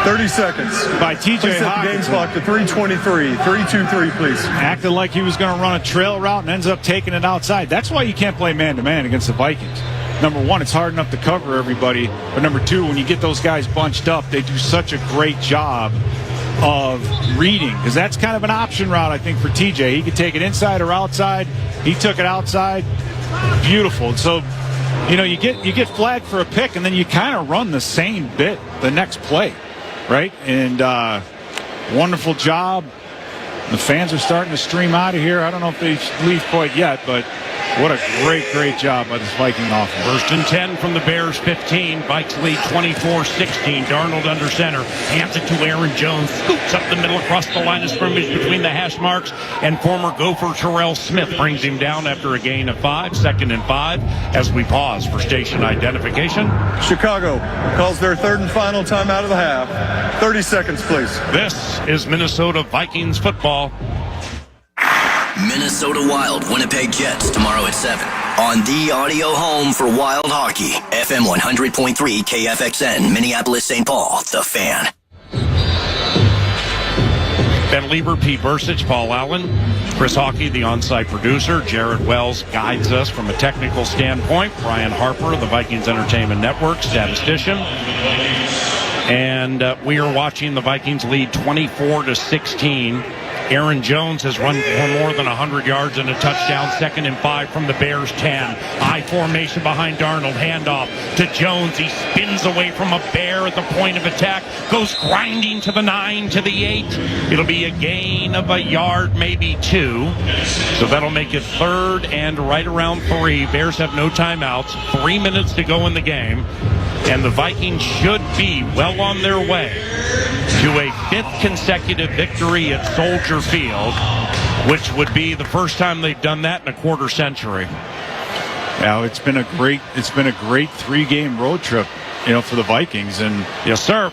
30 seconds. By TJ Hawkinson. The game clock to 3:23. 3-2-3, please. Acted like he was going to run a trail route and ends up taking it outside. That's why you can't play man-to-man against the Vikings. Number 1, it's hard enough to cover everybody. But number 2, when you get those guys bunched up, they do such a great job of reading. Because that's kind of an option route, I think, for TJ. He could take it inside or outside. He took it outside. Beautiful. So, you get flagged for a pick, and then you kind of run the same bit the next play. Right? And wonderful job. The fans are starting to stream out of here. I don't know if they leave quite yet, but what a great job by this Viking offense. 1st and 10 from the Bears 15. Vikes lead 24-16. Darnold under center. Hands it to Aaron Jones. Scoops up the middle across the line of scrimmage between the hash marks. And former Gopher Terrell Smith brings him down after a gain of 5. 2nd and 5 as we pause for station identification. Chicago calls their 3rd and final time out of the half. 30 seconds, please. This is Minnesota Vikings football. Minnesota Wild Winnipeg Jets tomorrow at 7 on the audio home for Wild Hockey, FM 100.3 KFXN, Minneapolis, St. Paul, The Fan. Ben Lieber, Pete Bursich, Paul Allen, Chris Hockey, the Onside producer. Jared Wells guides us from a technical standpoint. Brian Harper, the Vikings Entertainment Network, statistician. And we are watching the Vikings lead 24-16. Aaron Jones has run for more than 100 yards and a touchdown. 2nd and 5 from the Bears 10. I formation behind Darnold. Handoff to Jones. He spins away from a bear at the point of attack. Goes grinding to the 9, to the 8. It'll be a gain of a yard, maybe 2. So that'll make it 3rd and right around 3. Bears have no timeouts. 3 minutes to go in the game. And the Vikings should be well on their way to a 5th consecutive victory at Soldier Field, which would be the first time they've done that in a quarter century. Now it's been a great 3-game road trip, for the Vikings, and yes, sir.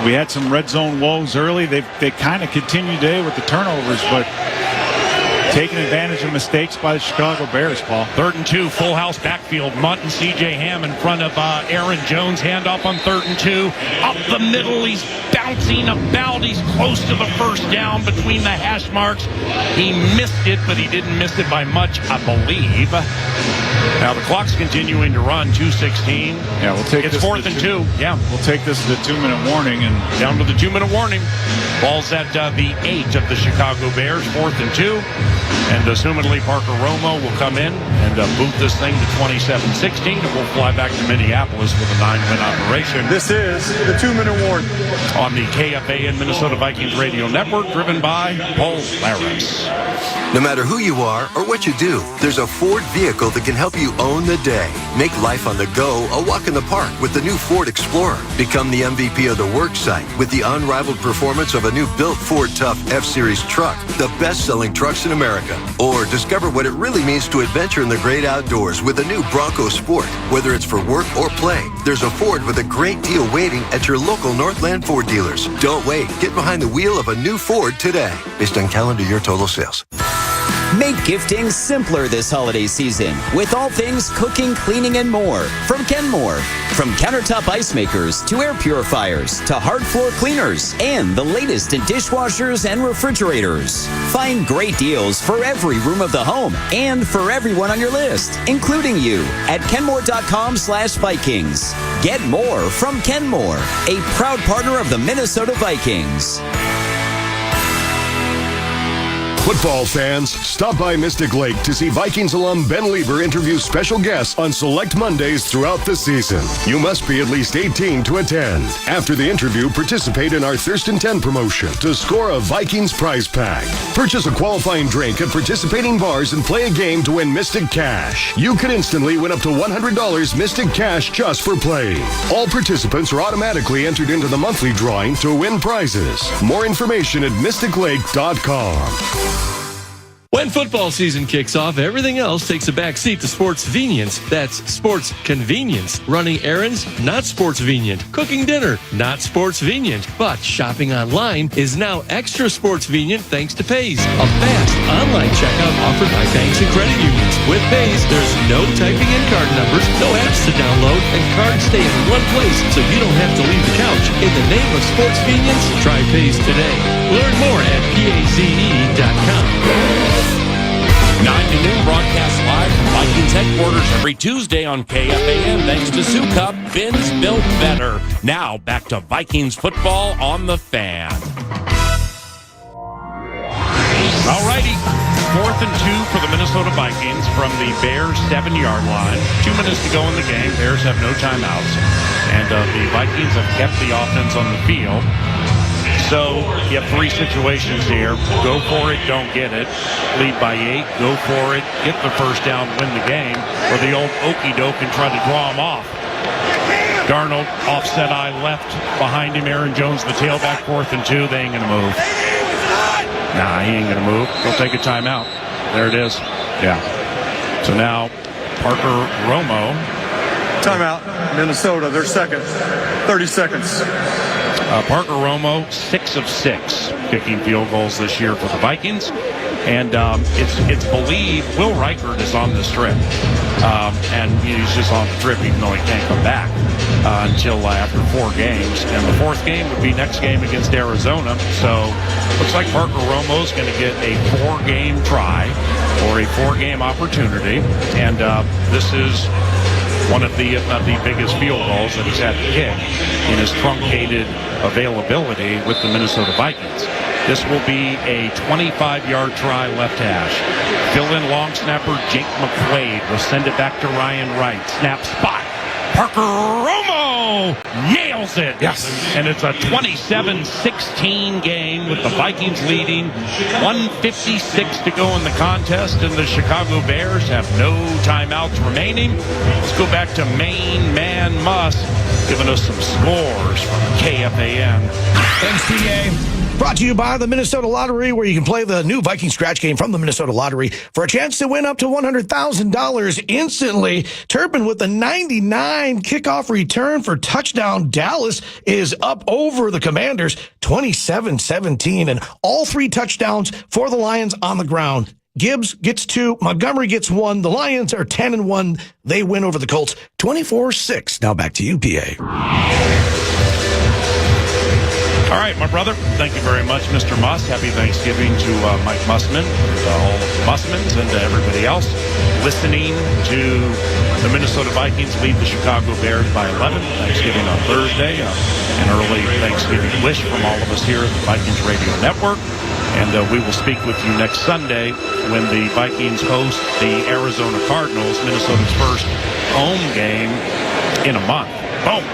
We had some red zone woes early. They kind of continued today with the turnovers, but taking advantage of mistakes by the Chicago Bears, Paul. 3rd and 2, full house backfield. Munt and C.J. Ham in front of Aaron Jones. Handoff on 3rd and 2. Up the middle, he's bouncing about. He's close to the 1st down between the hash marks. He missed it, but he didn't miss it by much, I believe. Now the clock's continuing to run, 2:16. Yeah, we'll take it's this. It's 4th and 2. Yeah. We'll take this as a 2-minute warning. And down to the 2-minute warning. Ball's at the 8 of the Chicago Bears, 4th and 2. And assumedly Parker Romo will come in and boot this thing to 27-16, and we'll fly back to Minneapolis with a 9-win operation. This is the 2-minute warning. On the KFA and Minnesota Vikings Radio Network, driven by Polaris. No matter who you are or what you do, there's a Ford vehicle that can help you own the day. Make life on the go a walk in the park with the new Ford Explorer. Become the MVP of the work site with the unrivaled performance of a new built Ford Tough F-Series truck, the best-selling trucks in America. Or discover what it really means to adventure in the great outdoors with a new Bronco Sport. Whether it's for work or play, there's a Ford with a great deal waiting at your local Northland Ford dealers. Don't wait. Get behind the wheel of a new Ford today. Based on calendar year total sales. Make gifting simpler this holiday season with all things cooking, cleaning, and more from Kenmore. From countertop ice makers to air purifiers to hard floor cleaners and the latest in dishwashers and refrigerators. Find great deals for every room of the home and for everyone on your list, including you, at kenmore.com/Vikings. Get more from Kenmore, a proud partner of the Minnesota Vikings. Football fans, stop by Mystic Lake to see Vikings alum Ben Lieber interview special guests on select Mondays throughout the season. You must be at least 18 to attend. After the interview, participate in our Thurston 10 promotion to score a Vikings prize pack. Purchase a qualifying drink at participating bars and play a game to win Mystic Cash. You could instantly win up to $100 Mystic Cash just for playing. All participants are automatically entered into the monthly drawing to win prizes. More information at mysticlake.com. When football season kicks off, everything else takes a back seat to sports convenience. That's sports convenience. Running errands, not sports convenient. Cooking dinner, not sports convenient. But shopping online is now extra sports convenient thanks to Pays, a fast online checkout offered by banks and credit unions. With Pays, there's no typing in card numbers, no apps to download, and cards stay in one place so you don't have to leave the couch. In the name of sports convenience, try Pays today. Learn more at PAZE.com. 9 to noon, broadcast live from Vikings headquarters every Tuesday on KFAN. Thanks to Sue Cup, Fins built better. Now back to Vikings football on the Fan. All righty, 4th and 2 for the Minnesota Vikings from the Bears' 7-yard line. 2 minutes to go in the game. Bears have no timeouts, and the Vikings have kept the offense on the field. So you have 3 situations here. Go for it, don't get it. Lead by 8, go for it, get the first down, win the game. Or the old okey-doke and try to draw him off. Darnold, offset eye left behind him. Aaron Jones, the tailback, 4th and 2. They ain't going to move. Nah, he ain't going to move. They'll take a timeout. There it is. Yeah. So now Parker Romo. Timeout. Minnesota, their second. 30 seconds. Parker Romo, 6 of 6 kicking field goals this year for the Vikings. And it's believed Will Reichert is on this trip. And he's just on the trip even though he can't come back until after 4 games. And the 4th game would be next game against Arizona. So looks like Parker Romo's going to get a 4-game try or a 4-game opportunity. And this is one of the, if not the biggest field goals that he's had to kick in his truncated availability with the Minnesota Vikings. This will be a 25-yard try left hash. Fill-in long snapper Jake McQuaid will send it back to Ryan Wright. Snap spot. Parker Romo nails it. Yes. And it's a 27-16 game with the Vikings leading. 1:56 to go in the contest, and the Chicago Bears have no timeouts remaining. Let's go back to Main Man Musk, giving us some scores from KFAN. Thanks, PA. Brought to you by the Minnesota Lottery, where you can play the new Viking scratch game from the Minnesota Lottery for a chance to win up to $100,000 instantly. Turpin with the 99 kickoff return for touchdown. Dallas is up over the Commanders 27-17, and all 3 touchdowns for the Lions on the ground. Gibbs gets 2, Montgomery gets 1. The Lions are 10-1. They win over the Colts 24-6. Now back to you, PA. All right, my brother, thank you very much, Mr. Musk. Happy Thanksgiving to Mike Mussman, all of the Mussmans, and to everybody else listening to the Minnesota Vikings lead the Chicago Bears by 11. Thanksgiving on Thursday. An early Thanksgiving wish from all of us here at the Vikings Radio Network. And we will speak with you next Sunday when the Vikings host the Arizona Cardinals, Minnesota's first home game in a month. Boom.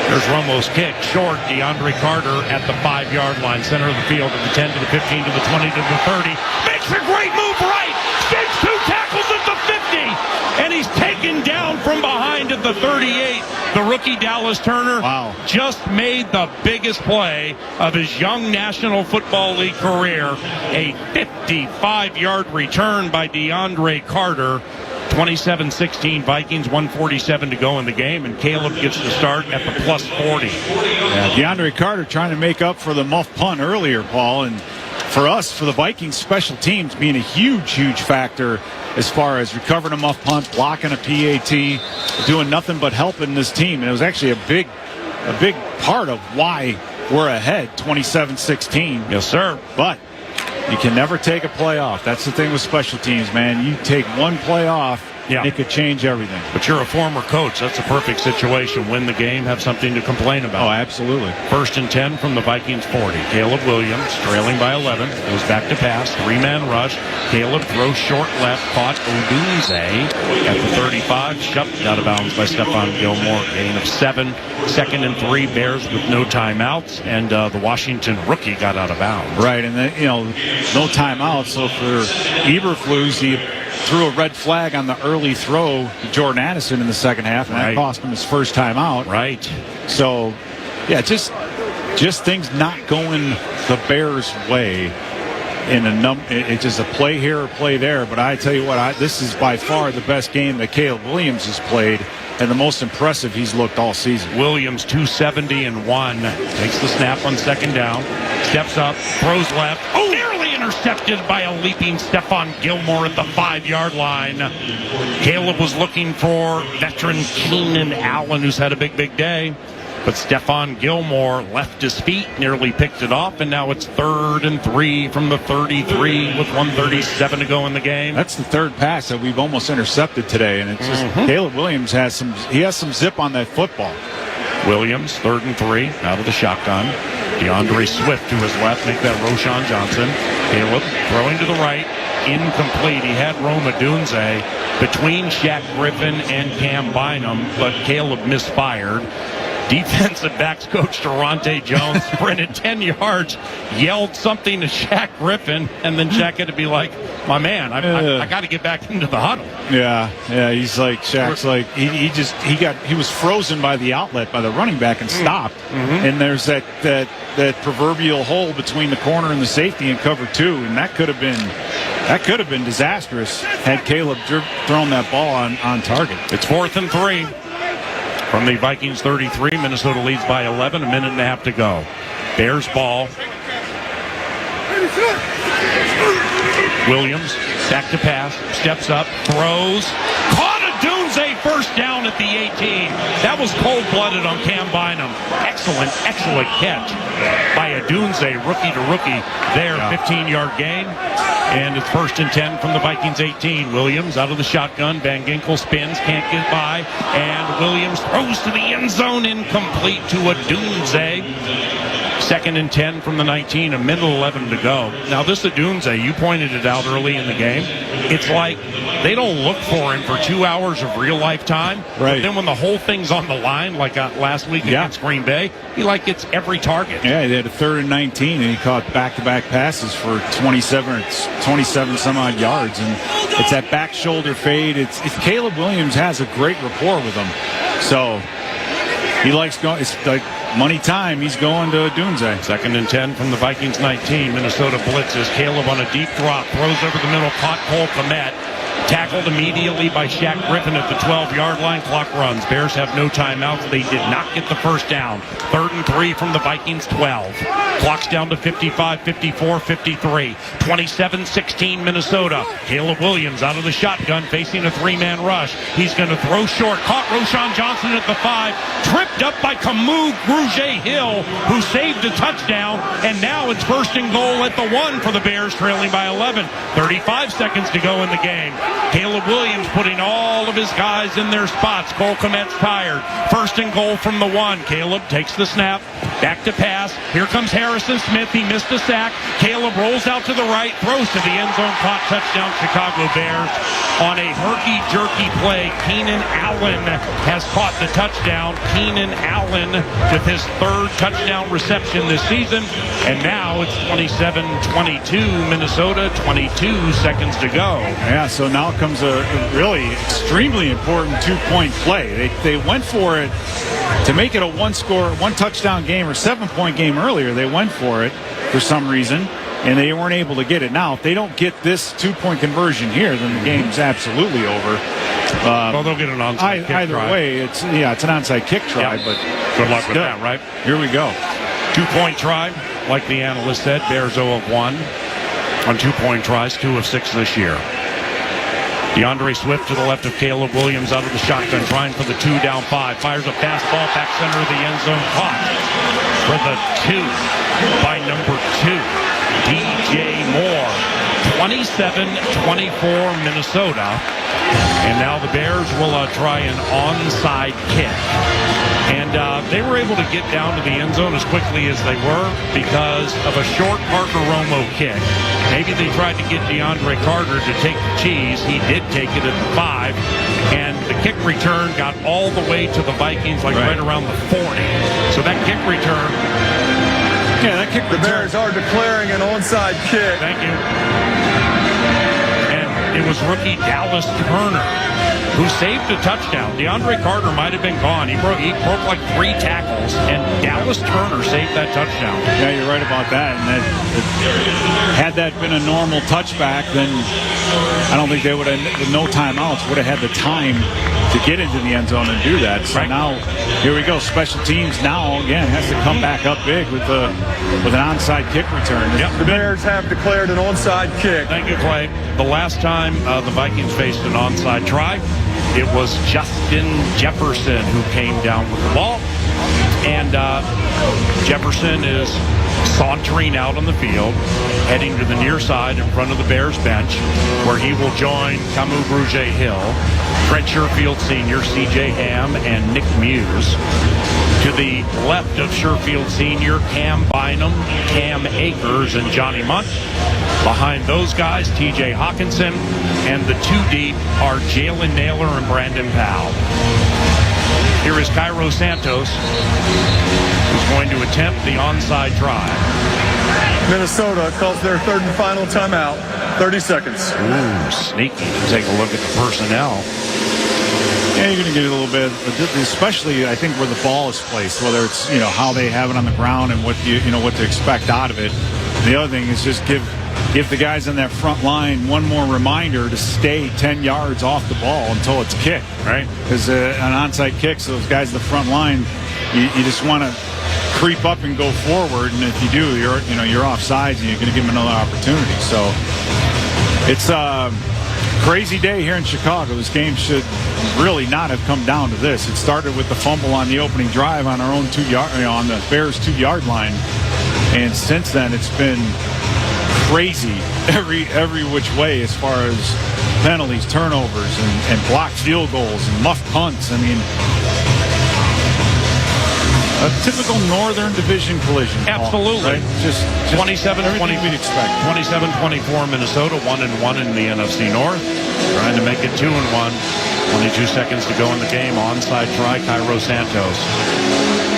There's Romo's kick, short. DeAndre Carter at the 5-yard line, center of the field, to the 10, to the 15, to the 20, to the 30. Makes a great move right. Gets 2 tackles at the 50. And he's taken down from behind at the 38. The rookie Dallas Turner just made the biggest play of his young National Football League career. A 55-yard return by DeAndre Carter. 27-16 Vikings, 147 to go in the game, and Caleb gets to start at the plus 40. Yeah, DeAndre Carter trying to make up for the muff punt earlier, Paul, and for us, for the Vikings special teams being a huge factor as far as recovering a muff punt, blocking a PAT, doing nothing but helping this team. And it was actually a big part of why we're ahead, 27-16. Yes, sir. But you can never take a play off. That's the thing with special teams, man. You take one play off, it could change everything. But you're a former coach. That's a perfect situation. Win the game, have something to complain about. Oh, absolutely. 1st and 10 from the Vikings 40. Caleb Williams trailing by 11. Goes back to pass. 3-man rush. Caleb throws short left. Caught Odunze at the 35. Shoved out of bounds by Stephon Gilmore. Gain of 7. 2nd and 3. Bears with no timeouts. And the Washington rookie got out of bounds. Right, and then, no timeouts. So for Eberflus, he threw a red flag on the early throw to Jordan Addison in the second half, and that cost him his first time out. Right. So, yeah, just things not going the Bears' way. It's just a play here or play there. But I tell you what, this is by far the best game that Caleb Williams has played, and the most impressive he's looked all season. Williams 270-1. Takes the snap on 2nd down. Steps up, throws left. Oh, nearly intercepted by a leaping Stephon Gilmore at the 5-yard line. Caleb was looking for veteran Keenan Allen, who's had a big day. But Stephon Gilmore left his feet, nearly picked it off, and now it's 3rd and 3 from the 33 with 1:37 to go in the game. That's the third pass that we've almost intercepted today, and it's just Caleb Williams has some zip on that football. Williams, 3rd and 3, out of the shotgun. DeAndre Swift to his left, make that Roschon Johnson. Caleb throwing to the right, incomplete. He had Rome Odunze between Shaq Griffin and Cam Bynum, but Caleb misfired. Defensive backs coach Durante Jones sprinted 10 yards, yelled something to Shaq Griffin, and then Shaq had to be like, my man, I got to get back into the huddle. Yeah, he's like, Shaq's like, he was frozen by the outlet by the running back and stopped. And there's that proverbial hole between the corner and the safety in cover 2, and that could have been disastrous had Caleb thrown that ball on target. It's 4th and 3. From the Vikings 33, Minnesota leads by 11, a minute and a half to go. Bears ball. Williams, back to pass, steps up, throws. Caught Odunze, first down at the 18. That was cold-blooded on Cam Bynum. Excellent catch by Odunze, rookie to rookie. There, 15-yard gain. And it's 1st and 10 from the Vikings 18. Williams out of the shotgun. Van Ginkel spins, can't get by. And Williams throws to the end zone, incomplete to Odunze. 2nd and 10 from the 19, a minute 11 to go. Now this Odunze, you pointed it out early in the game. It's like they don't look for him for 2 hours of real life time. Right. But then when the whole thing's on the line, like last week against Green Bay, he gets every target. Yeah, he had a 3rd and 19, and he caught back-to-back passes for 27 some odd yards. And it's that back shoulder fade. It's Caleb Williams has a great rapport with him. So he likes going. It's like money time. He's going to Odunze. 2nd and 10 from the Vikings 19. Minnesota blitzes. Caleb on a deep drop. Throws over the middle. Caught Cole Kmet. Tackled immediately by Shaq Griffin at the 12-yard line. Clock runs. Bears have no timeouts. They did not get the first down. 3rd and 3 from the Vikings 12. Clock's down to 55, 54, 53. 27-16 Minnesota. Caleb Williams out of the shotgun facing a 3-man rush. He's going to throw short. Caught Roschon Johnson at the 5. Tripped up by Camus Grugier-Hill, who saved a touchdown. And now it's 1st and goal at the 1 for the Bears, trailing by 11. 35 seconds to go in the game. Caleb Williams putting all of his guys in their spots. Cole Kmet's tired. 1st and goal from the 1. Caleb takes the snap. Back to pass. Here comes Harrison Smith. He missed a sack. Caleb rolls out to the right. Throws to the end zone. Caught. Touchdown Chicago Bears. On a herky-jerky play, Keenan Allen has caught the touchdown. Keenan Allen with his 3rd touchdown reception this season. And now it's 27-22 Minnesota. 22 seconds to go. Yeah, so now comes a really extremely important 2-point play. They went for it to make it a 1-touchdown game or 7-point game earlier. They went for it for some reason, and they weren't able to get it. Now, if they don't get this 2-point conversion here, then the game's absolutely over. Well, they'll get an onside kick either try. way, it's an onside kick try, yeah. but good luck with that, right? Here we go. 2-point try, like the analyst said. Bears 0 of 1 on 2-point tries, 2 of 6 this year. DeAndre Swift to the left of Caleb Williams out of the shotgun, trying for the 2 down 5. Fires a fastball back center of the end zone. Caught for the 2 by number 2, DJ Moore. 27-24 Minnesota. And now the Bears will try an onside kick. And they were able to get down to the end zone as quickly as they were because of a short Parker Romo kick. Maybe they tried to get DeAndre Carter to take the cheese. He did take it at the 5. And the kick return got all the way to the Vikings, right around the 40. So that kick return... Yeah, that kick return. The Bears are declaring an onside kick. Thank you. And it was rookie Dallas Turner who saved a touchdown. DeAndre Carter might have been gone. He broke like 3 tackles, and Dallas Turner saved that touchdown. Yeah, you're right about that. And had that been a normal touchback, then I don't think they would have, with no timeouts, would have had the time to get into the end zone and do that. So now, here we go. Special teams now, again, has to come back up big with an onside kick return. Yep. The Bears have declared an onside kick. Thank you, Clay. The last time the Vikings faced an onside try, it was Justin Jefferson who came down with the ball. And Jefferson is sauntering out on the field, heading to the near side in front of the Bears bench, where he will join Camu Bruget-Hill, Trent Sherfield Sr., C.J. Ham, and Nick Muse. To the left of Sherfield Sr., Cam Bynum, Cam Akers, and Johnny Munt. Behind those guys, T.J. Hawkinson, and the 2 deep are Jalen Naylor and Brandon Powell. Here is Cairo Santos, who's going to attempt the onside try. Minnesota calls their 3rd and final timeout. 30 seconds. Ooh, sneaky. Take a look at the personnel. Yeah, you're going to get a little bit, especially I think where the ball is placed, whether it's how they have it on the ground and what what to expect out of it. The other thing is just give the guys on that front line one more reminder to stay 10 yards off the ball until it's kicked, right? Because an onside kick, so those guys in the front line, you just want to creep up and go forward, and if you do, you're offsides and you're going to give them another opportunity. So it's crazy day here in Chicago. This game should really not have come down to this. It started with the fumble on the opening drive on our own 2-yard, on the Bears 2-yard line, and since then it's been crazy every which way as far as penalties, turnovers, and blocked field goals and muffed punts. I mean, a typical Northern Division collision. Absolutely. Right? Just 27-20 we'd expect. 27-24 Minnesota, 1-1 in the NFC North. Trying to make it 2-1. 22 seconds to go in the game. Onside try, Cairo Santos.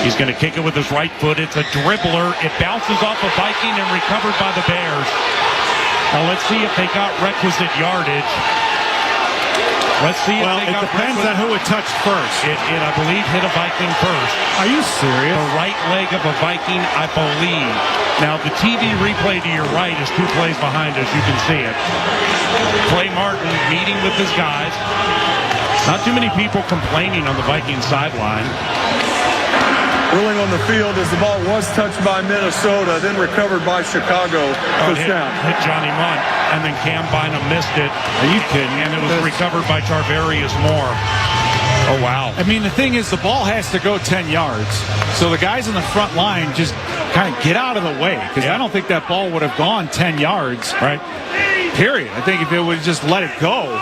He's going to kick it with his right foot. It's a dribbler. It bounces off a Viking and recovered by the Bears. Now let's see if they got requisite yardage. Let's see if they got depends on who it touched first. It, I believe, hit a Viking first. Are you serious? The right leg of a Viking, I believe. Now, the TV replay to your right is 2 plays behind us. You can see it. Clay Martin meeting with his guys. Not too many people complaining on the Viking sideline. Ruling on the field as the ball was touched by Minnesota, then recovered by Chicago. Touchdown. Hit Johnny Munt, and then Cam Bynum missed it. Are you kidding? And it was recovered by Tarvarius Moore. Oh, wow. I mean, the thing is, the ball has to go 10 yards. So the guys in the front line just kind of get out of the way, because I don't think that ball would have gone 10 yards. Right. Period. I think if it would just let it go,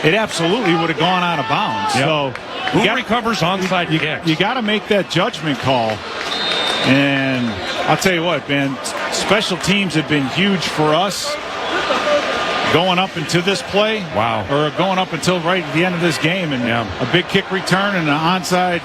it absolutely would have gone out of bounds. Yep. So who recovers onside kicks? You got to make that judgment call. And I'll tell you what, man, special teams have been huge for us going up into this play. Wow. Or going up until right at the end of this game. And a big kick return and an onside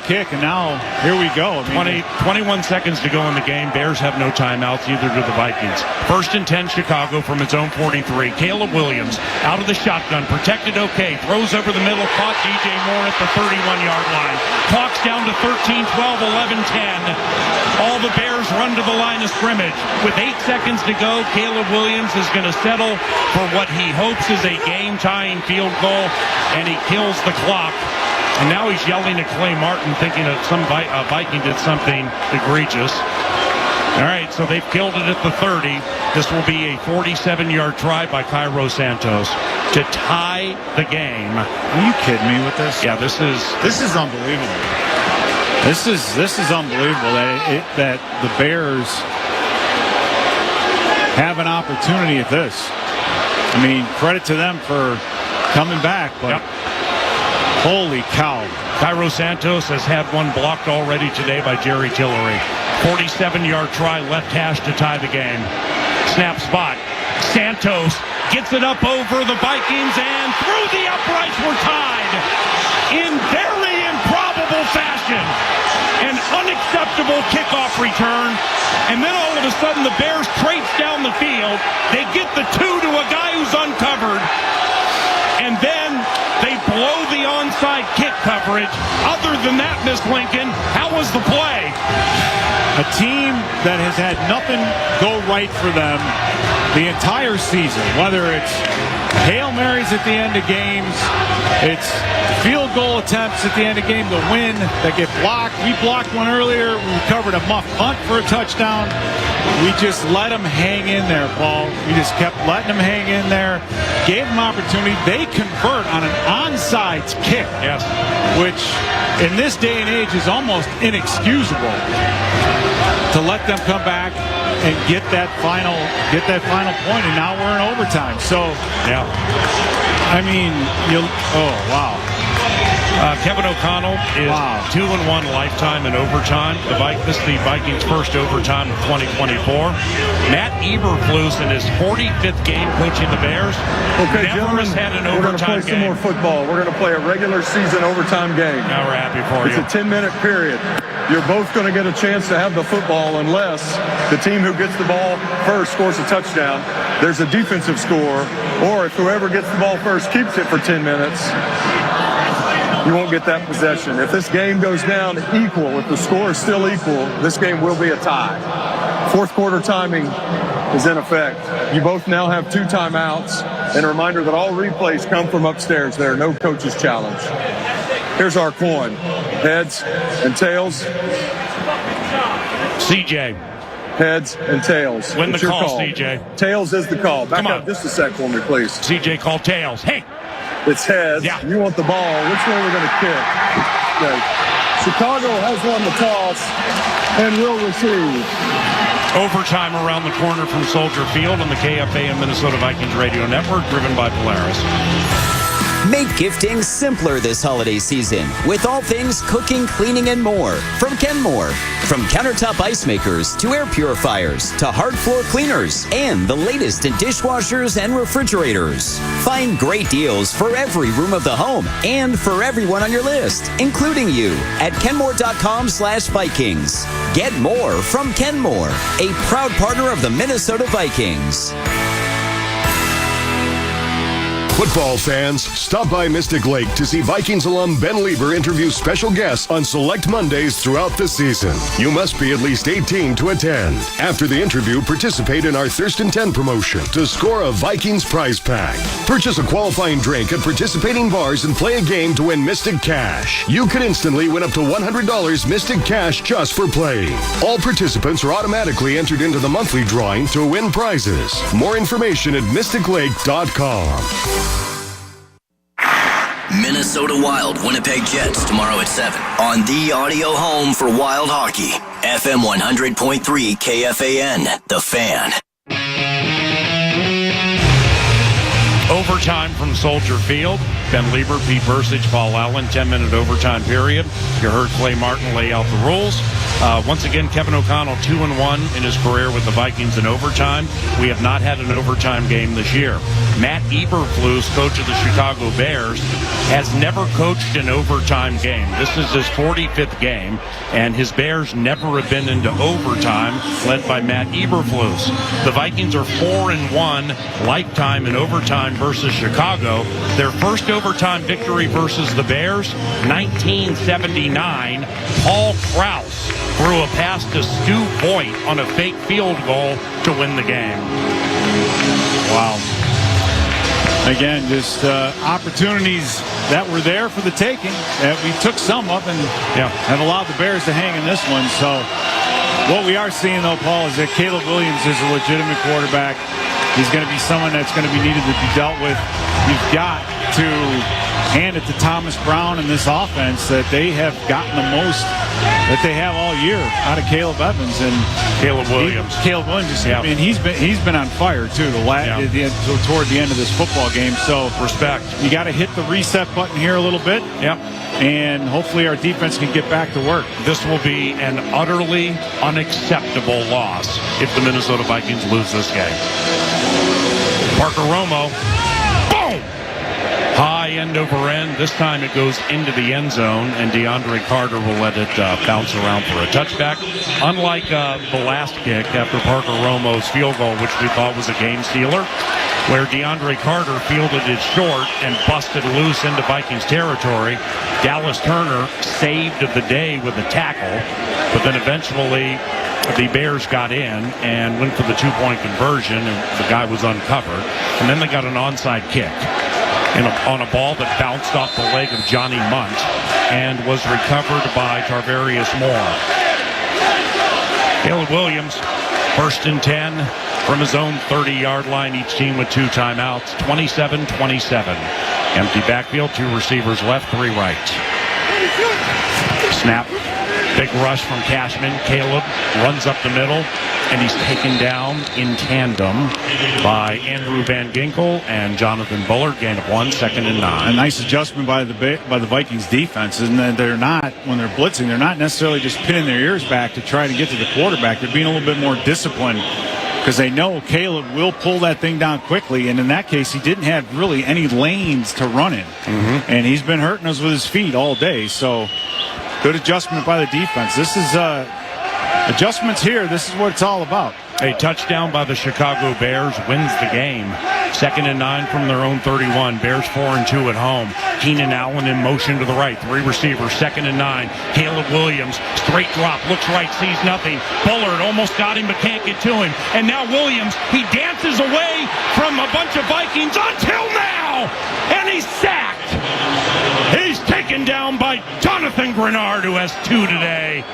kick, and now here we go. 21 seconds to go in the game. Bears have no timeouts, either do the Vikings. 1st and 10, Chicago from its own 43. Caleb Williams out of the shotgun, protected okay, throws over the middle, caught DJ Moore at the 31-yard line. Clock's down to 13, 12, 11, 10. All the Bears run to the line of scrimmage. With 8 seconds to go, Caleb Williams is going to settle for what he hopes is a game-tying field goal, and he kills the clock. And now he's yelling at Clay Martin, thinking that some Viking did something egregious. All right, so they've killed it at the 30. This will be a 47-yard try by Cairo Santos to tie the game. Are you kidding me with this? Yeah, this is unbelievable. This is unbelievable that the Bears have an opportunity at this. I mean, credit to them for coming back, but. Yep. Holy cow. Cairo Santos has had one blocked already today by Jerry Tillery. 47-yard try, left hash to tie the game. Snap spot. Santos gets it up over the Vikings, and through the uprights, we're tied in very improbable fashion. An unacceptable kickoff return, and then all of a sudden the Bears traipse down the field. They get the 2 to a guy who's uncovered, and then they blow the onside kick coverage. Other than that, Miss Lincoln, how was the play? A team that has had nothing go right for them the entire season, whether it's Hail Marys at the end of games, it's field goal attempts at the end of game to win that get blocked. We blocked one earlier. We recovered a muff punt for a touchdown. We just let them hang in there, Paul. We just kept letting them hang in there. Gave them opportunity. They convert on an onside kick, yes, which in this day and age is almost inexcusable. To let them come back and get that final point, and now we're in overtime. So, yeah, I mean, oh wow. Kevin O'Connell is 2-1 lifetime in overtime. This is the Vikings' first overtime of 2024. Matt Eberflus in his 45th game coaching the Bears. Okay, never gentlemen, has had an we're going to play overtime some more football. We're going to play a regular season overtime game. Now we're happy for you. It's a 10-minute period. You're both going to get a chance to have the football unless the team who gets the ball first scores a touchdown. There's a defensive score, or if whoever gets the ball first keeps it for 10 minutes, you won't get that possession. If this game goes down equal, if the score is still equal, this game will be a tie. Fourth quarter timing is in effect. You both now have 2 timeouts. And a reminder that all replays come from upstairs. There are no coach's challenge. Here's our coin. Heads and tails. CJ. Heads and tails. Win the it's your call, CJ. Tails is the call. Back up just a sec for me, please. CJ, call tails. Hey. It's heads. Yeah. You want the ball. Which way we're going to kick? Okay. Chicago has won the toss and will receive. Overtime around the corner from Soldier Field on the KFA and Minnesota Vikings Radio Network, driven by Polaris. Make gifting simpler this holiday season with all things cooking, cleaning, and more from Kenmore. From countertop ice makers to air purifiers to hard floor cleaners and the latest in dishwashers and refrigerators. Find great deals for every room of the home and for everyone on your list, including you, at kenmore.com/Vikings. Get more from Kenmore, a proud partner of the Minnesota Vikings. Football fans, stop by Mystic Lake to see Vikings alum Ben Lieber interview special guests on select Mondays throughout the season. You must be at least 18 to attend. After the interview, participate in our Thirst and 10 promotion to score a Vikings prize pack. Purchase a qualifying drink at participating bars and play a game to win Mystic Cash. You could instantly win up to $100 Mystic Cash just for playing. All participants are automatically entered into the monthly drawing to win prizes. More information at mysticlake.com. Minnesota Wild Winnipeg Jets tomorrow at 7 on the audio home for Wild Hockey. FM 100.3 KFAN, The Fan. Overtime from Soldier Field. Ben Lieber, Pete Bursich, Paul Allen, 10-minute overtime period. You heard Clay Martin lay out the rules. Once again, Kevin O'Connell 2-1 in his career with the Vikings in overtime. We have not had an overtime game this year. Matt Eberflus, coach of the Chicago Bears, has never coached an overtime game. This is his 45th game, and his Bears never have been into overtime, led by Matt Eberflus. The Vikings are 4-1 lifetime in overtime versus Chicago. Their first overtime victory versus the Bears, 1979. Paul Krause threw a pass to Stu Voigt on a fake field goal to win the game. Wow. Again, just opportunities that were there for the taking. We took some of and have allowed the Bears to hang in this one. So what we are seeing, though, Paul, is that Caleb Williams is a legitimate quarterback. He's going to be someone that's going to be needed to be dealt with. You've got to hand it to Thomas Brown in this offense that they have gotten the most that they have all year out of Caleb Evans and Caleb Williams. I mean, he's been on fire too. Toward the end of this football game. So respect. You got to hit the reset button here a little bit. Yep. And hopefully our defense can get back to work. This will be an utterly unacceptable loss if the Minnesota Vikings lose this game. Parker Romo. Boom! High end over end. This time it goes into the end zone, and DeAndre Carter will let it bounce around for a touchback. Unlike the last kick after Parker Romo's field goal, which we thought was a game stealer, where DeAndre Carter fielded it short and busted loose into Vikings territory. Dallas Turner saved the day with a tackle, but then eventually the Bears got in and went for the two-point conversion, and the guy was uncovered. And then they got an onside kick on a ball that bounced off the leg of Johnny Munt and was recovered by Tarvarius Moore. Caleb Williams, 1st and 10 from his own 30-yard line, each team with 2 timeouts, 27-27. Empty backfield, 2 receivers left, 3 right. Snap. Big rush from Cashman. Caleb runs up the middle, and he's taken down in tandem by Andrew Van Ginkel and Jonathan Bullard. Gain of 1, 2nd and 9. A nice adjustment by the Vikings defense, and they're not, when they're blitzing, they're not necessarily just pinning their ears back to try to get to the quarterback. They're being a little bit more disciplined because they know Caleb will pull that thing down quickly, and in that case, he didn't have really any lanes to run in, and he's been hurting us with his feet all day. So good adjustment by the defense. This is adjustments here. This is what it's all about. A touchdown by the Chicago Bears wins the game. 2nd and 9 from their own 31. Bears 4-2 at home. Keenan Allen in motion to the right. 3 receivers. 2nd and 9. Caleb Williams, straight drop, looks right, sees nothing. Bullard almost got him but can't get to him. And now Williams, he dances away from a bunch of Vikings until now. And he's sacked. He's taken down by Jonathan Grenard, who has 2 today.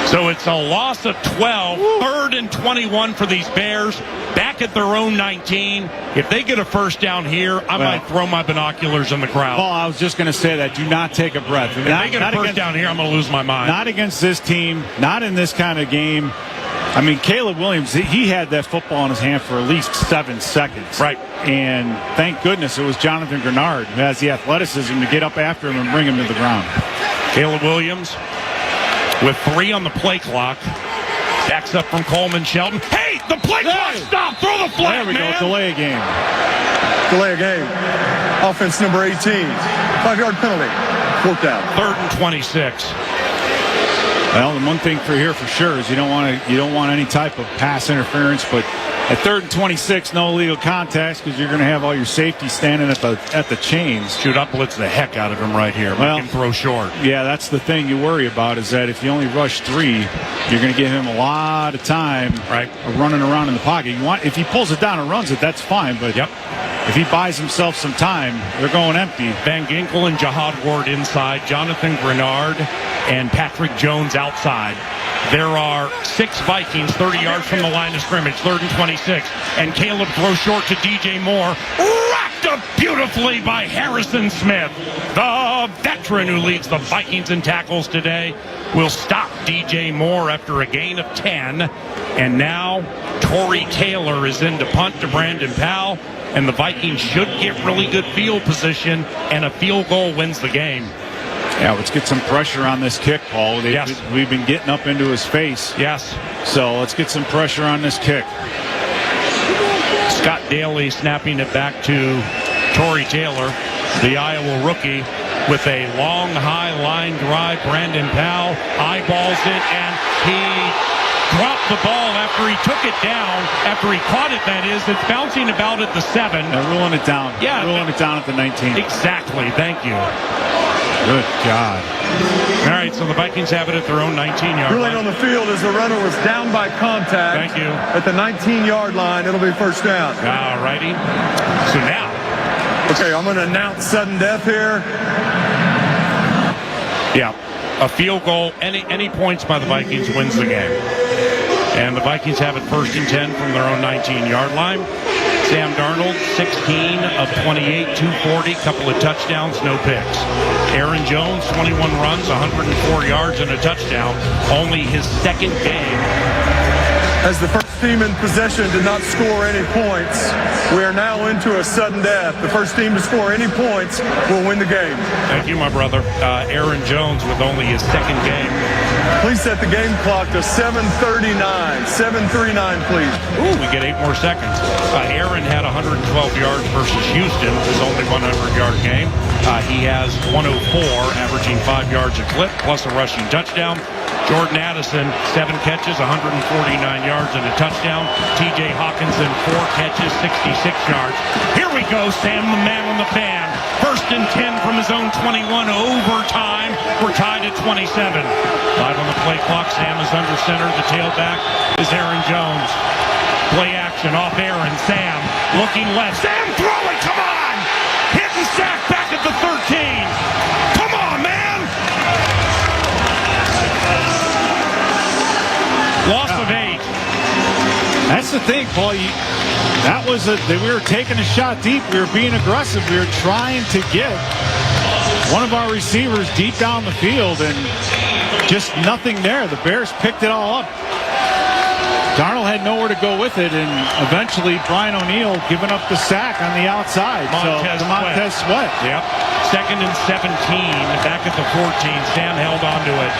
So it's a loss of 12, 3rd and 21 for these Bears, back at their own 19. If they get a first down here, I might throw my binoculars in the crowd. Paul, I was just going to say that. Do not take a breath. If they get a first down here, I'm going to lose my mind. Not against this team, not in this kind of game. I mean, Caleb Williams, he had that football in his hand for at least 7 seconds. Right. And thank goodness it was Jonathan Grenard who has the athleticism to get up after him and bring him to the ground. Caleb Williams with 3 on the play clock. Backs up from Coleman Shelton. Hey, the play clock stopped. Throw the flag, There we go. Delay a game. Delay a game. Offense number 18. 5-yard penalty. 4th down. 3rd and 26. Well, the one thing for here for sure is you don't want any type of pass interference, but at 3rd and 26, no illegal contacts because you're going to have all your safety standing at the chains. Shoot up, blitz the heck out of him right here. Make him throw short. Yeah, that's the thing you worry about is that if you only rush 3, you're going to give him a lot of time running around in the pocket. If he pulls it down and runs it, that's fine, but if he buys himself some time, they're going empty. Van Ginkel and Jihad Ward inside, Jonathan Grenard and Patrick Jones outside. There are 6 Vikings 30 yards from the line of scrimmage, 3rd and 26. And Caleb throws short to DJ Moore. Wrapped up beautifully by Harrison Smith. The veteran who leads the Vikings in tackles today will stop DJ Moore after a gain of 10. And now Torrey Taylor is in to punt to Brandon Powell. and the Vikings should get really good field position, and a field goal wins the game. Yeah, let's get some pressure on this kick, Paul. Yes. We've been getting up into his face. Yes. So let's get some pressure on this kick. Scott Daly snapping it back to Torrey Taylor, the Iowa rookie, with a long, high line drive. Brandon Powell eyeballs it, and he dropped the ball after he took it down. After he caught it, that is. It's bouncing about at the 7. They're ruling it down. Yeah. Ruling it down at the 19. Exactly. Thank you. Good God. All right, so the Vikings have it at their own 19-yard Ruling line. on the field as the runner was down by contact. Thank you. At the 19-yard line, it'll be first down. All righty. So now. Okay, I'm going to announce sudden death here. Yeah, a field goal, any points by the Vikings wins the game. And the Vikings have it 1st and 10 from their own 19-yard line. Sam Darnold, 16 of 28, 240, couple of touchdowns, no picks. Aaron Jones, 21 runs, 104 yards, and a touchdown. Only his second game. As the first team in possession did not score any points, we are now into a sudden death. The first team to score any points will win the game. Thank you, my brother. Aaron Jones with only his second game. Please set the game clock to 7:39. 7:39, please. Ooh, we get 8 more seconds. Aaron had 112 yards versus Houston, his only 100-yard game. He has 104, averaging 5 yards a clip, plus a rushing touchdown. Jordan Addison, 7 catches, 149 yards and a touchdown. TJ Hawkinson, 4 catches, 66 yards. Here we go, Sam, the man on the fan. 1st and 10 from his own 21, overtime. We're tied at 27. 5 on the play clock. Sam is under center. The tailback is Aaron Jones. Play action off Aaron. Sam looking left. Sam throwing. Come on! Hit and sack back at the 13. Come on, man! Loss of 8. That's the thing, Paul. We were taking a shot deep. We were being aggressive. We were trying to get one of our receivers deep down the field, and just nothing there. The Bears picked it all up. Darnold had nowhere to go with it, and eventually Brian O'Neill giving up the sack on the outside. Montez Sweat. Yep. 2nd and 17, back at the 14. Sam held onto it.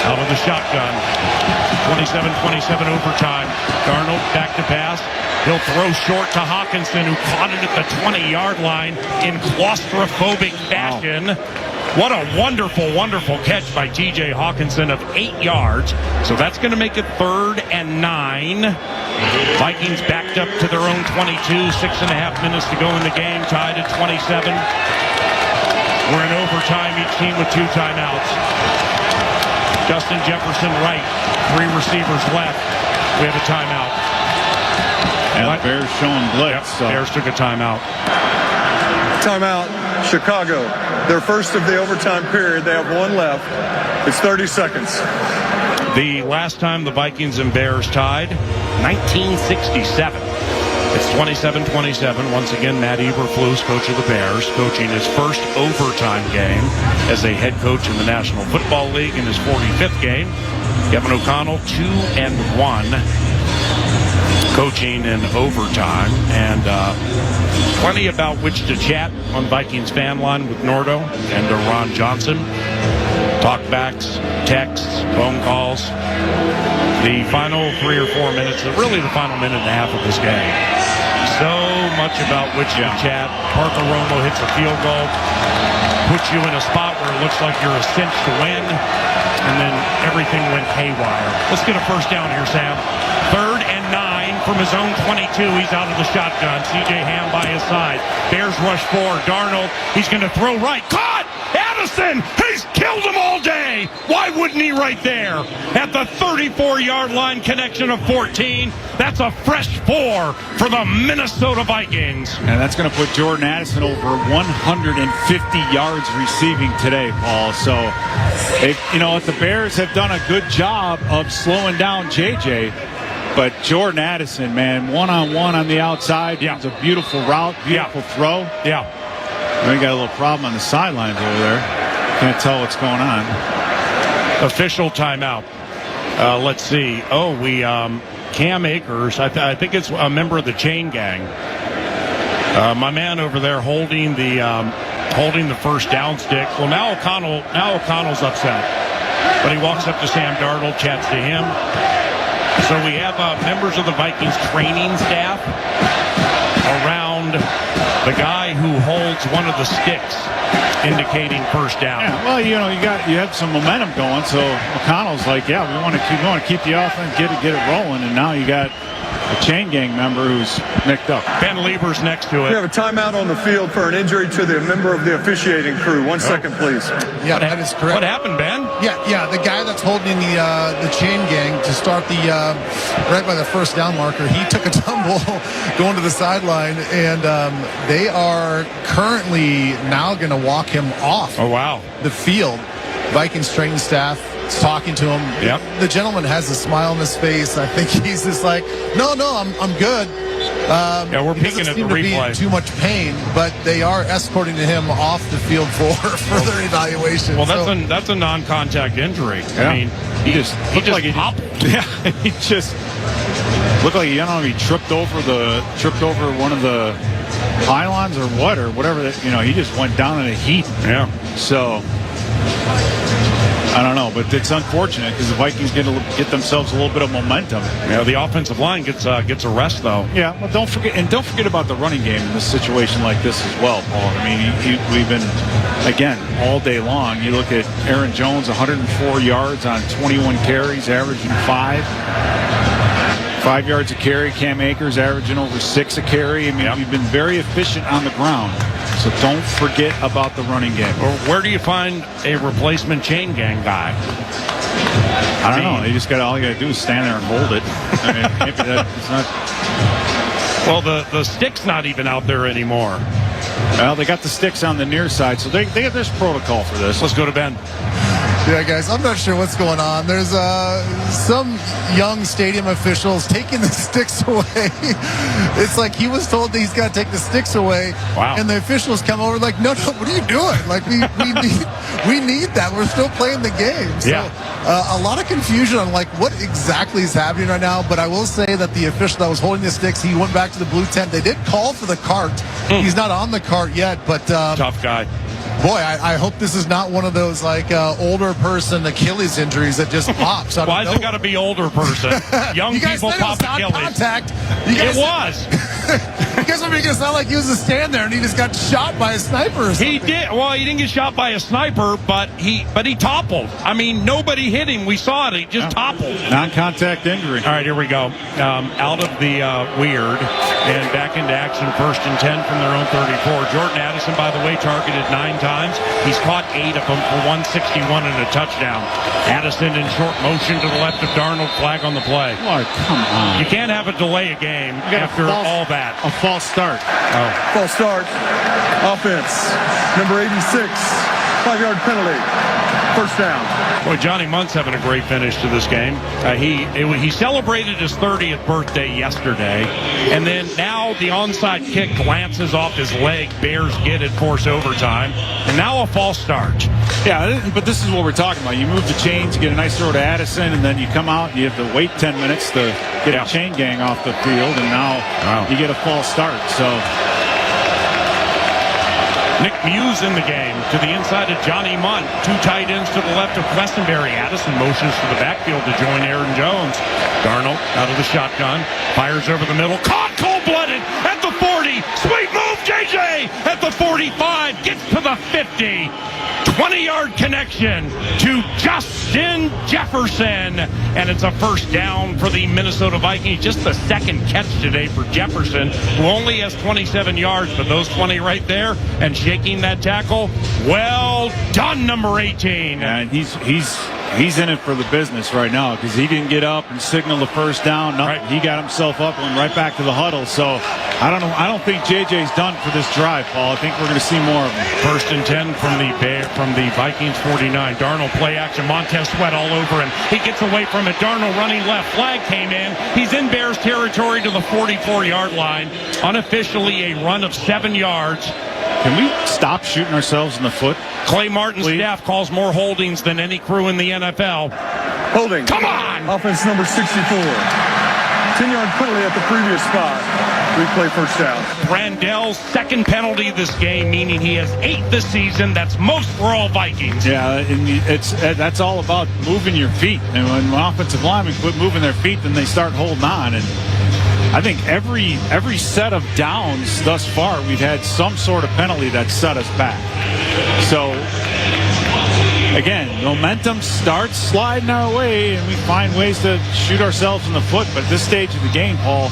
Out of the shotgun. 27-27 overtime. Darnold back to pass. He'll throw short to Hawkinson, who caught it at the 20-yard line in claustrophobic fashion. Wow. What a wonderful, wonderful catch by T.J. Hawkinson of 8 yards. So that's going to make it 3rd and 9. Vikings backed up to their own 22. 6.5 minutes to go in the game. Tied at 27. We're in overtime. Each team with 2 timeouts. Justin Jefferson right. 3 receivers left. We have a timeout. And the Bears showing blitz. Yep, so. Bears took a timeout. Timeout, Chicago. Their first of the overtime period. They have 1 left. It's 30 seconds. The last time the Vikings and Bears tied, 1967. It's 27-27. Once again, Matt Eberflus, coach of the Bears, coaching his first overtime game as a head coach in the National Football League in his 45th game. Kevin O'Connell, 2-1. Coaching in overtime, and plenty about which to chat on Vikings fan line with Nordo and Ron Johnson. Talkbacks, texts, phone calls. The final 3 or 4 minutes, really the final minute and a half of this game. So much about which to chat. Parker Romo hits a field goal, puts you in a spot where it looks like you're a cinch to win, and then everything went haywire. Let's get a first down here, Sam. 3rd and 9 from his own 22. He's out of the shotgun. C.J. Ham by his side. Bears rush 4. Darnold, he's going to throw right. Caught! Addison! He's killed him all day! Why wouldn't he right there? At the 34-yard line, connection of 14. That's a fresh 4 for the Minnesota Vikings. And that's going to put Jordan Addison over 150 yards receiving today, Paul. So, the Bears have done a good job of slowing down J.J., but Jordan Addison, man, one-on-one on the outside. Yeah. It's a beautiful route, beautiful throw. Yeah. We got a little problem on the sidelines over there. Can't tell what's going on. Official timeout. Let's see. Cam Akers, I think it's a member of the chain gang. My man over there holding the first down stick. Well, now O'Connell's upset, but he walks up to Sam Darnold, chats to him. So we have members of the Vikings training staff around the guy who holds one of the sticks, indicating first down. Yeah, well, you had some momentum going, so O'Connell's like, yeah, we want to keep the offense, get it rolling, and now you got a chain gang member who's nicked up. Ben Lieber's next to it. We have a timeout on the field for an injury to the member of the officiating crew. 1 second, please. Yeah, that is correct. What happened, Ben? Yeah, the guy that's holding the chain gang to start the right by the first down marker, he took a tumble going to the sideline, and they are currently now going to walk him off. Oh, wow. The field. Vikings training staff is talking to him. Yep. The gentleman has a smile on his face. I think he's just like, no, I'm good. We're peeking at the replay. Too much pain, but they are escorting him off the field for further evaluation. Well, that's a non-contact injury. Yeah. I mean, he just hobbled. Yeah, he just looked like he tripped over one of the pylons or whatever. He just went down in a heap. Yeah. So I don't know, but it's unfortunate because the Vikings get themselves a little bit of momentum. Yeah, the offensive line gets a rest though. Yeah, well, don't forget about the running game in this situation like this as well, Paul. I mean, we've been again all day long. You look at Aaron Jones, 104 yards on 21 carries, averaging 5 yards a carry. Cam Akers averaging over 6 a carry. I mean, we've been very efficient on the ground. So don't forget about the running game. Where do you find a replacement chain gang guy? I don't know. All you got to do is stand there and hold it. I mean, maybe it's not. Well, the stick's not even out there anymore. Well, they got the sticks on the near side, so they have this protocol for this. Let's go to Ben. Yeah, guys, I'm not sure what's going on. There's some young stadium officials taking the sticks away. It's like he was told that he's got to take the sticks away. Wow. And the officials come over like, no, what are you doing? Like, we need that. We're still playing the game. So, a lot of confusion on, like, what exactly is happening right now. But I will say that the official that was holding the sticks, he went back to the blue tent. They did call for the cart. He's not on the cart yet, but... tough guy. Boy, I hope this is not one of those like older person Achilles injuries that just pops out of nowhere. Why is it got to be older person? Young people pop Achilles. Contact. It was. You guys are making it sound like he was a stand there and he just got shot by a sniper or something. He did. Well, he didn't get shot by a sniper, but he toppled. I mean, nobody hit him. We saw it. He just toppled. Non-contact injury. All right, here we go. Out of the weird and back into action. 1st and 10 from their own 34. Jordan Addison, by the way, targeted 9 times. He's caught 8 of them for 161 and a touchdown. Addison in short motion to the left of Darnold. Flag on the play. Oh, come on. You can't have a delay a game after all that. A false start. Oh. False start. Offense. Number 86. 5-yard penalty. First down. Boy, Johnny Munt's having a great finish to this game. He celebrated his 30th birthday yesterday, and then now the onside kick glances off his leg. Bears get it, force overtime, and now a false start. Yeah, but this is what we're talking about. You move the chains, get a nice throw to Addison, and then you come out and you have to wait 10 minutes to get a chain gang off the field, and now you get a false start. So Nick Muse in the game to the inside of Johnny Munt. 2 tight ends to the left of Questenberry. Addison motions to the backfield to join Aaron Jones. Darnold out of the shotgun. Fires over the middle. Caught cold-blooded at the 40. Sweet move, JJ at the 45. Gets to the 50. 20-yard connection to Justin Jefferson. And it's a first down for the Minnesota Vikings. Just the second catch today for Jefferson, who only has 27 yards, but those 20 right there and shaking that tackle. Well done, number 18. And he's in it for the business right now because he didn't get up and signal the first down. No, he got himself up and went right back to the huddle. So I don't think JJ's done for this drive, Paul. I think we're going to see more of him. 1st and 10 from the Vikings 49. Darnold play action. Montez Sweat all over him. He gets away from it. Darnold running left. Flag came in. He's in Bears territory to the 44-yard line. Unofficially a run of 7 yards. Can we stop shooting ourselves in the foot? Clay Martin's staff calls more holdings than any crew in the NFL. Holding. Come on! Offense number 64. 10-yard penalty at the previous spot. replay first down. Randall's second penalty this game, meaning he has 8 this season. That's most for all Vikings. Yeah, and that's all about moving your feet. And when offensive linemen quit moving their feet, then they start holding on. And I think every set of downs thus far, we've had some sort of penalty that set us back. So, again, momentum starts sliding our way, and we find ways to shoot ourselves in the foot. But at this stage of the game, Paul,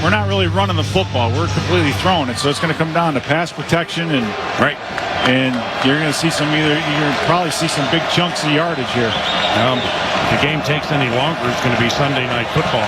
we're not really running the football. We're completely throwing it. So it's going to come down to pass protection and And you're going to see you're going to probably see some big chunks of yardage here. If the game takes any longer, it's going to be Sunday Night Football.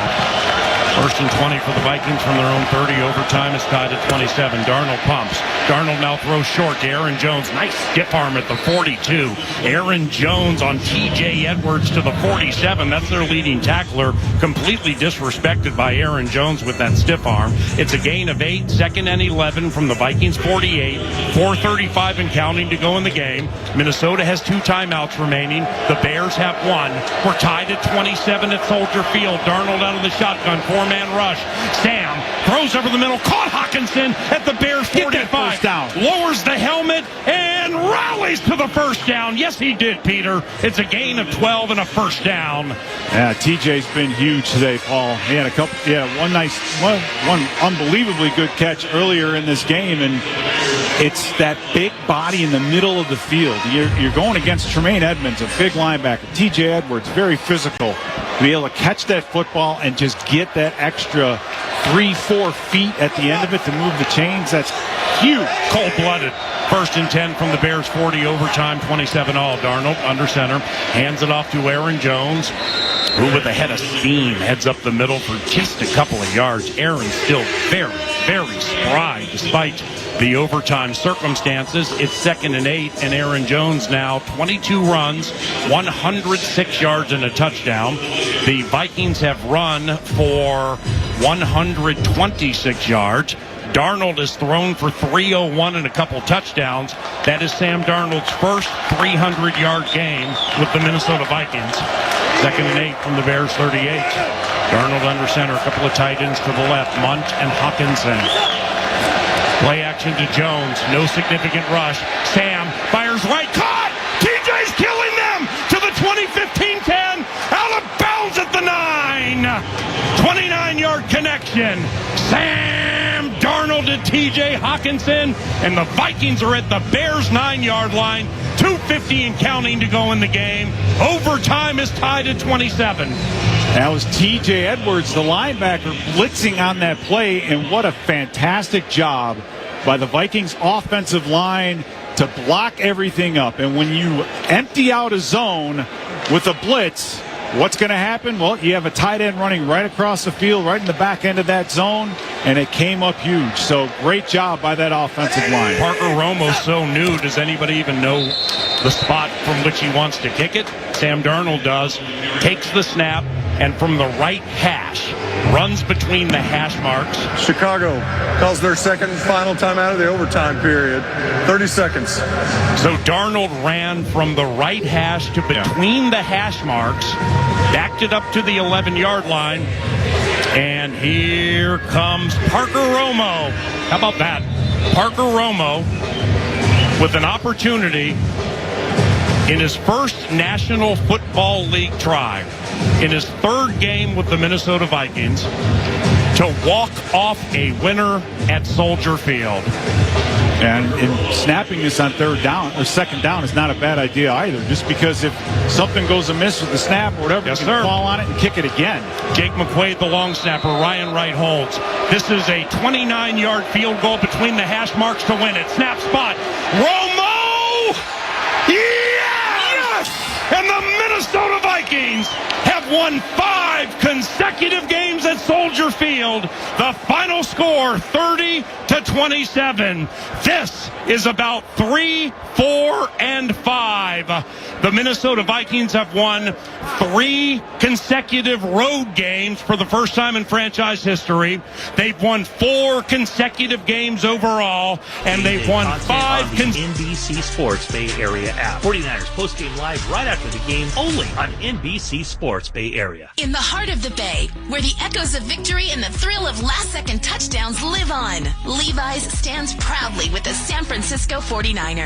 First and 20 for the Vikings from their own 30. Overtime is tied at 27. Darnold pumps. Darnold now throws short to Aaron Jones. Nice stiff arm at the 42. Aaron Jones on T.J. Edwards to the 47. That's their leading tackler. Completely disrespected by Aaron Jones with that stiff arm. It's a gain of 8. Second and 11 from the Vikings 48. 4:35 and counting to go in the game. Minnesota has 2 timeouts remaining. The Bears have 1. We're tied at 27 at Soldier Field. Darnold out of the shotgun. 4-man rush. Sam throws over the middle. Caught Hawkinson at the Bears 45. Down. Lowers the helmet and rallies to the first down. Yes, he did, Peter. It's a gain of 12 and a first down. Yeah, TJ's been huge today, Paul. He had one unbelievably good catch earlier in this game, and it's that big body in the middle of the field. You're going against Tremaine Edmonds, a big linebacker. TJ Edwards, very physical. To be able to catch that football and just get that extra 3-4 feet at the end of it to move the chains, that's huge. Cold-blooded. First and 10 from the Bears 40, overtime 27 all. Darnold under center, hands it off to Aaron Jones, who with a head of steam heads up the middle for just a couple of yards. Aaron's still very, very spry despite the overtime circumstances. It's 2nd and 8, and Aaron Jones now 22 runs, 106 yards and a touchdown. The Vikings have run for 126 yards. Darnold has thrown for 301 and a couple touchdowns. That is Sam Darnold's first 300-yard game with the Minnesota Vikings. 2nd and 8 from the Bears 38. Darnold under center, a couple of tight ends to the left, Munt and Hawkinson. Play action to Jones. No significant rush. Sam fires right. Caught! TJ's killing them to the 20-15-10. Out of bounds at the 9. 29-yard connection. Sam Darnold to TJ Hawkinson. And the Vikings are at the Bears' 9-yard line. 2:50 and counting to go in the game. Overtime is tied at 27. That was T.J. Edwards, the linebacker, blitzing on that play, and what a fantastic job by the Vikings offensive line to block everything up. And when you empty out a zone with a blitz, what's going to happen? Well, you have a tight end running right across the field, right in the back end of that zone, and it came up huge. So great job by that offensive line. Parker Romo's so new. Does anybody even know the spot from which he wants to kick it? Sam Darnold does. Takes the snap, and from the right hash, runs between the hash marks. Chicago calls their second and final timeout of the overtime period. 30 seconds. So Darnold ran from the right hash to between the hash marks, backed it up to the 11-yard line, and here comes Parker Romo. How about that? Parker Romo with an opportunity in his first National Football League try, in his 3rd game with the Minnesota Vikings, to walk off a winner at Soldier Field. And snapping this on 3rd down or 2nd down is not a bad idea either, just because if something goes amiss with the snap or whatever, you can fall on it and kick it again. Jake McQuaid, the long snapper. Ryan Wright holds. This is a 29-yard field goal between the hash marks to win it. Snap spot. Romo! Yes! And the Minnesota Vikings have won 5 consecutive games at Soldier Field. The final score, 30-27. This is about 3, 4, and 5. The Minnesota Vikings have won 3 consecutive road games for the first time in franchise history. They've won 4 consecutive games overall, and they've won 5 NBC Sports Bay Area app. 49ers postgame live right after the game, only on NBC. NBC Sports Bay Area. In the heart of the Bay, where the echoes of victory and the thrill of last-second touchdowns live on, Levi's stands proudly with the San Francisco 49ers.